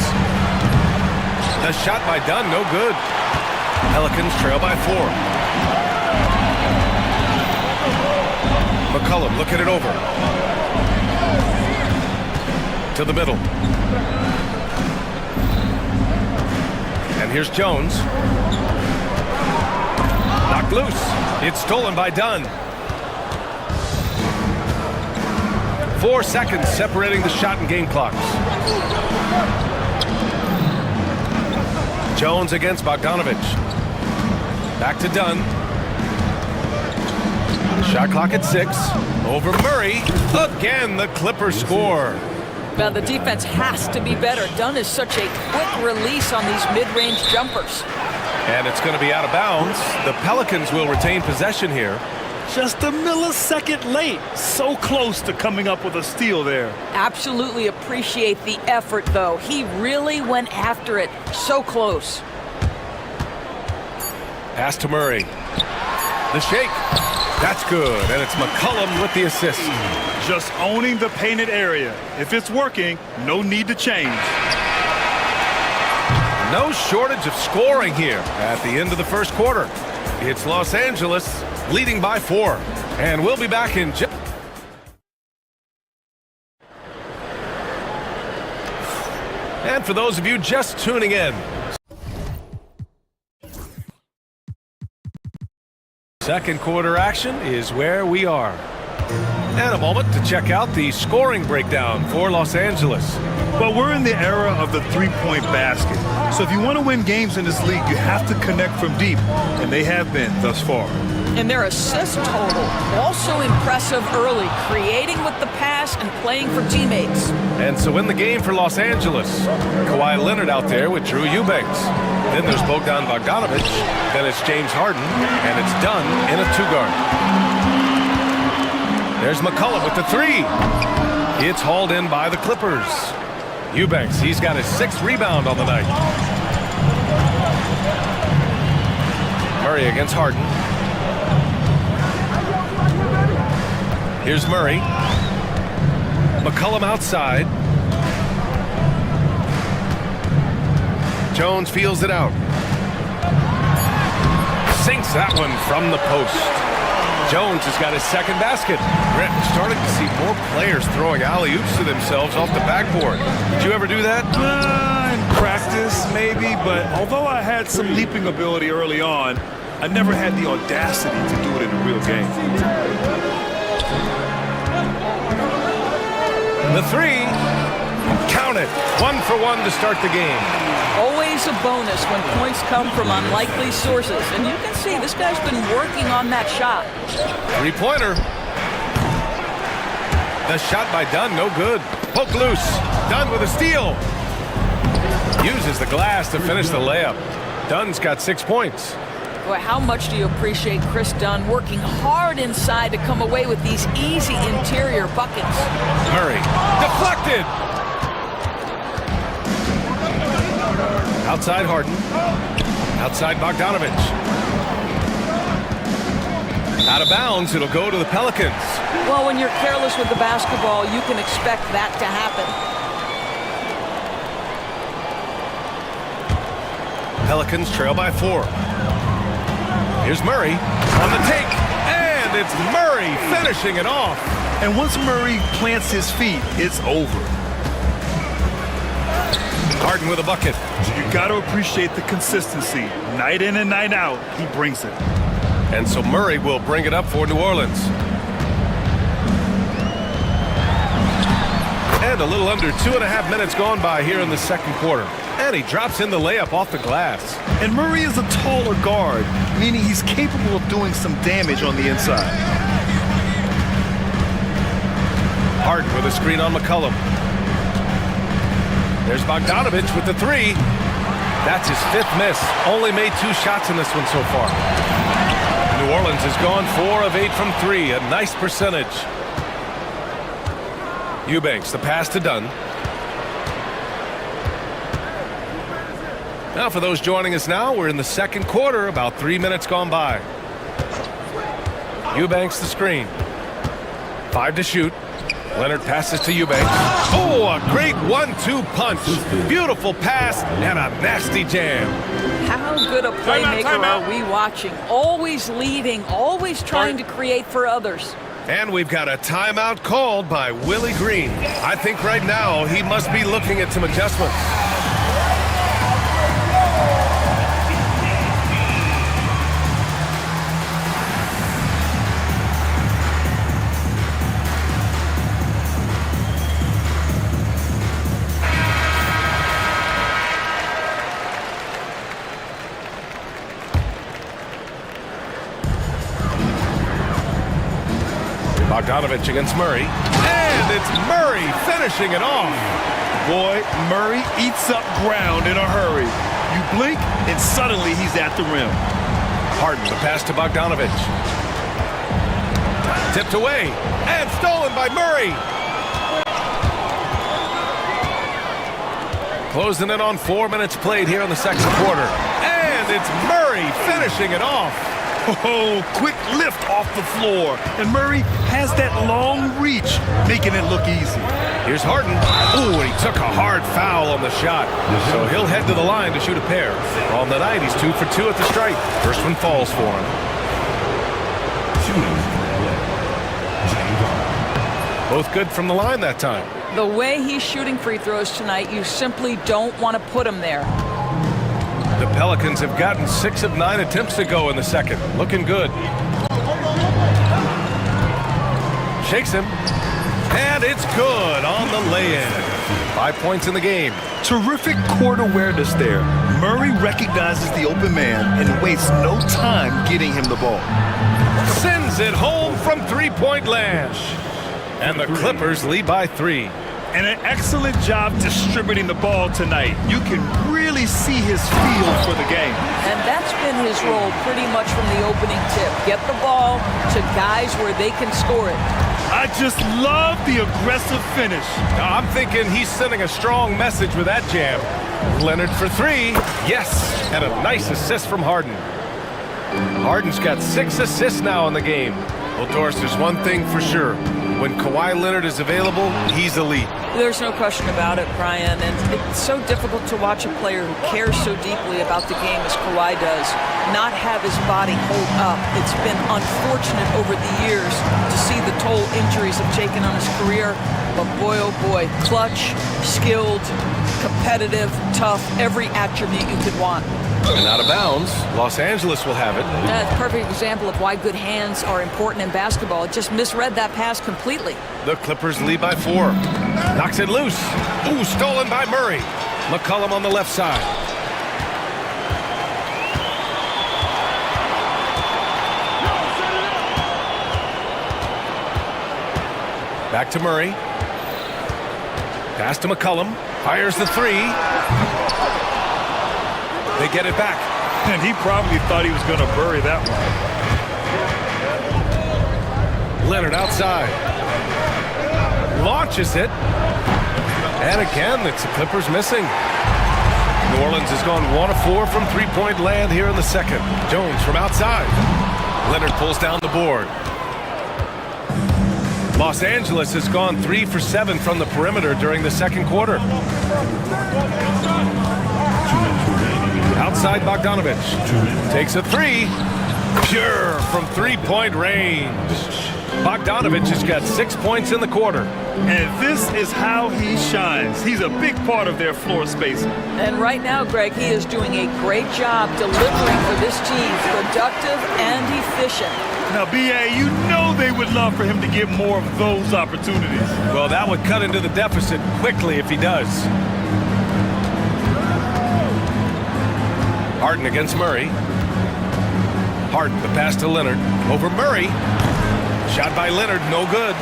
The shot by Dunn, no good. Pelicans trail by 4. McCullough looking it over. To the middle. And here's Jones. Knocked loose. It's stolen by Dunn. 4 seconds separating the shot and game clocks. Jones against Bogdanovich. Back to Dunn. Shot clock at 6. Over Murray. Again, the Clippers score. Now, the defense has to be better. Dunn is such a quick release on these mid-range jumpers. And it's going to be out of bounds. The Pelicans will retain possession here. Just a millisecond late. So close to coming up with a steal there. Absolutely appreciate the effort, though. He really went after it. So close. Pass to Murray. The shake. That's good. And it's McCollum with the assist. Just owning the painted area. If it's working, no need to change. No shortage of scoring here at the end of the first quarter. It's Los Angeles leading by 4. And we'll be back in just... And for those of you just tuning in, second quarter action is where we are. And a moment to check out the scoring breakdown for Los Angeles. Well, we're in the era of the three-point basket. So if you want to win games in this league, you have to connect from deep. And they have been thus far. And their assist total, also impressive early, creating with the pass and playing for teammates. And so in the game for Los Angeles, Kawhi Leonard out there with Drew Eubanks. Then there's Bogdan Bogdanovich. Then it's James Harden. And it's Dunn in a 2-guard. There's McCullough with the 3. It's hauled in by the Clippers. Eubanks, he's got his 6th rebound on the night. Murray against Harden. Here's Murray. McCullough outside. Jones feels it out. Sinks that one from the post. Jones has got his 2nd basket. Brett, starting to see more players throwing alley-oops to themselves off the backboard. Did you ever do that? In practice, maybe, but although I had some leaping ability early on, I never had the audacity to do it in a real game. The 3. Count it. 1 for 1 to start the game. Always a bonus when points come from unlikely sources. And you can see this guy's been working on that shot. 3-pointer. The shot by Dunn, no good. Poke loose. Dunn with a steal. Uses the glass to finish the layup. Dunn's got 6 points. Boy, how much do you appreciate Chris Dunn working hard inside to come away with these easy interior buckets? Murray. Deflected. Outside Harden. Outside Bogdanovich. Out of bounds, it'll go to the Pelicans. Well, when you're careless with the basketball, you can expect that to happen. Pelicans trail by 4. Here's Murray on the take. And it's Murray finishing it off. And once Murray plants his feet, it's over. Harden with a bucket. You got to appreciate the consistency. Night in and night out, he brings it. And so Murray will bring it up for New Orleans. And a little under 2.5 minutes gone by here in the second quarter. And he drops in the layup off the glass. And Murray is a taller guard, meaning he's capable of doing some damage on the inside. Harden with a screen on McCullough. There's Bogdanovich with the 3. That's his 5th miss. Only made 2 shots in this one so far. New Orleans has gone 4 of 8 from 3. A nice percentage. Eubanks, the pass to Dunn. Now for those joining us now, we're in the second quarter, about 3 minutes gone by. Eubanks the screen. 5 to shoot. Leonard passes to Eubanks. Oh, a great 1-2 punch. Beautiful pass and a nasty jam. How good a playmaker are we watching? Always leading, always trying to create for others. And we've got a timeout called by Willie Green. I think right now he must be looking at some adjustments. Bogdanovich against Murray. And it's Murray finishing it off. Boy, Murray eats up ground in a hurry. You blink, and suddenly he's at the rim. Harden, the pass to Bogdanovich. Tipped away and stolen by Murray. Closing in on 4 minutes played here in the second quarter. And it's Murray finishing it off. Oh, quick lift off the floor. And Murray has that long reach, making it look easy. Here's Harden. Ooh, and he took a hard foul on the shot. So he'll head to the line to shoot a pair. On the night, he's 2 for 2 at the stripe. First one falls for him. Both good from the line that time. The way he's shooting free throws tonight, you simply don't want to put him there. The Pelicans have gotten 6 of 9 attempts to go in the second. Looking good. Shakes him. And it's good on the lay-in. 5 points in the game. Terrific court awareness there. Murray recognizes the open man and wastes no time getting him the ball. Sends it home from three-point land. And the Clippers lead by 3. And an excellent job distributing the ball tonight. You can really see his feel for the game. And that's been his role pretty much from the opening tip. Get the ball to guys where they can score it. I just love the aggressive finish. Now, I'm thinking he's sending a strong message with that jam. Leonard for 3. Yes, and a nice assist from Harden. Harden's got 6 assists now in the game. Well, Doris, there's one thing for sure. When Kawhi Leonard is available, he's elite. There's no question about it, Brian. And it's so difficult to watch a player who cares so deeply about the game as Kawhi does not have his body hold up. It's been unfortunate over the years to see the toll injuries have taken on his career. But boy, oh boy, clutch, skilled, competitive, tough, every attribute you could want. And out of bounds, Los Angeles will have it. That's a perfect example of why good hands are important in basketball. It just misread that pass completely. The Clippers lead by 4. Knocks it loose. Ooh, stolen by Murray. McCollum on the left side. Back to Murray. Pass to McCollum. Fires the 3. They get it back. And he probably thought he was going to bury that one. Leonard outside. Launches it. And again, it's the Clippers missing. New Orleans has gone 1 of 4 from three-point land here in the second. Jones from outside. Leonard pulls down the board. Los Angeles has gone 3 for 7 from the perimeter during the second quarter. Outside Bogdanovich. Takes a 3. Pure from three-point range. Bogdanovich has got 6 points in the quarter. And this is how he shines. He's a big part of their floor spacing. And right now, Greg, he is doing a great job delivering for this team. Productive and efficient. Now, B.A., you know they would love for him to get more of those opportunities. Well, that would cut into the deficit quickly if he does. Harden against Murray. Harden, the pass to Leonard. Over Murray. Shot by Leonard, no good.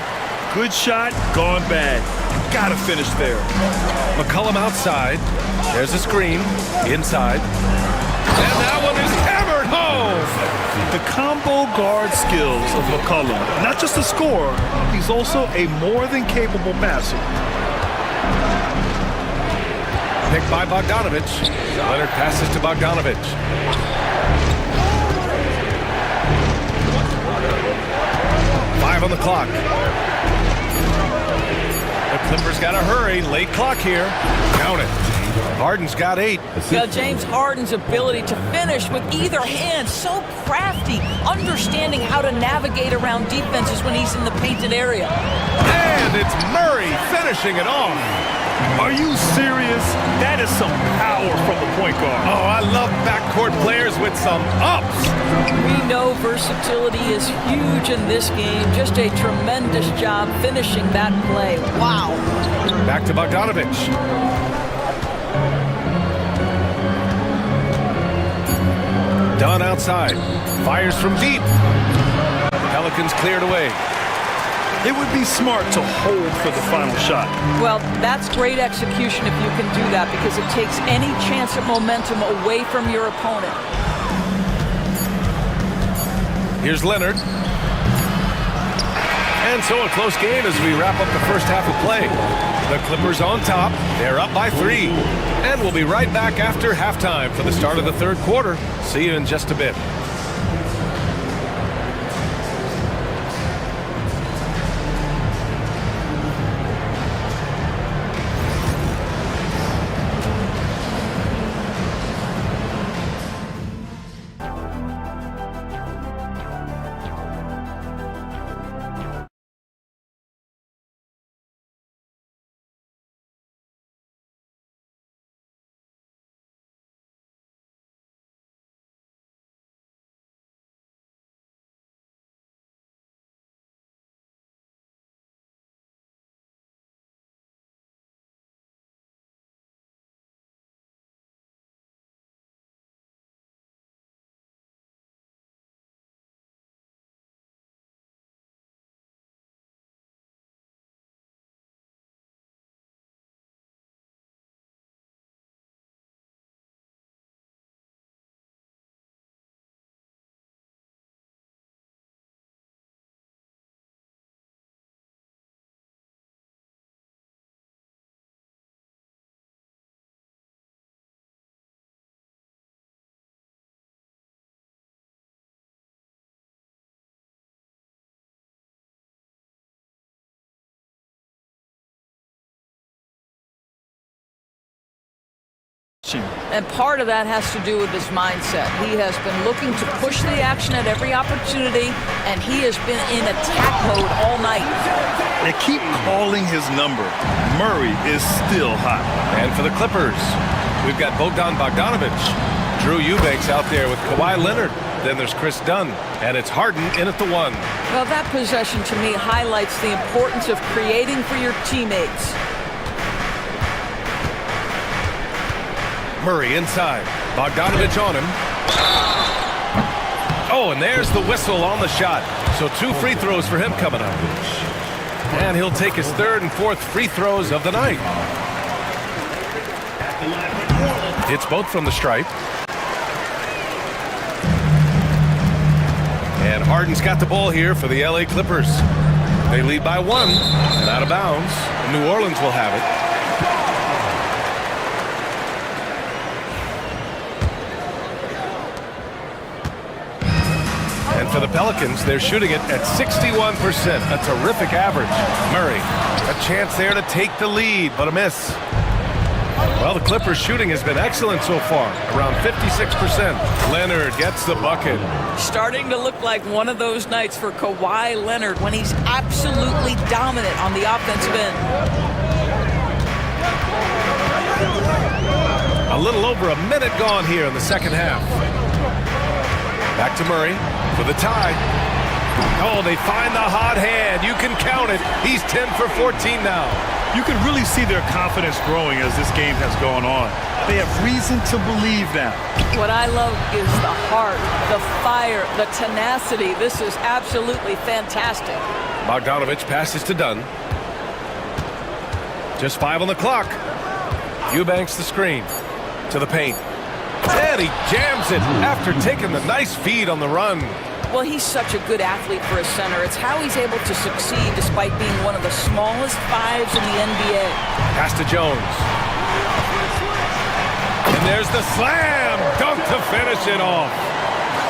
Good shot, gone bad. You gotta finish there. McCollum outside. There's a screen inside. And that one is hammered home. The combo guard skills of McCollum, not just a scorer, he's also a more than capable passer. Picked by Bogdanovic. Leonard passes to Bogdanovic. Five on the clock. The Clippers got to hurry. Late clock here. Count it. Harden's got 8. Now, James Harden's ability to finish with either hand, so crafty, understanding how to navigate around defenses when he's in the painted area. And it's Murray finishing it off. Are you serious? That is some power from the point guard. Oh, I love backcourt players with some ups. We know versatility is huge in this game. Just a tremendous job finishing that play. Wow. Back to Bogdanovic. Dunn outside. Fires from deep. Pelicans cleared away. It would be smart to hold for the final shot. Well, that's great execution if you can do that, because it takes any chance of momentum away from your opponent. Here's Leonard. And so a close game as we wrap up the first half of play. The Clippers on top. They're up by 3. And we'll be right back after halftime for the start of the third quarter. See you in just a bit. And part of that has to do with his mindset. He has been looking to push the action at every opportunity, and he has been in attack mode all night. They keep calling his number. Murray is still hot. And for the Clippers, we've got Bogdan Bogdanovic. Drew Eubanks out there with Kawhi Leonard. Then there's Chris Dunn, and it's Harden in at the 1. Well, that possession to me highlights the importance of creating for your teammates. Murray inside. Bogdanovic on him. Oh, and there's the whistle on the shot. So 2 free throws for him coming up. And he'll take his 3rd and 4th free throws of the night. It's both from the stripe. And Harden's got the ball here for the LA Clippers. They lead by 1 and out of bounds. New Orleans will have it. And for the Pelicans, they're shooting it at 61%, a terrific average. Murray, a chance there to take the lead, but a miss. Well, the Clippers' shooting has been excellent so far, around 56%. Leonard gets the bucket. Starting to look like one of those nights for Kawhi Leonard when he's absolutely dominant on the offensive end. A little over a minute gone here in the second half. Back to Murray for the tie. Oh, they find the hot hand. You can count it. He's 10 for 14 now. You can really see their confidence growing as this game has gone on. They have reason to believe now. What I love is the heart, the fire, the tenacity. This is absolutely fantastic. Bogdanovic passes to Dunn. Just 5 on the clock. Eubanks the screen. To the paint. And he jams it after taking the nice feed on the run. Well, he's such a good athlete for a center. It's how he's able to succeed despite being one of the smallest fives in the NBA. Pass to Jones. And there's the slam dunk to finish it off.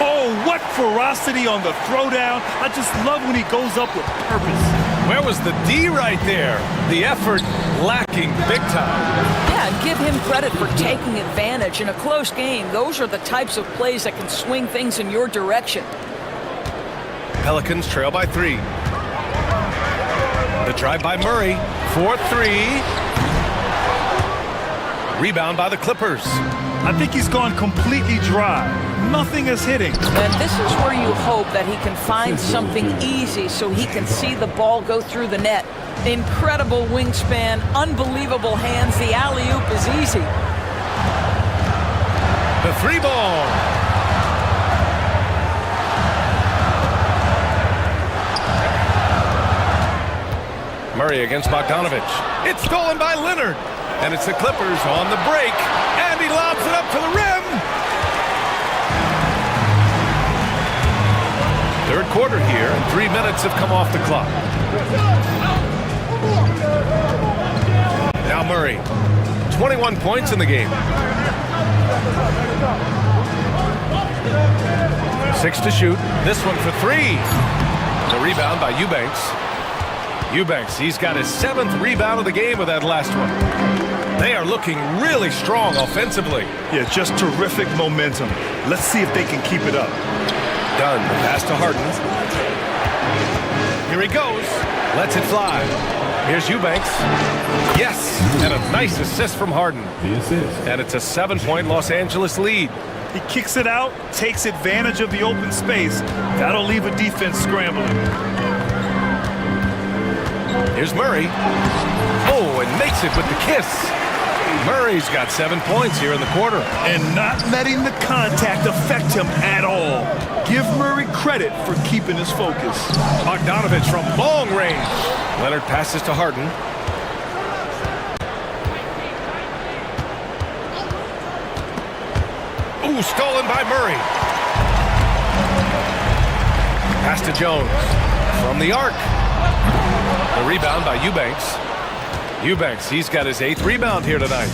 Oh, what ferocity on the throwdown. I just love when he goes up with purpose. Where was the D right there? The effort lacking big time. Yeah, and give him credit for taking advantage in a close game. Those are the types of plays that can swing things in your direction. Pelicans trail by 3. The drive by Murray. 4-3. Rebound by the Clippers. I think he's gone completely dry. Nothing is hitting. And this is where you hope that he can find something easy so he can see the ball go through the net. Incredible wingspan, unbelievable hands. The alley-oop is easy. The 3 ball. Murray against Bogdanovich. It's stolen by Leonard. And it's the Clippers on the break. And he lobs it up to the rim. Third quarter here, and 3 minutes have come off the clock. Now Murray. 21 points in the game. 6 to shoot. This one for 3. The rebound by Eubanks. Eubanks, he's got his 7th rebound of the game with that last one. They are looking really strong offensively. Yeah, just terrific momentum. Let's see if they can keep it up. Dunn, the pass to Harden. Here he goes. Lets it fly. Here's Eubanks. Yes, and a nice assist from Harden. And it's a 7-point Los Angeles lead. He kicks it out, takes advantage of the open space. That'll leave a defense scrambling. Here's Murray. Oh, and makes it with the kiss. Murray's got 7 points here in the quarter. And not letting the contact affect him at all. Give Murray credit for keeping his focus. Bogdanovich from long range. Leonard passes to Harden. Ooh, stolen by Murray. Pass to Jones. From the arc. The rebound by Eubanks. Eubanks, he's got his 8th rebound here tonight.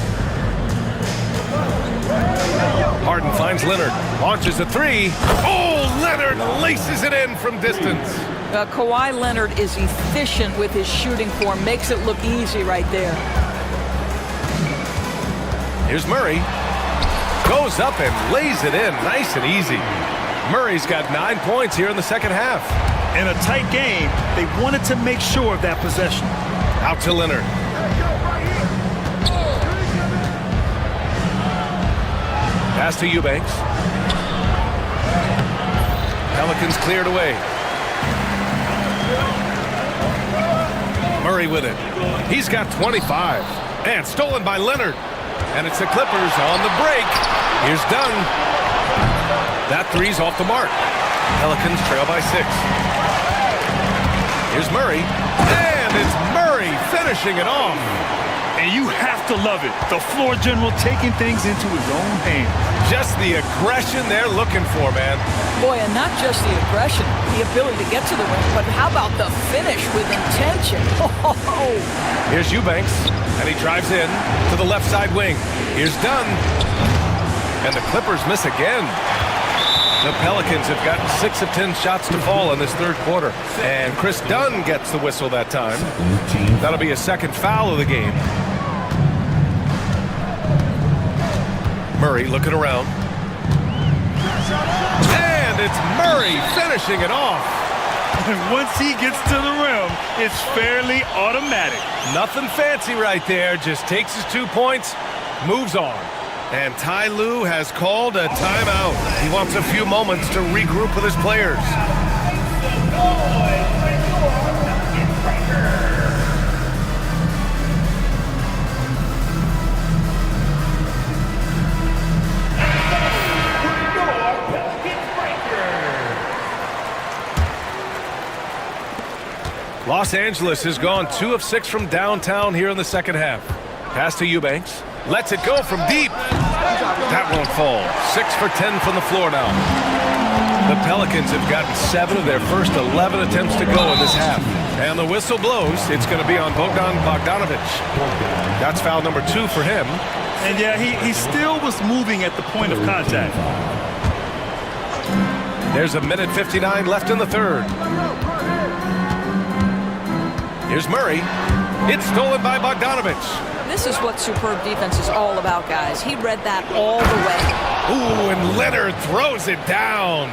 Harden finds Leonard. Launches a 3. Oh, Leonard laces it in from distance. Kawhi Leonard is efficient with his shooting form. Makes it look easy right there. Here's Murray. Goes up and lays it in nice and easy. Murray's got 9 points here in the second half. In a tight game, they wanted to make sure of that possession. Out to Leonard. Pass to Eubanks. Pelicans cleared away. Murray with it. He's got 25. And stolen by Leonard. And it's the Clippers on the break. Here's Dunn. That 3's off the mark. Pelicans trail by 6. Here's Murray. And it's Murray finishing it off. And you have to love it. The floor general taking things into his own hands. Just the aggression they're looking for, man. Boy, and not just the aggression, the ability to get to the rim, but how about the finish with intention? Oh. Here's Eubanks, and he drives in to the left side wing. Here's Dunn. And the Clippers miss again. The Pelicans have gotten 6 of 10 shots to fall in this third quarter. And Chris Dunn gets the whistle that time. That'll be a second foul of the game. Murray looking around. And it's Murray finishing it off. And once he gets to the rim, it's fairly automatic. Nothing fancy right there. Just takes his 2 points, moves on. And Ty Lue has called a timeout. He wants a few moments to regroup with his players. Los Angeles has gone 2 of 6 from downtown here in the second half. Pass to Eubanks. Lets it go from deep. That won't fall. 6 for 10 from the floor now. The Pelicans have gotten 7 of their first 11 attempts to go in this half. And the whistle blows. It's going to be on Bogdan Bogdanovic. That's foul number 2 for him. And yeah, he still was moving at the point of contact. There's a minute 59 left in the third. Here's Murray. It's stolen by Bogdanovic. This is what superb defense is all about, guys. He read that all the way. Ooh, and Leonard throws it down.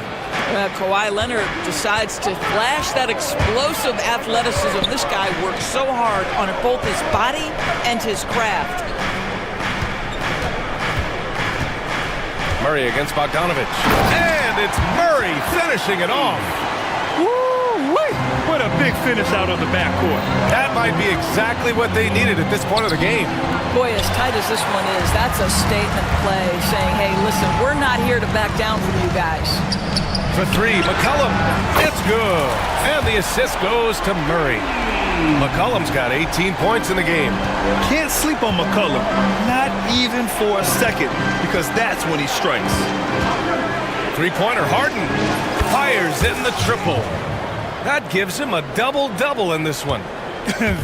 Kawhi Leonard decides to flash that explosive athleticism. This guy works so hard on both his body and his craft. Murray against Bogdanovic. And it's Murray finishing it off. Woo-wee! What a big finish out of the backcourt. That might be exactly what they needed at this point of the game. Boy, as tight as this one is, that's a statement play saying, hey, listen, we're not here to back down from you guys. For 3, McCollum. It's good. And the assist goes to Murray. McCollum's got 18 points in the game. Can't sleep on McCollum, not even for a second, because that's when he strikes. Three-pointer Harden fires in the triple. That gives him a double-double in this one.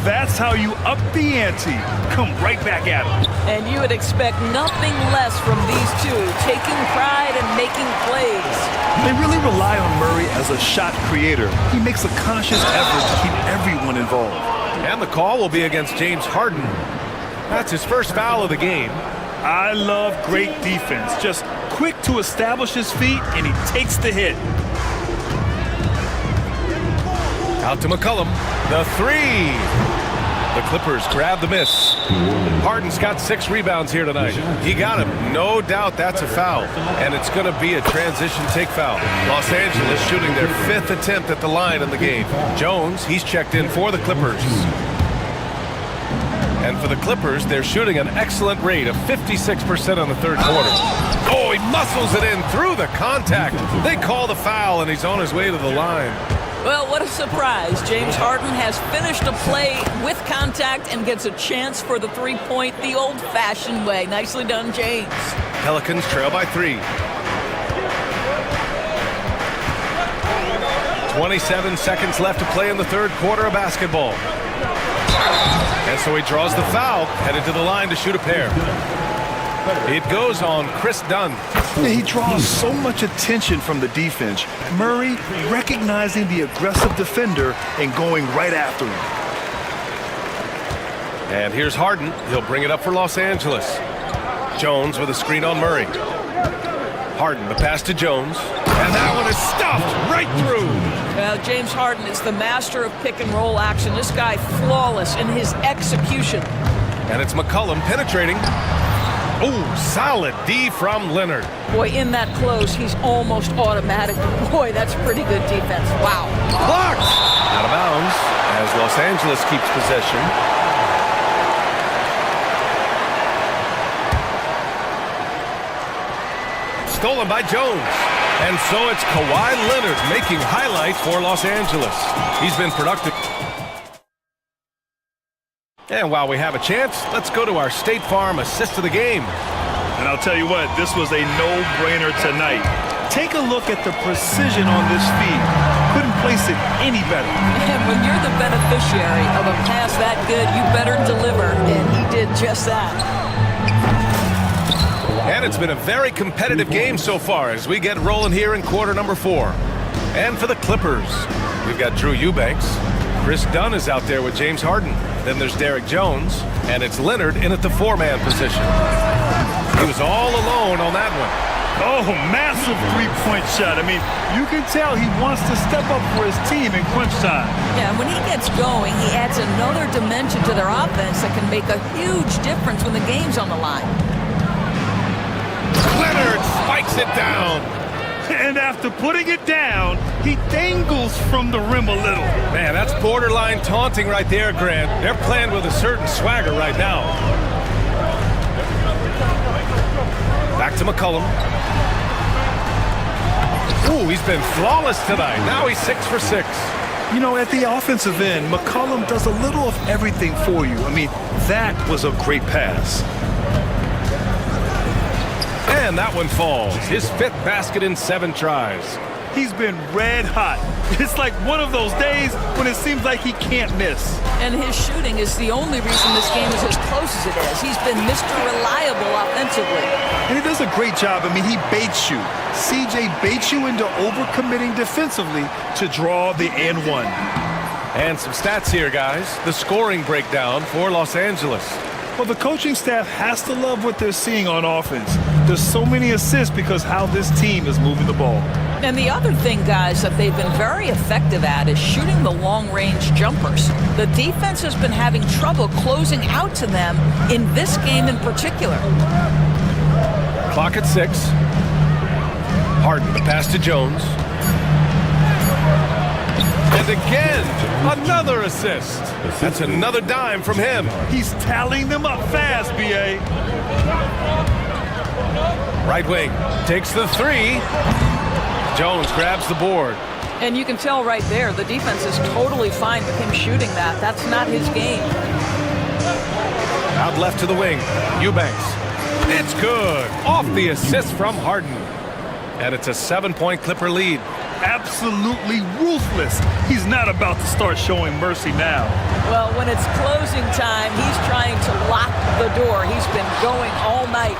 That's how you up the ante. Come right back at him. And you would expect nothing less from these two, taking pride and making plays. They really rely on Murray as a shot creator. He makes a conscious effort to keep everyone involved. And the call will be against James Harden. That's his first foul of the game. I love great defense. Just quick to establish his feet, and he takes the hit. Out to McCollum. The 3. The Clippers grab the miss. Harden's got 6 rebounds here tonight. He got him. No doubt that's a foul. And it's going to be a transition take foul. Los Angeles shooting their 5th attempt at the line in the game. Jones, he's checked in for the Clippers. And for the Clippers, they're shooting an excellent rate of 56% on the third quarter. Oh, he muscles it in through the contact. They call the foul, and he's on his way to the line. Well, what a surprise. James Harden has finished a play with contact and gets a chance for the three-point the old-fashioned way. Nicely done, James. Pelicans trail by 3. 27 seconds left to play in the third quarter of basketball. And so he draws the foul, headed to the line to shoot a pair. It goes on Chris Dunn. He draws so much attention from the defense. Murray recognizing the aggressive defender and going right after him. And here's Harden. He'll bring it up for Los Angeles. Jones with a screen on Murray. Harden, the pass to Jones. And that one is stuffed right through. Well, James Harden is the master of pick-and-roll action. This guy flawless in his execution. And it's McCollum penetrating. Ooh, solid D from Leonard. Boy, in that close, he's almost automatic. Boy, that's pretty good defense. Wow. Blocked! Out of bounds as Los Angeles keeps possession. Stolen by Jones. And so it's Kawhi Leonard making highlights for Los Angeles. He's been productive. And while we have a chance, let's go to our State Farm assist of the game. And I'll tell you what, this was a no-brainer tonight. Take a look at the precision on this feed. Couldn't place it any better. And when you're the beneficiary of a pass that good, you better deliver. And he did just that. And it's been a very competitive game so far as we get rolling here in quarter number 4. And for the Clippers, we've got Drew Eubanks. Chris Dunn is out there with James Harden. Then there's Derek Jones, and it's Leonard in at the 4-man position. He was all alone on that one. Oh, massive three-point shot. I mean, you can tell he wants to step up for his team in crunch time. Yeah, when he gets going, he adds another dimension to their offense that can make a huge difference when the game's on the line. Leonard spikes it down. And after putting it down, he dangles from the rim a little. Man, that's borderline taunting right there, Grant. They're playing with a certain swagger right now. Back to McCollum. Ooh, he's been flawless tonight. Now he's 6 for 6. You know, at the offensive end, McCollum does a little of everything for you. I mean, that was a great pass. And that one falls. His 5th basket in 7 tries. He's been red hot. It's like one of those days when it seems like he can't miss. And his shooting is the only reason this game is as close as it is. He's been Mr. Reliable offensively. And he does a great job. I mean, he baits you. CJ baits you into overcommitting defensively to draw the and one. And some stats here, guys. The scoring breakdown for Los Angeles. Well, the coaching staff has to love what they're seeing on offense. There's so many assists because how this team is moving the ball. And the other thing, guys, that they've been very effective at is shooting the long-range jumpers. The defense has been having trouble closing out to them in this game in particular. Clock at 6. Harden, the pass to Jones. And again, another assist. That's another dime from him. He's tallying them up fast, B.A. Right wing takes the 3. Jones grabs the board. And you can tell right there, the defense is totally fine with him shooting that. That's not his game. Out left to the wing, Eubanks. It's good. Off the assist from Harden. And it's a 7-point Clipper lead. Absolutely ruthless. He's not about to start showing mercy now. Well, when it's closing time, he's trying to lock the door. He's been going all night.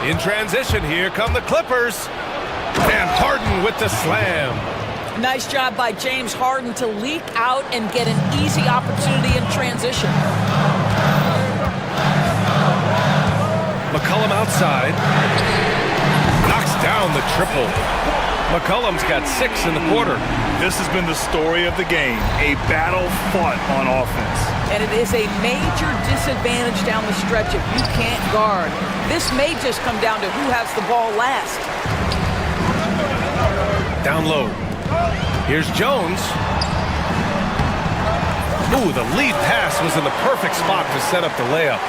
In transition, here come the Clippers. And Harden with the slam. Nice job by James Harden to leak out and get an easy opportunity in transition. McCollum outside. Knocks down the triple. McCollum's got 6 in the quarter. This has been the story of the game, a battle fought on offense. And it is a major disadvantage down the stretch if you can't guard. This may just come down to who has the ball last. Down low. Here's Jones. Ooh, the lead pass was in the perfect spot to set up the layup.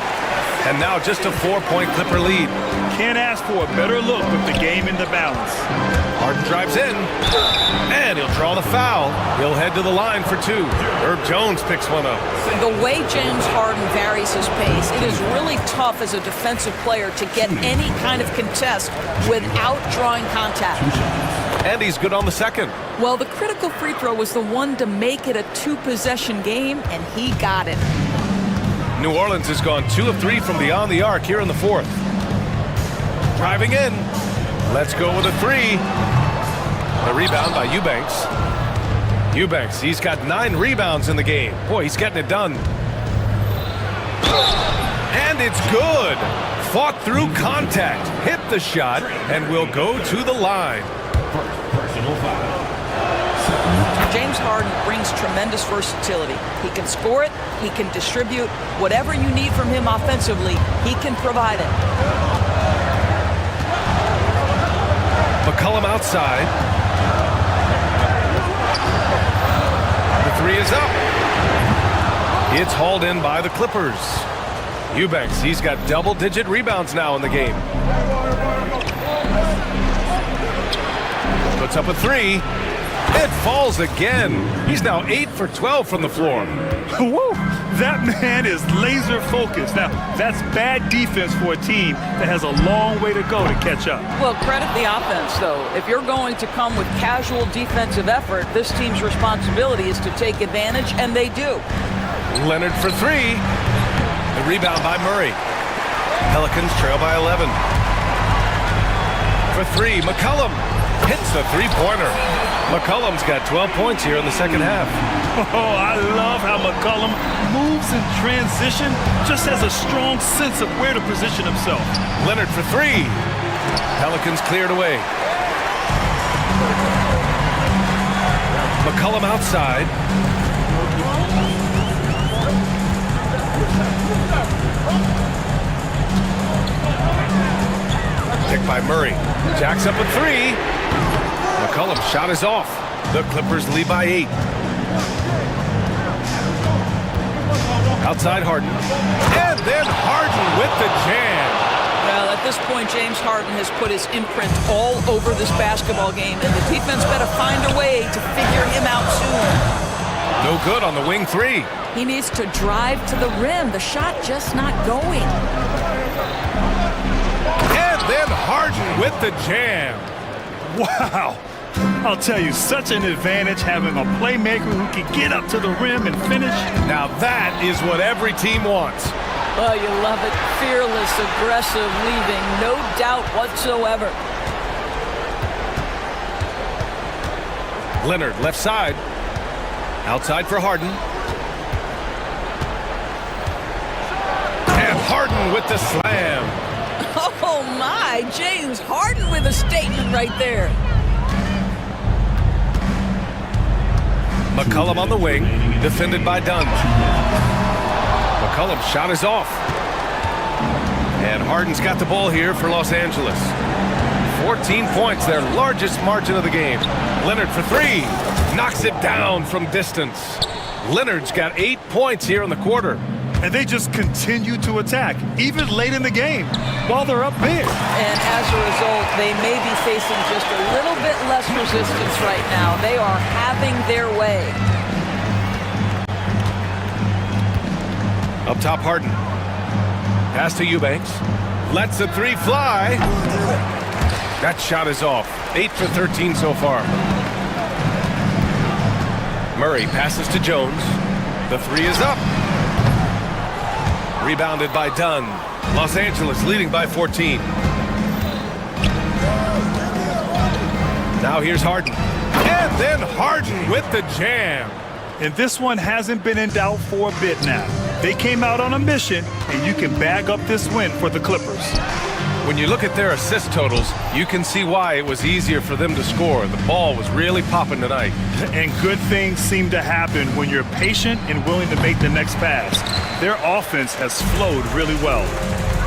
And now just a 4-point Clipper lead. Can't ask for a better look with the game in the balance. Harden drives in, and he'll draw the foul. He'll head to the line for 2. Herb Jones picks one up. The way James Harden varies his pace, it is really tough as a defensive player to get any kind of contest without drawing contact. And he's good on the second. Well, the critical free throw was the one to make it a 2-possession game, and he got it. New Orleans has gone 2 of 3 from beyond the arc here in the 4th. Driving in. Let's go with a 3. The rebound by Eubanks. Eubanks, he's got 9 rebounds in the game. Boy, he's getting it done. And it's good. Fought through contact. Hit the shot and will go to the line. James Harden brings tremendous versatility. He can score it, he can distribute. Whatever you need from him offensively, he can provide it. McCollum outside. The 3 is up. It's hauled in by the Clippers. Eubanks, he's got double-digit rebounds now in the game. Puts up a 3. It falls again. He's now 8 for 12 from the floor. Woo! That man is laser focused. Now, that's bad defense for a team that has a long way to go to catch up. Well, credit the offense, though. If you're going to come with casual defensive effort, this team's responsibility is to take advantage, and they do. Leonard for 3. The rebound by Murray. Pelicans trail by 11. For 3, McCollum hits the 3-pointer. McCollum's got 12 points here in the second half. Oh, I love how McCollum moves in transition, just has a strong sense of where to position himself. Leonard for 3. Pelicans cleared away. McCollum outside. Picked by Murray. Jacks up a 3. McCollum's shot is off. The Clippers lead by 8. Outside Harden. And then Harden with the jam. Well, at this point, James Harden has put his imprint all over this basketball game, and the defense better find a way to figure him out soon. No good on the wing 3. He needs to drive to the rim. The shot just not going. And then Harden with the jam. Wow. I'll tell you, such an advantage having a playmaker who can get up to the rim and finish. Now that is what every team wants. Oh, you love it. Fearless, aggressive, leaving. No doubt whatsoever. Leonard, left side. Outside for Harden. And Harden with the slam. Oh, my. James Harden with a statement right there. McCollum on the wing, defended by Dunn. McCollum's shot is off. And Harden's got the ball here for Los Angeles. 14 points, their largest margin of the game. Leonard for three. Knocks it down from distance. Leonard's got 8 points here in the quarter. And they just continue to attack, even late in the game, while they're up big. And as a result, they may be facing just a little bit less resistance right now. They are having their way. Up top, Harden. Pass to Eubanks. Lets the three fly. That shot is off. 8 for 13 so far. Murray passes to Jones. The three is up. Rebounded by Dunn. Los Angeles leading by 14. Now here's Harden. And then Harden with the jam. And this one hasn't been in doubt for a bit now. They came out on a mission, and you can bag up this win for the Clippers. When you look at their assist totals, you can see why it was easier for them to score. The ball was really popping tonight. And good things seem to happen when you're patient and willing to make the next pass. Their offense has flowed really well.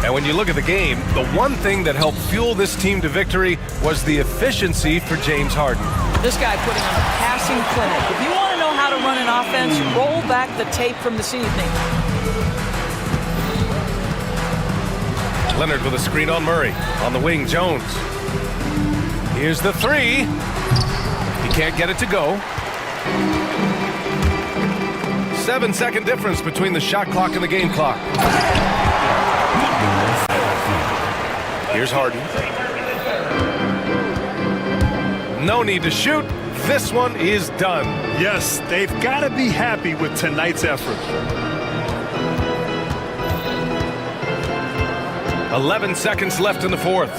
And when you look at the game, the one thing that helped fuel this team to victory was the efficiency for James Harden. This guy putting on a passing clinic. If you want to know how to run an offense, roll back the tape from this evening. Leonard with a screen on Murray. On the wing, Jones. Here's the three. He can't get it to go. 7-second difference between the shot clock and the game clock. Here's Harden. No need to shoot. This one is done. Yes, they've got to be happy with tonight's effort. 11 seconds left in the fourth.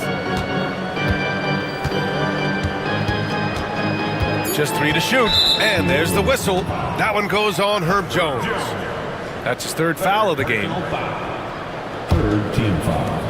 Just three to shoot. And there's the whistle. That one goes on Herb Jones. That's his third foul of the game. Third team foul.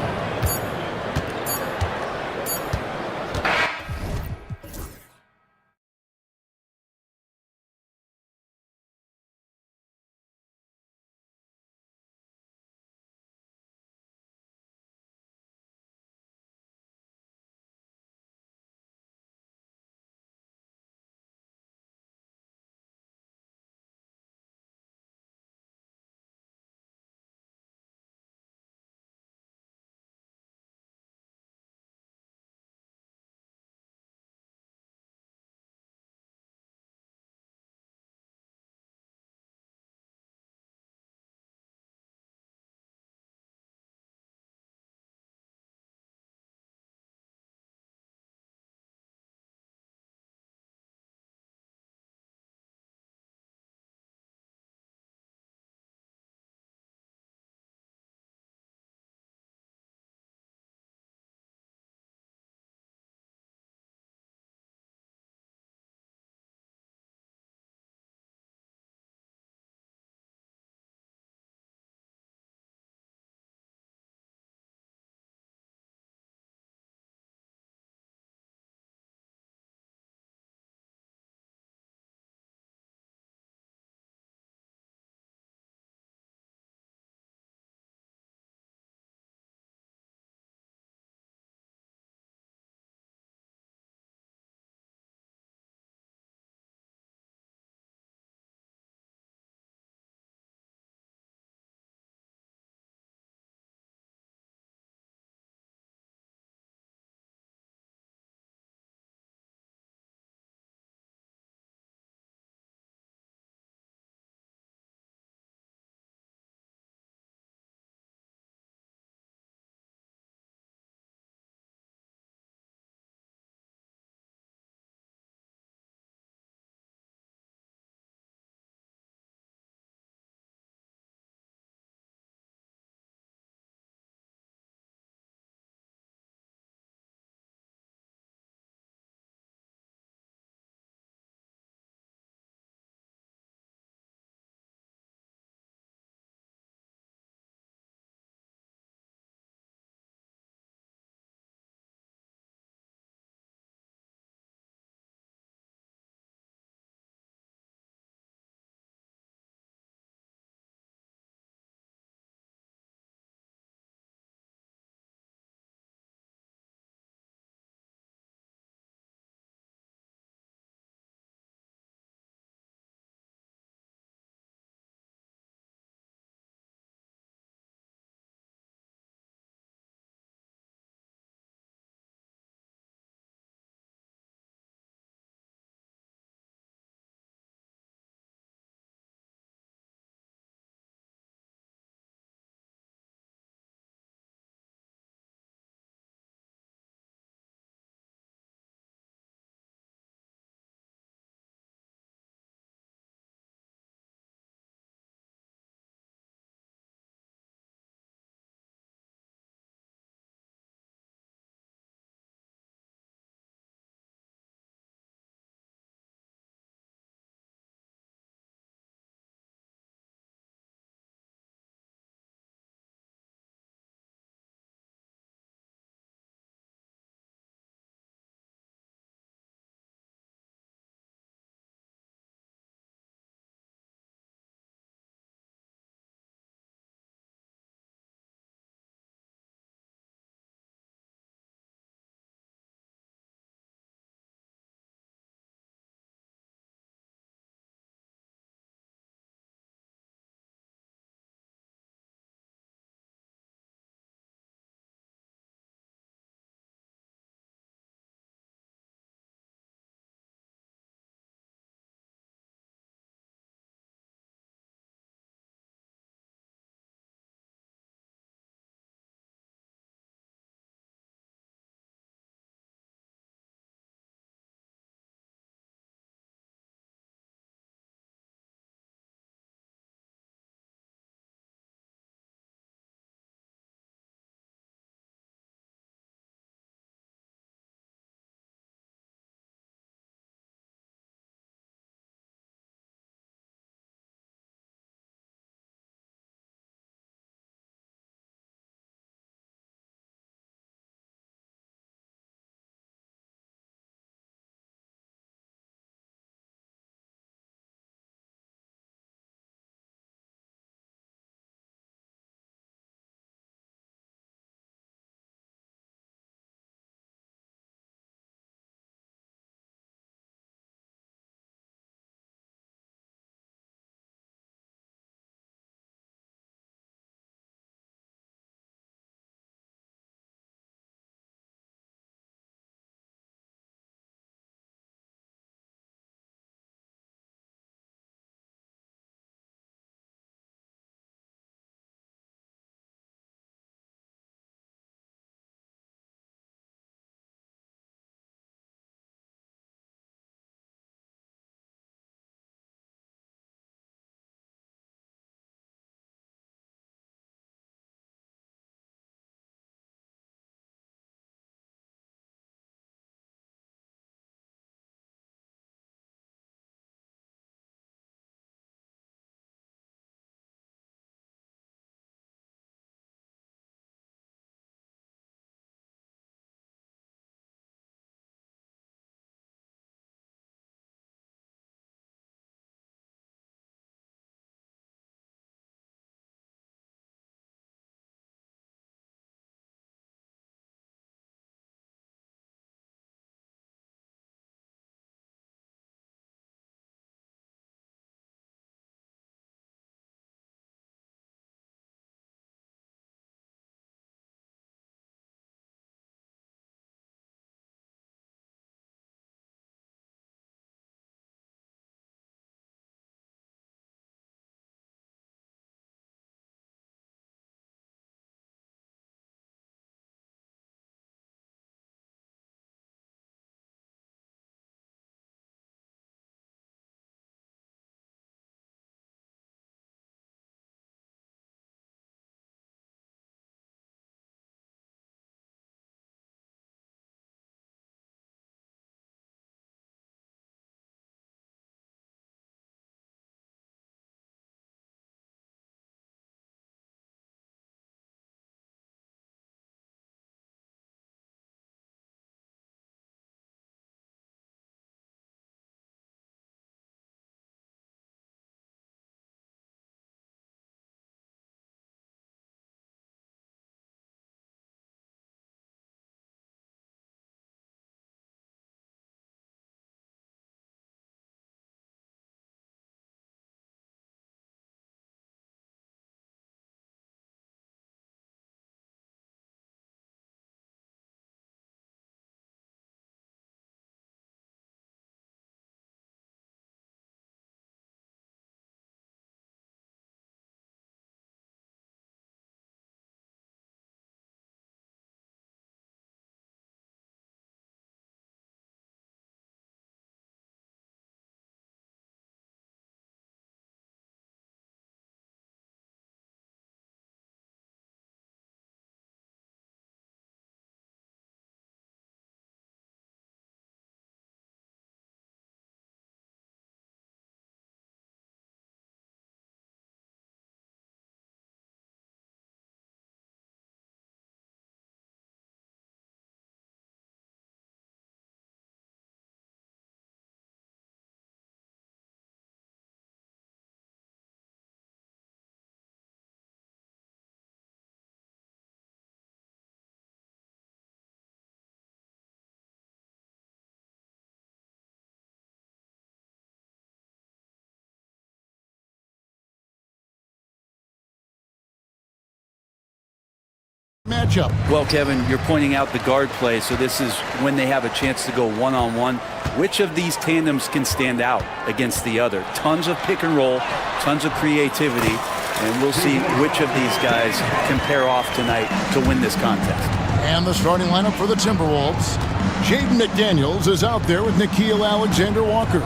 matchup. Well, Kevin, you're pointing out the guard play, so this is when they have a chance to go one-on-one. Which of these tandems can stand out against the other? Tons of pick and roll, tons of creativity, and we'll see which of these guys can pair off tonight to win this contest. And the starting lineup for the Timberwolves. Jaden McDaniels is out there with Nickeil Alexander-Walker.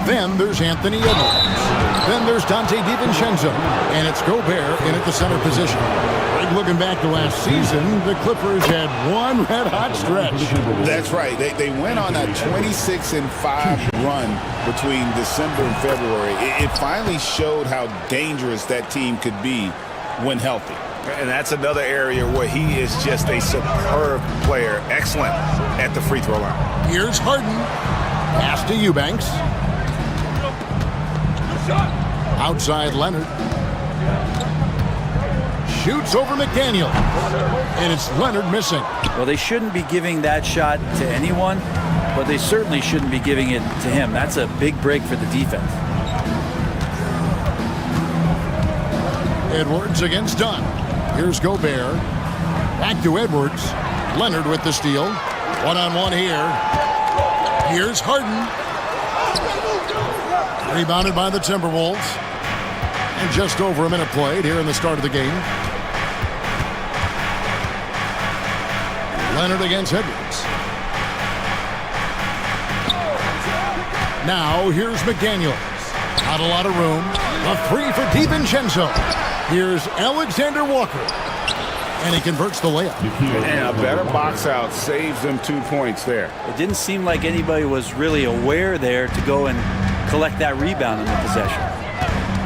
Then there's Anthony Edwards. Then there's Dante DiVincenzo. And it's Gobert in at the center position. Looking back to last season, the Clippers had one red-hot stretch. That's right. They went on a 26-5 run between December and February. It finally showed how dangerous that team could be when healthy. And that's another area where he is just a superb player. Excellent at the free throw line. Here's Harden. Pass to Eubanks. Outside Leonard. Shoots over McDaniel. And it's Leonard missing. Well, they shouldn't be giving that shot to anyone, but they certainly shouldn't be giving it to him. That's a big break for the defense. Edwards against Dunn. Here's Gobert. Back to Edwards. Leonard with the steal. One-on-one here. Here's Harden. Rebounded by the Timberwolves. And just over a minute played here in the start of the game. Leonard against Edwards. Now here's McDaniels. Not a lot of room. A three for DiVincenzo. Here's Alexander Walker. And he converts the layup. And a better box out saves them 2 points there. It didn't seem like anybody was really aware there to go and collect that rebound in the possession.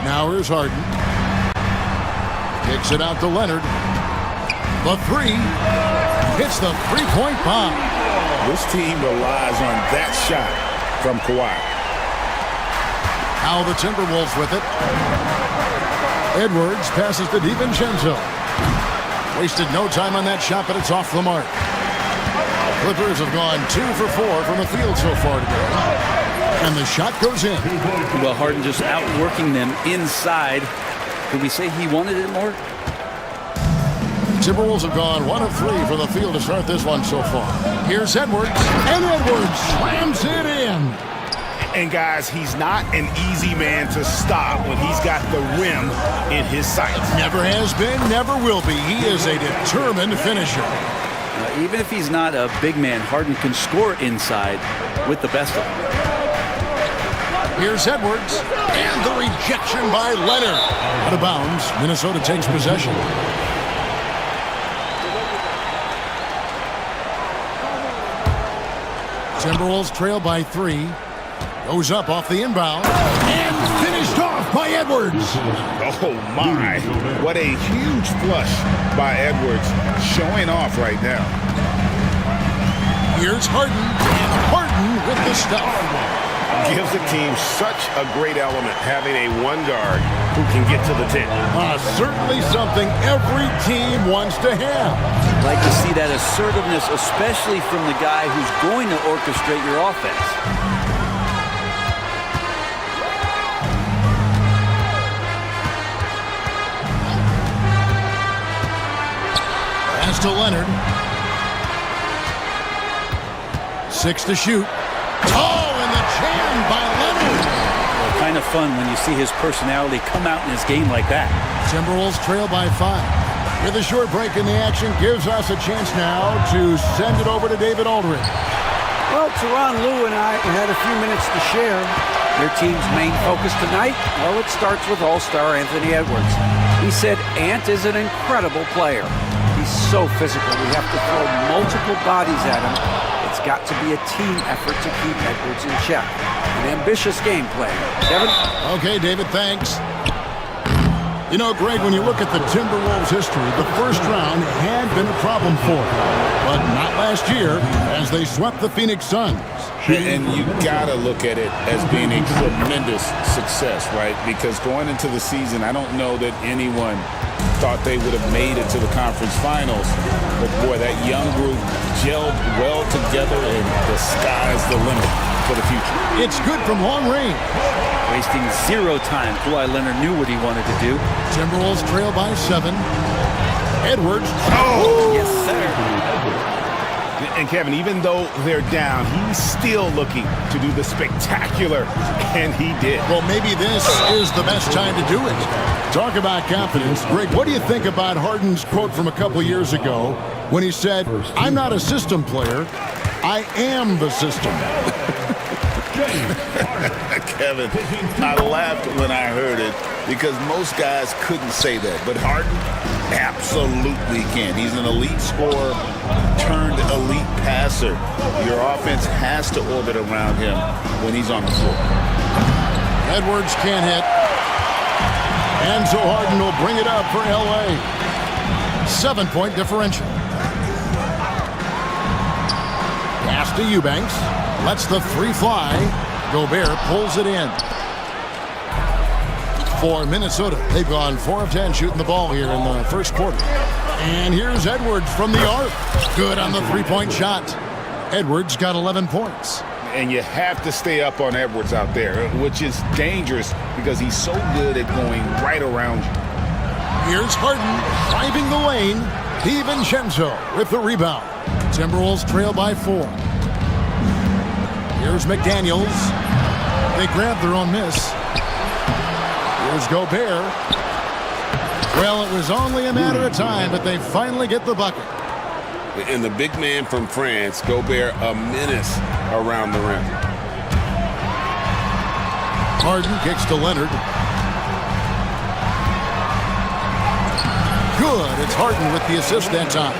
Now here's Harden. Kicks it out to Leonard. The three. Hits the three-point bomb. This team relies on that shot from Kawhi. Now the Timberwolves with it. Edwards passes to DiVincenzo. Wasted no time on that shot, but it's off the mark. Clippers have gone 2 for 4 from the field so far today. And the shot goes in. Well, Harden just outworking them inside. Could we say he wanted it more? Timberwolves have gone 1 of 3 from the field to start this one so far. Here's Edwards. And Edwards slams it in. And guys, he's not an easy man to stop when he's got the rim in his sights. Never has been, never will be. He is a determined finisher. Even if he's not a big man, Harden can score inside with the best of them. Here's Edwards. And the rejection by Leonard. Out of bounds. Minnesota takes possession. Timberwolves trail by 3. Goes up off the inbound. And finished off by Edwards. Oh, my. What a huge flush by Edwards. Showing off right now. Here's Harden. And Harden with the stuff. Gives the team such a great element having a one guard who can get to the 10. Certainly something every team wants to have. Like to see that assertiveness, especially from the guy who's going to orchestrate your offense. Pass to Leonard. 6 to shoot. Oh, and the jam by Leonard. Well, kind of fun when you see his personality come out in his game like that. Timberwolves trail by 5. With a short break in the action, gives us a chance now to send it over to David Aldridge. Well, Teron Lou and I had a few minutes to share. Their team's main focus tonight, well, it starts with All-Star Anthony Edwards. He said Ant is an incredible player. He's so physical. We have to throw multiple bodies at him. It's got to be a team effort to keep Edwards in check. An ambitious game plan. Kevin? Okay, David, thanks. You know, Greg, when you look at the Timberwolves' history, the first round had been a problem for them. But not last year, as they swept the Phoenix Suns. And you gotta look at it as being a tremendous success, right? Because going into the season, I don't know that anyone thought they would have made it to the conference finals. But boy, that young group gelled well together, and the sky's the limit for the future. It's good from long range. Wasting 0 time. Kawhi Leonard knew what he wanted to do. Timberwolves trail by 7. Edwards. Oh, yes, sir. And Kevin, even though they're down, he's still looking to do the spectacular, and he did. Well, maybe this is the best time to do it. Talk about confidence. Greg, what do you think about Harden's quote from a couple years ago when he said, "I'm not a system player, I am the system"? Kevin, I laughed when I heard it because most guys couldn't say that, but Harden absolutely can. He's an elite scorer turned elite passer. Your offense has to orbit around him when he's on the floor. Edwards can't hit. And so Harden will bring it up for LA. 7-point differential. Pass to Eubanks. Lets the three fly. Gobert pulls it in. For Minnesota, they've gone 4 of 10 shooting the ball here in the first quarter. And here's Edwards from the arc. Good on the three-point shot. Edwards got 11 points. And you have to stay up on Edwards out there, which is dangerous because he's so good at going right around you. Here's Harden driving the lane. DiVincenzo with the rebound. Timberwolves trail by 4. Here's McDaniels. They grab their own miss. Here's Gobert. Well, it was only a matter of time, but they finally get the bucket. And the big man from France, Gobert, a menace around the rim. Harden kicks to Leonard. Good. It's Harden with the assist that time.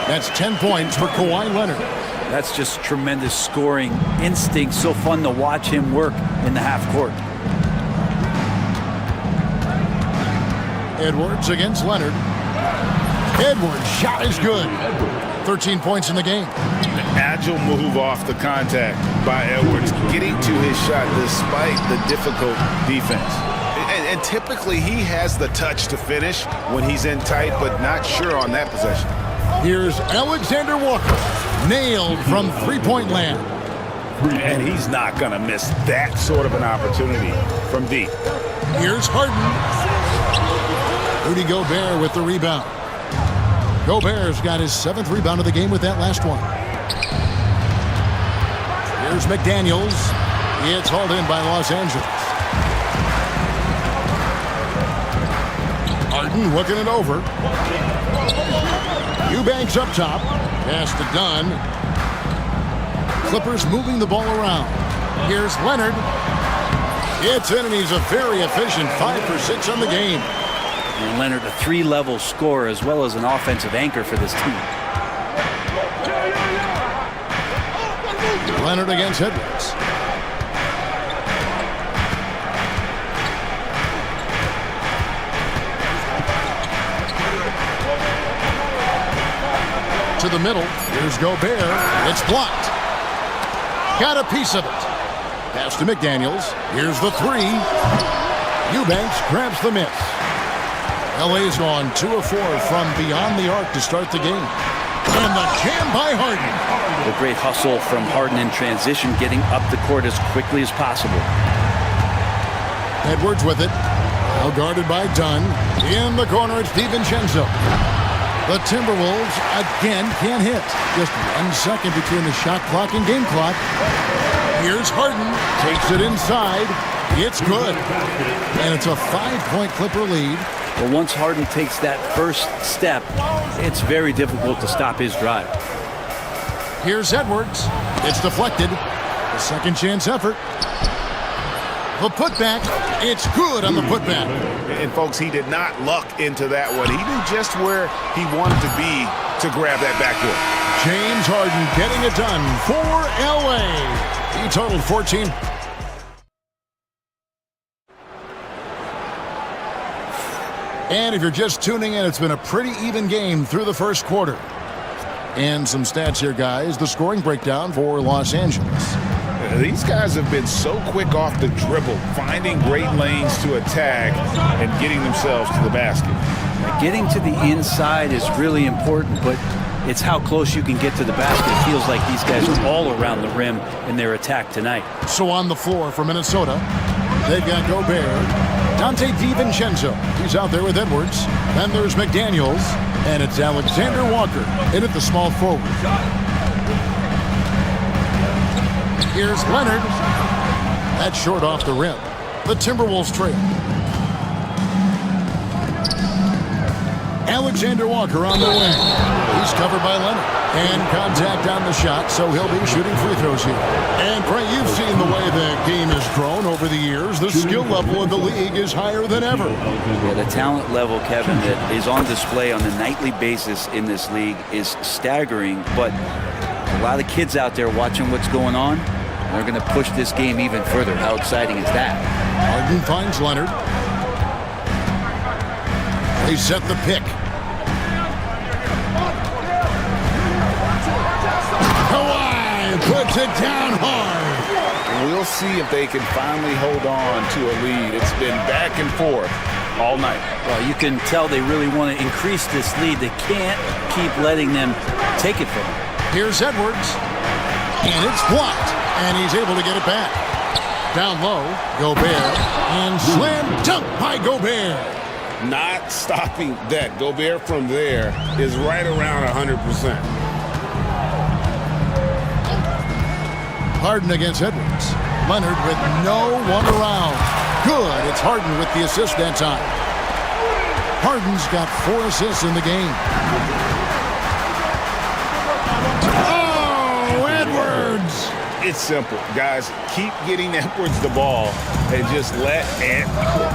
That's 10 points for Kawhi Leonard. That's just tremendous scoring instinct. So fun to watch him work in the half court. Edwards against Leonard. Edwards' shot is good. 13 points in the game. Agile move off the contact by Edwards, getting to his shot despite the difficult defense. And typically he has the touch to finish when he's in tight, but not sure on that possession. Here's Alexander Walker, nailed from three-point land. And he's not going to miss that sort of an opportunity from deep. Here's Harden. Rudy Gobert with the rebound. Gobert's got his 7th rebound of the game with that last one. Here's McDaniels. It's hauled in by Los Angeles. Harden looking it over. Eubanks up top. Pass to Dunn. Clippers moving the ball around. Here's Leonard. It's in, and he's a very efficient 5 for 6 on the game. And Leonard, a 3-level scorer as well as an offensive anchor for this team. Leonard against Edwards. To the middle. Here's Gobert. It's blocked. Got a piece of it. Pass to McDaniels. Here's the 3. Eubanks grabs the miss. LA's gone 2 of 4 from beyond the arc to start the game. And the jam by Harden. A great hustle from Harden in transition, getting up the court as quickly as possible. Edwards with it. Well guarded by Dunn. In the corner, it's DiVincenzo. The Timberwolves again can't hit. Just 1 second between the shot clock and game clock. Here's Harden. Takes it inside. It's good. And it's a 5-point Clipper lead. But once Harden takes that first step, it's very difficult to stop his drive. Here's Edwards. It's deflected. A second chance effort. The putback. It's good on the putback. And folks, he did not luck into that one. He knew just where he wanted to be to grab that backboard. James Harden getting it done for LA. He totaled 14. And if you're just tuning in, it's been a pretty even game through the first quarter. And some stats here, guys. The scoring breakdown for Los Angeles. These guys have been so quick off the dribble, finding great lanes to attack and getting themselves to the basket. Getting to the inside is really important, but it's how close you can get to the basket. It feels like these guys are all around the rim in their attack tonight. So on the floor for Minnesota, they've got Gobert, Dante DiVincenzo. He's out there with Edwards. Then there's McDaniels. And it's Alexander Walker in at the small forward. Here's Leonard. That's short off the rim. The Timberwolves trail. Alexander Walker on the wing. He's covered by Leonard. And contact on the shot, so he'll be shooting free throws here. And, Bray, you've seen the way the game has grown over the years. The skill level of the league is higher than ever. Yeah, the talent level, Kevin, that is on display on a nightly basis in this league is staggering. But a lot of kids out there watching what's going on, they're going to push this game even further. How exciting is that? Harden finds Leonard. They set the pick. Kawhi puts it down hard. We'll see if they can finally hold on to a lead. It's been back and forth all night. Well, you can tell they really want to increase this lead. They can't keep letting them take it from them. Here's Edwards. And it's blocked. And he's able to get it back. Down low, Gobert. And slam dunk by Gobert. Not stopping that. Gobert from there is right around 100%. Harden against Edwards. Leonard with no one around. Good. It's Harden with the assist that time. Harden's got 4 assists in the game. Oh, Edwards! It's simple, guys. Keep getting Edwards the ball and just let Ant cook.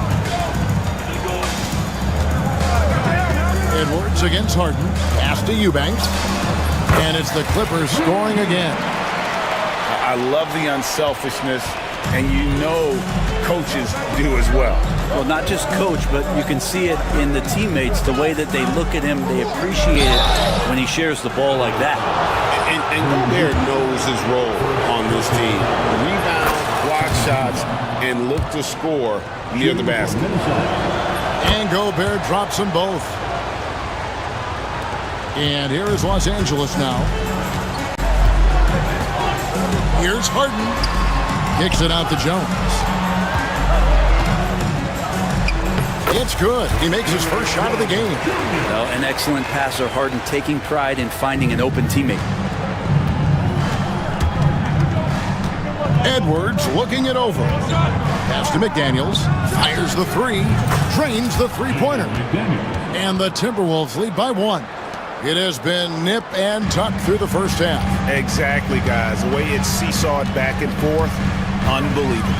Edwards against Harden. Pass to Eubanks. And it's the Clippers scoring again. I love the unselfishness, and you know coaches do as well. Well, not just coach, but you can see it in the teammates, the way that they look at him. They appreciate it when he shares the ball like that. And Gobert knows his role on this team. Rebound, block shots, and look to score near the basket. And Gobert drops them both. And here is Los Angeles now. Here's Harden. Kicks it out to Jones. It's good. He makes his first shot of the game. Well, an excellent passer. Harden taking pride in finding an open teammate. Edwards looking it over. Pass to McDaniels. Fires the three. Drains the three-pointer. And the Timberwolves lead by 1. It has been nip and tuck through the first half. Exactly, guys. The way it's seesawed back and forth, unbelievable.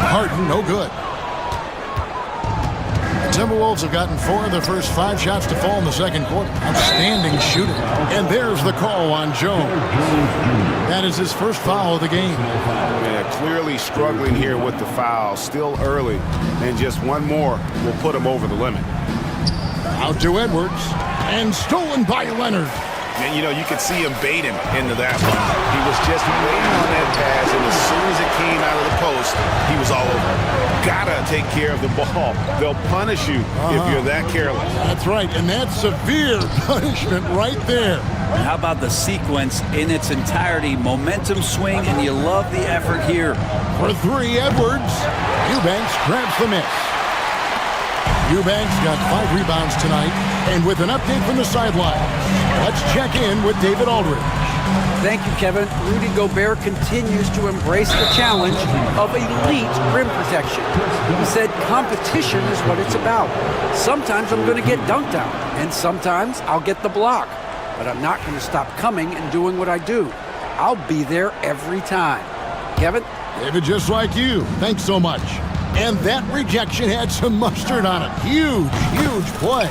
Harden, no good. The Timberwolves have gotten 4 of their first 5 shots to fall in the second quarter. Outstanding shooting. And there's the call on Jones. That is his first foul of the game. Yeah, clearly struggling here with the foul. Still early. And just one more will put him over the limit. Out to Edwards. And stolen by Leonard. And, you know, you could see him bait him into that one. He was just waiting on that pass, and as soon as it came out of the post, he was all over. Gotta take care of the ball. They'll punish you if you're that careless. That's right, and that's severe punishment right there. And how about the sequence in its entirety? Momentum swing, and you love the effort here. For 3, Edwards. Eubanks grabs the miss. Eubanks got 5 rebounds tonight, and with an update from the sideline, let's check in with David Aldridge. Thank you, Kevin. Rudy Gobert continues to embrace the challenge of elite rim protection. He said competition is what it's about. Sometimes I'm going to get dunked on, and sometimes I'll get the block. But I'm not going to stop coming and doing what I do. I'll be there every time. Kevin? David, just like you. Thanks so much. And that rejection had some mustard on it. Huge, huge play.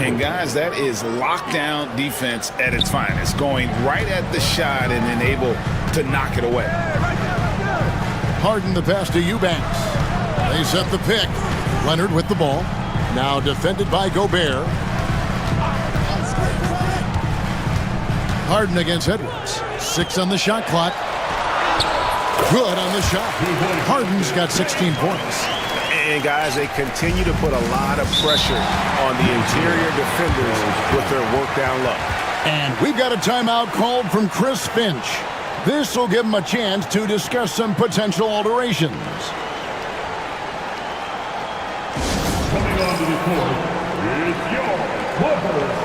And guys, that is lockdown defense at its finest. Going right at the shot and then able to knock it away. Harden the pass to Eubanks. They set the pick. Leonard with the ball. Now defended by Gobert. Harden against Edwards. 6 on the shot clock. Good on the shot. Harden's got 16 points. And guys, they continue to put a lot of pressure on the interior defenders with their work down low. And we've got a timeout called from Chris Finch. This will give him a chance to discuss some potential alterations. Coming onto the court is your clubber.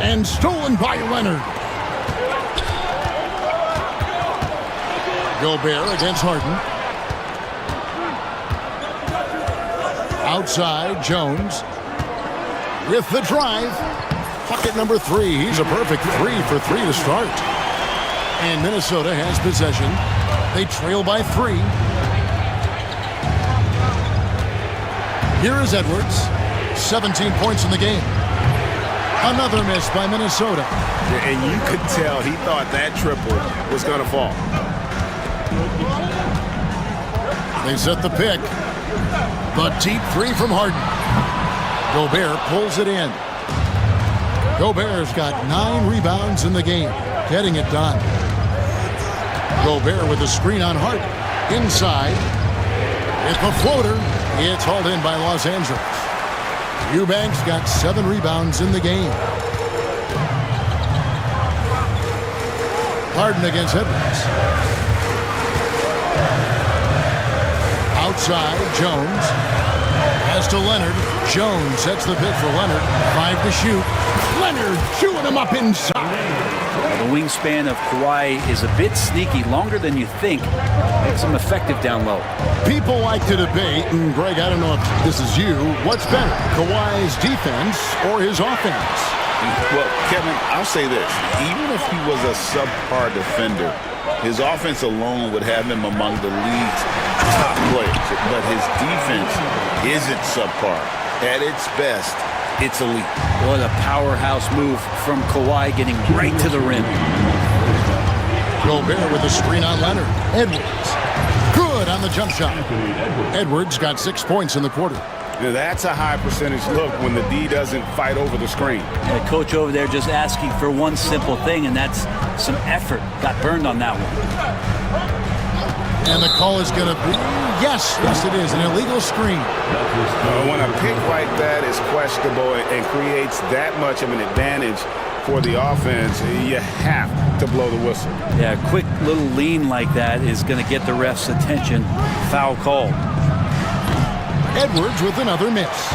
And stolen by Leonard. Gobert against Harden. Outside, Jones. With the drive. Bucket number 3. He's a perfect 3 for 3 to start. And Minnesota has possession. They trail by 3. Here is Edwards. 17 points in the game. Another miss by Minnesota. And you could tell he thought that triple was going to fall. They set the pick. The deep 3 from Harden. Gobert pulls it in. Gobert's got 9 rebounds in the game, getting it done. Gobert with a screen on Harden. Inside. It's a floater. It's hauled in by Los Angeles. Eubanks got 7 rebounds in the game. Harden against Edwards. Outside, Jones. Pass to Leonard. Jones sets the pick for Leonard. 5 to shoot. Leonard chewing him up inside. The wingspan of Kawhi is a bit sneaky, longer than you think. Makes him effective down low. People like to debate, and Greg, I don't know if this is you, what's better, Kawhi's defense or his offense? Well, Kevin, I'll say this. Even if he was a subpar defender, his offense alone would have him among the league's top players. But his defense isn't subpar. At its best, it's elite. What a powerhouse move from Kawhi, getting right to the rim. Gobert with a screen on Leonard. Edwards. Good on the jump shot. Edwards got 6 points in the quarter. Now, that's a high percentage look when the D doesn't fight over the screen. The coach over there just asking for one simple thing, and that's some effort. Got burned on that one. And the call is going to be, yes, it is, an illegal screen. When a pick like that is questionable and creates that much of an advantage for the offense, you have to blow the whistle. Yeah, a quick little lean like that is going to get the ref's attention. Foul call. Edwards with another miss.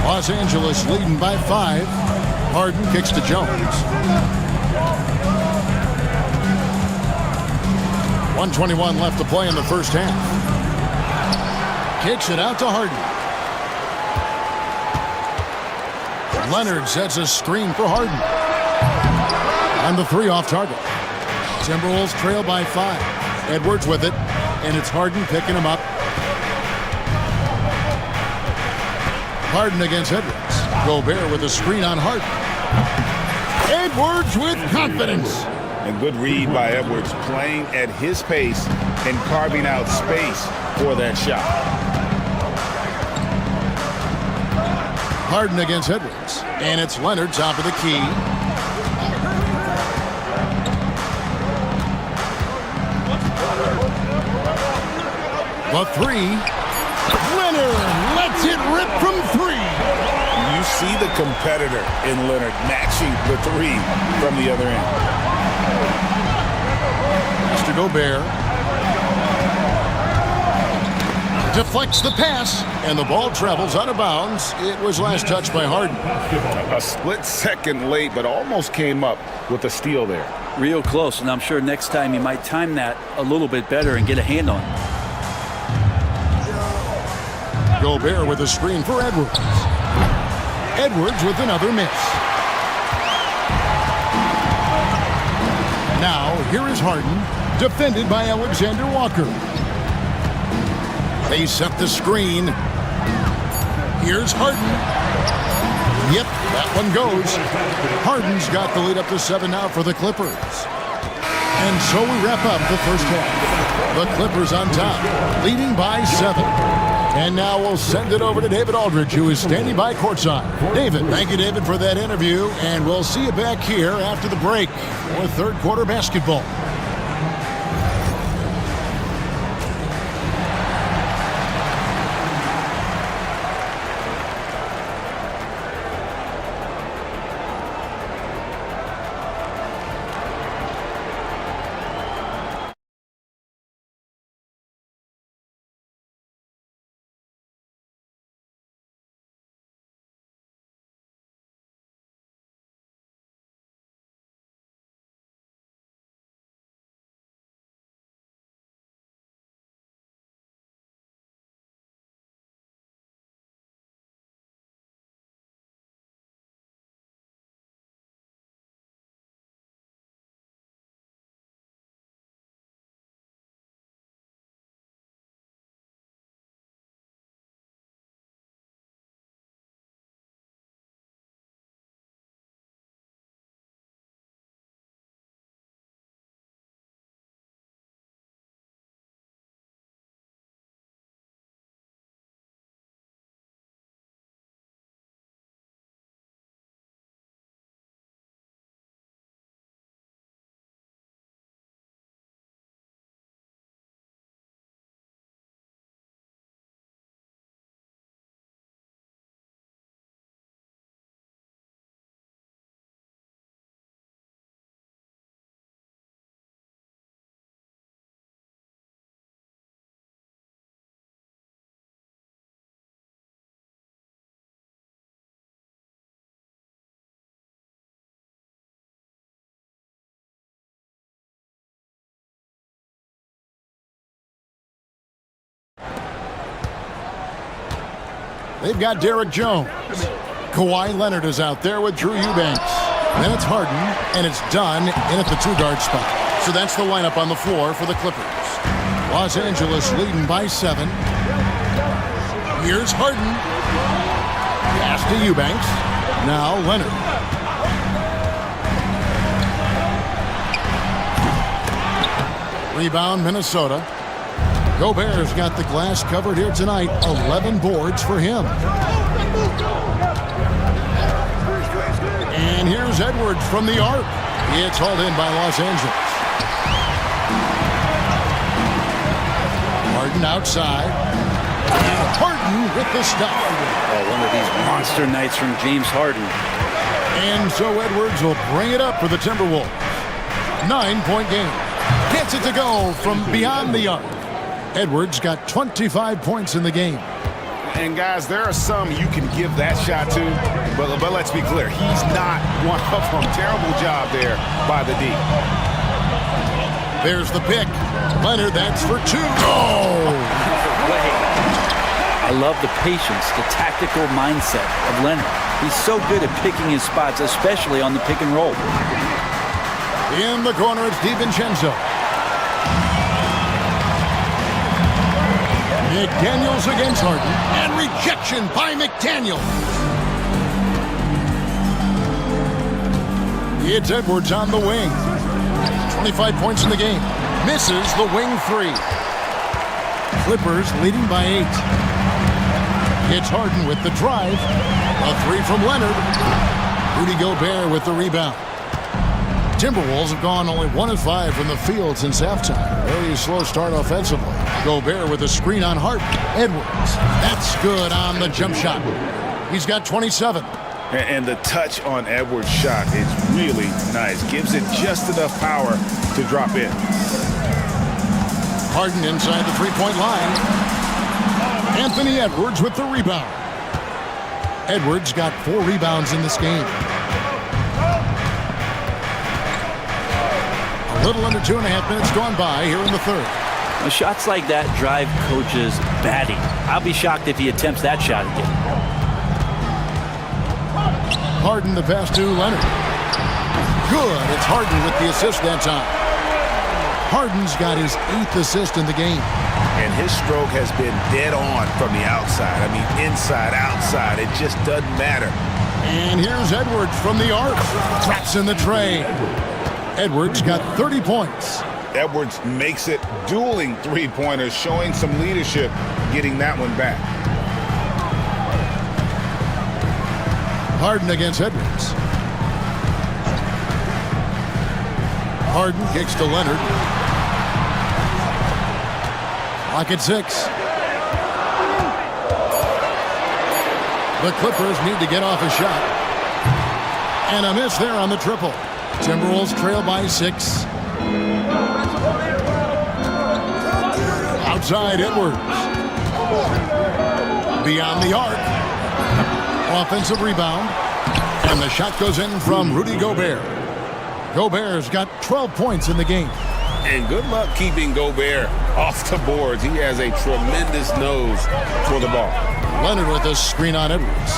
Los Angeles leading by 5. Harden kicks to Jones. 1:21 left to play in the first half. Kicks it out to Harden. Leonard sets a screen for Harden. And the 3 off target. Timberwolves trail by 5. Edwards with it, and it's Harden picking him up. Harden against Edwards. Gobert with a screen on Harden. Edwards with confidence. And good read by Edwards, playing at his pace and carving out space for that shot. Harden against Edwards. And it's Leonard top of the key. The 3. Leonard lets it rip from 3. You see the competitor in Leonard matching the 3 from the other end. Mr. Gobert deflects the pass, and the ball travels out of bounds. It was last touched by Harden. A split second late, but almost came up with a steal there. Real close, and I'm sure next time he might time that a little bit better and get a hand on it. Gobert with a screen for Edwards. Edwards with another miss. Now, here is Harden, defended by Alexander Walker. They set the screen. Here's Harden. Yep, that one goes. Harden's got the lead up to 7 now for the Clippers. And so we wrap up the first half. The Clippers on top, leading by 7. And now we'll send it over to David Aldridge, who is standing by courtside. David, thank you, David, for that interview. And we'll see you back here after the break for third quarter basketball. They've got Derek Jones. Kawhi Leonard is out there with Drew Eubanks. Then it's Harden, and it's done in at the two-guard spot. So that's the lineup on the floor for the Clippers. Los Angeles leading by 7. Here's Harden. Pass to Eubanks. Now Leonard. Rebound, Minnesota. Gobert's got the glass covered here tonight. 11 boards for him. And here's Edwards from the arc. It's hauled in by Los Angeles. Harden outside. And Harden with the stop. Oh, one of these monster nights from James Harden. And so Edwards will bring it up for the Timberwolves. 9-point game. Gets it to go from beyond the arc. Edwards got 25 points in the game. And guys, there are some you can give that shot to, but let's be clear, he's not one of them. Terrible job there by the D. There's the pick. Leonard, that's for 2. Oh! I love the patience, the tactical mindset of Leonard. He's so good at picking his spots, especially on the pick and roll. In the corner, it's DiVincenzo. McDaniels against Harden, and rejection by McDaniels. It's Edwards on the wing. 25 points in the game. Misses the wing 3. Clippers leading by 8. It's Harden with the drive. A 3 from Leonard. Rudy Gobert with the rebound. Timberwolves have gone only 1 of 5 from the field since halftime. Very slow start offensively. Gobert with a screen on Harden. Edwards. That's good on the jump shot. He's got 27. And the touch on Edwards' shot is really nice. Gives it just enough power to drop in. Harden inside the three-point line. Anthony Edwards with the rebound. Edwards got 4 rebounds in this game. A little under 2.5 minutes gone by here in the third. Now, shots like that drive coaches batting. I'll be shocked if he attempts that shot again. Harden the pass to Leonard. Good. It's Harden with the assist that time. Harden's got his 8th assist in the game. And his stroke has been dead on from the outside. I mean, inside, outside. It just doesn't matter. And here's Edwards from the arc. Traps in the tray. Edwards got 30 points. Edwards makes it dueling three-pointers, showing some leadership, getting that one back. Harden against Edwards. Harden kicks to Leonard. Clock at 6. The Clippers need to get off a shot. And a miss there on the triple. Timberwolves trail by 6. Outside Edwards. Beyond the arc. Offensive rebound. And the shot goes in from Rudy Gobert. Gobert's got 12 points in the game. And good luck keeping Gobert off the boards. He has a tremendous nose for the ball. Leonard with a screen on Edwards.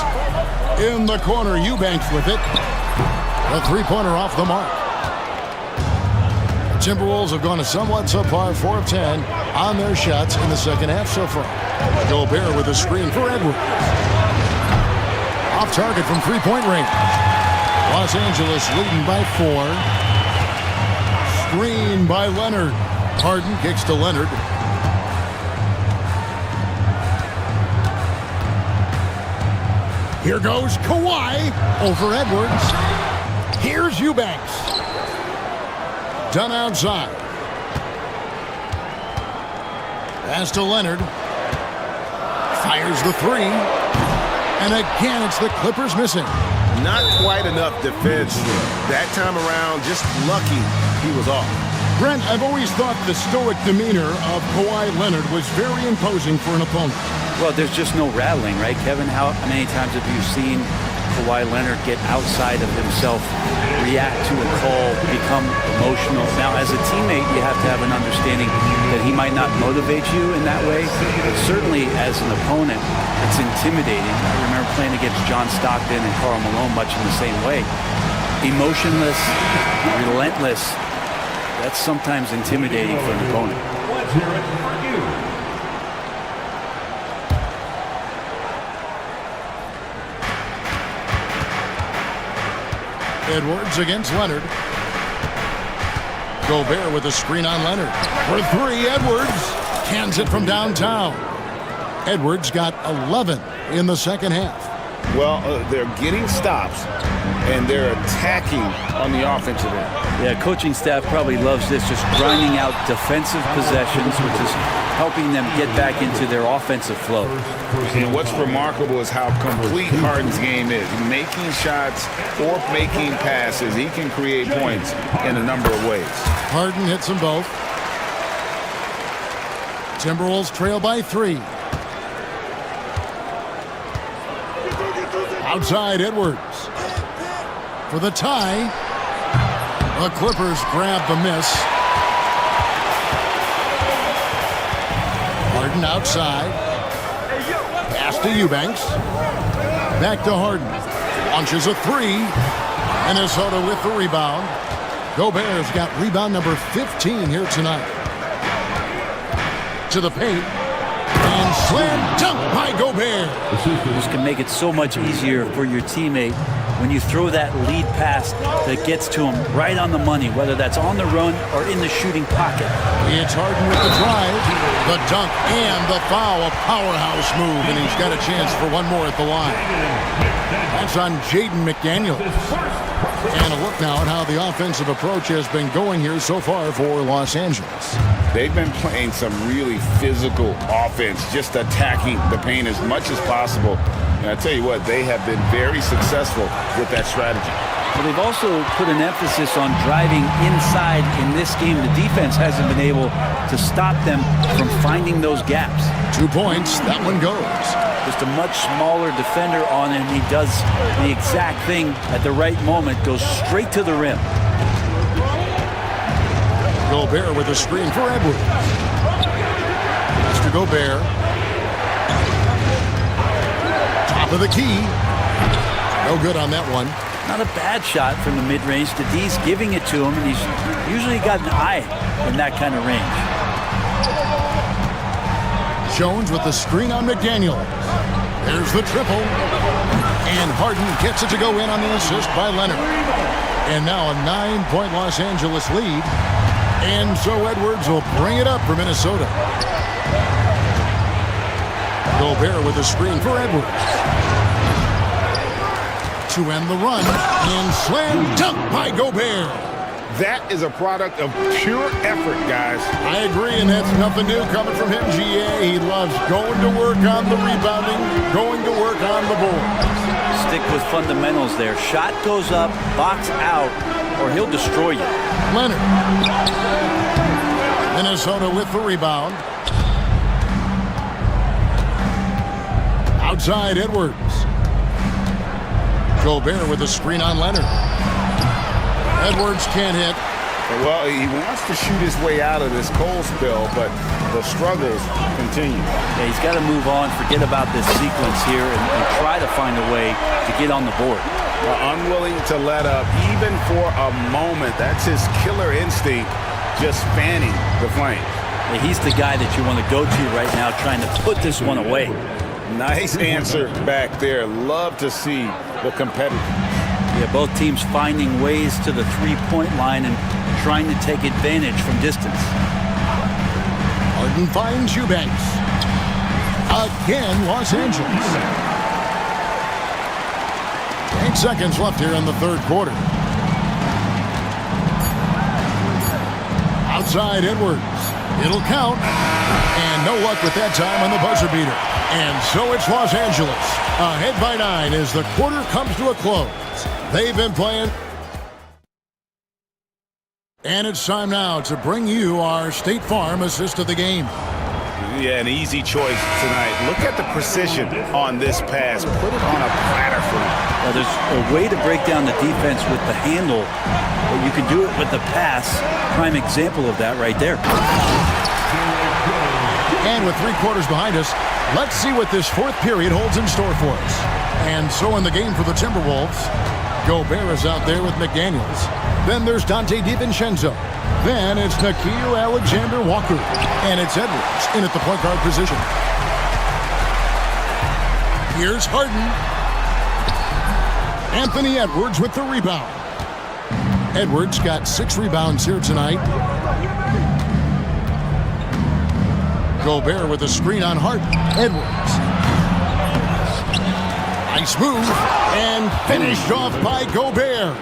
In the corner, Eubanks with it. A three-pointer off the mark. The Timberwolves have gone a somewhat subpar 4 of 10 on their shots in the second half so far. Gobert with a screen for Edwards. Off target from three-point range. Los Angeles leading by 4. Screen by Leonard. Harden kicks to Leonard. Here goes Kawhi over Edwards. Here's Eubanks. Done outside. Pass to Leonard. Fires the three. And again, it's the Clippers missing. Not quite enough defense that time around. Just lucky he was off. Brent, I've always thought the stoic demeanor of Kawhi Leonard was very imposing for an opponent. Well, there's just no rattling, right, Kevin? How many times have you seen Kawhi Leonard get outside of himself, react to a call, become emotional? Now, as a teammate, you have to have an understanding that he might not motivate you in that way, but certainly as an opponent, it's intimidating. I remember playing against John Stockton and Karl Malone much in the same way. Emotionless, relentless. That's sometimes intimidating for an opponent. Let's hear it for you. Edwards against Leonard. Gobert with a screen on Leonard. For 3, Edwards cans it from downtown. Edwards got 11 in the second half. Well, they're getting stops, and they're attacking on the offensive end. Yeah, coaching staff probably loves this, just grinding out defensive possessions, which is helping them get back into their offensive flow. And what's remarkable is how complete Harden's game is. Making shots or making passes, he can create points in a number of ways. Harden hits them both. Timberwolves trail by 3. Outside Edwards. For the tie. The Clippers grab the miss. Harden outside. Pass to Eubanks. Back to Harden. Launches a 3. Minnesota with the rebound. Gobert's got rebound number 15 here tonight. To the paint. And slam dunk by Gobert. This can make it so much easier for your teammate when you throw that lead pass that gets to him right on the money, whether that's on the run or in the shooting pocket. It's Harden with the drive, the dunk, and the foul. A powerhouse move, and he's got a chance for one more at the line. That's on Jaden McDaniels. And a look now at how the offensive approach has been going here so far for Los Angeles. They've been playing some really physical offense, just attacking the paint as much as possible. And I tell you what, they have been very successful with that strategy. But they've also put an emphasis on driving inside in this game. The defense hasn't been able to stop them from finding those gaps. 2 points, that one goes. Just a much smaller defender on him. He does the exact thing at the right moment, goes straight to the rim. Gobert with a screen for Edwards. Mr. Gobert. Top of the key. No good on that one. Not a bad shot from the mid-range. The D's giving it to him, and he's usually got an eye in that kind of range. Jones with the screen on McDaniel. There's the triple. And Harden gets it to go in on the assist by Leonard. And now a 9-point Los Angeles lead. And so Edwards will bring it up for Minnesota. Gobert with a screen for Edwards. To end the run, and slam dunk by Gobert. That is a product of pure effort, guys. I agree, and that's nothing new coming from him, GA. He loves going to work on the rebounding, going to work on the boards. Stick with fundamentals there. Shot goes up, box out, or he'll destroy you. Leonard. Minnesota with the rebound. Outside Edwards. Gobert with a screen on Leonard. Edwards can't hit. Well, he wants to shoot his way out of this cold spell, but the struggles continue. Yeah, he's got to move on, forget about this sequence here, and try to find a way to get on the board. Unwilling to let up, even for a moment. That's his killer instinct, just fanning the flame. Yeah, he's the guy that you want to go to right now, trying to put this one away. Nice answer back there. Love to see the competitor. Yeah, both teams finding ways to the three-point line and trying to take advantage from distance. Harden finds Eubanks. Again, Los Angeles. 8 seconds left here in the third quarter. Outside Edwards. It'll count. And no luck with that time on the buzzer beater. And so it's Los Angeles. Ahead by 9 as the quarter comes to a close. They've been playing. And it's time now to bring you our State Farm assist of the game. Yeah, an easy choice tonight. Look at the precision on this pass. Put it on a platter for him. Well, there's a way to break down the defense with the handle, but you can do it with the pass. Prime example of that right there. And with 3 quarters behind us, let's see what this fourth period holds in store for us. And so in the game for the Timberwolves, Gobert is out there with McDaniels. Then there's Dante DiVincenzo. Then it's Nickeil Alexander-Walker. And it's Edwards in at the point guard position. Here's Harden. Anthony Edwards with the rebound. Edwards got 6 rebounds here tonight. Gobert with a screen on Harden. Edwards. Nice move. And finished off by Gobert.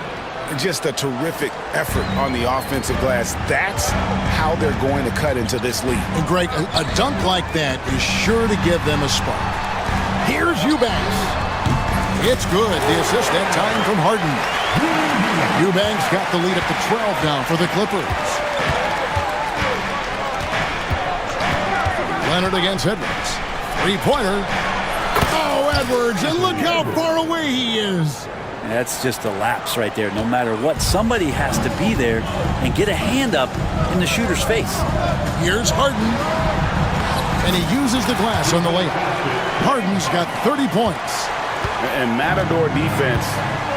Just a terrific effort on the offensive glass. That's how they're going to cut into this lead. And Greg, a dunk like that is sure to give them a spark. Here's Eubanks. It's good. The assist that time from Harden. Eubanks got the lead up to 12 now for the Clippers. Leonard against Edwards. 3-pointer. Oh, Edwards, and look how far away he is. That's just a lapse right there. No matter what, somebody has to be there and get a hand up in the shooter's face. Here's Harden. And he uses the glass on the layup. Harden's got 30 points. And Matador defense,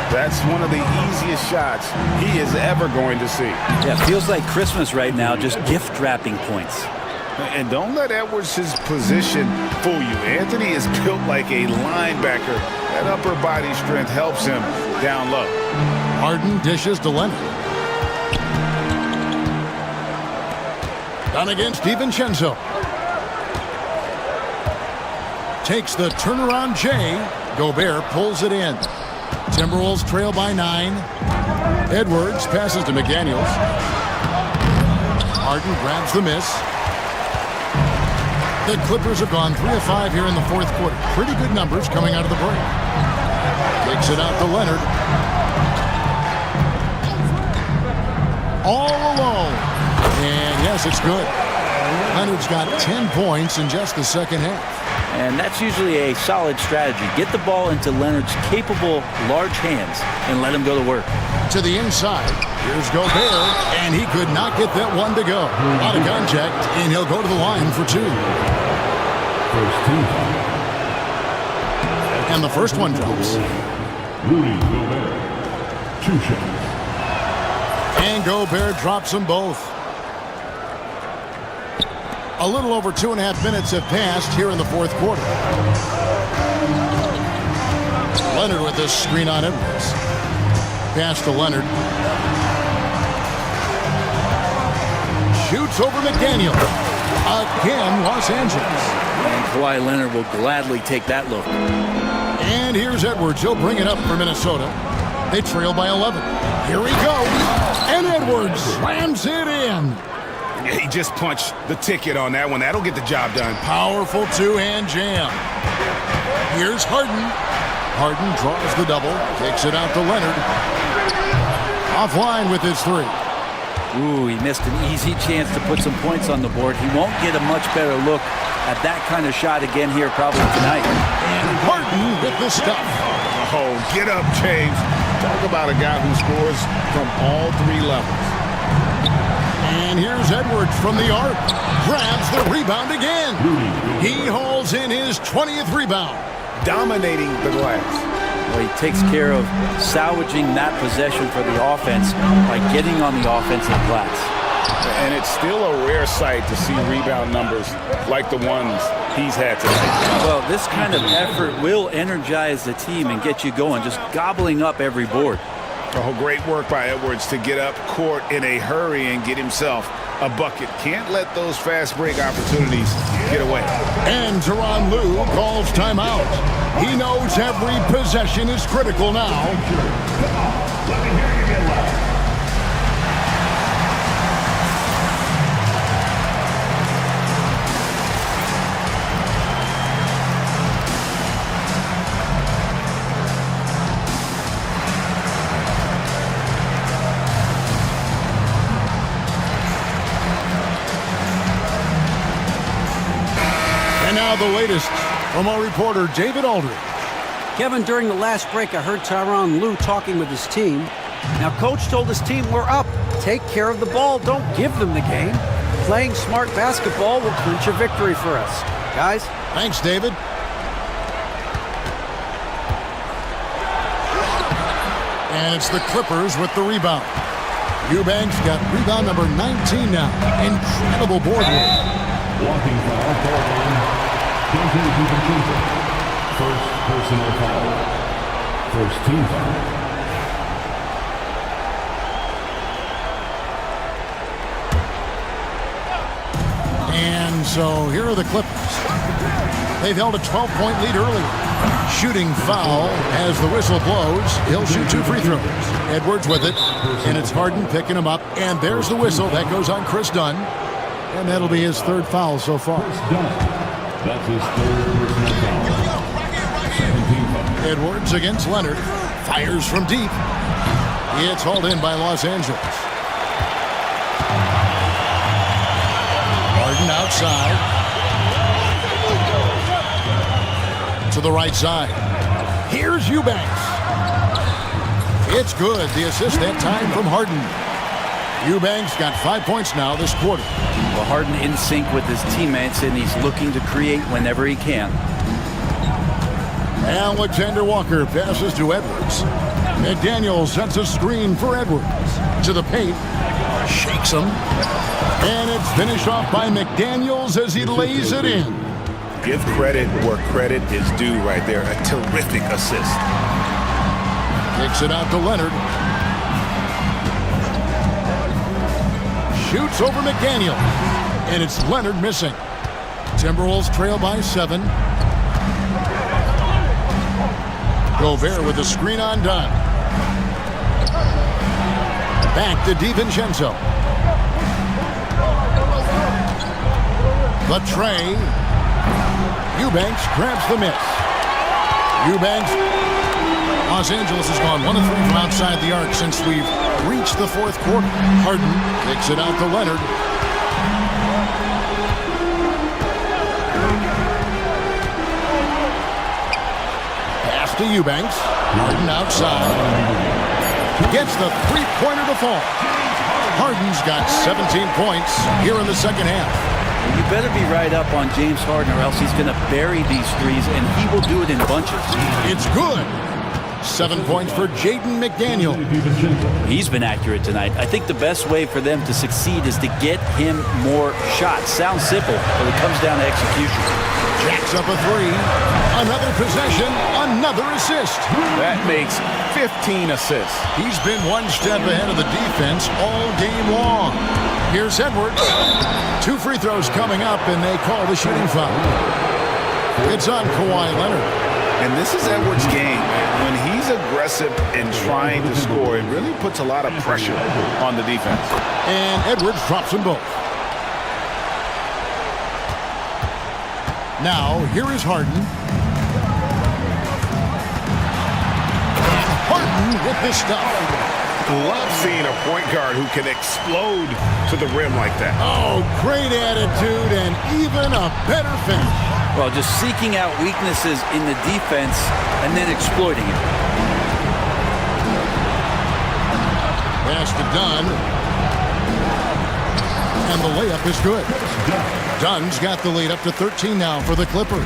that's one of the easiest shots he is ever going to see. Yeah, feels like Christmas right now, just gift wrapping points. And don't let Edwards' position fool you. Anthony is built like a linebacker. That upper body strength helps him down low. Harden dishes to Leonard. Done against DiVincenzo. Takes the turnaround J. Gobert pulls it in. Timberwolves trail by 9. Edwards passes to McDaniels. Harden grabs the miss. The Clippers have gone 3 of 5 here in the fourth quarter. Pretty good numbers coming out of the break. Takes it out to Leonard. All alone. And yes, it's good. Leonard's got 10 points in just the second half. And that's usually a solid strategy. Get the ball into Leonard's capable, large hands and let him go to work. To the inside. Here's Gobert, and he could not get that one to go. Out of contact, and he'll go to the line for 2. First team. And the first one drops. Rudy Gobert. 2 shots. And Gobert drops them both. A little over 2.5 minutes have passed here in the fourth quarter. Leonard with this screen on Edwards. Pass to Leonard. Shoots over McDaniel. Again, Los Angeles. And Kawhi Leonard will gladly take that look. And here's Edwards. He'll bring it up for Minnesota. They trail by 11. Here he goes. And Edwards slams it in. He just punched the ticket on that one. That'll get the job done. Powerful two-hand jam. Here's Harden. Harden draws the double. Kicks it out to Leonard. Offline with his three. Ooh, he missed an easy chance to put some points on the board. He won't get a much better look at that kind of shot again here probably tonight. And Harden with the stuff. Oh, get up, James. Talk about a guy who scores from all three levels. And here's Edwards from the arc. Grabs the rebound again. He hauls in his 20th rebound. Dominating the glass. Well, he takes care of salvaging that possession for the offense by getting on the offensive glass. And it's still a rare sight to see rebound numbers like the ones he's had tonight. Well, this kind of effort will energize the team and get you going, just gobbling up every board. Oh, great work by Edwards to get up court in a hurry and get himself a bucket. Can't let those fast break opportunities get away. And Tyronn Lue calls timeout. He knows every possession is critical now. And now the latest from our reporter, David Aldridge. Kevin, during the last break, I heard Tyronn Lue talking with his team. Now, coach told his team, we're up. Take care of the ball. Don't give them the game. Playing smart basketball will clinch a victory for us. Guys? Thanks, David. And it's the Clippers with the rebound. Eubanks got rebound number 19 now. Incredible board work. Walking foul, ball line. First personal foul. First team foul. And so here are the Clippers. They've held a 12-point lead earlier. Shooting foul as the whistle blows. He'll shoot 2 free throws. Edwards with it, and it's Harden picking him up. And there's the whistle. That goes on Chris Dunn. And that'll be his 3rd foul so far. That's his 3rd personal foul. 17 foul. Edwards against Leonard. Fires from deep. It's hauled in by Los Angeles. Harden outside. To the right side. Here's Eubanks. It's good. The assist that time from Harden. Eubanks got 5 points now this quarter. Well, Harden in sync with his teammates, and he's looking to create whenever he can. Alexander Walker passes to Edwards. McDaniel sets a screen for Edwards. To the paint. Shakes him. And it's finished off by McDaniels as he lays it in. Give credit where credit is due right there. A terrific assist. Kicks it out to Leonard. Shoots over McDaniel. And it's Leonard missing. Timberwolves trail by 7. Gobert with the screen on Dunn. Back to DiVincenzo. The tray. Eubanks grabs the miss. Eubanks. Los Angeles has gone 1 of 3 from outside the arc since we've reached the 4th quarter. Harden kicks it out to Leonard. Pass to Eubanks. Harden outside. Gets the 3-pointer to fall. Harden's got 17 points here in the second half. You better be right up on James Harden or else he's going to bury these threes, and he will do it in bunches. It's good. 7 points for Jaden McDaniel. He's been accurate tonight. I think the best way for them to succeed is to get him more shots. Sounds simple, but it comes down to execution. Jacks up a 3. Another possession, another assist. That makes 15 assists. He's been one step ahead of the defense all game long. Here's Edwards. 2 free throws coming up, and they call the shooting foul. It's on Kawhi Leonard. And this is Edwards' game. When he's aggressive and trying to score, it really puts a lot of pressure on the defense. And Edwards drops them both. Now, here is Harden. And Harden with this stuff. Love seeing a point guard who can explode to the rim like that. Oh, great attitude and even a better finish. Well, just seeking out weaknesses in the defense and then exploiting it. Pass to Dunn. And the layup is good. Dunn's got the lead up to 13 now for the Clippers.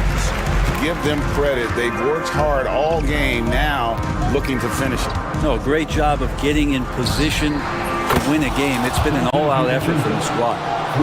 Give them credit. They've worked hard all game, now looking to finish it. No, great job of getting in position to win a game. It's been an all-out effort for the squad.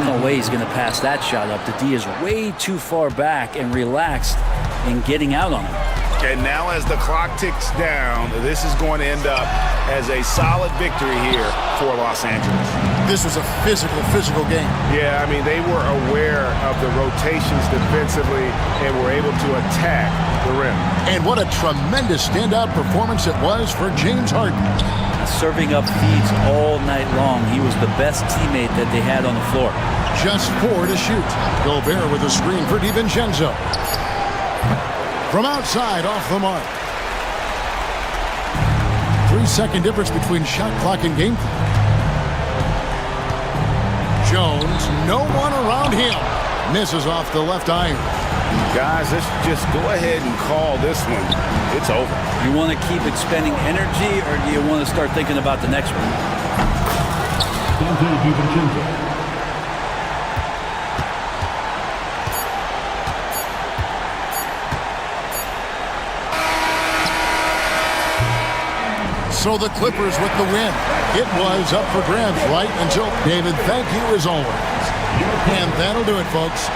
No way he's going to pass that shot up. The D is way too far back and relaxed in getting out on him. And now as the clock ticks down, this is going to end up as a solid victory here for Los Angeles. This was a physical game. Yeah, I mean, they were aware of the rotations defensively and were able to attack the rim. And what a tremendous standout performance it was for James Harden. Serving up feeds all night long. He was the best teammate that they had on the floor. Just 4 to shoot. Gobert with a screen for DiVincenzo. From outside, off the mark. 3-second difference between shot clock and game clock. Jones, no one around him. Misses off the left iron. Guys, let's just go ahead and call this one. It's over. You want to keep expending energy, or do you want to start thinking about the next one? So the Clippers with the win. It was up for grabs right until David, thank you as always. And that'll do it, folks.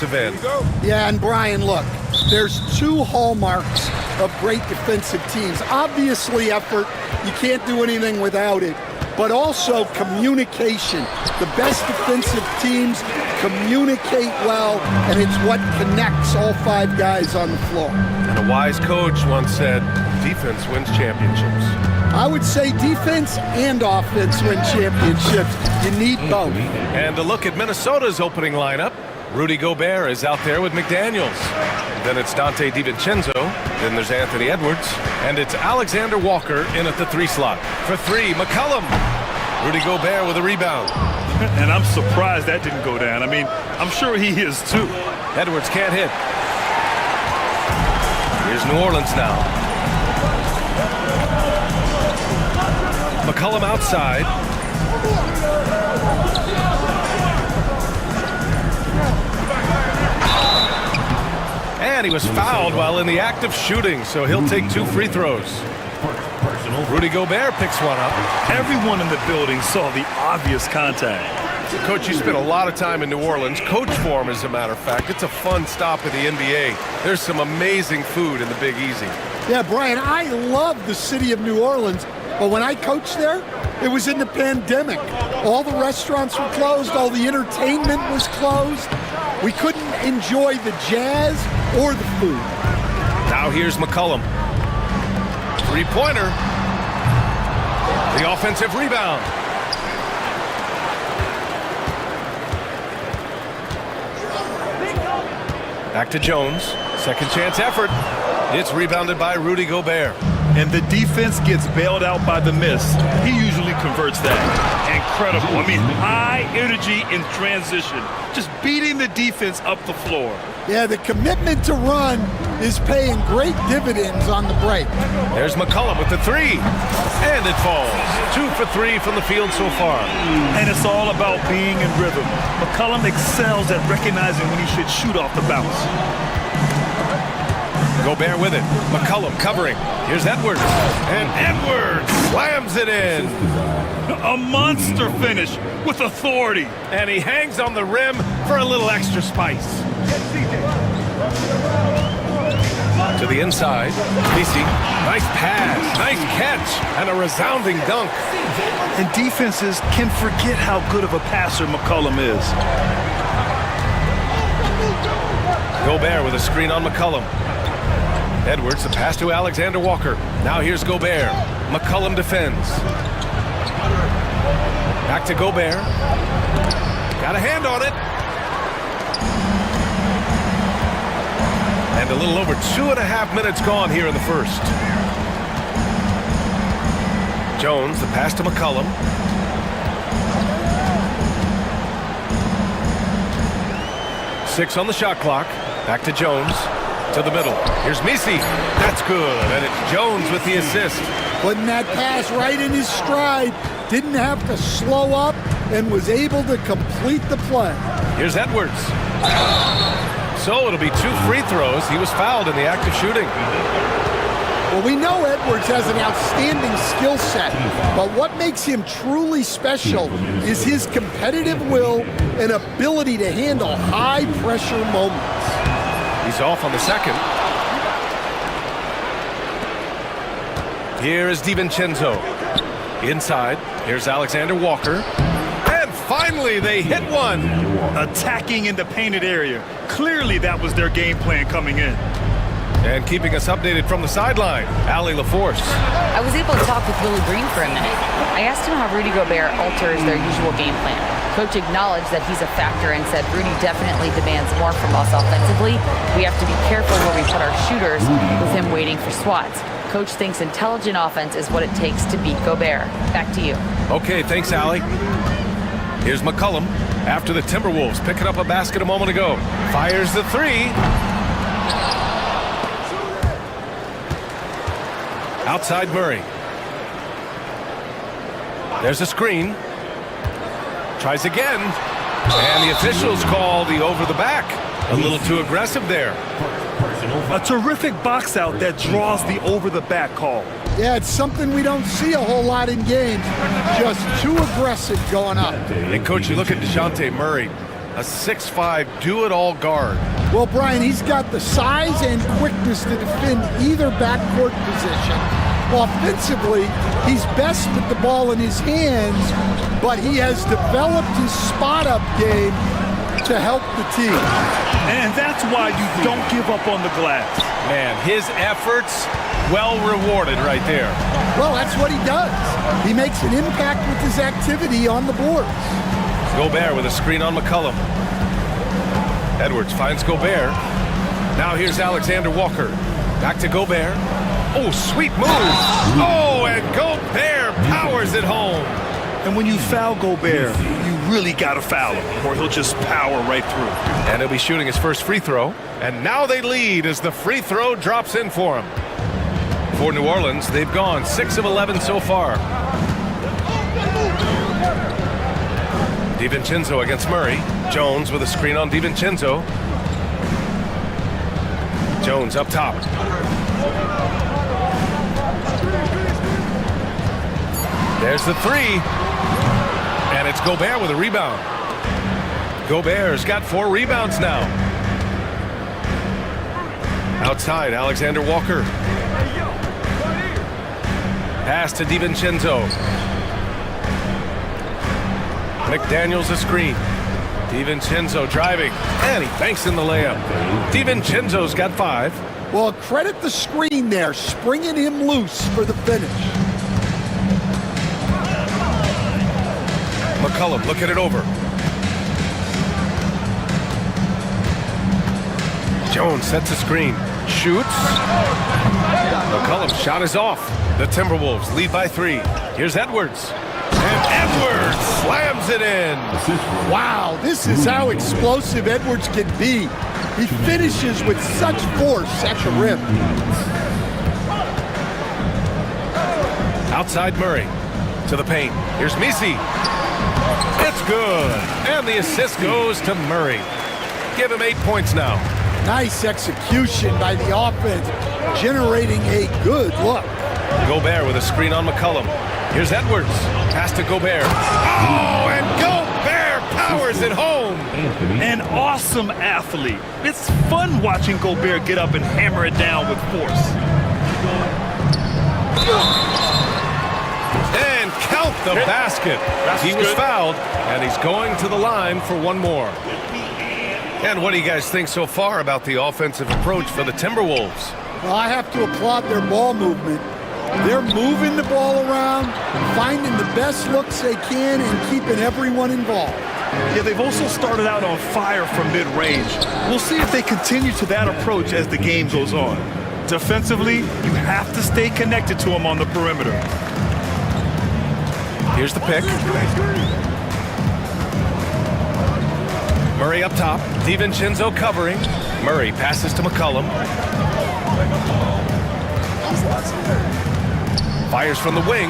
end. Yeah, and Brian, look, there's two hallmarks of great defensive teams. Obviously, effort. You can't do anything without it. But also communication. The best defensive teams communicate well, and it's what connects all five guys on the floor. And a wise coach once said, defense wins championships. I would say defense and offense win championships. You need both. And a look at Minnesota's opening lineup. Rudy Gobert is out there with McDaniels. Then it's Dante DiVincenzo. Then there's Anthony Edwards. And it's Alexander Walker in at the 3 slot. For 3, McCollum. Rudy Gobert with a rebound. And I'm surprised that didn't go down. I mean, I'm sure he is too. Edwards can't hit. Here's New Orleans now. McCollum outside. And he was fouled while in the act of shooting, so he'll take 2 free throws. Rudy Gobert picks one up. Everyone in the building saw the obvious contact. Coach, you spent a lot of time in New Orleans. Coach form, as a matter of fact. It's a fun stop in the NBA. There's some amazing food in the Big Easy. Yeah, Brian, I love the city of New Orleans, but when I coached there, it was in the pandemic. All the restaurants were closed, all the entertainment was closed. We couldn't enjoy the jazz or the food. Now here's McCollum. 3-pointer. The offensive rebound. Back to Jones. Second chance effort. It's rebounded by Rudy Gobert. And the defense gets bailed out by the miss. He usually converts that. Incredible. I mean, high energy in transition. Just beating the defense up the floor. Yeah, the commitment to run is paying great dividends on the break. There's McCollum with the 3. And it falls. 2 for 3 from the field so far. And it's all about being in rhythm. McCollum excels at recognizing when he should shoot off the bounce. Gobert with it. McCollum covering. Here's Edwards. And Edwards slams it in. A monster finish with authority. And he hangs on the rim for a little extra spice. To the inside. Casey. Nice pass. Nice catch. And a resounding dunk. And defenses can forget how good of a passer McCollum is. Gobert with a screen on McCollum. Edwards, the pass to Alexander Walker. Now here's Gobert. McCollum defends. Back to Gobert. Got a hand on it. And a little over 2.5 minutes gone here in the first. Jones, the pass to McCollum. Six on the shot clock. Back to Jones. To the middle. Here's Misi. That's good. And it's Jones with the assist. Putting that pass right in his stride. Didn't have to slow up and was able to complete the play. Here's Edwards. So it'll be 2 free throws. He was fouled in the act of shooting. Well, we know Edwards has an outstanding skill set, but what makes him truly special is his competitive will and ability to handle high-pressure moments. He's off on the second. Here is DiVincenzo. Inside. Here's Alexander Walker. And finally, they hit one. Attacking in the painted area. Clearly, that was their game plan coming in. And keeping us updated from the sideline, Allie LaForce. I was able to talk with Willie Green for a minute. I asked him how Rudy Gobert alters their usual game plan. Coach acknowledged that he's a factor and said Rudy definitely demands more from us offensively. We have to be careful where we put our shooters with him waiting for swats. Coach thinks intelligent offense is what it takes to beat Gobert. Back to you. Okay, thanks, Allie. Here's McCollum after the Timberwolves picking up a basket a moment ago. Fires the 3. Outside Murray. There's a screen. Tries again. And the officials call the over the back. A little too aggressive there. A terrific box out that draws the over the back call. Yeah, it's something we don't see a whole lot in games. Just too aggressive going up. And coach, you look at DeJounte Murray. A 6'5" do-it-all guard. Well, Brian, he's got the size and quickness to defend either backcourt position. Offensively, he's best with the ball in his hands, but he has developed his spot-up game to help the team. And that's why you don't give up on the glass. Man, his efforts well rewarded right there. Well, that's what he does. He makes an impact with his activity on the boards. Gobert with a screen on McCollum. Edwards finds Gobert. Now here's Alexander Walker. Back to Gobert. Oh, sweet move. Oh, and Gobert powers it home. And when you foul Gobert, you really got to foul him, or he'll just power right through. And he'll be shooting his first free throw. And now they lead as the free throw drops in for him. For New Orleans, they've gone 6 of 11 so far. DiVincenzo against Murray. Jones with a screen on DiVincenzo. Jones up top. There's the three. And it's Gobert with a rebound. Gobert's got 4 rebounds now. Outside, Alexander Walker. Pass to DiVincenzo. McDaniels a screen. DiVincenzo driving, and he banks in the layup. DiVincenzo's got 5. Well, credit the screen there, springing him loose for the finish. McCollum looking it over. Jones sets a screen. Shoots. McCollum's shot is off. The Timberwolves lead by 3. Here's Edwards. And Edwards slams it in. Wow, this is how explosive Edwards can be. He finishes with such force at the rim. Outside Murray to the paint. Here's Messi. It's good. And the assist goes to Murray. Give him 8 points now. Nice execution by the offense, generating a good look. Gobert with a screen on McCollum. Here's Edwards. Pass to Gobert. Oh, and Gobert powers it home. An awesome athlete. It's fun watching Gobert get up and hammer it down with force. And count the basket. He was fouled, and he's going to the line for one more. And what do you guys think so far about the offensive approach for the Timberwolves? Well, I have to applaud their ball movement. They're moving the ball around, finding the best looks they can, and keeping everyone involved. Yeah, they've also started out on fire from mid-range. We'll see if they continue to that approach as the game goes on. Defensively, you have to stay connected to them on the perimeter. Here's the pick. Murray up top. DiVincenzo covering. Murray passes to McCollum. Fires from the wing.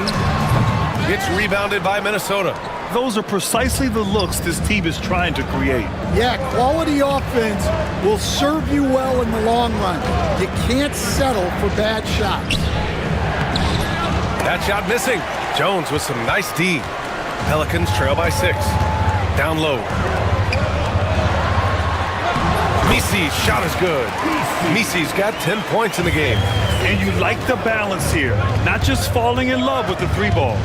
Gets rebounded by Minnesota. Those are precisely the looks this team is trying to create. Yeah, quality offense will serve you well in the long run. You can't settle for bad shots. That shot missing. Jones with some nice D. Pelicans trail by 6. Down low. Messi's shot is good. Messi's got 10 points in the game. And you like the balance here. Not just falling in love with the 3 ball.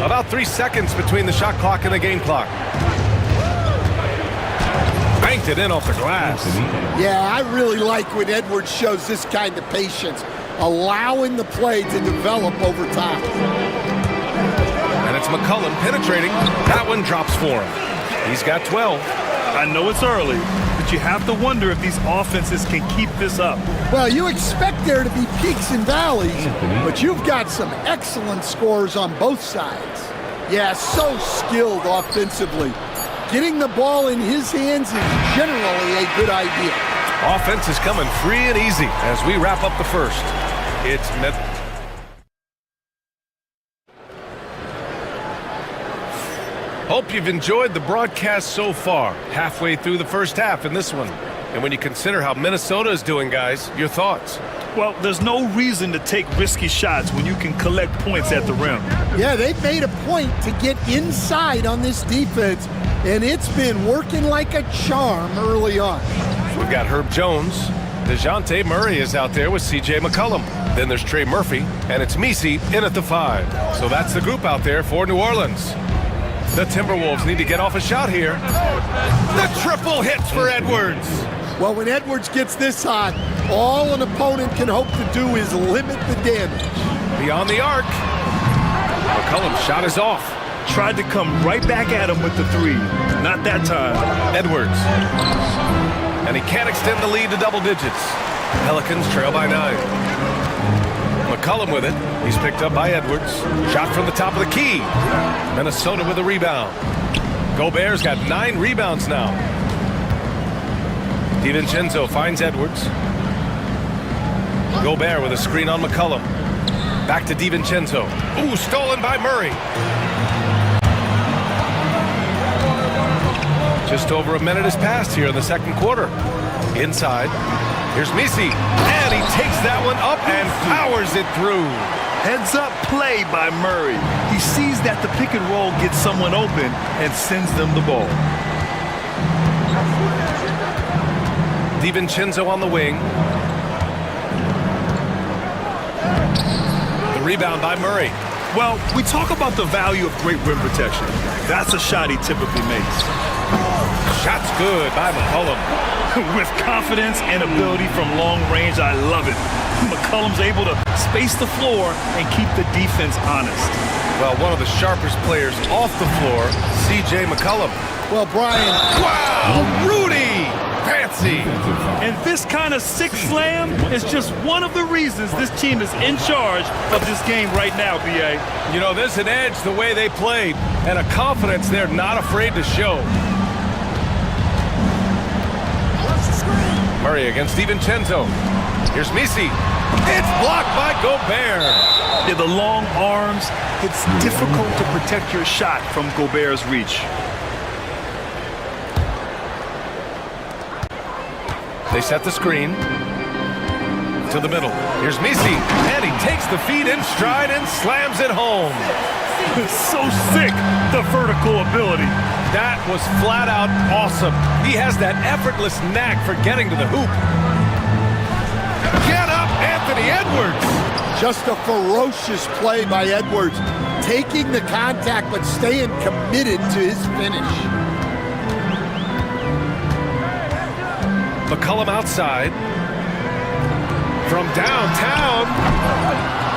About 3 seconds between the shot clock and the game clock. Banked it in off the glass. Yeah, I really like when Edwards shows this kind of patience, allowing the play to develop over time. And it's McCollum penetrating. That one drops for him. He's got 12. I know it's early, but you have to wonder if these offenses can keep this up. Well, you expect there to be peaks and valleys, but you've got some excellent scores on both sides. Yeah, so skilled offensively. Getting the ball in his hands is generally a good idea. Offense is coming free and easy as we wrap up the first. It's Hope you've enjoyed the broadcast so far. Halfway through the first half in this one. And when you consider how Minnesota is doing, guys, your thoughts? Well, there's no reason to take risky shots when you can collect points at the rim. Yeah, they've made a point to get inside on this defense and it's been working like a charm early on. We've got Herb Jones. DeJounte Murray is out there with C.J. McCollum. Then there's Trey Murphy, and it's Misi in at the 5. So that's the group out there for New Orleans. The Timberwolves need to get off a shot here. The triple hits for Edwards. Well, when Edwards gets this hot, all an opponent can hope to do is limit the damage. Beyond the arc. McCollum's shot is off. Tried to come right back at him with the 3. Not that time. Edwards. And he can't extend the lead to double digits. Pelicans trail by 9. McCollum with it. He's picked up by Edwards. Shot from the top of the key. Minnesota with a rebound. Gobert's got 9 rebounds now. DiVincenzo finds Edwards. Gobert with a screen on McCollum. Back to DiVincenzo. Ooh, stolen by Murray. Just over a minute has passed here in the second quarter. Inside. Here's Misi. And he takes that one up and powers it through. Heads up play by Murray. He sees that the pick and roll gets someone open and sends them the ball. DiVincenzo on the wing. The rebound by Murray. Well, we talk about the value of great rim protection. That's a shot he typically makes. Shot's good by McCollum. With confidence and ability from long range, I love it. McCollum's able to space the floor and keep the defense honest. Well, one of the sharpest players off the floor, C.J. McCollum. Well, Brian. Wow, Rudy! Fancy! And this kind of sick slam is just one of the reasons this team is in charge of this game right now, B.A. You know, there's an edge the way they played and a confidence they're not afraid to show. Murray against DiVincenzo. Here's Misi. It's blocked by Gobert. Yeah, the long arms. It's difficult to protect your shot from Gobert's reach. They set the screen to the middle. Here's Misi, and he takes the feed in stride and slams it home. So sick, the vertical ability. That was flat out awesome. He has that effortless knack for getting to the hoop. Get up, Anthony Edwards. Just a ferocious play by Edwards, taking the contact but staying committed to his finish. McCollum outside. From downtown,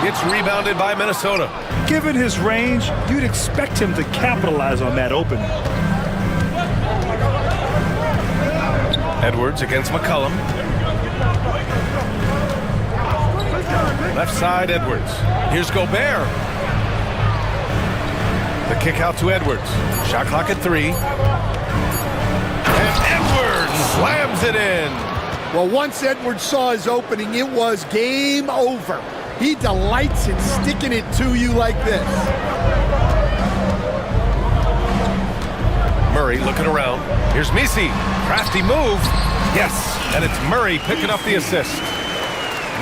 it's rebounded by Minnesota. Given his range, you'd expect him to capitalize on that opening. Edwards against McCollum. Left side, Edwards. Here's Gobert. The kick out to Edwards. Shot clock at 3. And Edwards slams it in. Well, once Edwards saw his opening, it was game over. He delights in sticking it to you like this. Murray looking around. Here's Misi. Crafty move. Yes, and it's Murray picking up the assist.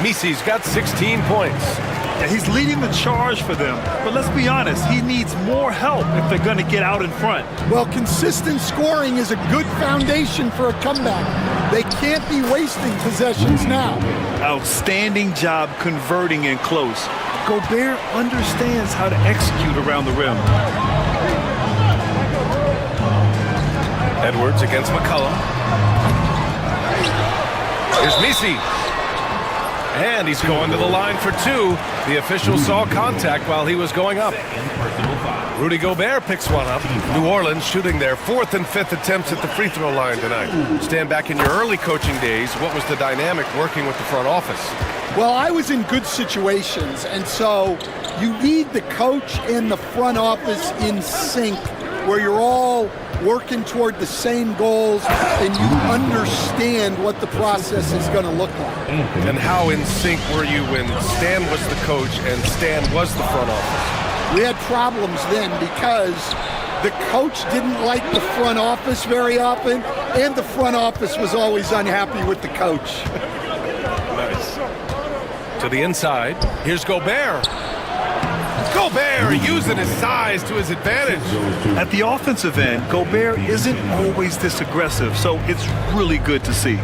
Misi's got 16 points. Yeah, he's leading the charge for them. But let's be honest, he needs more help if they're going to get out in front. Well, consistent scoring is a good foundation for a comeback. They can't be wasting possessions now. Outstanding job converting in close. Gobert understands how to execute around the rim. Edwards against McCollum. Here's Misi. And he's going to the line for 2. The official saw contact while he was going up. Rudy Gobert picks one up. New Orleans shooting their 4th and 5th attempts at the free throw line tonight. Stand back in your early coaching days. What was the dynamic working with the front office? Well, I was in good situations, and so you need the coach and the front office in sync, where you're all working toward the same goals and you understand what the process is going to look like. And how in sync were you when Stan was the coach and Stan was the front office? We had problems then because the coach didn't like the front office very often, and the front office was always unhappy with the coach. Nice. To the inside, here's Gobert. Gobert using his size to his advantage. At the offensive end, Gobert isn't always this aggressive, so it's really good to see.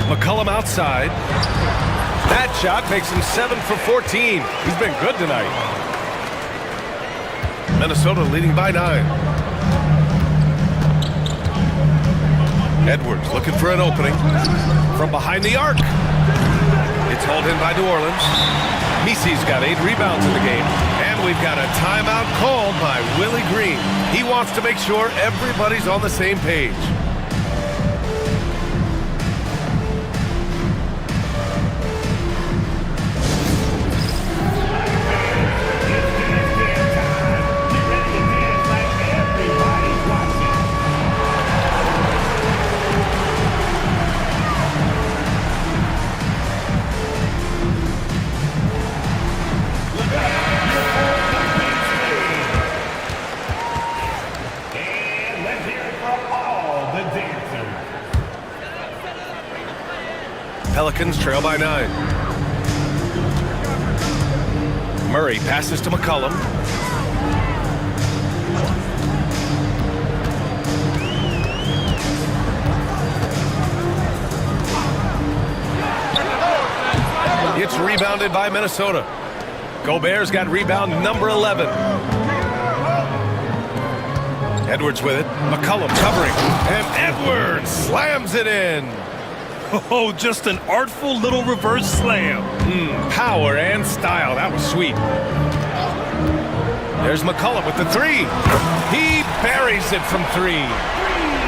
McCollum outside. That shot makes him 7 for 14. He's been good tonight. Minnesota leading by 9. Edwards looking for an opening from behind the arc. It's hauled in by New Orleans. Misi's got 8 rebounds in the game. And we've got a timeout called by Willie Green. He wants to make sure everybody's on the same page. Pelicans trail by 9. Murray passes to McCollum. It's rebounded by Minnesota. Gobert's got rebound number 11. Edwards with it. McCollum covering. And Edwards slams it in. Oh, just an artful little reverse slam. Power and style. That was sweet. There's McCollum with the 3. He buries it from 3.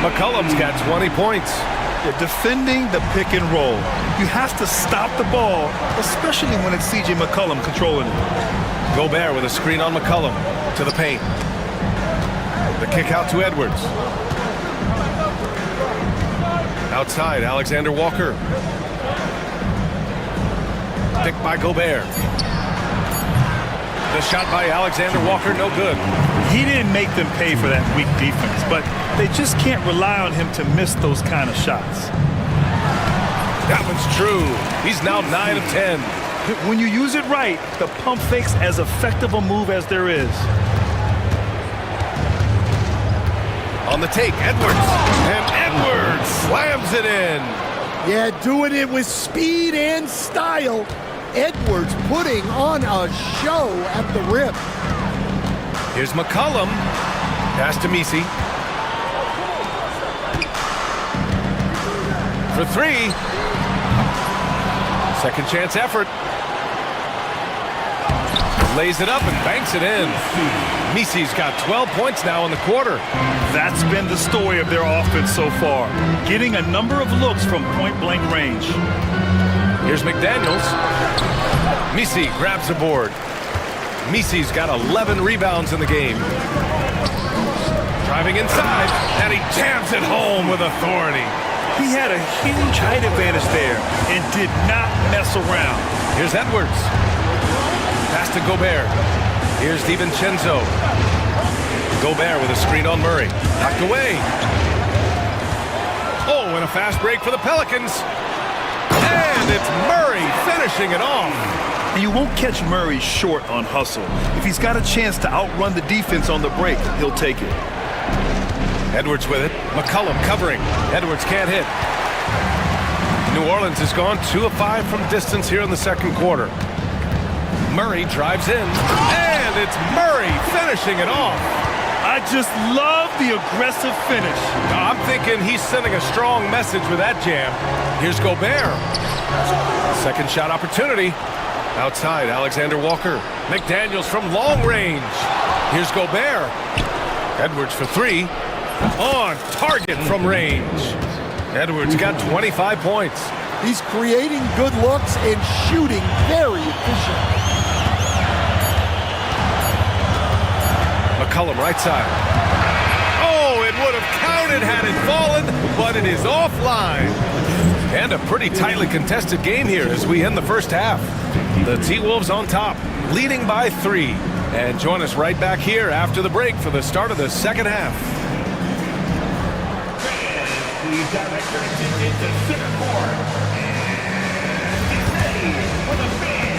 McCollum's got 20 points. They're defending the pick and roll. You have to stop the ball, especially when it's C.J. McCollum controlling it. Gobert with a screen on McCollum to the paint. The kick out to Edwards. Outside, Alexander Walker. Picked by Gobert. The shot by Alexander Walker, no good. He didn't make them pay for that weak defense, but they just can't rely on him to miss those kind of shots. That one's true. He's now 9 of 10. When you use it right, the pump fake's as effective a move as there is. On the take, Edwards. And Edwards slams it in. Yeah, doing it with speed and style. Edwards putting on a show at the rim. Here's McCollum. Pass to Misi. For 3. Second chance effort. Lays it up and banks it in. Misi's got 12 points now in the quarter. That's been the story of their offense so far. Getting a number of looks from point-blank range. Here's McDaniels. Misi grabs the board. Misi's got 11 rebounds in the game. Driving inside, and he jams it home with authority. He had a huge height advantage there and did not mess around. Here's Edwards. Pass to Gobert. Here's DiVincenzo. Gobert with a screen on Murray. Knocked away. Oh, and a fast break for the Pelicans. And it's Murray finishing it off. And you won't catch Murray short on hustle. If he's got a chance to outrun the defense on the break, he'll take it. Edwards with it. McCollum covering. Edwards can't hit. New Orleans has gone 2 of 5 from distance here in the second quarter. Murray drives in. And it's Murray finishing it off. I just love the aggressive finish. I'm thinking he's sending a strong message with that jam. Here's Gobert. Second shot opportunity. Outside, Alexander Walker. McDaniels from long range. Here's Gobert. Edwards for 3. On target from range. Edwards got 25 points. He's creating good looks and shooting very efficient. McCollum right side. Oh, it would have counted had it fallen, but it is offline. And a pretty tightly contested game here as we end the first half. The T-Wolves on top, leading by 3. And join us right back here after the break for the start of the second half. Please direct your attention to center court. And get ready for the big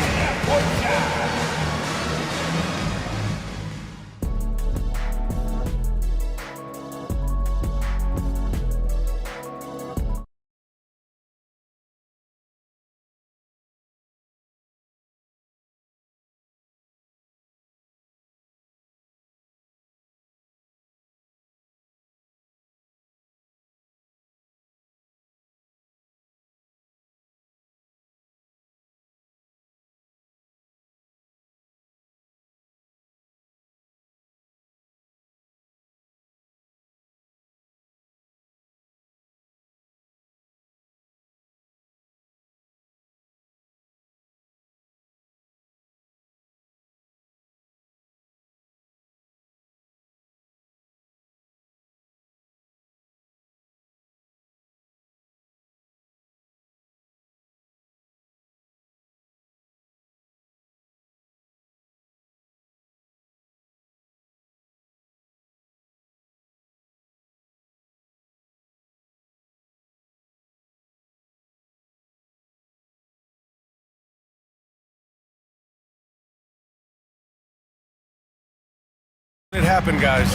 It happened, guys.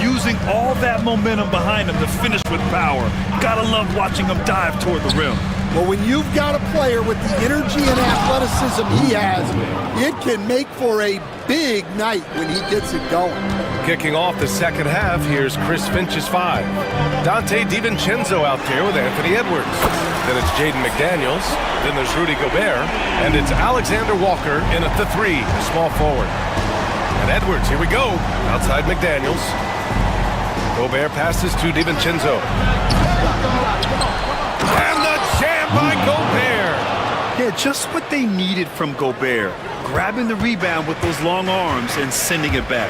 Using all that momentum behind him to finish with power. Gotta love watching him dive toward the rim. Well, when you've got a player with the energy and athleticism he has, it can make for a big night when he gets it going. Kicking off the second half, here's Chris Finch's 5. Dante DiVincenzo out there with Anthony Edwards. Then it's Jaden McDaniels. Then there's Rudy Gobert. And it's Alexander Walker in at the 3, small forward. And Edwards, here we go. Outside McDaniels. Gobert passes to DiVincenzo. And the jam by Gobert. Yeah, just what they needed from Gobert. Grabbing the rebound with those long arms and sending it back.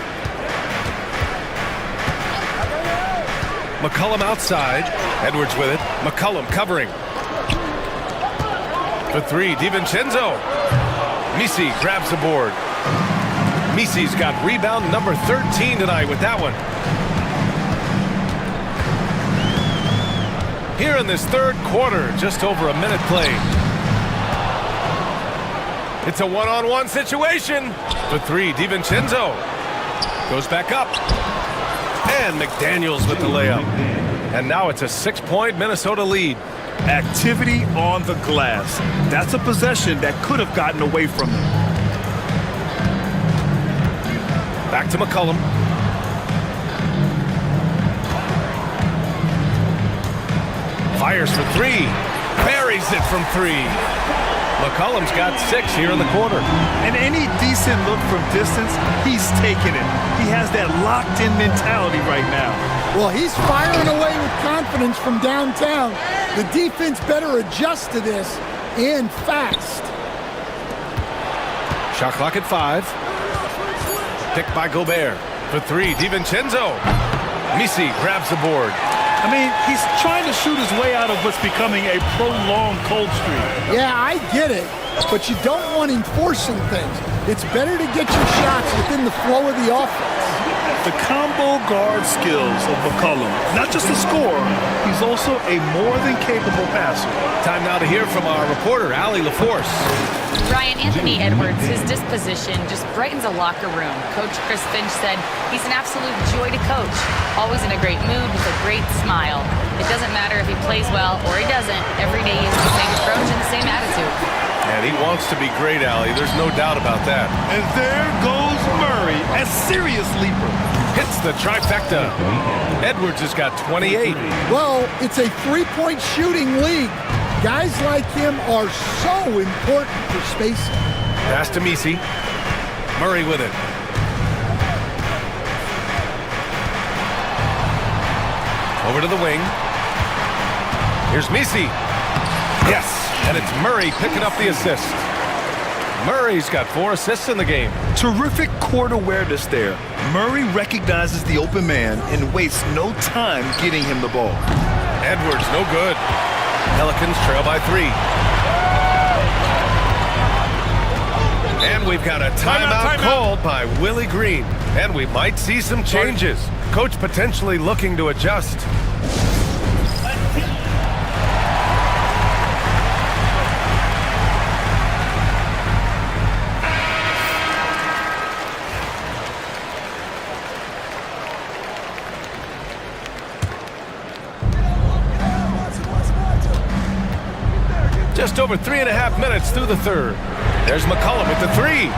McCollum outside. Edwards with it. McCollum covering. For 3, DiVincenzo. Misi grabs the board. Misi's got rebound number 13 tonight with that one. Here in this third quarter, just over a minute played. It's a one-on-one situation. For 3, DiVincenzo. Goes back up. And McDaniels with the layup. And now it's a 6-point Minnesota lead. Activity on the glass. That's a possession that could have gotten away from them. Back to McCollum. Fires for 3. Buries it from 3. McCollum's got 6 here in the quarter. And any decent look from distance, he's taking it. He has that locked-in mentality right now. Well, he's firing away with confidence from downtown. The defense better adjust to this, and fast. Shot clock at 5. Picked by Gobert. For 3, DiVincenzo. Misi grabs the board. I mean, he's trying to shoot his way out of what's becoming a prolonged cold streak. Yeah, I get it, but you don't want him forcing things. It's better to get your shots within the flow of the offense. The combo guard skills of McCollum, not just a scorer, he's also a more than capable passer. Time now to hear from our reporter, Allie LaForce. Ryan, Anthony Edwards, his disposition just brightens a locker room. Coach Chris Finch said he's an absolute joy to coach. Always in a great mood with a great smile. It doesn't matter if he plays well or he doesn't. Every day he has the same approach and the same attitude. And he wants to be great, Allie. There's no doubt about that. And there goes Murray, a serious leaper. Hits the trifecta. Edwards has got 28. Well, it's a three-point shooting league. Guys like him are so important for spacing. Pass to Misi. Murray with it. Over to the wing. Here's Misi. Yes, and it's Murray picking up the assist. Murray's got 4 assists in the game. Terrific court awareness there. Murray recognizes the open man and wastes no time getting him the ball. Edwards, no good. Pelicans trail by 3. And we've got a timeout called by Willie Green. And we might see some changes. Coach potentially looking to adjust. Just over 3.5 minutes through the third. There's McCollum with the 3.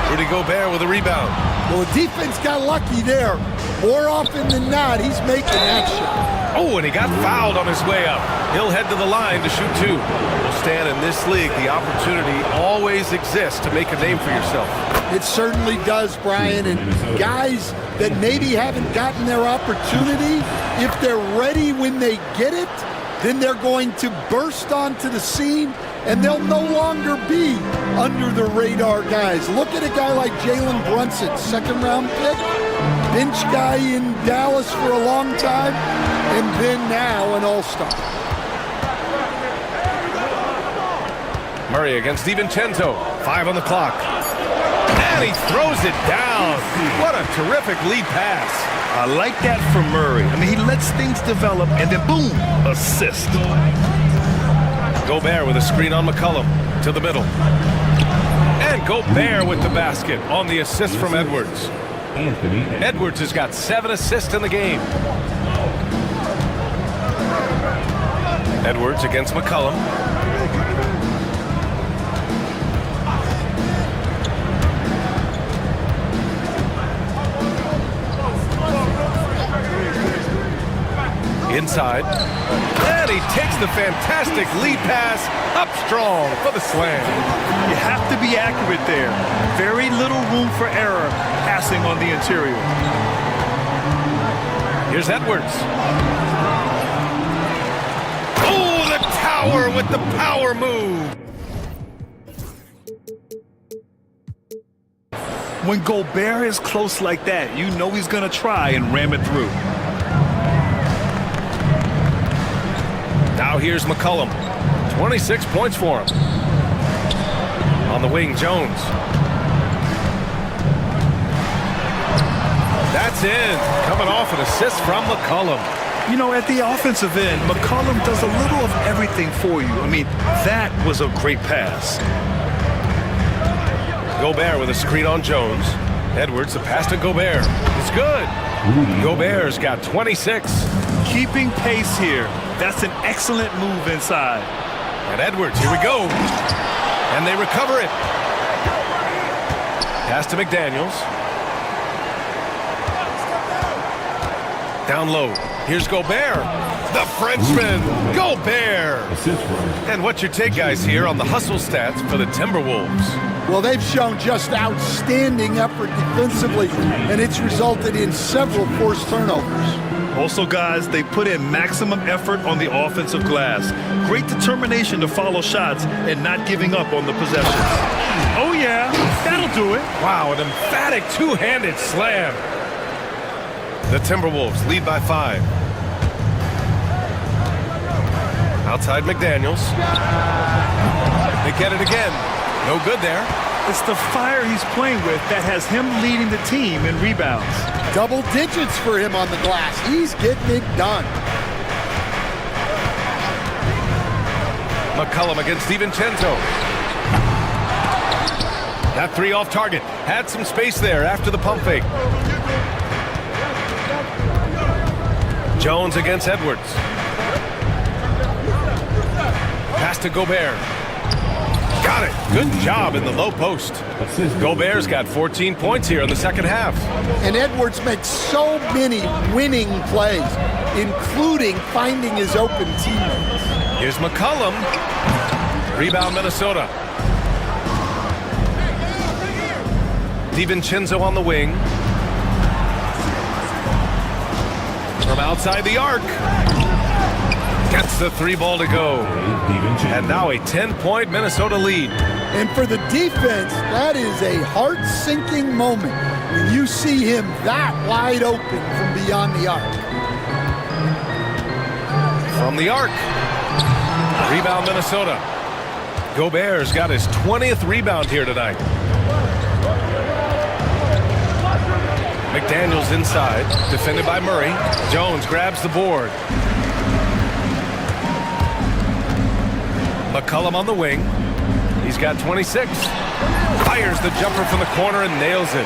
Rudy Gobert with a rebound. Well, the defense got lucky there. More often than not, he's making that shot. Oh, and he got fouled on his way up. He'll head to the line to shoot 2. Well, Stan, in this league, the opportunity always exists to make a name for yourself. It certainly does, Brian. And guys that maybe haven't gotten their opportunity, if they're ready when they get it, then they're going to burst onto the scene, and they'll no longer be under the radar guys. Look at a guy like Jalen Brunson, 2nd-round pick, bench guy in Dallas for a long time, and then now an all-star. Murray against DiVincenzo. 5 on the clock. And he throws it down. What a terrific lead pass. I like that from Murray. I mean, he lets things develop, and then boom, assist. Gobert with a screen on McCollum to the middle. And Gobert with the basket on the assist from Edwards. Edwards has got 7 assists in the game. Edwards against McCollum. Inside. And he takes the fantastic lead pass up strong for the slam. You have to be accurate there. Very little room for error passing on the interior. Here's Edwards. Oh, the tower with the power move. When Gobert is close like that, you know he's going to try and ram it through. Now here's McCollum. 26 points for him. On the wing, Jones. That's in. Coming off an assist from McCollum. You know, at the offensive end, McCollum does a little of everything for you. I mean, that was a great pass. Gobert with a screen on Jones. Edwards, the pass to Gobert. It's good. Gobert's got 26. Keeping pace here. That's an excellent move inside. And Edwards, here we go. And they recover it. Pass to McDaniels. Down low. Here's Gobert. The Frenchman, Gobert. And what's your take, guys, here on the hustle stats for the Timberwolves? Well, they've shown just outstanding effort defensively, and it's resulted in several forced turnovers. Also, guys, they put in maximum effort on the offensive glass. Great determination to follow shots and not giving up on the possessions. Oh, yeah, that'll do it. Wow, an emphatic two-handed slam. The Timberwolves lead by 5. Outside McDaniels. They get it again. No good there. It's the fire he's playing with that has him leading the team in rebounds. Double digits for him on the glass. He's getting it done. McCollum against DiVincenzo. That 3 off target. Had some space there after the pump fake. Jones against Edwards. Pass to Gobert. Got it. Good job in the low post. Gobert's got 14 points here in the second half. And Edwards makes so many winning plays, including finding his open teammates. Here's McCollum. Rebound Minnesota. DiVincenzo on the wing. From outside the arc. Gets the 3 ball to go. And now a 10-point Minnesota lead. And for the defense, that is a heart-sinking moment when you see him that wide open from beyond the arc. From the arc. Rebound Minnesota. Gobert's got his 20th rebound here tonight. McDaniels inside, defended by Murray. Jones grabs the board. McCollum on the wing. He's got 26. Fires the jumper from the corner and nails it.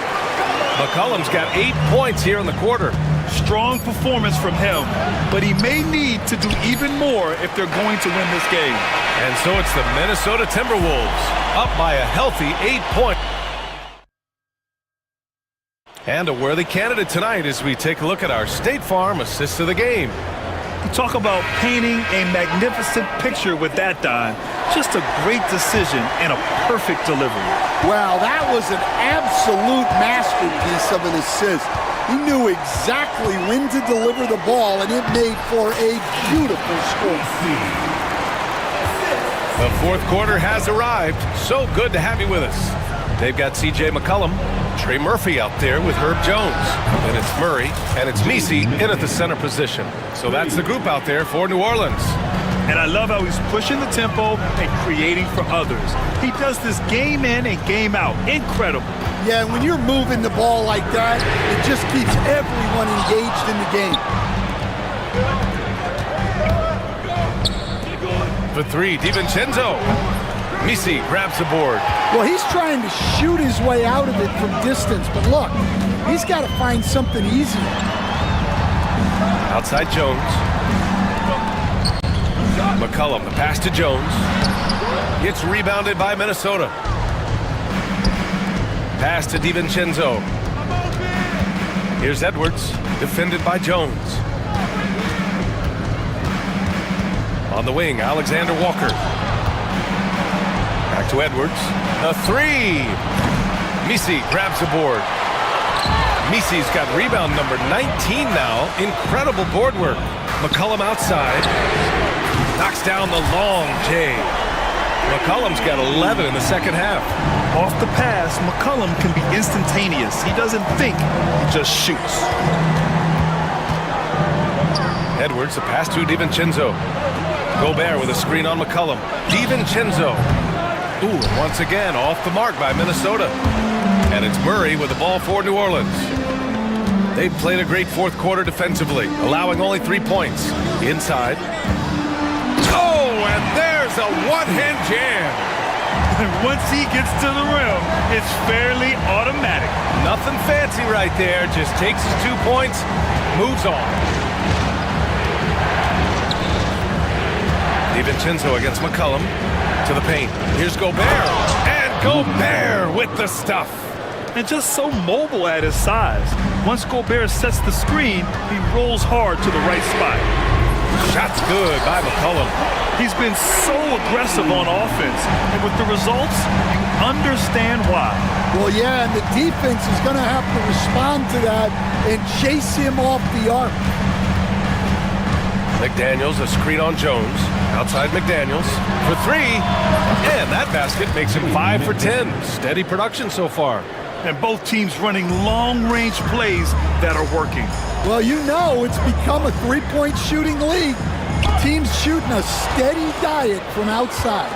McCollum's got 8 points here in the quarter. Strong performance from him, but he may need to do even more if they're going to win this game. And so it's the Minnesota Timberwolves up by a healthy 8 points. And a worthy candidate tonight as we take a look at our State Farm assist of the game. You talk about painting a magnificent picture with that, Don. Just a great decision and a perfect delivery. Wow, that was an absolute masterpiece of an assist. He knew exactly when to deliver the ball, and it made for a beautiful score. The fourth quarter has arrived. So good to have you with us. They've got C.J. McCollum, Trey Murphy out there with Herb Jones. And it's Murray, and it's Messi in at the center position. So that's the group out there for New Orleans. And I love how he's pushing the tempo and creating for others. He does this game in and game out. Incredible. Yeah, when you're moving the ball like that, it just keeps everyone engaged in the game. For 3, DiVincenzo. Misi grabs the board. Well, he's trying to shoot his way out of it from distance, but look, he's got to find something easier. Outside Jones. McCollum, the pass to Jones. It's rebounded by Minnesota. Pass to DiVincenzo. Here's Edwards, defended by Jones. On the wing, Alexander Walker. Back to Edwards. A three. Misi grabs the board. Misi's got rebound number 19 now. Incredible board work. McCollum outside. Knocks down the long J. McCollum's got 11 in the second half. Off the pass, McCollum can be instantaneous. He doesn't think, he just shoots. Edwards, the pass to DiVincenzo. Gobert with a screen on McCollum. DiVincenzo. Ooh, and once again, off the mark by Minnesota. And it's Murray with the ball for New Orleans. They've played a great fourth quarter defensively, allowing only 3 points. Inside. Oh, and there's a one-hand jam. And once he gets to the rim, it's fairly automatic. Nothing fancy right there. Just takes his 2 points, moves on. DiVincenzo against McCollum to the paint. Here's Gobert. And Gobert with the stuff. And just so mobile at his size. Once Gobert sets the screen, he rolls hard to the right spot. Shot's good by McCollum. He's been so aggressive on offense, and with the results, you understand why. Well, yeah, and the defense is going to have to respond to that and chase him off the arc. McDaniels, a screen on Jones. Outside McDaniels for three. And that basket makes him 5 for 10. Steady production so far. And both teams running long-range plays that are working. Well, you know it's become a three-point shooting league. Teams shooting a steady diet from outside.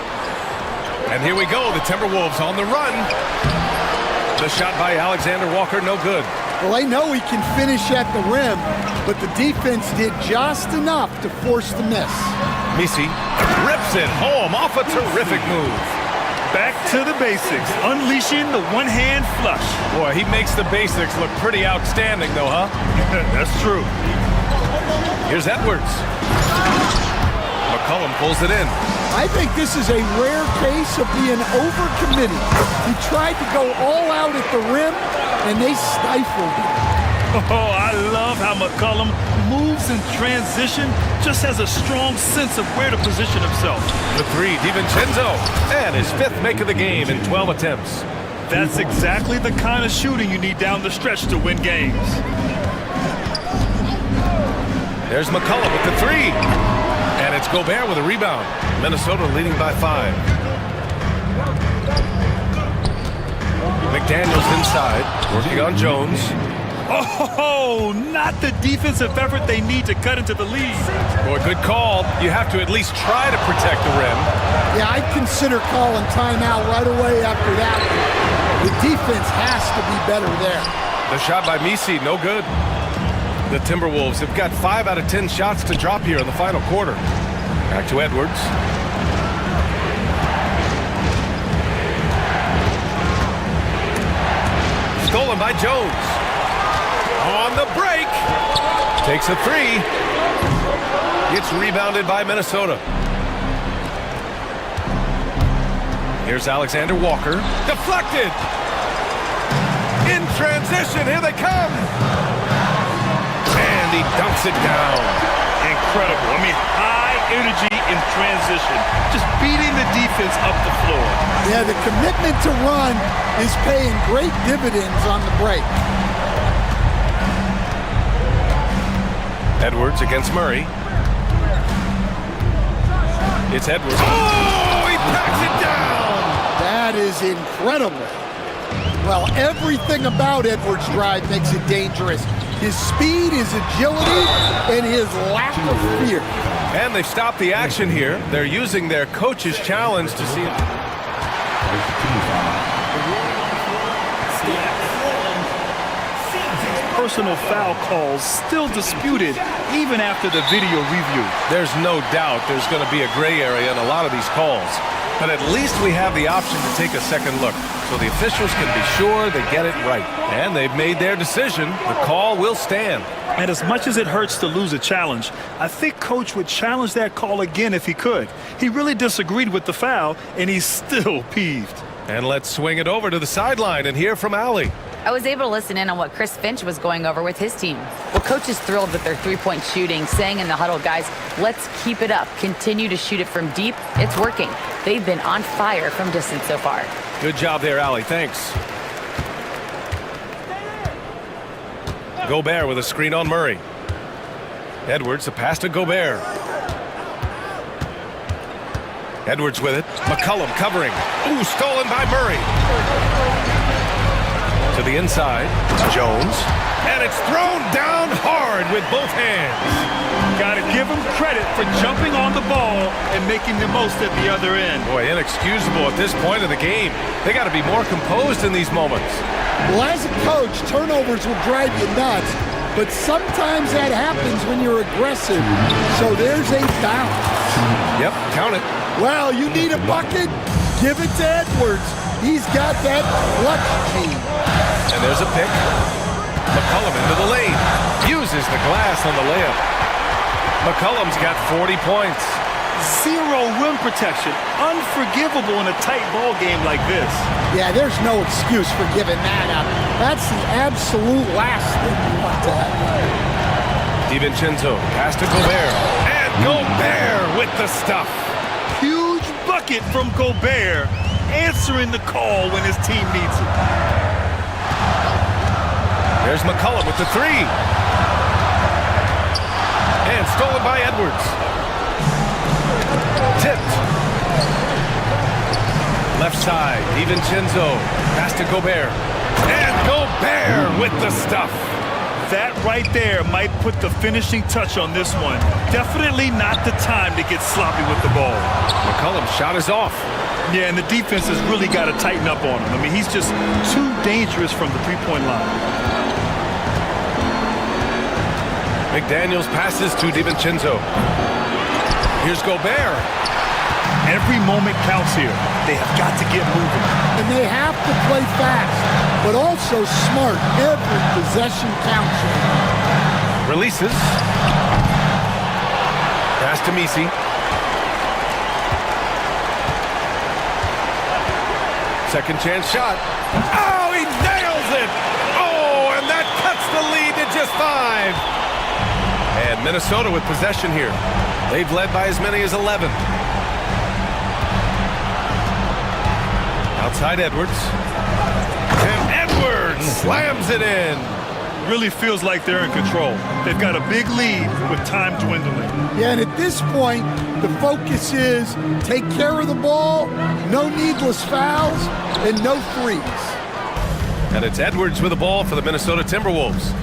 And here we go, the Timberwolves on the run. The shot by Alexander Walker, no good. Well, they know he can finish at the rim, but the defense did just enough to force the miss. Misi rips it home off a terrific move. Back to the basics, unleashing the one-hand flush. Boy, he makes the basics look pretty outstanding, though, huh? That's true. Here's Edwards. McCollum pulls it in. I think this is a rare case of being overcommitted. He tried to go all out at the rim, and they stifled him. Oh, I love how McCollum moves in transition, just has a strong sense of where to position himself. The three, DiVincenzo, and his 5th make of the game in 12 attempts. That's exactly the kind of shooting you need down the stretch to win games. There's McCollum with the three. And it's Gobert with a rebound. Minnesota leading by 5. McDaniels inside, working on Jones. Oh, not the defensive effort they need to cut into the lead. Boy, good call. You have to at least try to protect the rim. Yeah, I'd consider calling timeout right away after that one. The defense has to be better there. The shot by Misi, no good. The Timberwolves have got 5 out of 10 shots to drop here in the final quarter. Back to Edwards. Stolen by Jones. On the break. Takes a three. It's rebounded by Minnesota. Here's Alexander Walker. Deflected. In transition, here they come. And he dunks it down. Incredible. I mean, high energy in transition. Just beating the defense up the floor. Yeah, the commitment to run is paying great dividends on the break. Edwards against Murray. It's Edwards. Oh, he packs it down. That is incredible. Well, everything about Edwards' drive makes it dangerous. His speed, his agility, and his lack of fear. And they've stopped the action here. They're using their coach's challenge to see it. Personal foul calls still disputed even after the video review. There's no doubt there's going to be a gray area in a lot of these calls. But at least we have the option to take a second look, so the officials can be sure they get it right. And they've made their decision. The call will stand. And as much as it hurts to lose a challenge, I think Coach would challenge that call again if he could. He really disagreed with the foul, and he's still peeved. And let's swing it over to the sideline and hear from Allie. I was able to listen in on what Chris Finch was going over with his team. Well, Coach is thrilled with their three-point shooting, saying in the huddle, guys, let's keep it up. Continue to shoot it from deep. It's working. They've been on fire from distance so far. Good job there, Allie. Thanks. Gobert with a screen on Murray. Edwards, a pass to Gobert. Edwards with it. McCollum covering. Ooh, stolen by Murray. To the inside. Jones. And it's thrown down hard with both hands. Got to give him credit for jumping on the ball and making the most at the other end. Boy, inexcusable at this point of the game. They got to be more composed in these moments. Well, as a coach, turnovers will drive you nuts, but sometimes that happens when you're aggressive. So there's a balance. Yep, count it. Well, you need a bucket? Give it to Edwards. He's got that clutch gene. And there's a pick. McCollum into the lane. Uses the glass on the layup. McCollum's got 40 points. Zero rim protection. Unforgivable in a tight ball game like this. Yeah, there's no excuse for giving that up. That's the absolute last thing you want to have. DiVincenzo pass to Gobert. And Gobert with the stuff. Huge bucket from Gobert, answering the call when his team needs it. There's McCollum with the three. And stolen by Edwards. Tipped. Left side, DiVincenzo. Pass to Gobert. And Gobert with the stuff. That right there might put the finishing touch on this one. Definitely not the time to get sloppy with the ball. McCollum's shot is off. Yeah, and the defense has really got to tighten up on him. I mean, he's just too dangerous from the three-point line. McDaniels passes to DiVincenzo. Here's Gobert. Every moment counts here. They have got to get moving. And they have to play fast, but also smart. Every possession counts. Releases. Pass to Misi. Second chance shot. Oh, he nails it! Oh, and that cuts the lead to just 5. And Minnesota with possession here. They've led by as many as 11. Outside Edwards. And Edwards slams it in. Really feels like they're in control. They've got a big lead with time dwindling. Yeah, and at this point, the focus is take care of the ball, no needless fouls, and no threes. And it's Edwards with the ball for the Minnesota Timberwolves.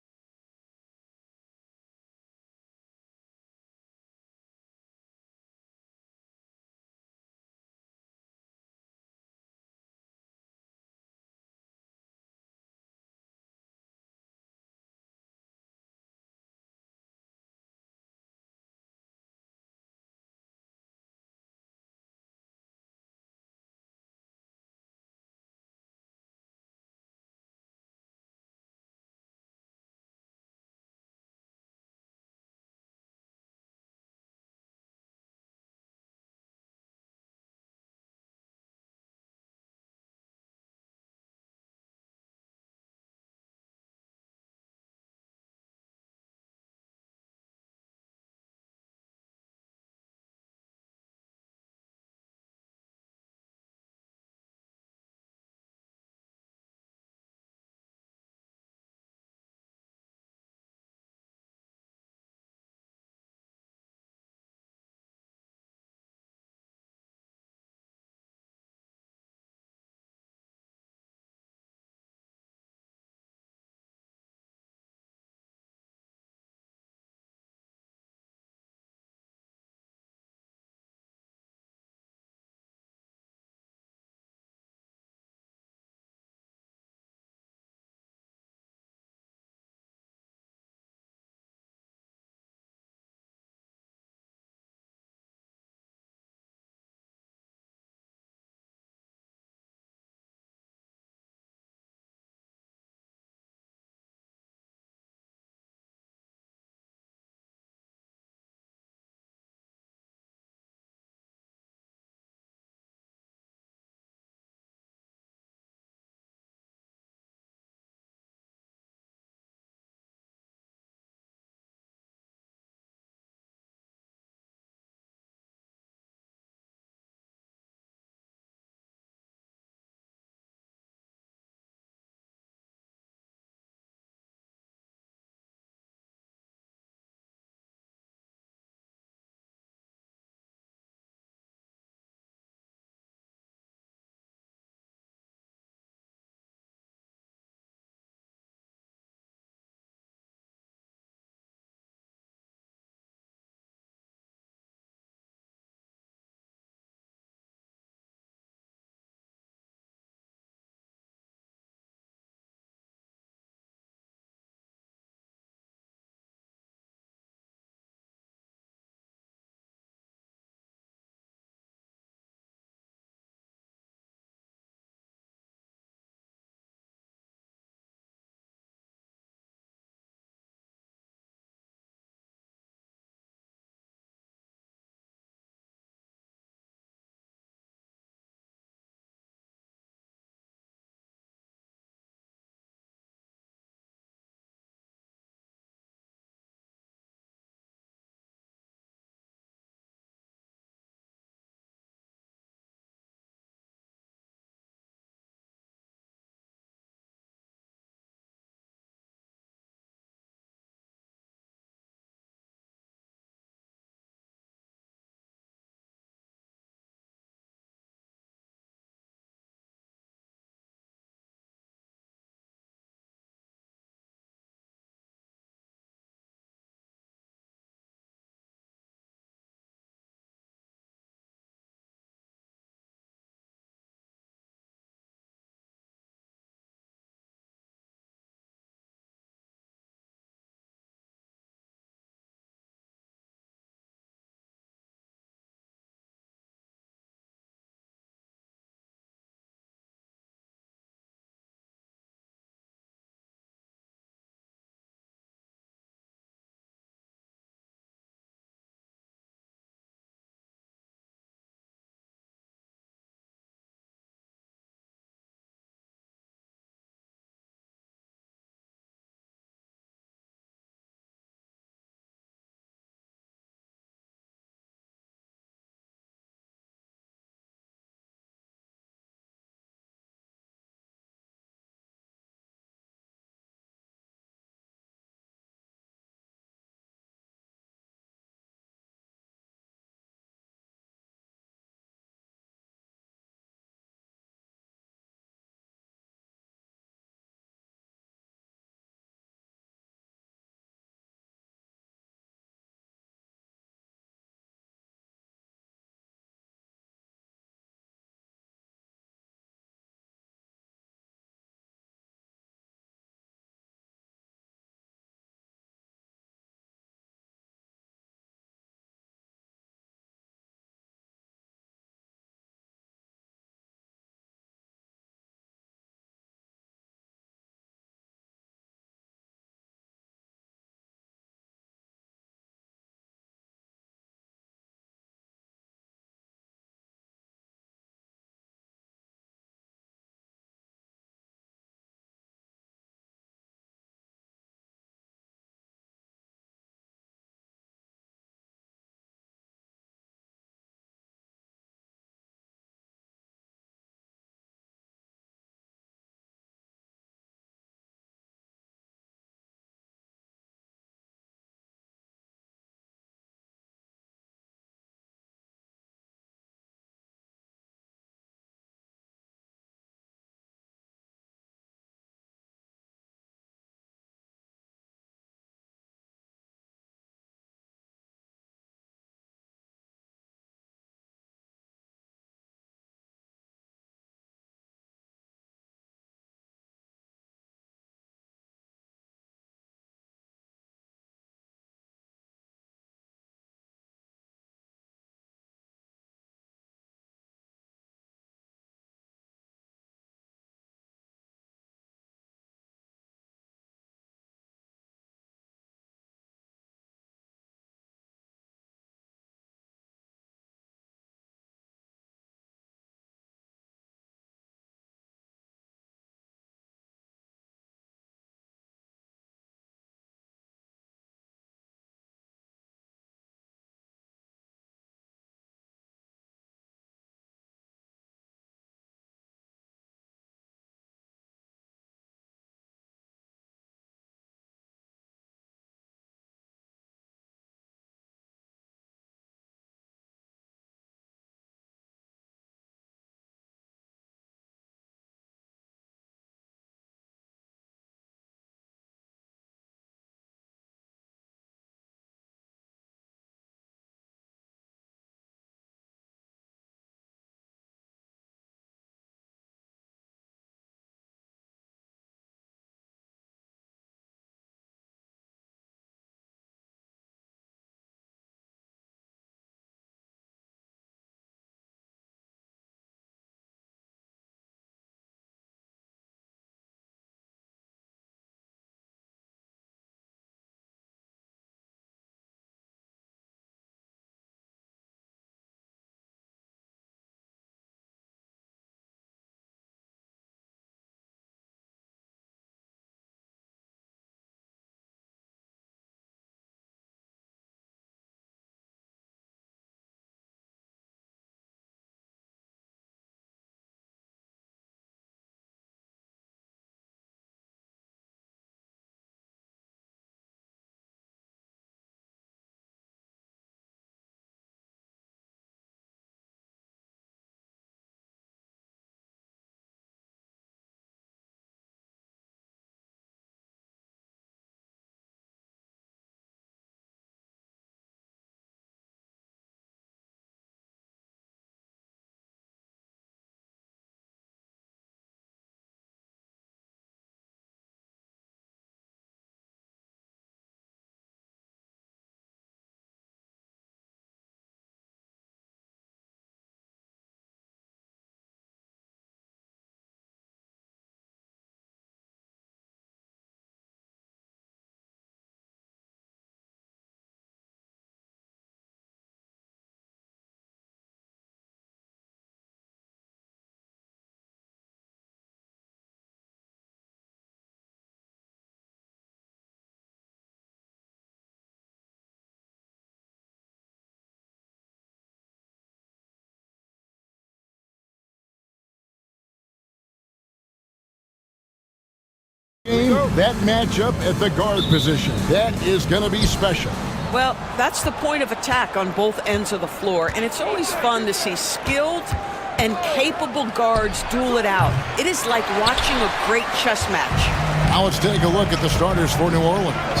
that matchup at the guard position. That is going to be special. Well, that's the point of attack on both ends of the floor, and it's always fun to see skilled and capable guards duel it out. It is like watching a great chess match. Now let's take a look at the starters for New Orleans.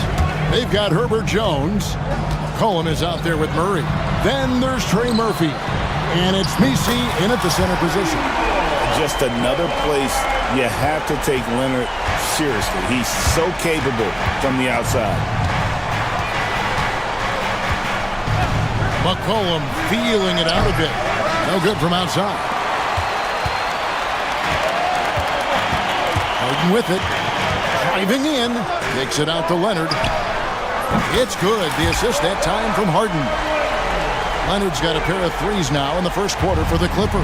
They've got Herbert Jones. McCollum is out there with Murray. Then there's Trey Murphy. And it's Misi in at the center position. Just another place you have to take Leonard seriously. He's so capable from the outside. McCollum feeling it out a bit. No good from outside. Harden with it. Driving in. Kicks it out to Leonard. It's good. The assist that time from Harden. Leonard's got a pair of threes now in the first quarter for the Clippers.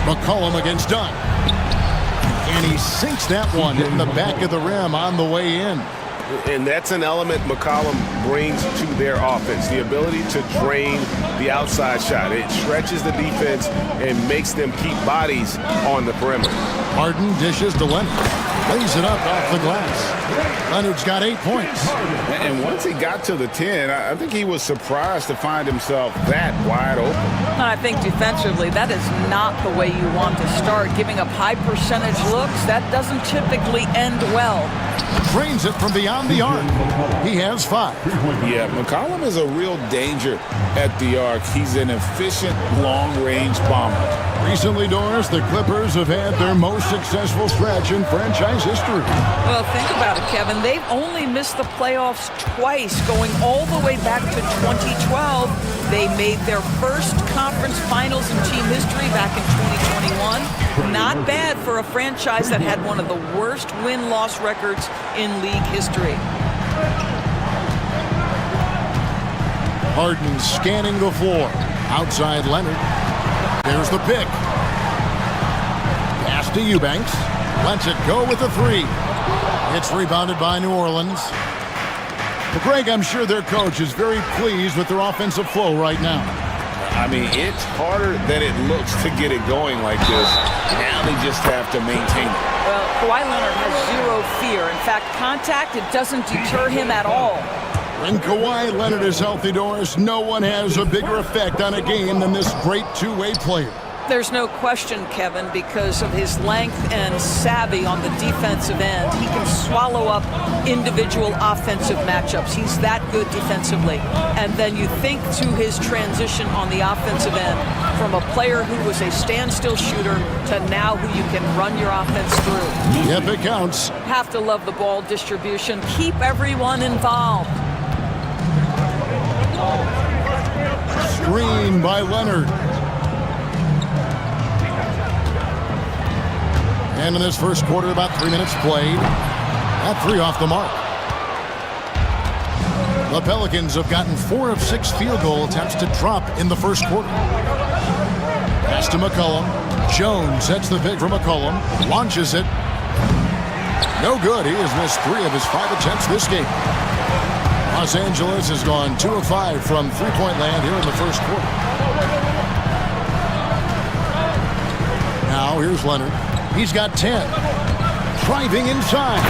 McCollum against Dunn. And he sinks that one in the back of the rim on the way in. And that's an element McCollum brings to their offense, the ability to drain the outside shot. It stretches the defense and makes them keep bodies on the perimeter. Harden dishes to Leonard. Lays it up off the glass. Leonard's got 8 points. And once he got to the 10, I think he was surprised to find himself that wide open. I think defensively, that is not the way you want to start. Giving up high percentage looks, that doesn't typically end well. Drains it from beyond the arc. He has 5. Yeah, McCollum is a real danger at the arc. He's an efficient long-range bomber. Recently, Doris, the Clippers have had their most successful stretch in franchise history. Well, think about it, Kevin. They've only missed the playoffs twice, going all the way back to 2012. They made their first conference finals in team history back in 2021. Not bad for a franchise that had one of the worst win-loss records in league history. Harden scanning the floor. Outside Leonard. There's the pick. Pass to Eubanks. Lets it go with the 3. It's rebounded by New Orleans. But Greg, I'm sure their coach is very pleased with their offensive flow right now. I mean, it's harder than it looks to get it going like this. Now they just have to maintain it. Well, Kawhi Leonard has zero fear. In fact, contact, it doesn't deter him at all. When Kawhi Leonard is healthy, Doris, no one has a bigger effect on a game than this great two-way player. There's no question, Kevin, because of his length and savvy on the defensive end. He can swallow up individual offensive matchups. He's that good defensively. And then you think to his transition on the offensive end from a player who was a standstill shooter to now who you can run your offense through. Yep, it counts. Have to love the ball distribution. Keep everyone involved. Screen by Leonard. And in this first quarter, about 3 minutes played. At 3 off the mark. The Pelicans have gotten 4 of 6 field goal attempts to drop in the first quarter. Pass to McCollum. Jones sets the pick for McCollum. Launches it. No good. He has missed 3 of his 5 attempts this game. Los Angeles has gone 2 of 5 from three-point land here in the first quarter. Now here's Leonard. He's got 10. Driving inside.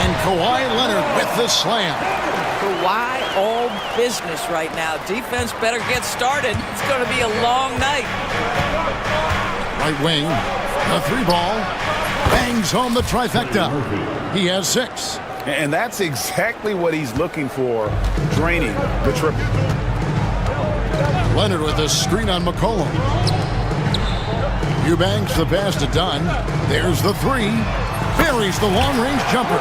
And Kawhi Leonard with the slam. Kawhi all business right now. Defense better get started. It's going to be a long night. Right wing. The 3-ball. Bangs home the trifecta. He has 6. And that's exactly what he's looking for, draining the triple. Leonard with a screen on McCollum. Eubanks the pass to Dunn. There's the 3. Buries the long-range jumper.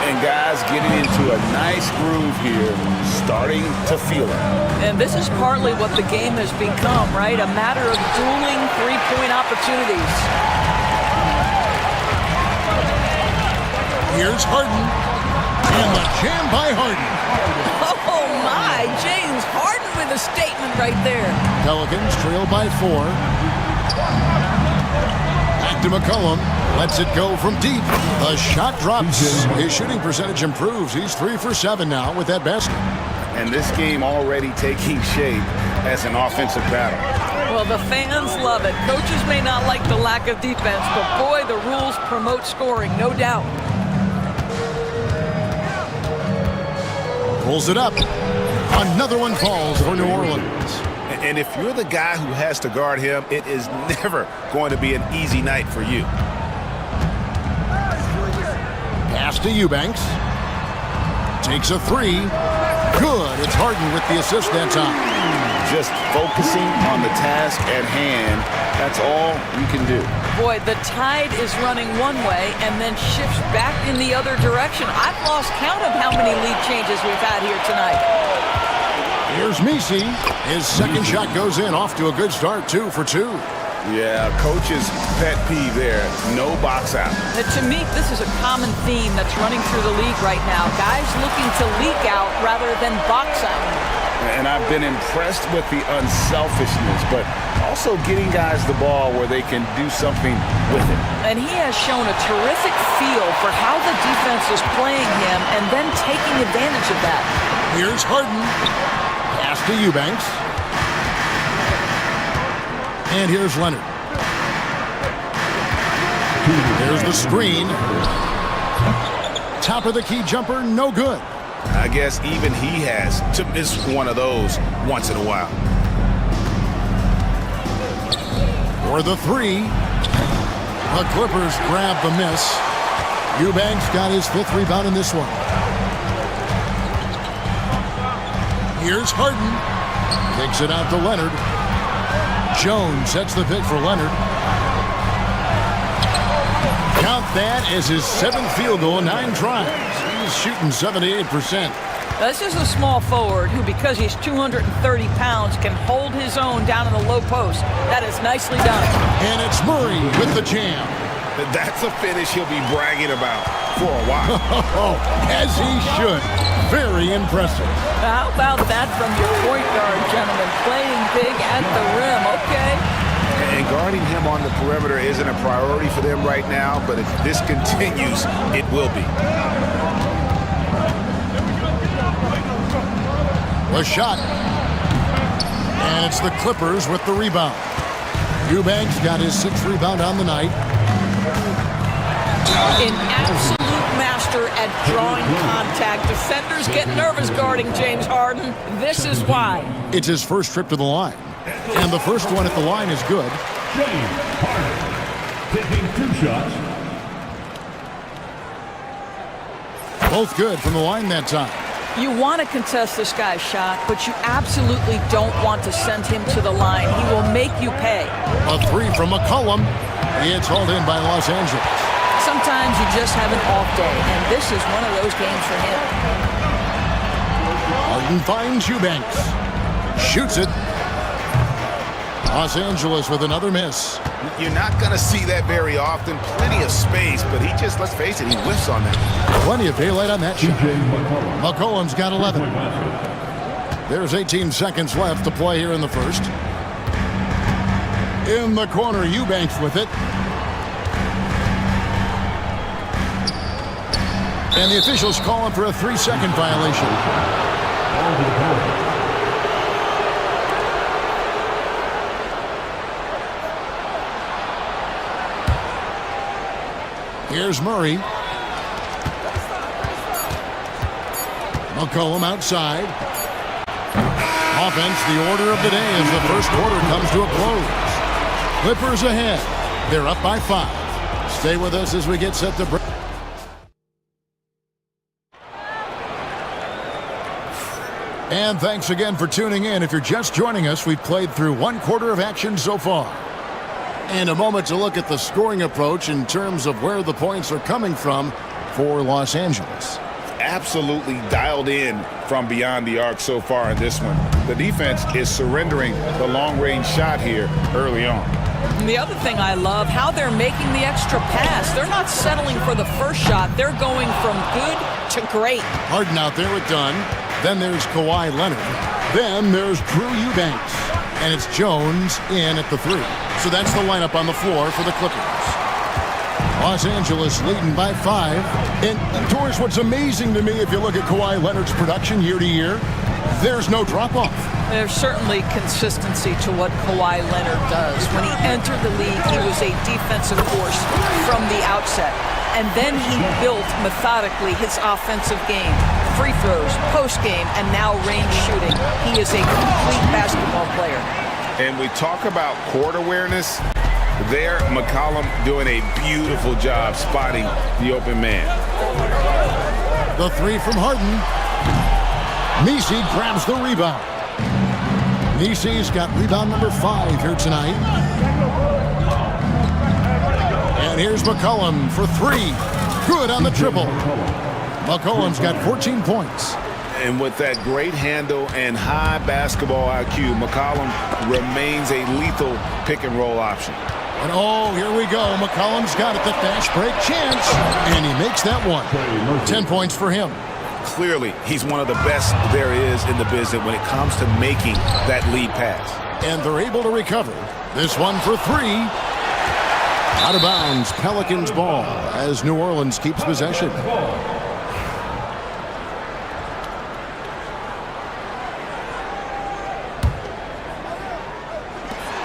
And guys getting into a nice groove here, starting to feel it. And this is partly what the game has become, right? A matter of dueling three-point opportunities. Here's Harden. And the jam by Harden. Oh, my. James Harden with a statement right there. Pelicans trail by 4. Back to McCollum. Lets it go from deep. The shot drops. His shooting percentage improves. He's 3 for 7 now with that basket. And this game already taking shape as an offensive battle. Well, the fans love it. Coaches may not like the lack of defense, but boy, the rules promote scoring, no doubt. Pulls it up. Another one falls for New Orleans. And if you're the guy who has to guard him, it is never going to be an easy night for you. Pass to Eubanks. Takes a three. Good. It's Harden with the assist that time. Just focusing on the task at hand, that's all you can do. Boy, the tide is running one way and then shifts back in the other direction. I've lost count of how many lead changes we've had here tonight. Here's Misi. His second shot goes in. Off to a good start, 2 for 2. Yeah, coach's pet peeve there. No box out. To me, this is a common theme that's running through the league right now. Guys looking to leak out rather than box out. And I've been impressed with the unselfishness, but also getting guys the ball where they can do something with it. And he has shown a terrific feel for how the defense is playing him and then taking advantage of that. Here's Harden. Pass to Eubanks. And here's Leonard. There's the screen. Top of the key jumper, no good. I guess even he has to miss one of those once in a while. For the three. The Clippers grab the miss. Eubanks got his 5th rebound in this one. Here's Harden. Takes it out to Leonard. Jones sets the pick for Leonard. Count that as his 7th field goal in 9 tries. He's shooting 78%. This is a small forward who, because he's 230 pounds, can hold his own down in the low post. That is nicely done. And it's Murray with the jam. That's a finish he'll be bragging about for a while. As he should. Very impressive. How about that from your point guard, gentlemen? Playing big at the rim, okay? And guarding him on the perimeter isn't a priority for them right now, but if this continues, it will be. The shot. And it's the Clippers with the rebound. Eubanks got his 6th rebound on the night. An absolute master at drawing contact. Defenders get nervous guarding James Harden. This is why. It's his first trip to the line. And the first one at the line is good. James Harden taking 2 shots. Both good from the line that time. You want to contest this guy's shot, but you absolutely don't want to send him to the line. He will make you pay. A 3 from McCollum. It's hauled in by Los Angeles. Sometimes you just have an off day, and this is one of those games for him. Harden finds Eubanks. Shoots it. Los Angeles with another miss. You're not going to see that very often. Plenty of space, but he just, let's face it, he whiffs on that. Plenty of daylight on that shot. McCollum's got 11. There's 18 seconds left to play here in the first. In the corner, Eubanks with it. And the officials calling for a 3-second violation. Here's Murray. McCollum outside. Offense, the order of the day as the first quarter comes to a close. Clippers ahead. They're up by 5. Stay with us as we get set to break. And thanks again for tuning in. If you're just joining us, we've played through 1 quarter of action so far. And a moment to look at the scoring approach in terms of where the points are coming from for Los Angeles. Absolutely dialed in from beyond the arc so far in this one. The defense is surrendering the long-range shot here early on. And the other thing I love, how they're making the extra pass. They're not settling for the first shot. They're going from good to great. Harden out there with Dunn. Then there's Kawhi Leonard. Then there's Drew Eubanks. And it's Jones in at the 3. So that's the lineup on the floor for the Clippers. Los Angeles leading by 5. And Torres, what's amazing to me if you look at Kawhi Leonard's production year to year, There's no drop-off. There's certainly consistency to what Kawhi Leonard does. When he entered the league, he was a defensive force from the outset. And then he built methodically his offensive game. Free throws, post-game, and now range shooting. He is a complete basketball player. And we talk about court awareness. There, McCollum doing a beautiful job spotting the open man. The three from Harden. Nisi grabs the rebound. Nisi's got rebound number 5 here tonight. And here's McCollum for 3. Good on the triple. McCollum's got 14 points. And with that great handle and high basketball IQ, McCollum remains a lethal pick-and-roll option. And oh, here we go. McCollum's got it, the fast break chance. And he makes that one. 10 points for him. Clearly, he's one of the best there is in the business when it comes to making that lead pass. And they're able to recover. This one for 3. Out of bounds, Pelicans ball as New Orleans keeps possession.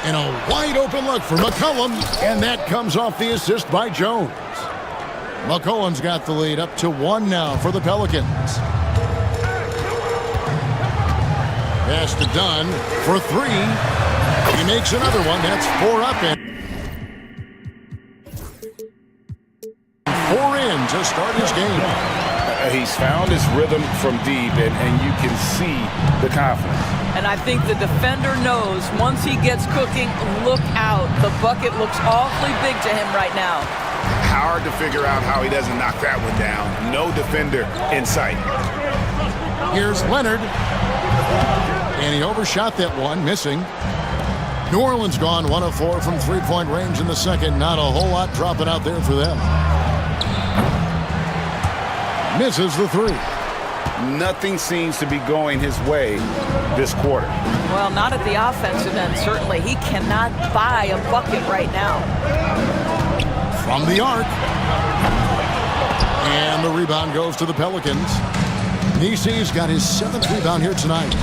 And a wide open look for McCollum, and that comes off the assist by Jones. McCollum's got the lead up to 1 now for the Pelicans. Pass to Dunn for 3. He makes another one. That's 4 up and 4 in to start his game. He's found his rhythm from deep, and you can see the confidence. And I think the defender knows once he gets cooking, look out. The bucket looks awfully big to him right now. Hard to figure out how he doesn't knock that one down. No defender in sight. Here's Leonard. And he overshot that one, missing. New Orleans gone 1 of 4 from three-point range in the second. Not a whole lot dropping out there for them. Misses the 3. Nothing seems to be going his way this quarter. Well, not at the offensive end, certainly. He cannot buy a bucket right now. From the arc. And the rebound goes to the Pelicans. Nisi's got his 7th rebound here tonight.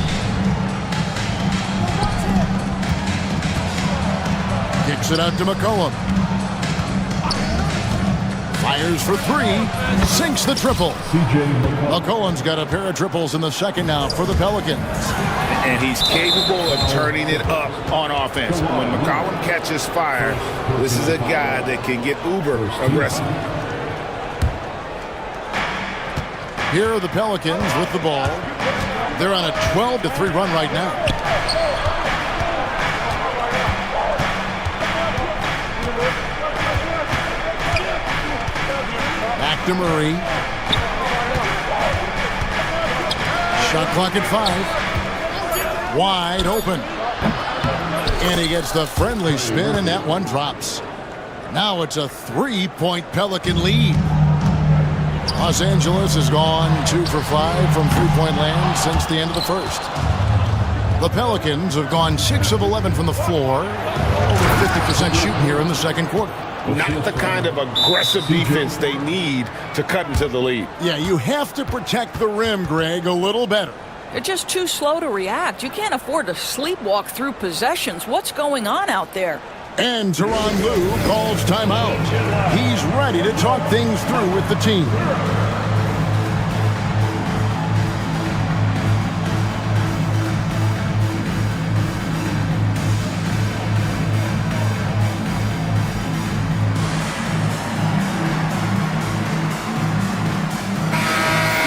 Kicks it out to McCollum. Fires for 3. Sinks the triple. McCollum's got a pair of triples in the second now for the Pelicans. And he's capable of turning it up on offense. When McCollum catches fire, this is a guy that can get uber aggressive. Here are the Pelicans with the ball. They're on a 12-3 run right now. Back to Murray. Shot clock at 5. Wide open. And he gets the friendly spin, and that one drops. Now it's a 3-point Pelican lead. Los Angeles has gone 2 for 5 from three-point land since the end of the first. The Pelicans have gone 6 of 11 from the floor. Over 50% shooting here in the second quarter. Not the kind of aggressive defense they need to cut into the lead. Yeah, you have to protect the rim, Greg, a little better. They're just too slow to react. You can't afford to sleepwalk through possessions. What's going on out there? And Tyronn Lue calls timeout. He's ready to talk things through with the team.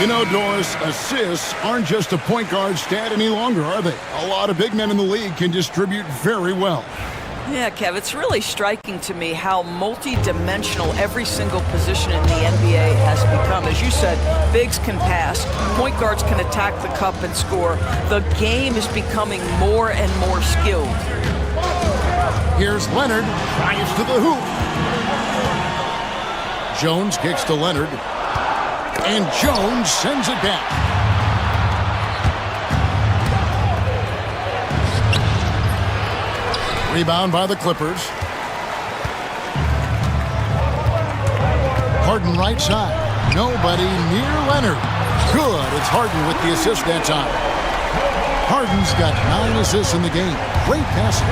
You know, Doris, assists aren't just a point guard stat any longer, are they? A lot of big men in the league can distribute very well. Yeah, Kev, it's really striking to me how multi-dimensional every single position in the NBA has become. As you said, bigs can pass, point guards can attack the cup and score. The game is becoming more and more skilled. Here's Leonard, drives to the hoop. Jones kicks to Leonard. And Jones sends it back. Rebound by the Clippers. Harden right side. Nobody near Leonard. Good. It's Harden with the assist that time. Harden's got 9 assists in the game. Great passing.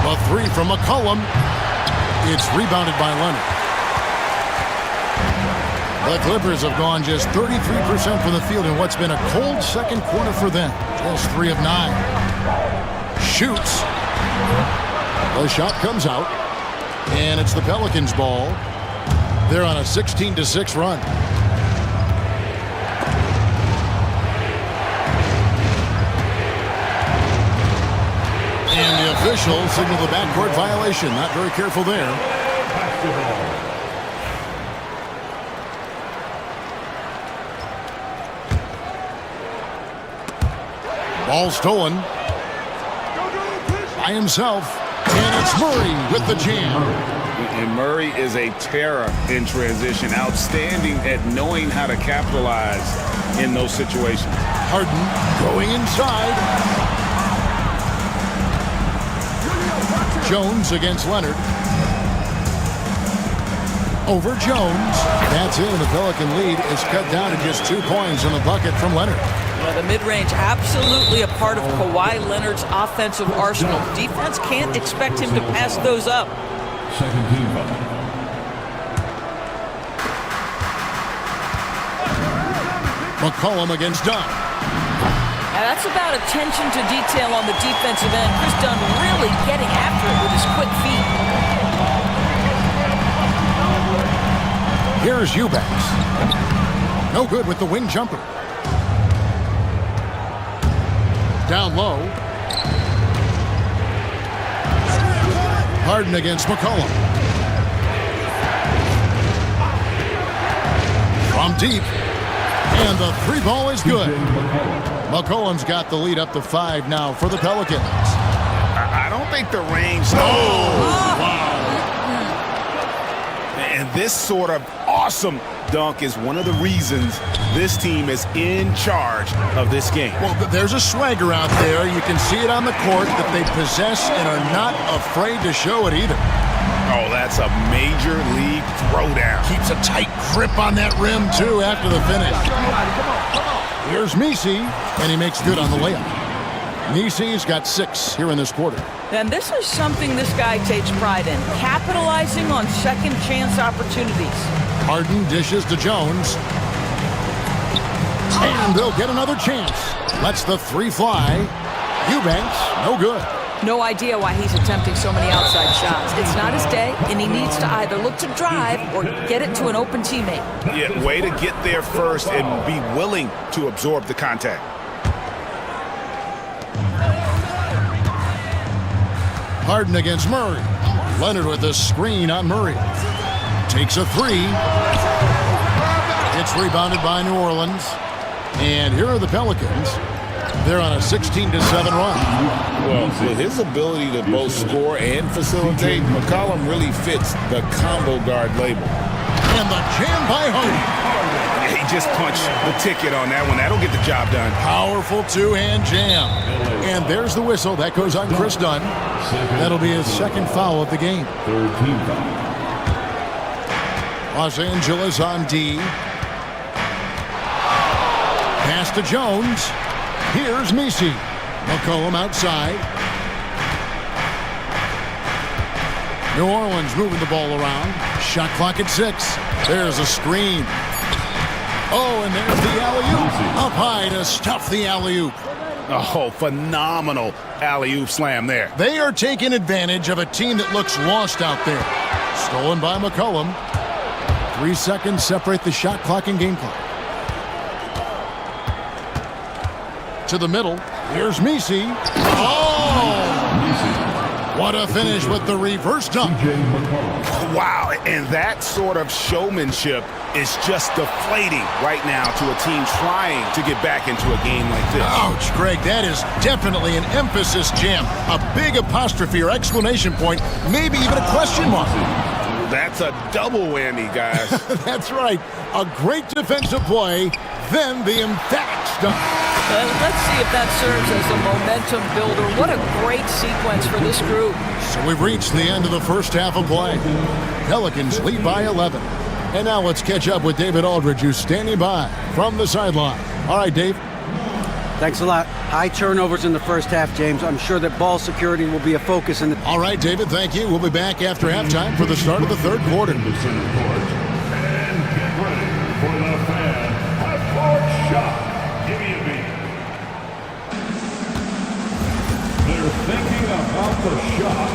A 3 from McCollum. It's rebounded by Leonard. The Clippers have gone just 33% from the field in what's been a cold second quarter for them. Just 3 of 9. Shoots. The shot comes out. And it's the Pelicans' ball. They're on a 16-6 run. And the official signaled the backcourt violation. Not very careful there. Ball stolen by himself. And it's Murray with the jam. And Murray is a terror in transition. Outstanding at knowing how to capitalize in those situations. Harden going inside. Jones against Leonard. Over Jones. That's it, and the Pelican lead is cut down to just 2 points on the bucket from Leonard. The mid-range, absolutely a part of Kawhi Leonard's offensive arsenal. Defense can't expect him to pass those up. Second team foul. McCollum against Dunn. Now that's about attention to detail on the defensive end. Chris Dunn really getting after it with his quick feet. Here's Eubanks. No good with the wing jumper. Down low. Harden against McCollum. From deep. And the 3 ball is good. McCollum's got the lead up to 5 now for the Pelicans. I don't think the range... Wow. And this sort of awesome dunk is one of the reasons this team is in charge of this game. Well, there's a swagger out there. You can see it on the court that they possess and are not afraid to show it either. Oh, that's a major league throwdown. Keeps a tight grip on that rim, too, after the finish. Here's Messi, and he makes good on the layup. Messi's got 6 here in this quarter. And this is something this guy takes pride in, capitalizing on second chance opportunities. Harden dishes to Jones. And they'll get another chance. Lets the 3 fly. Eubanks, no good. No idea why he's attempting so many outside shots. It's not his day, and he needs to either look to drive or get it to an open teammate. Yeah, way to get there first and be willing to absorb the contact. Harden against Murray. Leonard with the screen on Murray. Takes a 3. It's rebounded by New Orleans. And here are the Pelicans. They're on a 16-7 run. Well, with his ability to both score and facilitate, McCollum really fits the combo guard label. And the jam by Harden. He just punched the ticket on that one. That'll get the job done. Powerful 2-hand jam. And there's the whistle. That goes on Chris Dunn. That'll be his 2nd foul of the game. 3rd team foul. Los Angeles on D. Pass to Jones. Here's Messi. McCollum outside. New Orleans moving the ball around. Shot clock at 6. There's a screen. Oh, and there's the alley-oop. Up high to stuff the alley-oop. Oh, phenomenal alley-oop slam there. They are taking advantage of a team that looks lost out there. Stolen by McCollum. 3 seconds separate the shot clock and game clock. To the middle. Here's Messi. Oh! What a finish with the reverse dunk. Wow, and that sort of showmanship is just deflating right now to a team trying to get back into a game like this. Ouch, Greg, that is definitely an emphasis jam. A big apostrophe or exclamation point, maybe even a question mark. That's a double whammy, guys. That's right. A great defensive play, then the emphatic dunk. Let's see if that serves as a momentum builder. What a great sequence for this group. So we've reached the end of the first half of play. Pelicans lead by 11. And now let's catch up with David Aldridge, who's standing by from the sideline. All right, Dave. Thanks a lot. High turnovers in the first half, James. I'm sure that ball security will be a focus in the... All right, David, thank you. We'll be back after halftime for the start of the third quarter. And get ready for the fan half-court shot. Give me a beat. They're thinking about the shot.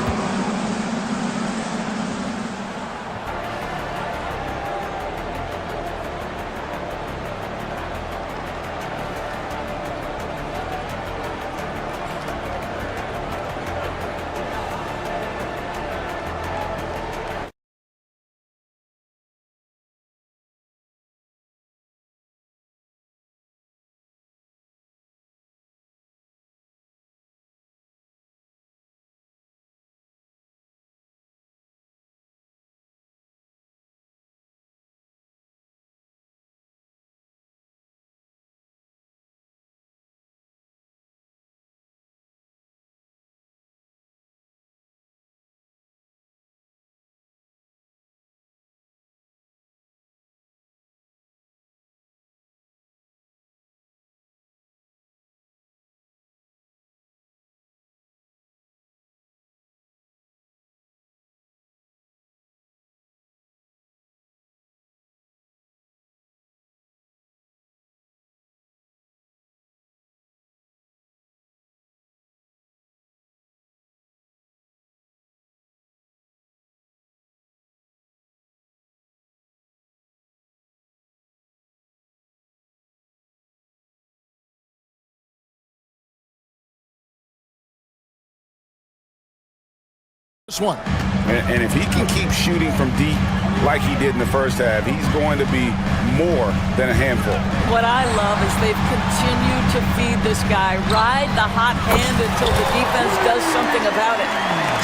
This one. And if he can keep shooting from deep like he did in the first half, he's going to be more than a handful. What I love is they've continued to feed this guy, ride the hot hand until the defense does something about it.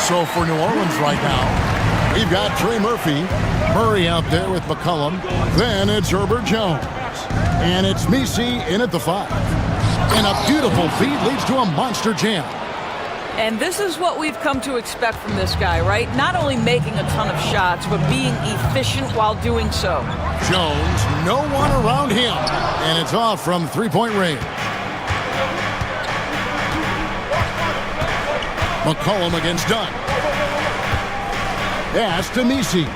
So for New Orleans right now, we've got Trey Murray out there with McCollum. Then it's Herbert Jones. And it's Misi in at the 5. And a beautiful feed leads to a monster jam. And this is what we've come to expect from this guy, right? Not only making a ton of shots, but being efficient while doing so. Jones, no one around him. And it's off from three-point range. McCollum against Dunn. Pass to Misi.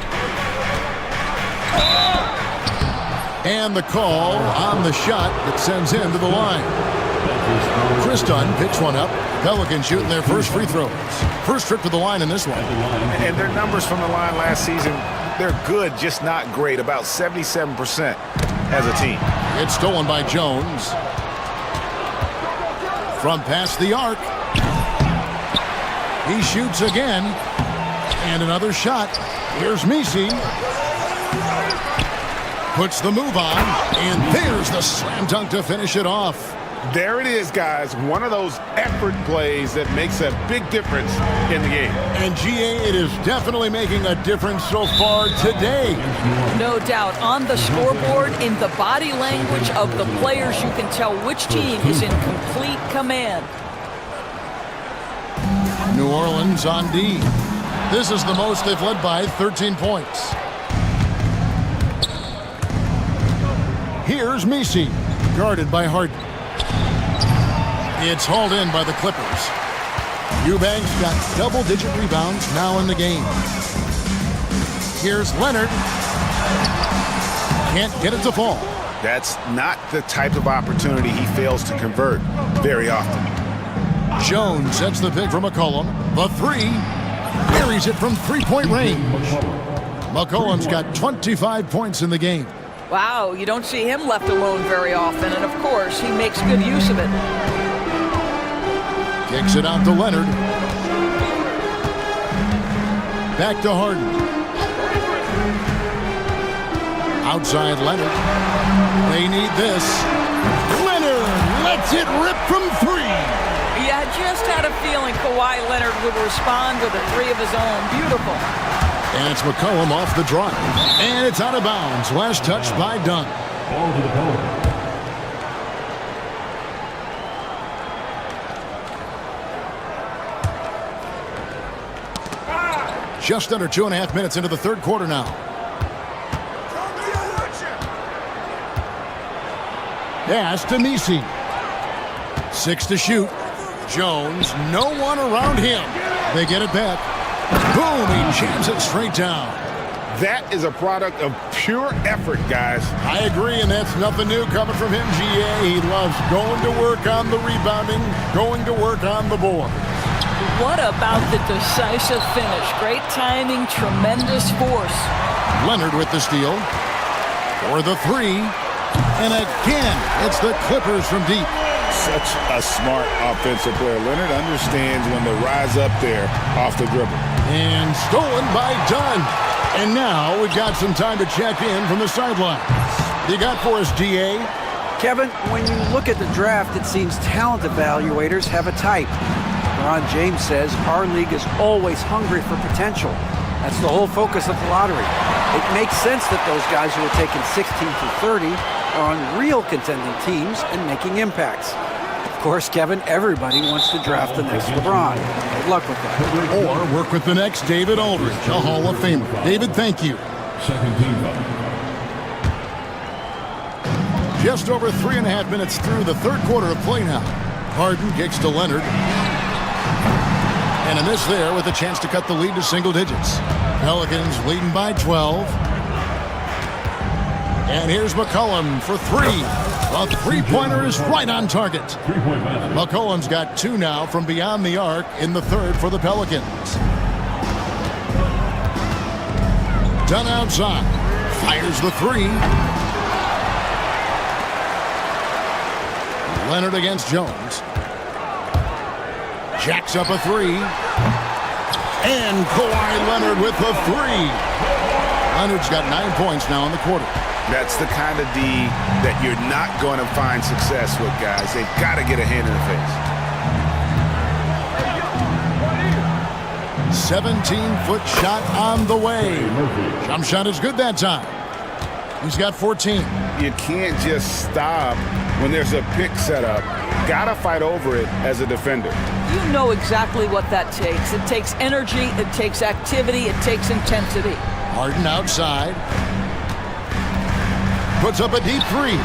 And the call on the shot that sends him to the line. Chris Dunn picks one up. Pelicans shooting their first free throws. First trip to the line in this one. And their numbers from the line last season, they're good, just not great. About 77% as a team. It's stolen by Jones. From past the arc. He shoots again. And another shot. Here's Misi. Puts the move on. And there's the slam dunk to finish it off. There it is, guys. One of those effort plays that makes a big difference in the game. And GA, it is definitely making a difference so far today. No doubt. On the scoreboard, in the body language of the players, you can tell which team is in complete command. New Orleans on D. This is the most they've led by 13 points. Here's Misi, guarded by Harden. It's hauled in by the Clippers. Eubanks got double-digit rebounds now in the game. Here's Leonard. Can't get it to fall. That's not the type of opportunity he fails to convert very often. Jones sets the pick for McCollum. The 3. Buries it from three-point range. McCollum's got 25 points in the game. Wow, you don't see him left alone very often, and of course, he makes good use of it. Kicks it out to Leonard. Back to Harden. Outside Leonard. They need this. Leonard lets it rip from 3. Yeah, just had a feeling Kawhi Leonard would respond with a 3 of his own. Beautiful. And it's McCollum off the drive. And it's out of bounds. Last touch by Dunn. Ball to the Pelicans. Just under 2.5 minutes into the third quarter now. Pass to Misi. 6 to shoot. Jones, no one around him. They get it back. Boom, he jams it straight down. That is a product of pure effort, guys. I agree, and that's nothing new coming from him, GA. He loves going to work on the rebounding, going to work on the board. What about the decisive finish? Great timing, tremendous force. Leonard with the steal. For the three. And again, it's the Clippers from deep. Such a smart offensive player. Leonard understands when to rise up there off the dribble. And stolen by Dunn. And now we've got some time to check in from the sidelines. You got for us, DA? Kevin, when you look at the draft, it seems talent evaluators have a type. Ron James says our league is always hungry for potential. That's the whole focus of the lottery. It makes sense that those guys who are taken 16 through 30 are on real contending teams and making impacts. Of course, Kevin, everybody wants to draft the next LeBron. Good luck with that. Or work with the next David Aldridge, a Hall of Famer. David, thank you. Second team foul. Just over 3.5 minutes through the third quarter of play now. Harden kicks to Leonard. And a miss there with a chance to cut the lead to single digits. Pelicans leading by 12. And here's McCollum for three. A three-pointer is right on target. McCollum's got 2 now from beyond the arc in the third for the Pelicans. Dunn outside. Fires the 3. Leonard against Jones. Jacks up a 3. And Kawhi Leonard with the 3. Leonard's got 9 points now in the quarter. That's the kind of D that you're not going to find success with, guys. They've got to get a hand in the face. 17-foot shot on the way. Jump shot is good that time. He's got 14. You can't just stop when there's a pick set up. Got to fight over it as a defender. You know exactly what that takes. It takes energy, it takes activity, it takes intensity. Harden outside. Puts up a deep 3.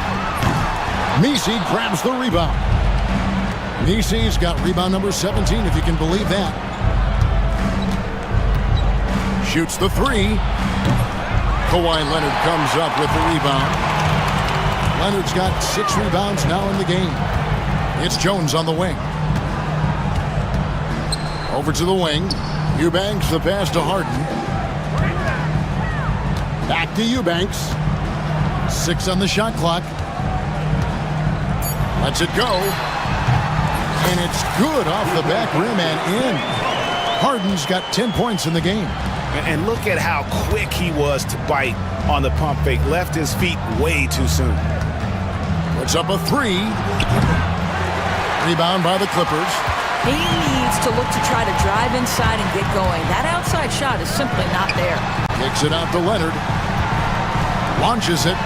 Messi grabs the rebound. Messi's got rebound number 17, if you can believe that. Shoots the 3. Kawhi Leonard comes up with the rebound. Leonard's got 6 rebounds now in the game. It's Jones on the wing. Over to the wing. Eubanks the pass to Harden. Back to Eubanks. 6 on the shot clock. Lets it go. And it's good off the back rim and in. Harden's got 10 points in the game. And look at how quick he was to bite on the pump fake. Left his feet way too soon. Puts up a 3. Rebound by the Clippers. He needs to look to try to drive inside and get going. That outside shot is simply not there. Kicks it out to Leonard. Launches it.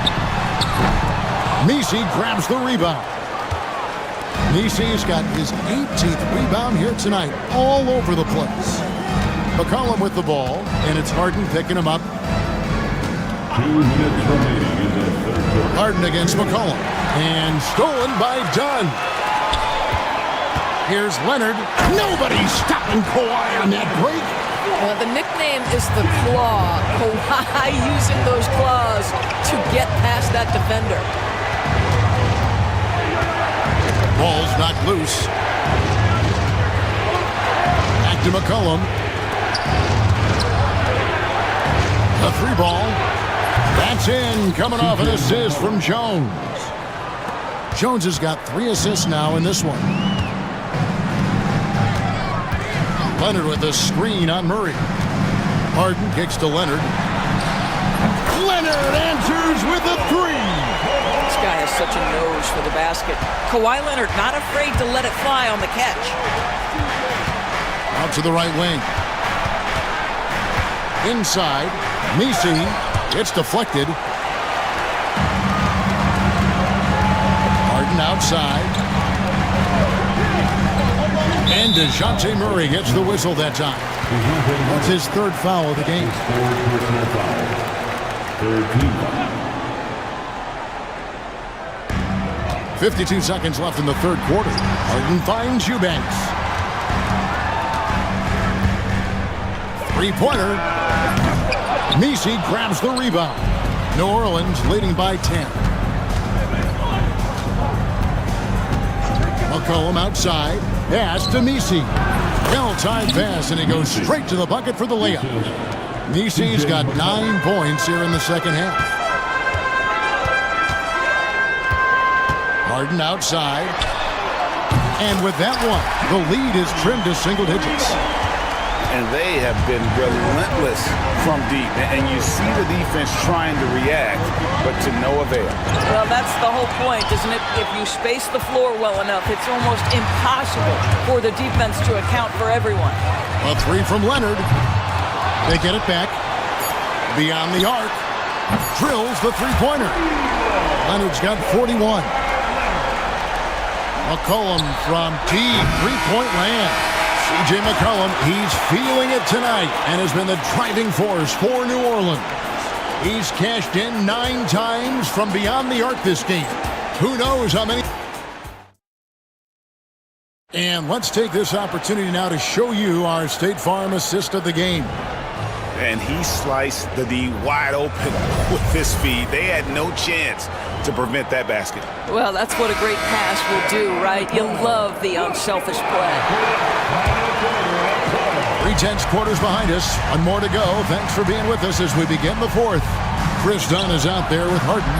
Messi grabs the rebound. Messi's got his 18th rebound here tonight, all over the place. McCollum with the ball, and it's Harden picking him up. 2 minutes remaining in the third quarter. Harden against McCollum, and stolen by Dunn. Here's Leonard. Nobody's stopping Kawhi on that break. The nickname is the Claw. Kawhi using those claws to get past that defender. Ball's knocked loose. Back to McCollum. The 3 ball. That's in. Coming off an assist from Jones. Jones has got 3 assists now in this one. Leonard with a screen on Murray. Harden kicks to Leonard. Leonard answers with a 3. This guy has such a nose for the basket. Kawhi Leonard not afraid to let it fly on the catch. Out to the right wing. Inside. Messi. It's deflected. Harden outside. And DeJounte Murray gets the whistle that time. That's his 3rd foul of the game. 3rd team foul. 52 seconds left in the third quarter. Harden finds Eubanks. Three-pointer. Messi grabs the rebound. New Orleans leading by 10. McCollum outside. Pass to Messi. Well-timed pass, and he goes straight to the bucket for the layup. Messi's got 9 points here in the second half. Harden outside. And with that one, the lead is trimmed to single digits. And they have been relentless from deep. And you see the defense trying to react, but to no avail. Well, that's the whole point, isn't it? If you space the floor well enough, it's almost impossible for the defense to account for everyone. A three from Leonard. They get it back. Beyond the arc. Drills the three-pointer. Leonard's got 41. McCollum from deep three-point land. C.J. McCollum, he's feeling it tonight and has been the driving force for New Orleans. He's cashed in 9 times from beyond the arc this game. Who knows how many? And let's take this opportunity now to show you our State Farm assist of the game. And he sliced the D wide open with his feed. They had no chance to prevent that basket. Well, that's what a great pass will do, right? You'll love the unselfish play. 3/10 quarters behind us. One more to go. Thanks for being with us as we begin the fourth. Chris Dunn is out there with Harden.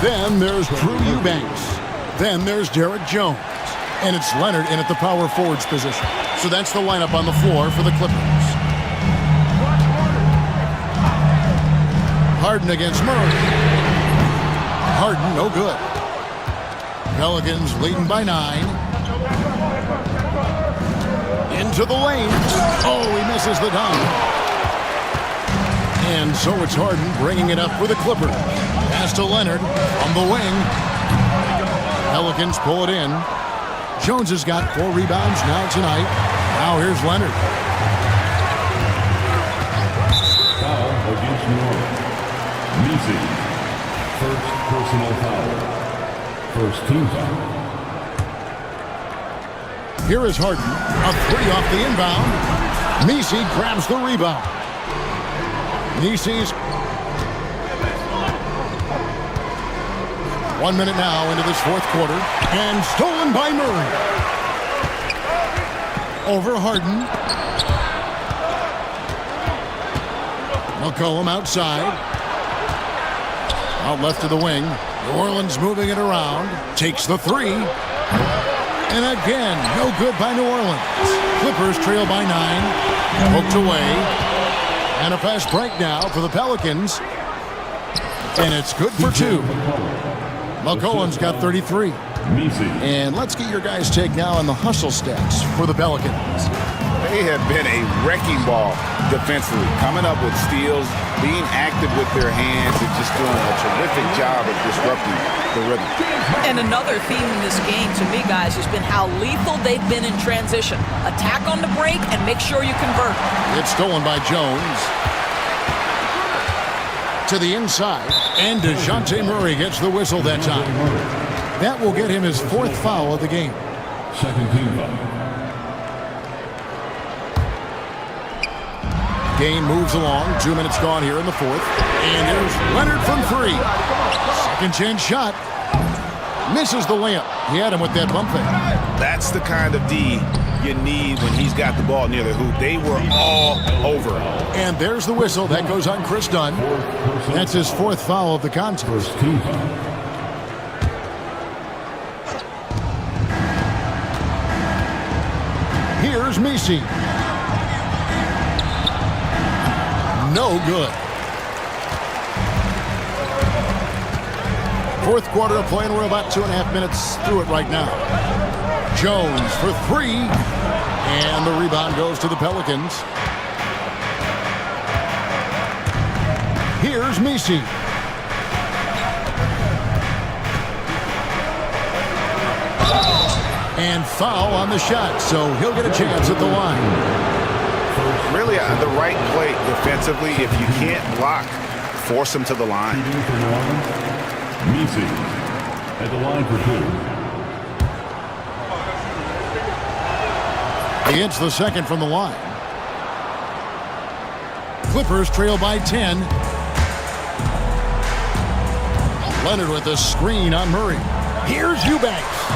Then there's Drew Eubanks. Then there's Derek Jones. And it's Leonard in at the power forwards position. So that's the lineup on the floor for the Clippers. Harden against Murray. Harden, no good. Pelicans leading by 9. Into the lane. Oh, he misses the dunk. And so it's Harden bringing it up for the Clippers. Pass to Leonard on the wing. Pelicans pull it in. Jones has got 4 rebounds now tonight. Now here's Leonard. Foul against New Orleans. Messi, first personal foul. First team foul. Here is Harden. A 3 off the inbound. Messi grabs the rebound. Messi's 1 minute now into this fourth quarter. And stolen by Murray. Over Harden. McCollum outside. Out left to the wing. New Orleans moving it around. Takes the 3. And again, no good by New Orleans. Clippers trail by 9. Poked away. And a fast break now for the Pelicans. And it's good for 2. McCollum's got 33. And let's get your guys' take now on the hustle stats for the Pelicans. They have been a wrecking ball defensively, coming up with steals, being active with their hands, and just doing a terrific job of disrupting the rhythm. And another theme in this game, to me, guys, has been how lethal they've been in transition. Attack on the break and make sure you convert. It's stolen by Jones. To the inside, and DeJounte Murray gets the whistle that time. That will get him his 4th foul of the game. Second team foul. Game moves along. 2 minutes gone here in the fourth. And there's Leonard from 3. Second chance shot. Misses the layup. He had him with that bump fake. That's the kind of D you need when he's got the ball near the hoop. They were all over. And there's the whistle. That goes on Chris Dunn. That's his 4th foul of the contest. Here's Messi. No good. Fourth quarter of play, and we're about 2.5 minutes through it right now. Jones for 3. And the rebound goes to the Pelicans. Here's Messi. And foul on the shot, so he'll get a chance at the line. Really the right play defensively. If you can't block, force him to the line. at the line for two. He hits the second from the line. Clippers trail by 10. Leonard with a screen on Murray. Here's Eubanks.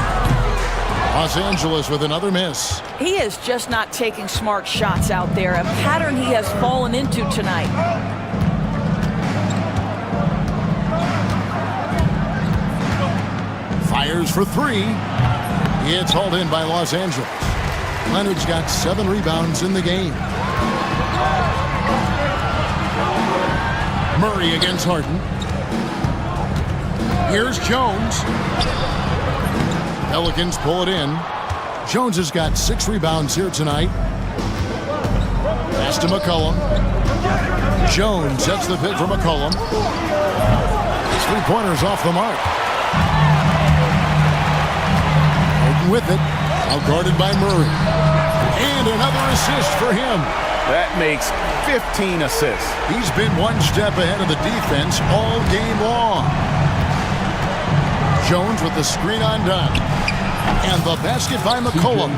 Los Angeles with another miss. He is just not taking smart shots out there, a pattern he has fallen into tonight. Fires for three. It's hauled in by Los Angeles. Leonard's got 7 rebounds in the game. Murray against Harden. Here's Jones. Pelicans pull it in. Jones has got 6 rebounds here tonight. Pass to McCollum. Jones sets the pick for McCollum. His 3-pointers off the mark. Harden with it. Out guarded by Murray. And another assist for him. That makes 15 assists. He's been one step ahead of the defense all game long. Jones with the screen on Dunn. And the basket by McCollum.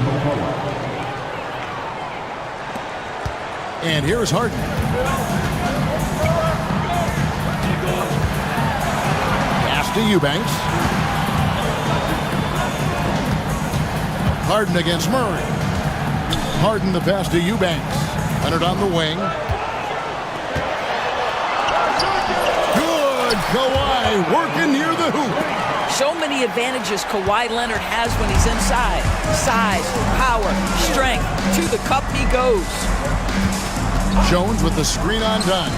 And here's Harden. Pass to Eubanks. Harden against Murray. Harden the pass to Eubanks. Leonard on the wing. Good. Kawhi working near the hoop. So many advantages Kawhi Leonard has when he's inside. Size, power, strength. To the cup he goes. Jones with the screen on Dunn.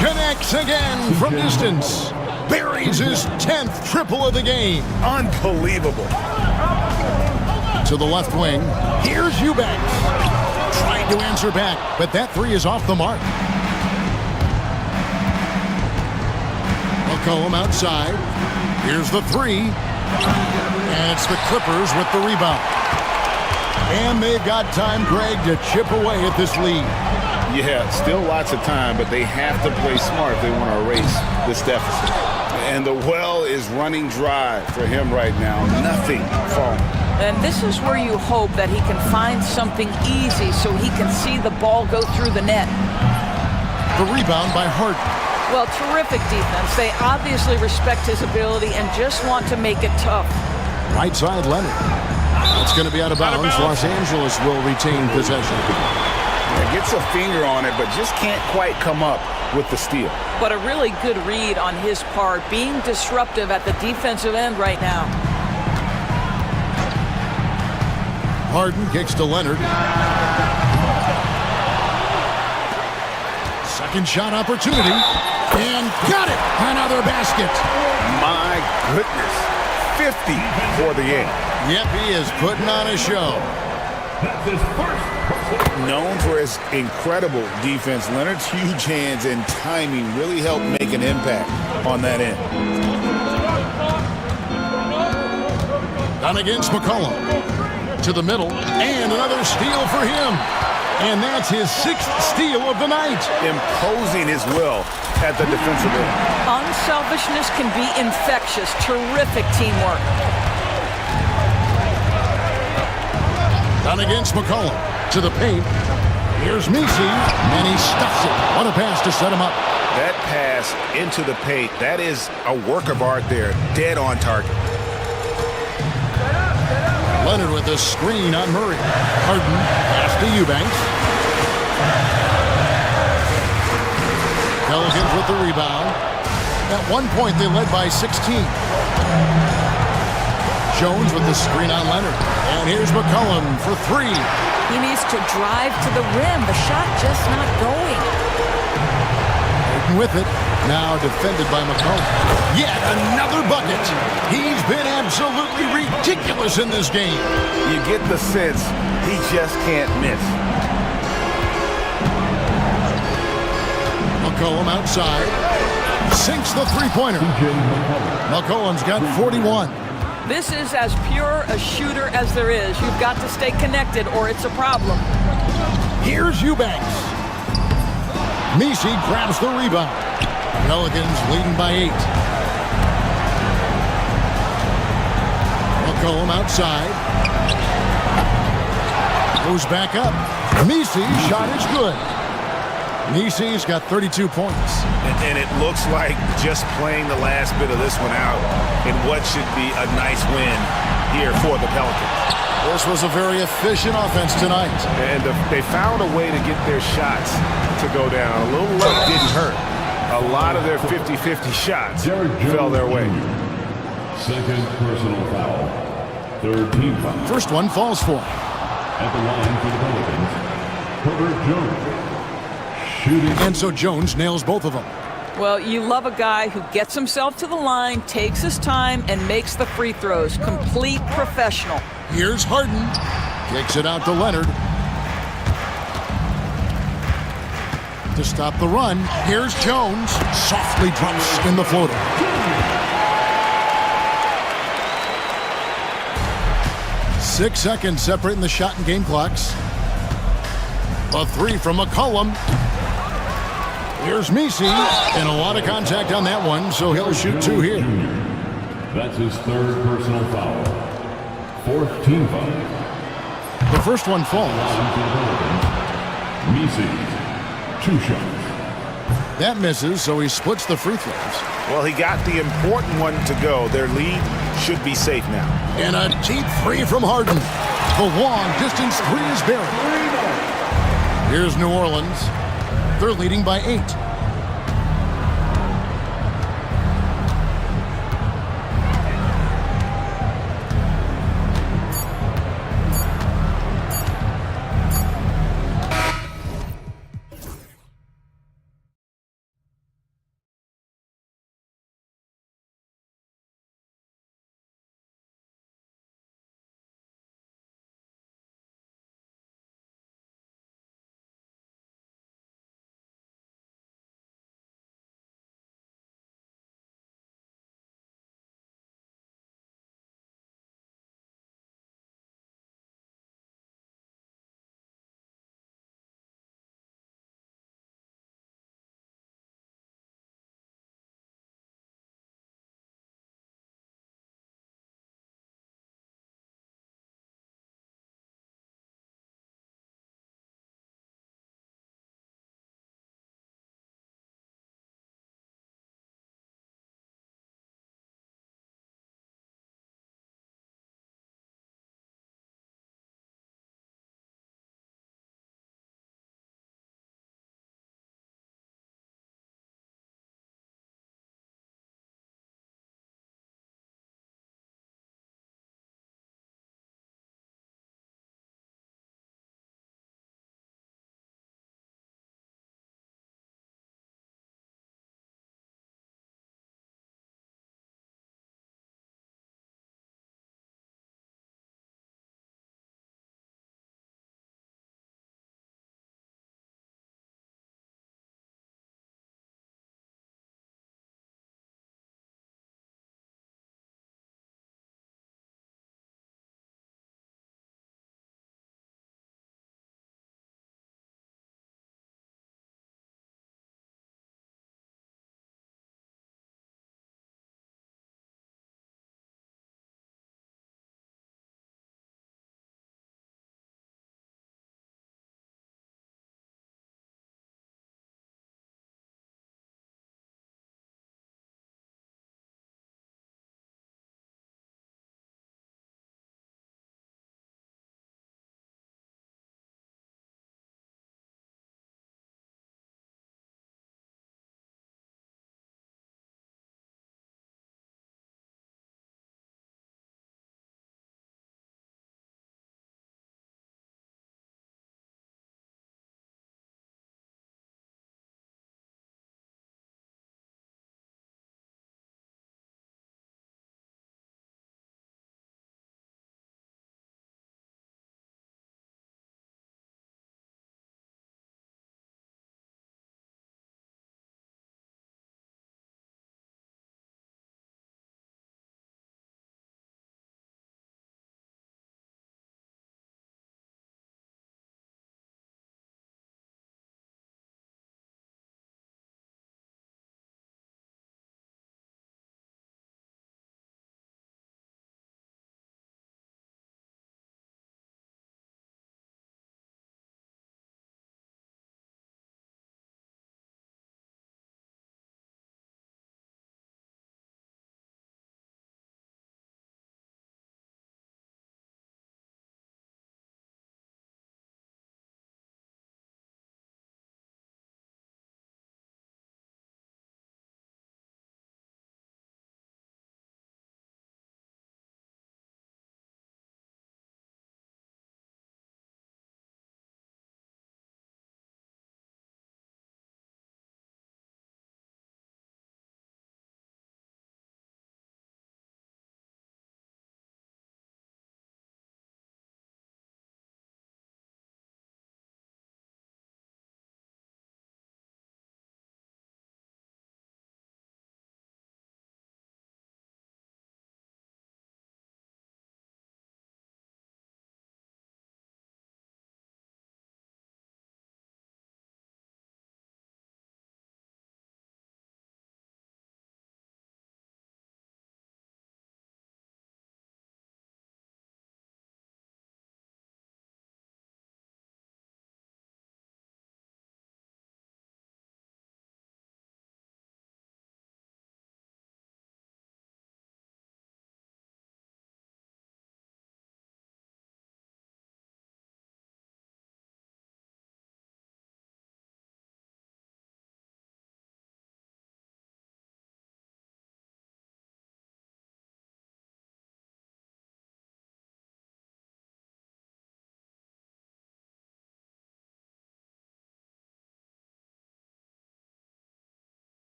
Connects again from distance. Buries his 10th triple of the game. Unbelievable. To the left wing. Here's Eubanks. Trying to answer back, but that 3 is off the mark. McCollum outside. Here's the 3. And it's the Clippers with the rebound. And they've got time, Greg, to chip away at this lead. Yeah, still lots of time, but they have to play smart if they want to erase this deficit. And the well is running dry for him right now. Nothing falling. And this is where you hope that he can find something easy so he can see the ball go through the net. The rebound by Harden. Well, terrific defense. They obviously respect his ability and just want to make it tough. Right side, Leonard. It's going to be out of bounds. Los Angeles will retain possession. Gets a finger on it, but just can't quite come up with the steal. But a really good read on his part, being disruptive at the defensive end right now. Harden kicks to Leonard. Second shot opportunity. And got it! Another basket. My goodness. 50 for the game. Yep, he is putting on a show. Known for his incredible defense, Leonard's huge hands and timing really helped make an impact on that end. Down against McCollum. To the middle. And another steal for him. And that's his 6th steal of the night. Imposing his will at the defensive end. Unselfishness can be infectious. Terrific teamwork. Down against McCollum. To the paint. Here's Misi. And he stuffs it. What a pass to set him up. That pass into the paint, that is a work of art there. Dead on target. Leonard with a screen on Murray. Harden. Pass to Eubanks. Pelicans with the rebound. At one point, they led by 16. Jones with the screen on Leonard. And here's McCollum for 3. He needs to drive to the rim. The shot just not going. Harden with it. Now defended by McCollum. Yet another bucket. He's been absolutely ridiculous in this game. You get the sense he just can't miss. McCollum outside. Sinks the 3-pointer. McCollum's got 41. This is as pure a shooter as there is. You've got to stay connected or it's a problem. Here's Eubanks. Misi grabs the rebound. Pelicans leading by 8. McCollum outside. Goes back up. Misi's shot is good. Misi's got 32 points. And it looks like just playing the last bit of this one out in what should be a nice win here for the Pelicans. This was a very efficient offense tonight. And they found a way to get their shots to go down. A little luck didn't hurt. A lot of their 50-50 shots fell their way. Second personal foul. Third team foul. First one falls for him. At the line for the Pelicans, Herbert Jones. Shooting. And so Jones nails both of them. Well, you love a guy who gets himself to the line, takes his time, and makes the free throws. Complete professional. Here's Harden. Kicks it out to Leonard. To stop the run, here's Jones. Softly drops in the floater. Six seconds separating the shot and game clocks. A three from McCollum. Here's Misi, and a lot of contact on that one, so he'll shoot two here. That's his third personal foul. Fourth team foul. The first one falls. Misi, 2 shots. That misses, so he splits the free throws. Well, he got the important one to go. Their lead should be safe now. And a deep three from Harden. The long distance three is buried. Here's New Orleans. They're leading by 8.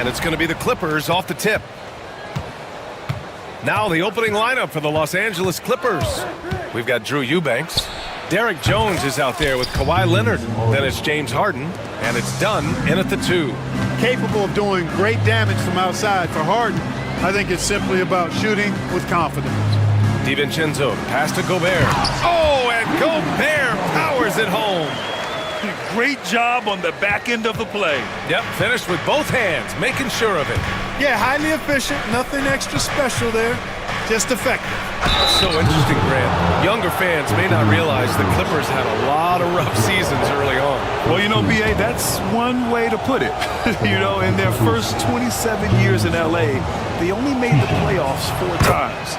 And it's going to be the Clippers off the tip. Now the opening lineup for the Los Angeles Clippers. We've got Drew Eubanks. Derek Jones is out there with Kawhi Leonard. Then it's James Harden. And it's Dunn in at the 2. Capable of doing great damage from outside. For Harden, I think it's simply about shooting with confidence. DiVincenzo, pass to Gobert. Oh, and Gobert powers it home. Great job on the back end of the play. Yep, finished with both hands, making sure of it. Yeah, highly efficient, nothing extra special there, just effective. So interesting, Grant. Younger fans may not realize the Clippers had a lot of rough seasons early on. Well, you know, B.A., that's one way to put it. You know, in their first 27 years in L.A., they only made the playoffs 4 times.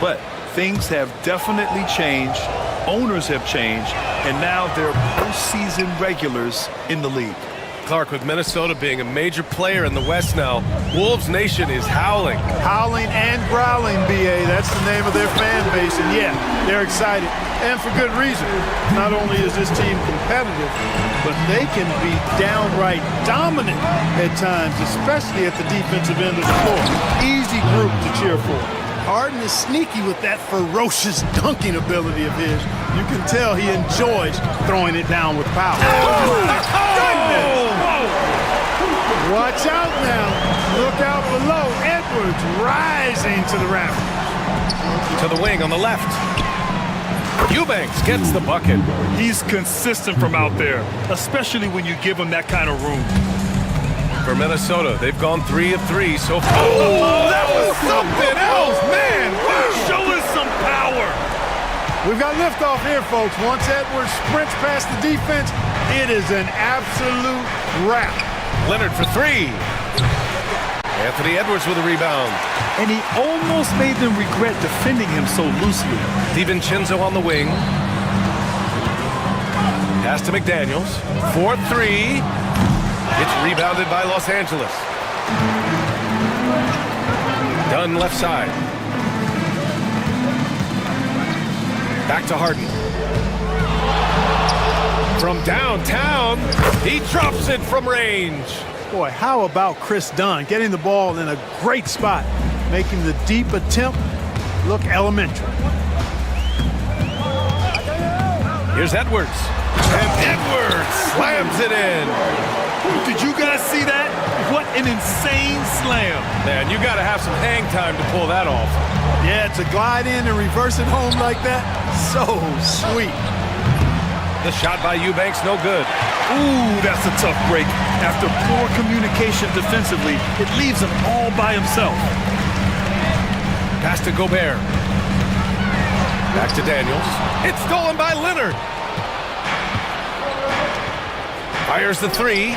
But things have definitely changed. Owners have changed, and now they're postseason regulars in the league. Clark, with Minnesota being a major player in the West now, Wolves Nation is howling. Howling and growling, B.A. That's the name of their fan base, and yeah, they're excited, and for good reason. Not only is this team competitive, but they can be downright dominant at times, especially at the defensive end of the floor. Easy group to cheer for. Harden is sneaky with that ferocious dunking ability of his. You can tell he enjoys throwing it down with power. Oh, my goodness! Whoa. Watch out now. Look out below. Edwards rising to the rafters. To the wing on the left. Eubanks gets the bucket. He's consistent from out there, especially when you give him that kind of room. For Minnesota, they've gone 3 of 3 so far. Oh, that was something else, man! Wow. Show us some power. We've got liftoff here, folks. Once Edwards sprints past the defense, it is an absolute wrap. Leonard for 3. Anthony Edwards with a rebound. And he almost made them regret defending him so loosely. DiVincenzo on the wing. Pass to McDaniels. 4-3. It's rebounded by Los Angeles. Dunn left side. Back to Harden. From downtown, he drops it from range. Boy, how about Chris Dunn getting the ball in a great spot, making the deep attempt look elementary. Here's Edwards. And Edwards slams it in. Did you guys see that? What an insane slam. Man, you got to have some hang time to pull that off. Yeah, to glide in and reverse it home like that, so sweet. The shot by Eubanks, no good. Ooh, that's a tough break. After poor communication defensively, it leaves him all by himself. Pass to Gobert. Back to Daniels. It's stolen by Leonard. Fires the 3,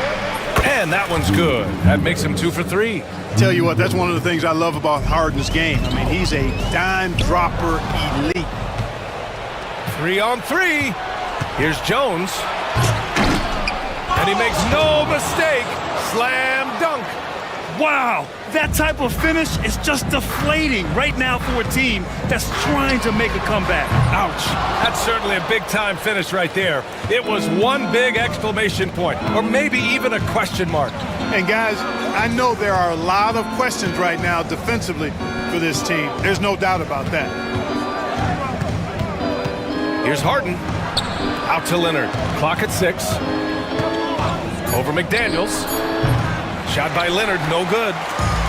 and that one's good. That makes him 2 for 3. Tell you what, that's one of the things I love about Harden's game. I mean, he's a dime dropper elite. 3 on 3. Here's Jones. And he makes no mistake. Slam dunk. Wow, that type of finish is just deflating right now for a team that's trying to make a comeback. Ouch. That's certainly a big-time finish right there. It was one big exclamation point, or maybe even a question mark. And guys, I know there are a lot of questions right now defensively for this team. There's no doubt about that. Here's Harden. Out to Leonard. Clock at 6. Over McDaniels. Shot by Leonard, no good.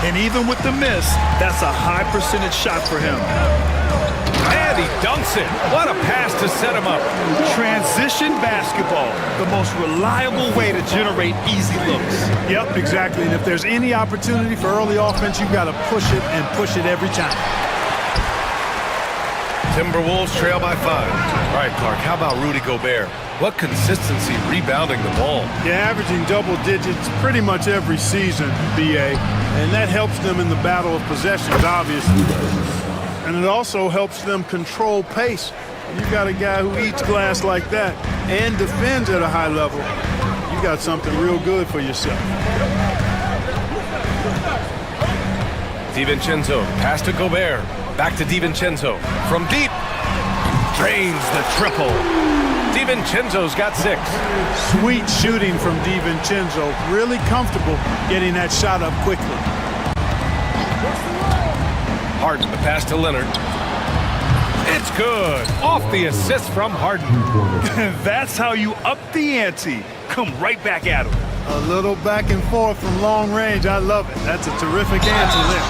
And even with the miss, that's a high percentage shot for him. And he dunks it. What a pass to set him up. Transition basketball, the most reliable way to generate easy looks. Yep, exactly. And if there's any opportunity for early offense, you've got to push it and push it every time. Timberwolves trail by 5. All right, Clark, how about Rudy Gobert? What consistency rebounding the ball. Yeah, averaging double digits pretty much every season, BA. And that helps them in the battle of possessions, obviously. And it also helps them control pace. You got a guy who eats glass like that and defends at a high level. You got something real good for yourself. DiVincenzo, pass to Gobert. Back to DiVincenzo. From deep. Drains the triple. DiVincenzo's got 6. Sweet shooting from DiVincenzo. Really comfortable getting that shot up quickly. Harden, the pass to Leonard. It's good. Off the assist from Harden. That's how you up the ante. Come right back at him. A little back and forth from long range. I love it. That's a terrific answer there.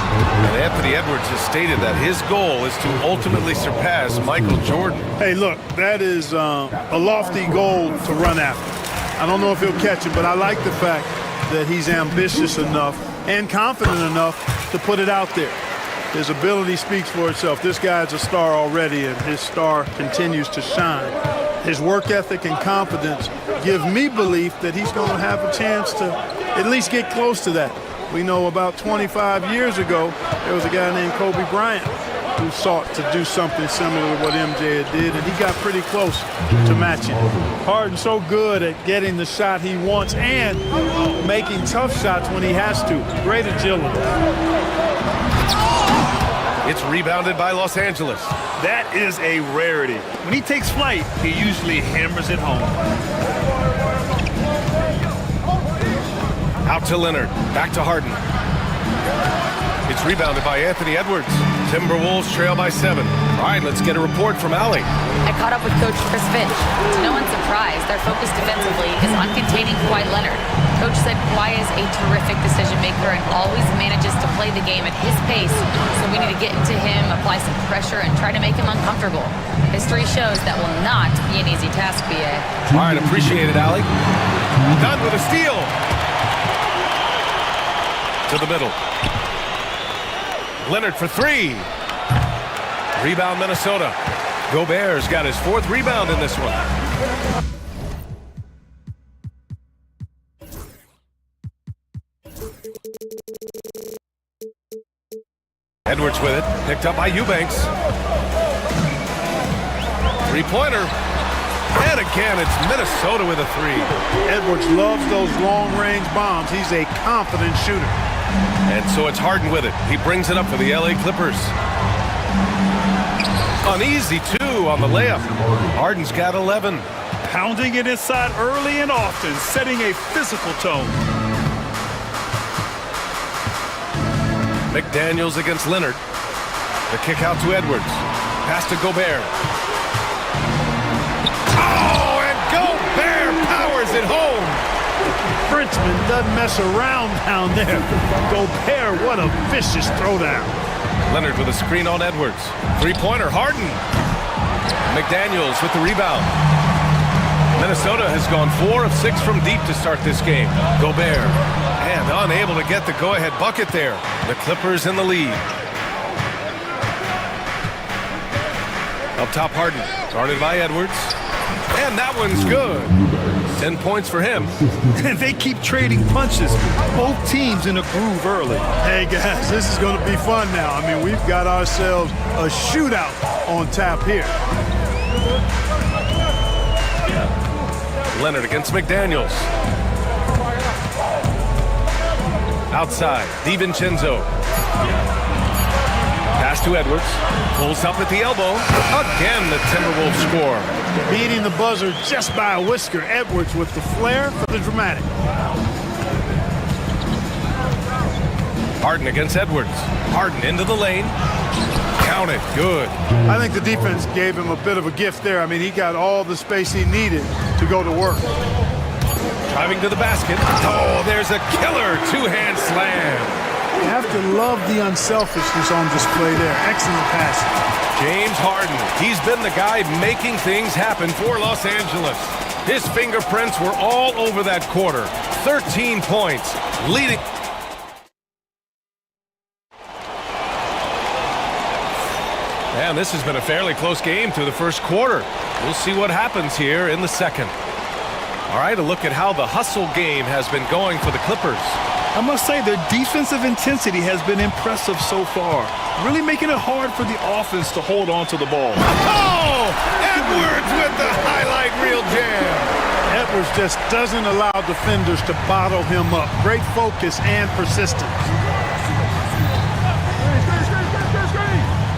And Anthony Edwards has stated that his goal is to ultimately surpass Michael Jordan. Hey, look, that is a lofty goal to run after. I don't know if he'll catch it, but I like the fact that he's ambitious enough and confident enough to put it out there. His ability speaks for itself. This guy's a star already, and his star continues to shine. His work ethic and confidence give me belief that he's going to have a chance to at least get close to that. We know about 25 years ago, there was a guy named Kobe Bryant who sought to do something similar to what MJ did, and he got pretty close to matching. Harden's so good at getting the shot he wants and making tough shots when he has to. Great agility. It's rebounded by Los Angeles. That is a rarity. When he takes flight, he usually hammers it home. Out to Leonard. Back to Harden. It's rebounded by Anthony Edwards. Timberwolves trail by 7. All right, let's get a report from Allie. I caught up with Coach Chris Finch. To no one's surprise, their focus defensively is on containing Kawhi Leonard. Coach said Kawhi is a terrific decision maker and always manages to play the game at his pace, so we need to get into him, apply some pressure, and try to make him uncomfortable. History shows that will not be an easy task, BA. All right, appreciate it, Allie. Done with a steal. To the middle. Leonard for 3. Rebound, Minnesota. Gobert's got his 4th rebound in this one. Edwards with it. Picked up by Eubanks. 3-pointer. And again, it's Minnesota with a 3. Edwards loves those long-range bombs. He's a confident shooter. And so it's Harden with it. He brings it up for the LA Clippers. Uneasy, too, on the layup. Harden's got 11. Pounding it inside early and often, setting a physical tone. McDaniels against Leonard. The kick out to Edwards. Pass to Gobert. Oh, and Gobert powers it home. Frenchman doesn't mess around down there. Gobert, what a vicious throwdown. Leonard with a screen on Edwards. 3-pointer, Harden. McDaniels with the rebound. Minnesota has gone 4 of 6 from deep to start this game. Gobert, and unable to get the go-ahead bucket there. The Clippers in the lead. Up top, Harden. Guarded by Edwards. And that one's good. 10 points for him. And they keep trading punches. Both teams in a groove early. Hey, guys, this is going to be fun now. I mean, we've got ourselves a shootout on tap here. Leonard against McDaniels. Outside, DiVincenzo. Pass to Edwards. Pulls up at the elbow. Again, the Timberwolves score. Beating the buzzer just by a whisker. Edwards with the flair for the dramatic. Harden against Edwards. Harden into the lane. Count it. Good. I think the defense gave him a bit of a gift there. I mean, he got all the space he needed to go to work. Driving to the basket. Oh, there's a killer two-hand slam. You have to love the unselfishness on display there. Excellent passing. James Harden. He's been the guy making things happen for Los Angeles. His fingerprints were all over that quarter. 13 points, leading. And this has been a fairly close game through the first quarter. We'll see what happens here in the second. All right, a look at how the hustle game has been going for the Clippers. I must say their defensive intensity has been impressive so far, really making it hard for the offense to hold on to the ball. Oh! Edwards with the highlight reel jam. Edwards just doesn't allow defenders to bottle him up. Great focus and persistence.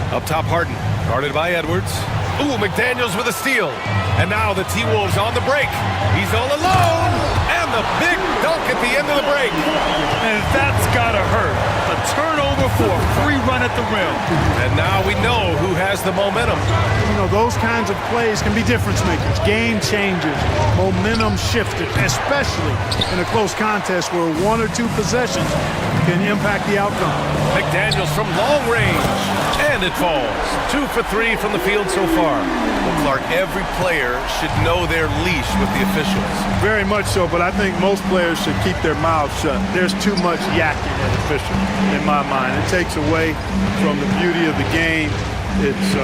Up top, Harden, guarded by Edwards. Ooh, McDaniels with a steal. And now the T-Wolves on the break. He's all alone. And the big dunk at the end of the break. And that's gotta hurt. A turnover for a free run at the rim. And now we know who has the momentum. You know, those kinds of plays can be difference makers, game changers, momentum shifters, especially in a close contest where 1 or 2 possessions can impact the outcome. McDaniels from long range. And it falls. 2 for 3 from the field so far. Well, Clark, every player should know their leash with the officials. Very much so, but I think most players should keep their mouths shut. There's too much yakking at officials, in my mind. It takes away from the beauty of the game. It's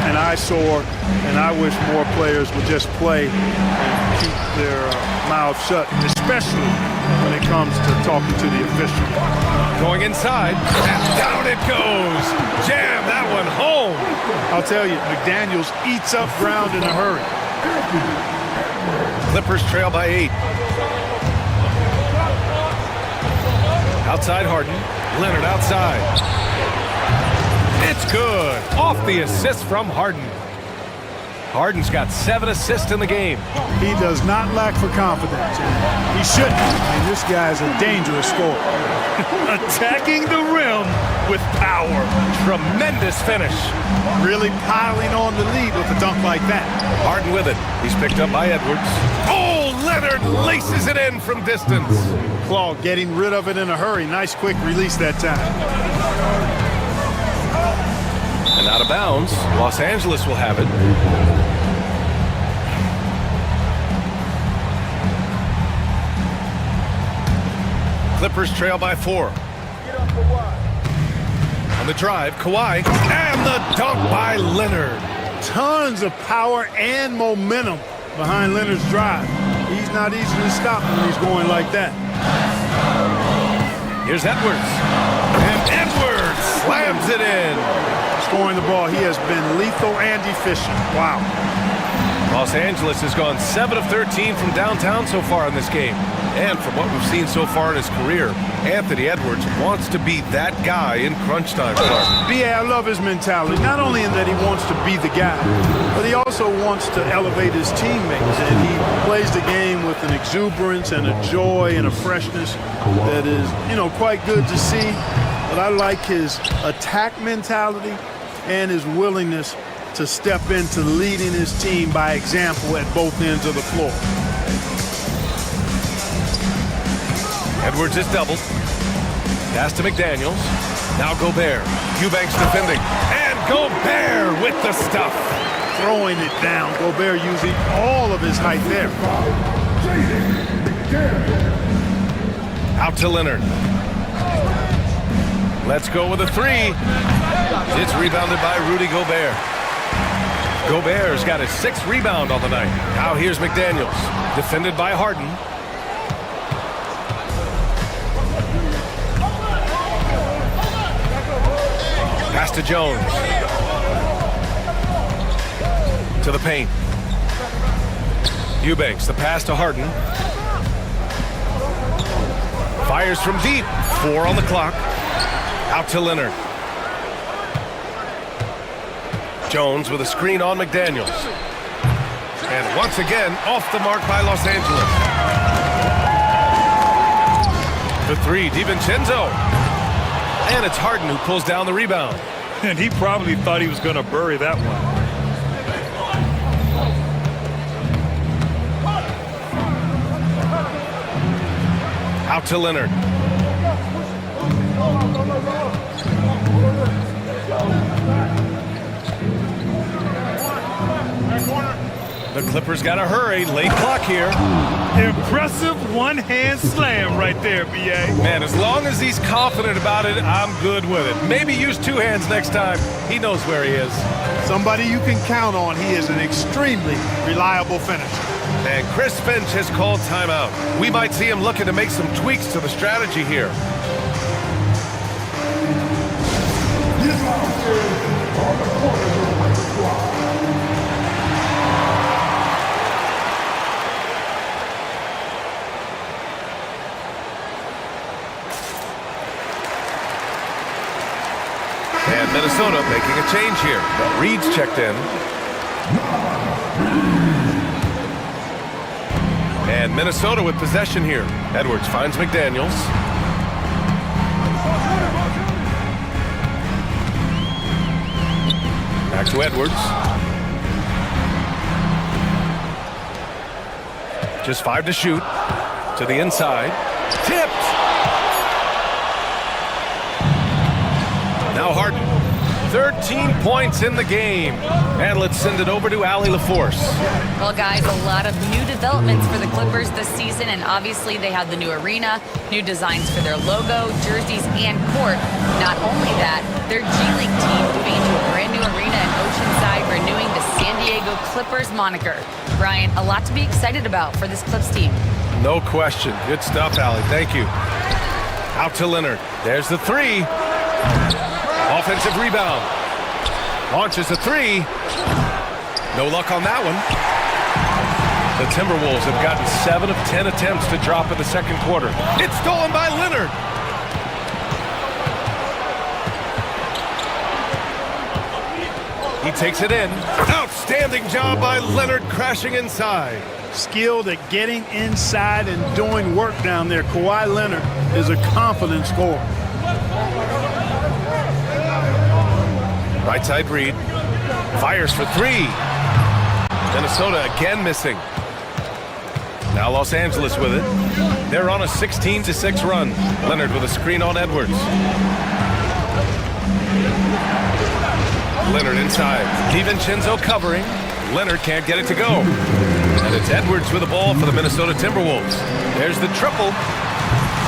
an eyesore, and I wish more players would just play and keep their mouths shut, especially when it comes to talking to the official. Going inside, and down it goes. Jam that one home. I'll tell you, McDaniels eats up ground in a hurry. Clippers trail by 8. Outside Harden. Leonard outside. It's good. Off the assist from Harden. Harden's got 7 assists in the game. He does not lack for confidence. He shouldn't. I mean, this guy's a dangerous scorer. Attacking the rim with power. Tremendous finish. Really piling on the lead with a dunk like that. Harden with it. He's picked up by Edwards. Oh, Leonard laces it in from distance. Claw getting rid of it in a hurry. Nice quick release that time. And out of bounds. Los Angeles will have it. Clippers trail by 4. On the drive, Kawhi, and the dunk by Leonard. Tons of power and momentum behind Leonard's drive. He's not easily stopped when he's going like that. Here's Edwards. And Edwards slams it in. Scoring the ball, he has been lethal and efficient. Wow. Los Angeles has gone 7 of 13 from downtown so far in this game. And from what we've seen so far in his career, Anthony Edwards wants to be that guy in crunch time. B.A., I love his mentality. Not only in that he wants to be the guy, but he also wants to elevate his teammates. And he plays the game with an exuberance and a joy and a freshness that is, you know, quite good to see. But I like his attack mentality and his willingness to step into leading his team by example at both ends of the floor. Edwards is doubled. Pass to McDaniels. Now Gobert. Eubanks defending. And Gobert with the stuff. Throwing it down. Gobert using all of his height there. Out to Leonard. Let's go with a 3. It's rebounded by Rudy Gobert. Gobert's got his 6th rebound on the night. Now here's McDaniels. Defended by Harden. Pass to Jones. To the paint. Eubanks, the pass to Harden. Fires from deep. 4 on the clock. Out to Leonard. Jones with a screen on McDaniels. And once again, off the mark by Los Angeles. The 3, DiVincenzo. And it's Harden who pulls down the rebound. And he probably thought he was going to bury that one. Out to Leonard. The Clippers got to hurry. Late clock here. Impressive one-hand slam right there, B.A. Man, as long as he's confident about it, I'm good with it. Maybe use 2 hands next time. He knows where he is. Somebody you can count on. He is an extremely reliable finisher. And Chris Finch has called timeout. We might see him looking to make some tweaks to the strategy here. And Minnesota making a change here. Reed's checked in. And Minnesota with possession here. Edwards finds McDaniels. Back to Edwards. Just 5 to shoot. To the inside. Tipped! Now Harden. 13 points in the game. And let's send it over to Allie LaForce. Well, guys, a lot of new developments for the Clippers this season, and obviously they have the new arena, new designs for their logo, jerseys, and court. Not only that, their G League team moving into a brand new arena in Oceanside, renewing the San Diego Clippers moniker. Brian, a lot to be excited about for this Clips team. No question. Good stuff, Allie. Thank you. Out to Leonard. There's the three. Offensive rebound. Launches a three. No luck on that one. The Timberwolves have gotten 7 of 10 attempts to drop in the second quarter. It's stolen by Leonard. He takes it in. Outstanding job by Leonard crashing inside. Skilled at getting inside and doing work down there. Kawhi Leonard is a confident scorer. Right side Reed. Fires for three. Minnesota again missing. Now Los Angeles with it. They're on a 16-6 run. Leonard with a screen on Edwards. Leonard inside. DiVincenzo covering. Leonard can't get it to go. And it's Edwards with the ball for the Minnesota Timberwolves. There's the triple.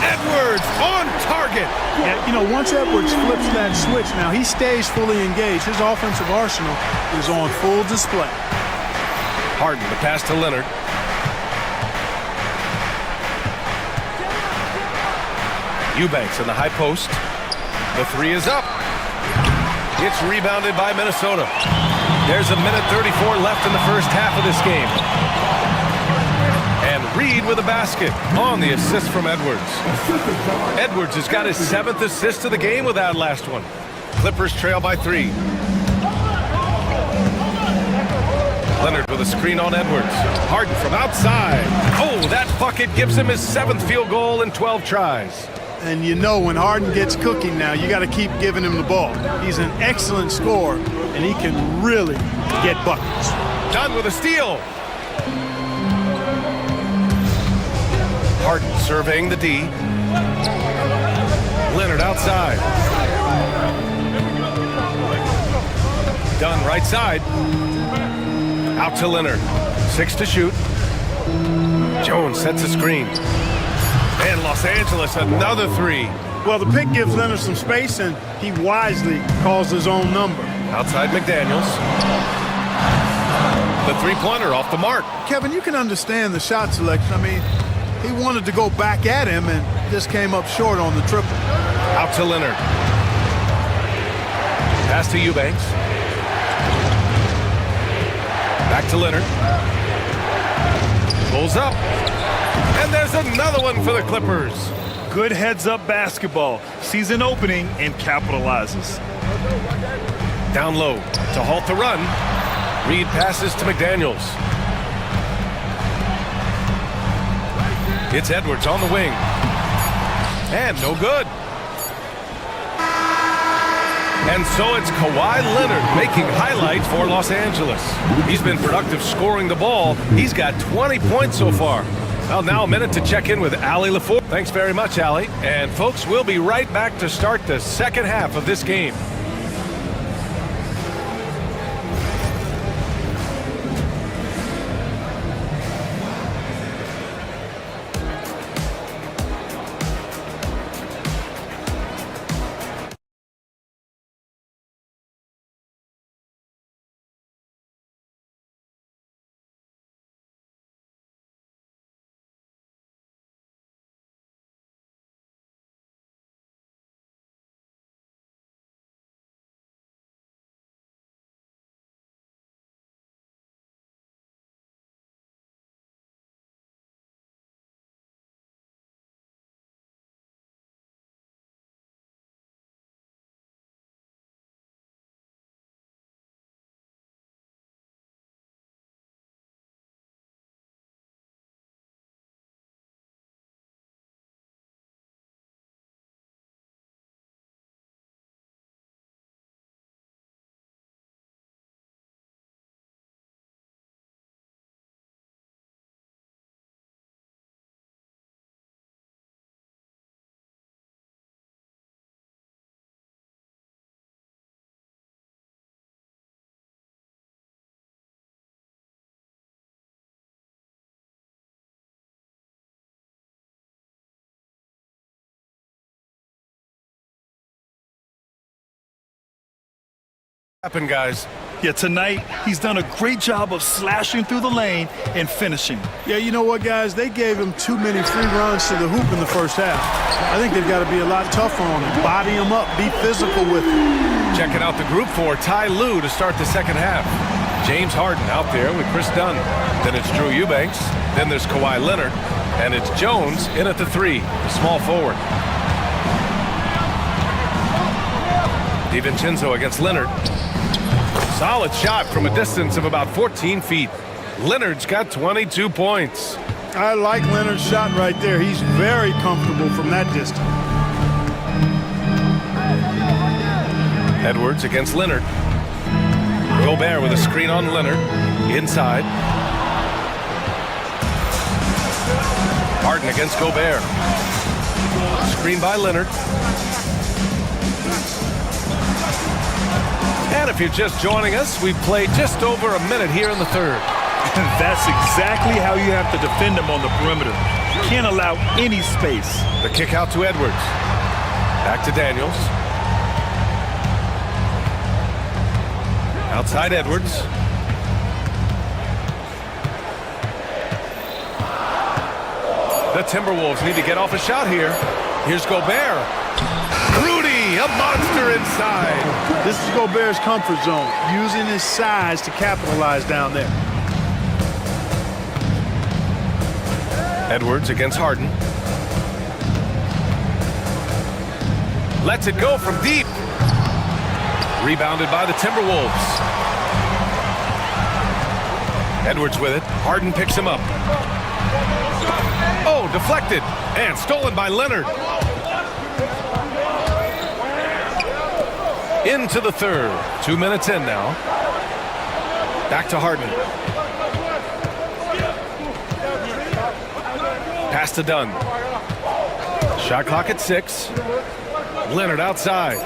Edwards on target. Yeah, you know, once Edwards flips that switch, now he stays fully engaged. His offensive arsenal is on full display. Harden, the pass to Leonard. Eubanks in the high post. The three is up. It's rebounded by Minnesota. There's a minute 34 left in the first half of this game. And Reed with a basket on the assist from Edwards. Edwards has got his 7th assist of the game with that last one. Clippers trail by 3. Leonard with a screen on Edwards. Harden from outside. Oh, that bucket gives him his 7th field goal in 12 tries. And you know when Harden gets cooking now, you got to keep giving him the ball. He's an excellent scorer, and he can really get buckets. Done with a steal. Harden surveying the D. Leonard outside. Dunn right side. Out to Leonard. 6 to shoot. Jones sets a screen. And Los Angeles another three. Well, the pick gives Leonard some space, and he wisely calls his own number. Outside McDaniels. The three-pointer off the mark. Kevin, you can understand the shot selection. I mean, he wanted to go back at him and just came up short on the triple. Out to Leonard. Pass to Eubanks. Back to Leonard. Pulls up. And there's another one for the Clippers. Good heads-up basketball. Season opening and capitalizes. Down low to halt the run. Reed passes to McDaniels. It's Edwards on the wing. And no good. And so it's Kawhi Leonard making highlights for Los Angeles. He's been productive scoring the ball. He's got 20 points so far. Well, now a minute to check in with Allie LaForce. Thanks very much, Allie. And folks, we'll be right back to start the second half of this game. Happen, guys. Yeah, tonight, he's done a great job of slashing through the lane and finishing. Yeah, you know what, guys? They gave him too many free runs to the hoop in the first half. I think they've got to be a lot tougher on him. Body him up. Be physical with him. Checking out the group for Ty Lue to start the second half. James Harden out there with Chris Dunn. Then it's Drew Eubanks. Then there's Kawhi Leonard. And it's Jones in at the 3, the small forward. DiVincenzo against Leonard. Solid shot from a distance of about 14 feet. Leonard's got 22 points. I like Leonard's shot right there. He's very comfortable from that distance. Edwards against Leonard. Gobert with a screen on Leonard. Inside. Harden against Gobert. Screen by Leonard. And if you're just joining us, we've played just over a minute here in the third. And that's exactly how you have to defend him on the perimeter. You can't allow any space. The kick out to Edwards. Back to Daniels. Outside Edwards. The Timberwolves need to get off a shot here. Here's Gobert. Rudy, a monster inside. This is Gobert's comfort zone, using his size to capitalize down there. Edwards against Harden. Lets it go from deep. Rebounded by the Timberwolves. Edwards with it. Harden picks him up. Oh, deflected. And stolen by Leonard. Into the third. 2 minutes in now. Back to Harden. Pass to Dunn. Shot clock at 6. Leonard outside.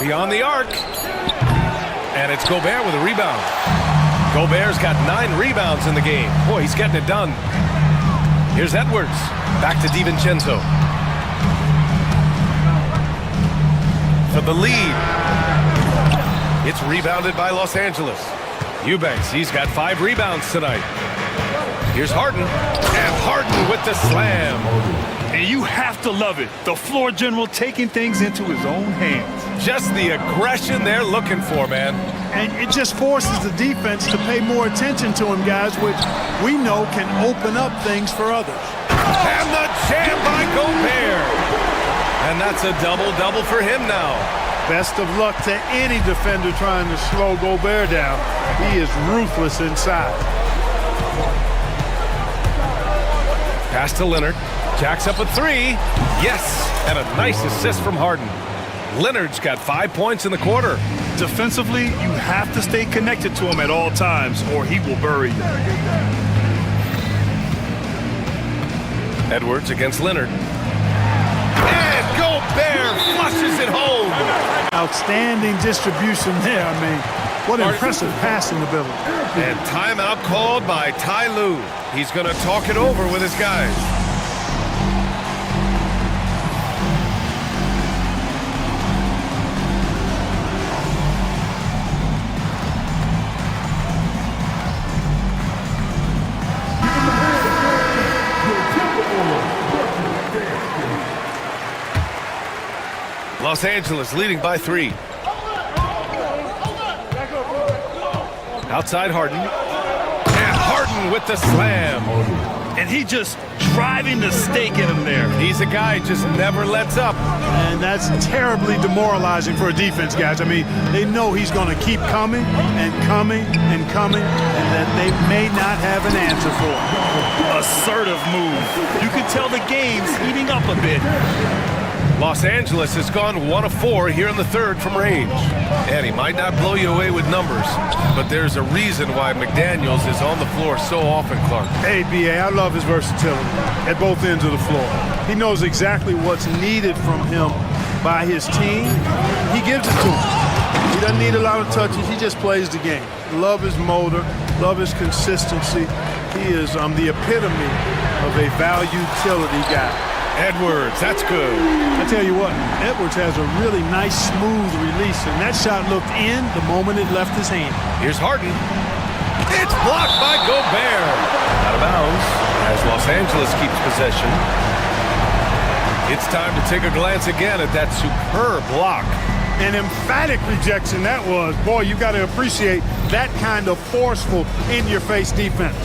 Beyond the arc. And it's Gobert with a rebound. Gobert's got 9 rebounds in the game. Boy, he's getting it done. Here's Edwards. Back to DiVincenzo. For the lead. It's rebounded by Los Angeles. Eubanks, he's got 5 rebounds tonight. Here's Harden. And Harden with the slam. And you have to love it. The floor general taking things into his own hands. Just the aggression they're looking for, man. And it just forces the defense to pay more attention to him, guys, which we know can open up things for others. And the jam by Gobert. And that's a double-double for him now. Best of luck to any defender trying to slow Gobert down. He is ruthless inside. Pass to Leonard. Jacks up a 3. Yes, and a nice assist from Harden. Leonard's got 5 points in the quarter. Defensively, you have to stay connected to him at all times, or he will bury you. Edwards against Leonard. And Gobert flushes it home. Outstanding distribution there. I mean, what impressive passing ability. And timeout called by Ty Lue. He's going to talk it over with his guys. Los Angeles leading by 3. Outside Harden. And Harden with the slam. And he just driving the stake in him there. He's a guy who just never lets up. And that's terribly demoralizing for a defense, guys. I mean, they know he's going to keep coming and coming and coming, and that they may not have an answer for him. Assertive move. You can tell the game's heating up a bit. Los Angeles has gone 1 of 4 here in the third from range. And he might not blow you away with numbers, but there's a reason why McDaniels is on the floor so often, Clark. Hey, B.A., I love his versatility at both ends of the floor. He knows exactly what's needed from him by his team. He gives it to him. He doesn't need a lot of touches. He just plays the game. Love his motor. Love his consistency. He is the epitome of a value utility guy. Edwards, that's good. I tell you what, Edwards has a really nice, smooth release, and that shot looked in the moment it left his hand. Here's Harden. It's blocked by Gobert. Out of bounds as Los Angeles keeps possession. It's time to take a glance again at that superb block. An emphatic rejection that was. Boy, you got to appreciate that kind of forceful, in-your-face defense.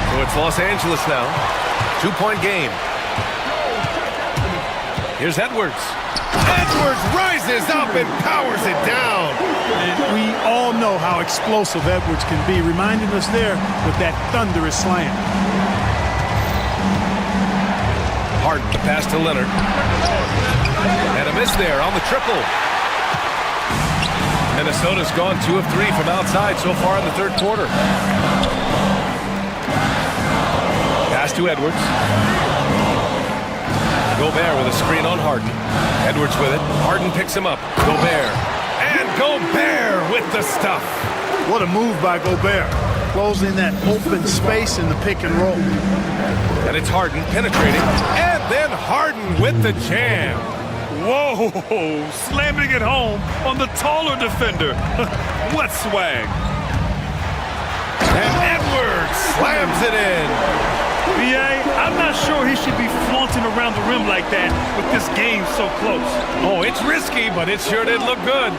So it's Los Angeles now. 2-point game. Here's Edwards. Edwards rises up and powers it down. And we all know how explosive Edwards can be, reminding us there with that thunderous slam. Harden to pass to Leonard. And a miss there on the triple. Minnesota's gone 2 of 3 from outside so far in the third quarter. Pass to Edwards. Gobert with a screen on Harden. Edwards with it. Harden picks him up. Gobert. And Gobert with the stuff. What a move by Gobert. Closing that open space in the pick and roll. And it's Harden penetrating. And then Harden with the jam. Whoa, slamming it home on the taller defender. What swag. And Edwards slams it in. B.A., I'm not sure he should be flaunting around the rim like that with this game so close. Oh, it's risky, but it sure did look good.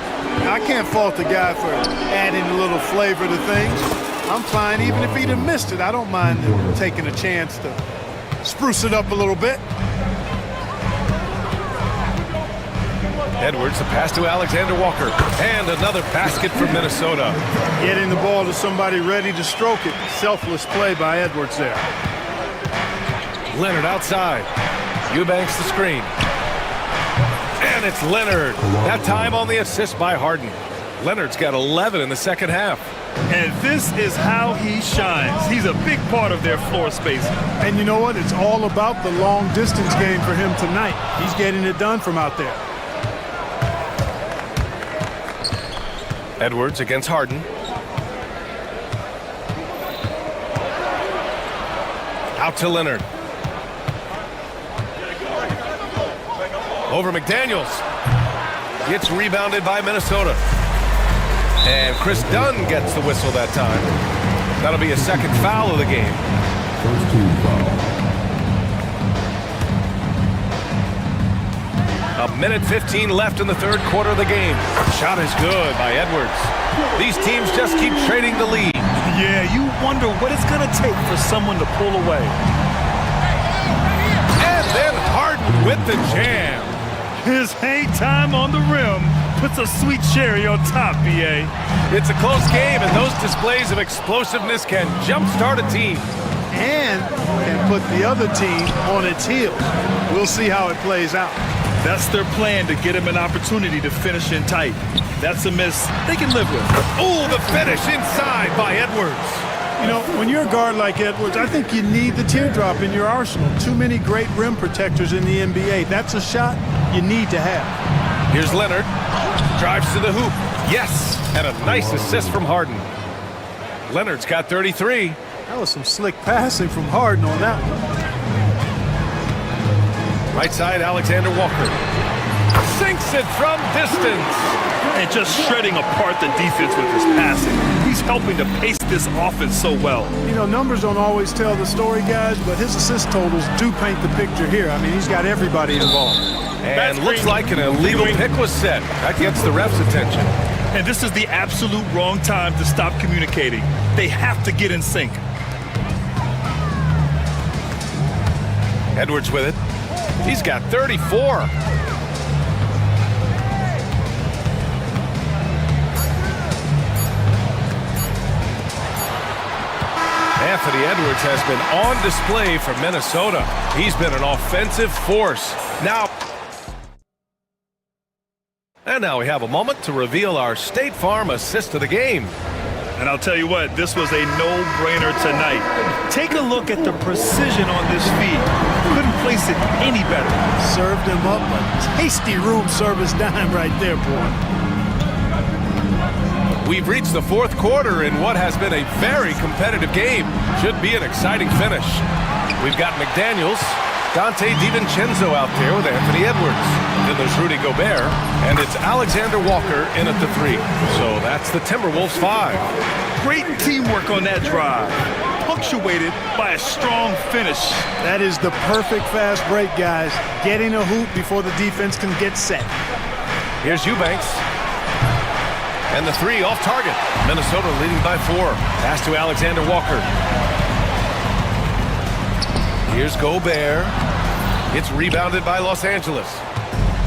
I can't fault the guy for adding a little flavor to things. I'm fine, even if he'd have missed it. I don't mind taking a chance to spruce it up a little bit. Edwards, a pass to Alexander Walker. And another basket for Minnesota. Getting the ball to somebody ready to stroke it. Selfless play by Edwards there. Leonard outside. Eubanks the screen. And it's Leonard. That time on the assist by Harden. Leonard's got 11 in the second half. And this is how he shines. He's a big part of their floor space. And you know what? It's all about the long distance game for him tonight. He's getting it done from out there. Edwards against Harden. Out to Leonard. Over McDaniels. Gets rebounded by Minnesota. And Chris Dunn gets the whistle that time. That'll be a second foul of the game. First team foul. A minute 15 left in the third quarter of the game. Shot is good by Edwards. These teams just keep trading the lead. Yeah, you wonder what it's going to take for someone to pull away. And then Harden with the jam. His hang time on the rim puts a sweet cherry on top, B.A. It's a close game, and those displays of explosiveness can jumpstart a team. And can put the other team on its heels. We'll see how it plays out. That's their plan, to get him an opportunity to finish in tight. That's a miss they can live with. Oh, the finish inside by Edwards. You know, when you're a guard like Edwards, I think you need the teardrop in your arsenal. Too many great rim protectors in the NBA. That's a shot you need to have. Here's Leonard. Drives to the hoop. Yes, and a nice assist from Harden. Leonard's got 33. That was some slick passing from Harden on that one. Right side, Alexander Walker. Sinks it from distance. And just shredding apart the defense with his passing. He's helping to pace this offense so well. You know, numbers don't always tell the story, guys, but his assist totals do paint the picture here. I mean, he's got everybody involved. And looks like an illegal pick was set. That gets the ref's attention. And this is the absolute wrong time to stop communicating. They have to get in sync. Edwards with it. He's got 34. Anthony Edwards has been on display for Minnesota. He's been an offensive force. Now we have a moment to reveal our State Farm assist of the game. And I'll tell you what, this was a no-brainer tonight. Take a look at the precision on this feed. Couldn't place it any better. Served him up a tasty room service dime right there, boy. We've reached the fourth quarter in what has been a very competitive game. Should be an exciting finish. We've got McDaniels. Dante DiVincenzo out there with Anthony Edwards. Then there's Rudy Gobert, and it's Alexander Walker in at the 3. So that's the Timberwolves 5. Great teamwork on that drive, punctuated by a strong finish. That is the perfect fast break, guys. Getting a hoop before the defense can get set. Here's Eubanks. And the 3 off target. Minnesota leading by 4. Pass to Alexander Walker. Here's Gobert. It's rebounded by Los Angeles.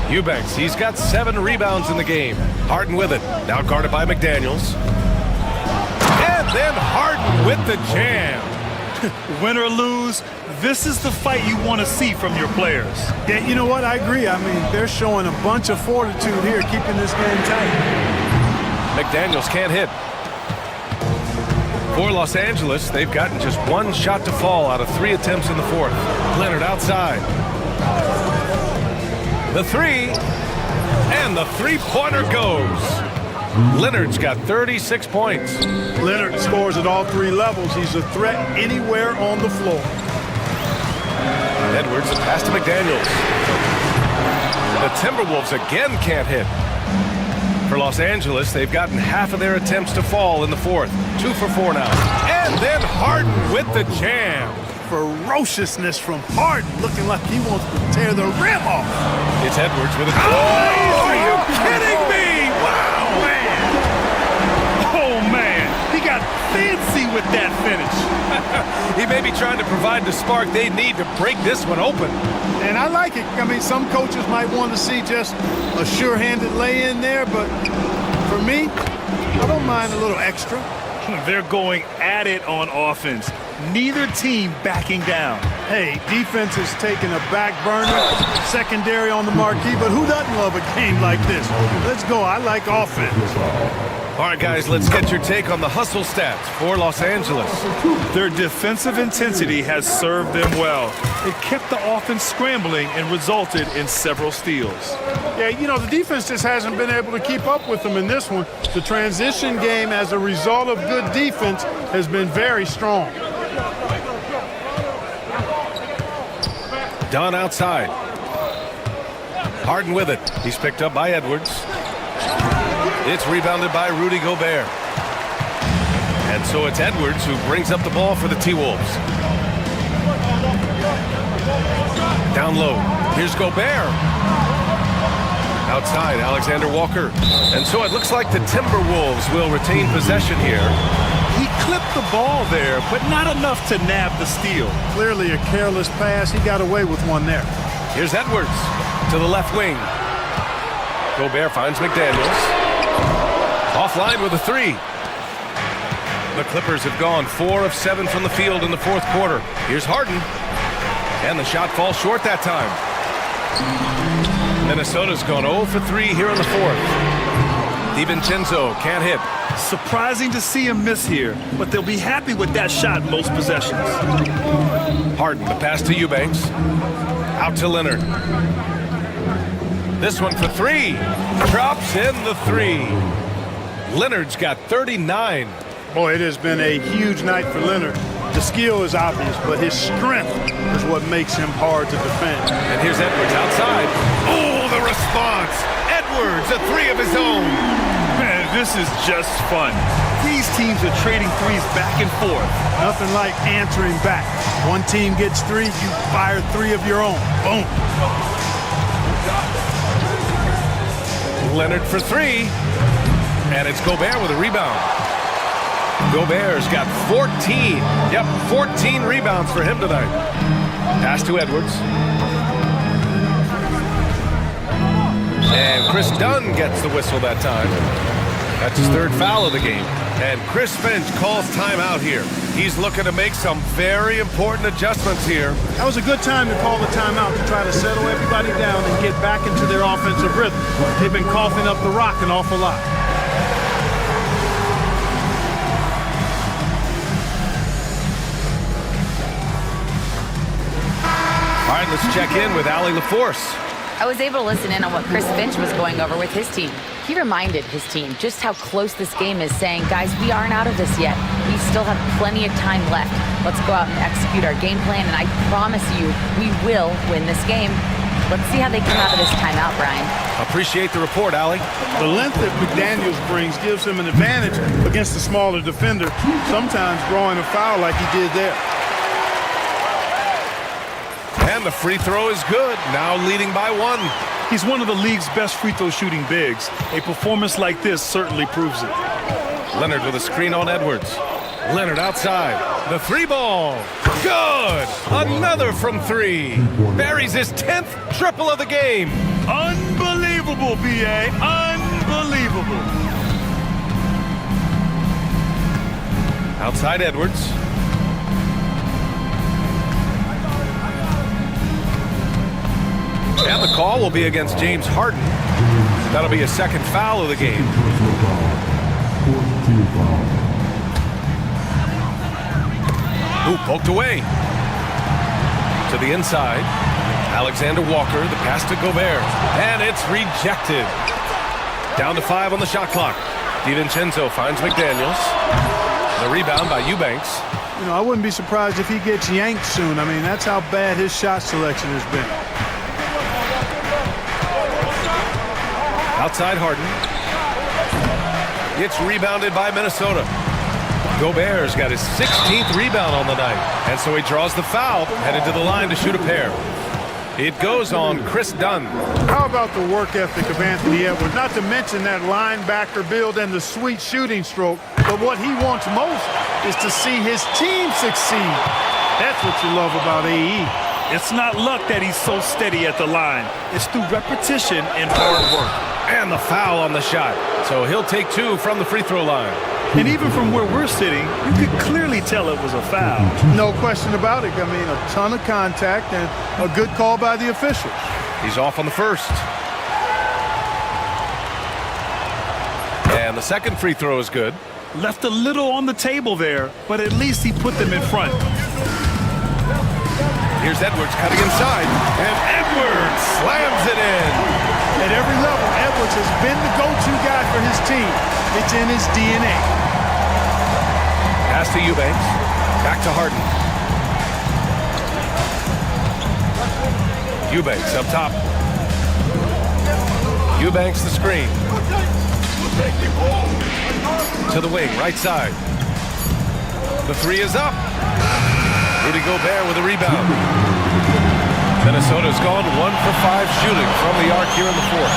Eubanks, he's got 7 rebounds in the game. Harden with it. Now guarded by McDaniels. And then Harden with the jam. Win or lose, this is the fight you want to see from your players. Yeah, you know what? I agree. I mean, they're showing a bunch of fortitude here, keeping this game tight. McDaniels can't hit. For Los Angeles, they've gotten just 1 shot to fall out of 3 attempts in the 4th. Leonard outside. The 3, and the 3-pointer goes. Leonard's got 36 points. Leonard scores at all 3 levels. He's a threat anywhere on the floor. Edwards, a pass to McDaniels. The Timberwolves again can't hit. For Los Angeles, they've gotten half of their attempts to fall in the 4th. 2 for 4 now. And then Harden with the jam. Ferociousness from Harden, looking like he wants to tear the rim off. It's Edwards with a... Oh, are you kidding me? Wow, man. Oh, man. He got fancy with that finish. He may be trying to provide the spark they need to break this one open. And I like it. I mean, some coaches might want to see just a sure-handed lay-in there, but for me, I don't mind a little extra. They're going at it on offense. Neither team backing down. Hey, defense is taking a back burner, secondary on the marquee, but who doesn't love a game like this? Let's go. I like offense. All right, guys, let's get your take on the hustle stats for Los Angeles. Their defensive intensity has served them well. It kept the offense scrambling and resulted in several steals. Yeah, you know, the defense just hasn't been able to keep up with them in this one. The transition game, as a result of good defense, has been very strong. Dunn outside. Harden with it. He's picked up by Edwards. It's rebounded by Rudy Gobert. And so it's Edwards who brings up the ball for the T-Wolves. Down low. Here's Gobert. Outside, Alexander Walker. And so it looks like the Timberwolves will retain possession here. He clipped the ball there, but not enough to nab the steal. Clearly a careless pass. He got away with one there. Here's Edwards to the left wing. Gobert finds McDaniels. Offline with a 3. The Clippers have gone 4 of 7 from the field in the 4th quarter. Here's Harden. And the shot falls short that time. Minnesota's gone 0 for 3 here in the 4th. DiVincenzo can't hit. Surprising to see him miss here, but they'll be happy with that shot most possessions. Harden, the pass to Eubanks. Out to Leonard. This one for 3. Drops in the 3. Leonard's got 39. Boy, it has been a huge night for Leonard. The skill is obvious, but his strength is what makes him hard to defend. And here's Edwards outside. Oh, the response. Edwards, a 3 of his own. Man, this is just fun. These teams are trading threes back and forth. Nothing like answering back. One team gets 3, you fire 3 of your own. Boom. Leonard for 3. And it's Gobert with a rebound. Gobert's got 14. Yep, 14 rebounds for him tonight. Pass to Edwards. And Chris Dunn gets the whistle that time. That's his 3rd foul of the game. And Chris Finch calls timeout here. He's looking to make some very important adjustments here. That was a good time to call the timeout to try to settle everybody down and get back into their offensive rhythm. They've been coughing up the rock an awful lot. All right, let's check in with Allie LaForce. I was able to listen in on what Chris Finch was going over with his team. He reminded his team just how close this game is, saying, guys, we aren't out of this yet. We still have plenty of time left. Let's go out and execute our game plan, and I promise you, we will win this game. Let's see how they come out of this timeout, Brian. Appreciate the report, Allie. The length that McDaniels brings gives him an advantage against the smaller defender, sometimes drawing a foul like he did there. And the free throw is good, now leading by 1. He's one of the league's best free throw shooting bigs. A performance like this certainly proves it. Leonard with a screen on Edwards. Leonard outside. The 3 ball. Good! Another from 3. Buries his 10th triple of the game. Unbelievable, B.A. Unbelievable. Outside Edwards. And the call will be against James Harden. That'll be his second foul of the game. Ooh, poked away. To the inside. Alexander Walker, the pass to Gobert. And it's rejected. Down to 5 on the shot clock. DiVincenzo finds McDaniels. The rebound by Eubanks. You know, I wouldn't be surprised if he gets yanked soon. I mean, that's how bad his shot selection has been. Outside Harden. It's rebounded by Minnesota. Gobert's got his 16th rebound on the night. And so he draws the foul, headed to the line to shoot a pair. It goes on Chris Dunn. How about the work ethic of Anthony Edwards? Not to mention that linebacker build and the sweet shooting stroke. But what he wants most is to see his team succeed. That's what you love about AE. It's not luck that he's so steady at the line. It's through repetition and hard work. And the foul on the shot. So he'll take 2 from the free throw line. And even from where we're sitting, you could clearly tell it was a foul. No question about it. I mean, a ton of contact and a good call by the officials. He's off on the first. And the second free throw is good. Left a little on the table there, but at least he put them in front. Here's Edwards cutting inside. And Edwards slams it in. At every level, Edwards has been the go-to guy for his team. It's in his DNA. Pass to Eubanks. Back to Harden. Eubanks up top. Eubanks the screen. To the wing, right side. The 3 is up. Rudy Gobert with a rebound. Minnesota's gone 1 for 5 shooting from the arc here in the 4th.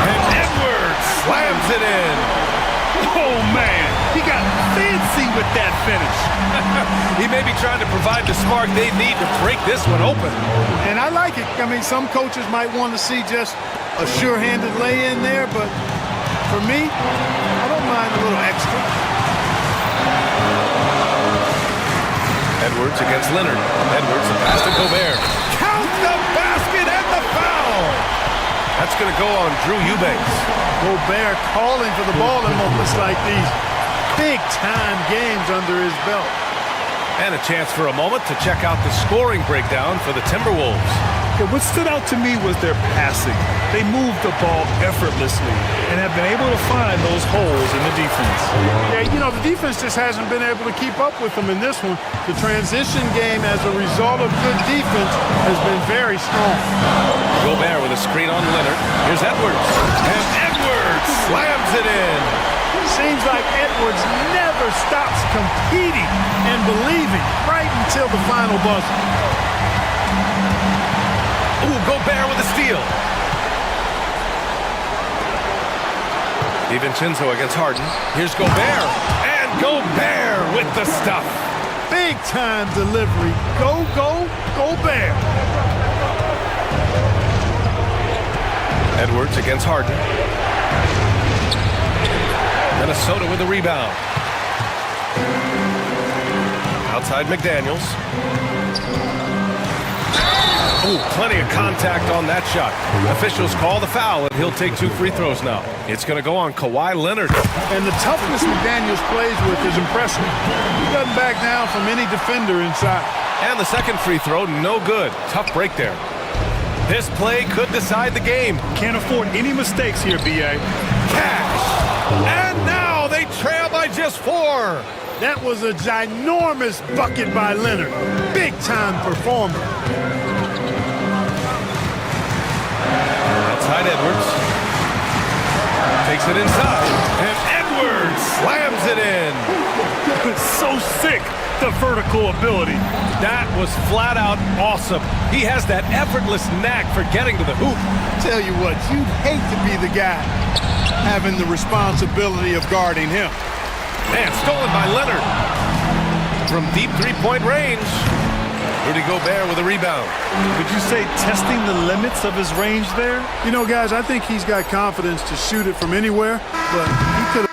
And Edwards slams it in. Oh, man. He got fancy with that finish. He may be trying to provide the spark they need to break this one open. And I like it. I mean, some coaches might want to see just a sure-handed lay-in there, but for me, I don't mind a little extra. Edwards against Leonard. Edwards, the pass to Gobert. Count the basket and the foul! That's going to go on Drew Eubanks. Gobert calling for the ball in moments like these. Big-time games under his belt. And a chance for a moment to check out the scoring breakdown for the Timberwolves. What stood out to me was their passing. They moved the ball effortlessly and have been able to find those holes in the defense. Yeah, you know, the defense just hasn't been able to keep up with them in this one. The transition game, as a result of good defense, has been very strong. Gobert with a screen on Leonard. Here's Edwards. And Edwards slams it in. Seems like Edwards never stops competing and believing right until the final buzzer. Ooh, Gobert with a steal. DiVincenzo against Harden. Here's Gobert. And Gobert with the stuff. Big-time delivery. Go, Gobert. Edwards against Harden. Minnesota with the rebound. Outside McDaniels. Ooh, plenty of contact on that shot. Officials call the foul, and he'll take 2 free throws now. It's going to go on Kawhi Leonard. And the toughness McDaniels plays with is impressive. He doesn't back down from any defender inside. And the second free throw, no good. Tough break there. This play could decide the game. Can't afford any mistakes here, B.A. Cash. And now they just 4. That was a ginormous bucket by Leonard. Big-time performer. Outside Edwards. Takes it inside. And Edwards slams it in. It's so sick, the vertical ability. That was flat out awesome. He has that effortless knack for getting to the hoop. Tell you what, you'd hate to be the guy having the responsibility of guarding him. Man, stolen by Leonard. From deep three-point range. Rudy Gobert with a rebound. Would you say testing the limits of his range there? You know, guys, I think he's got confidence to shoot it from anywhere, but he could have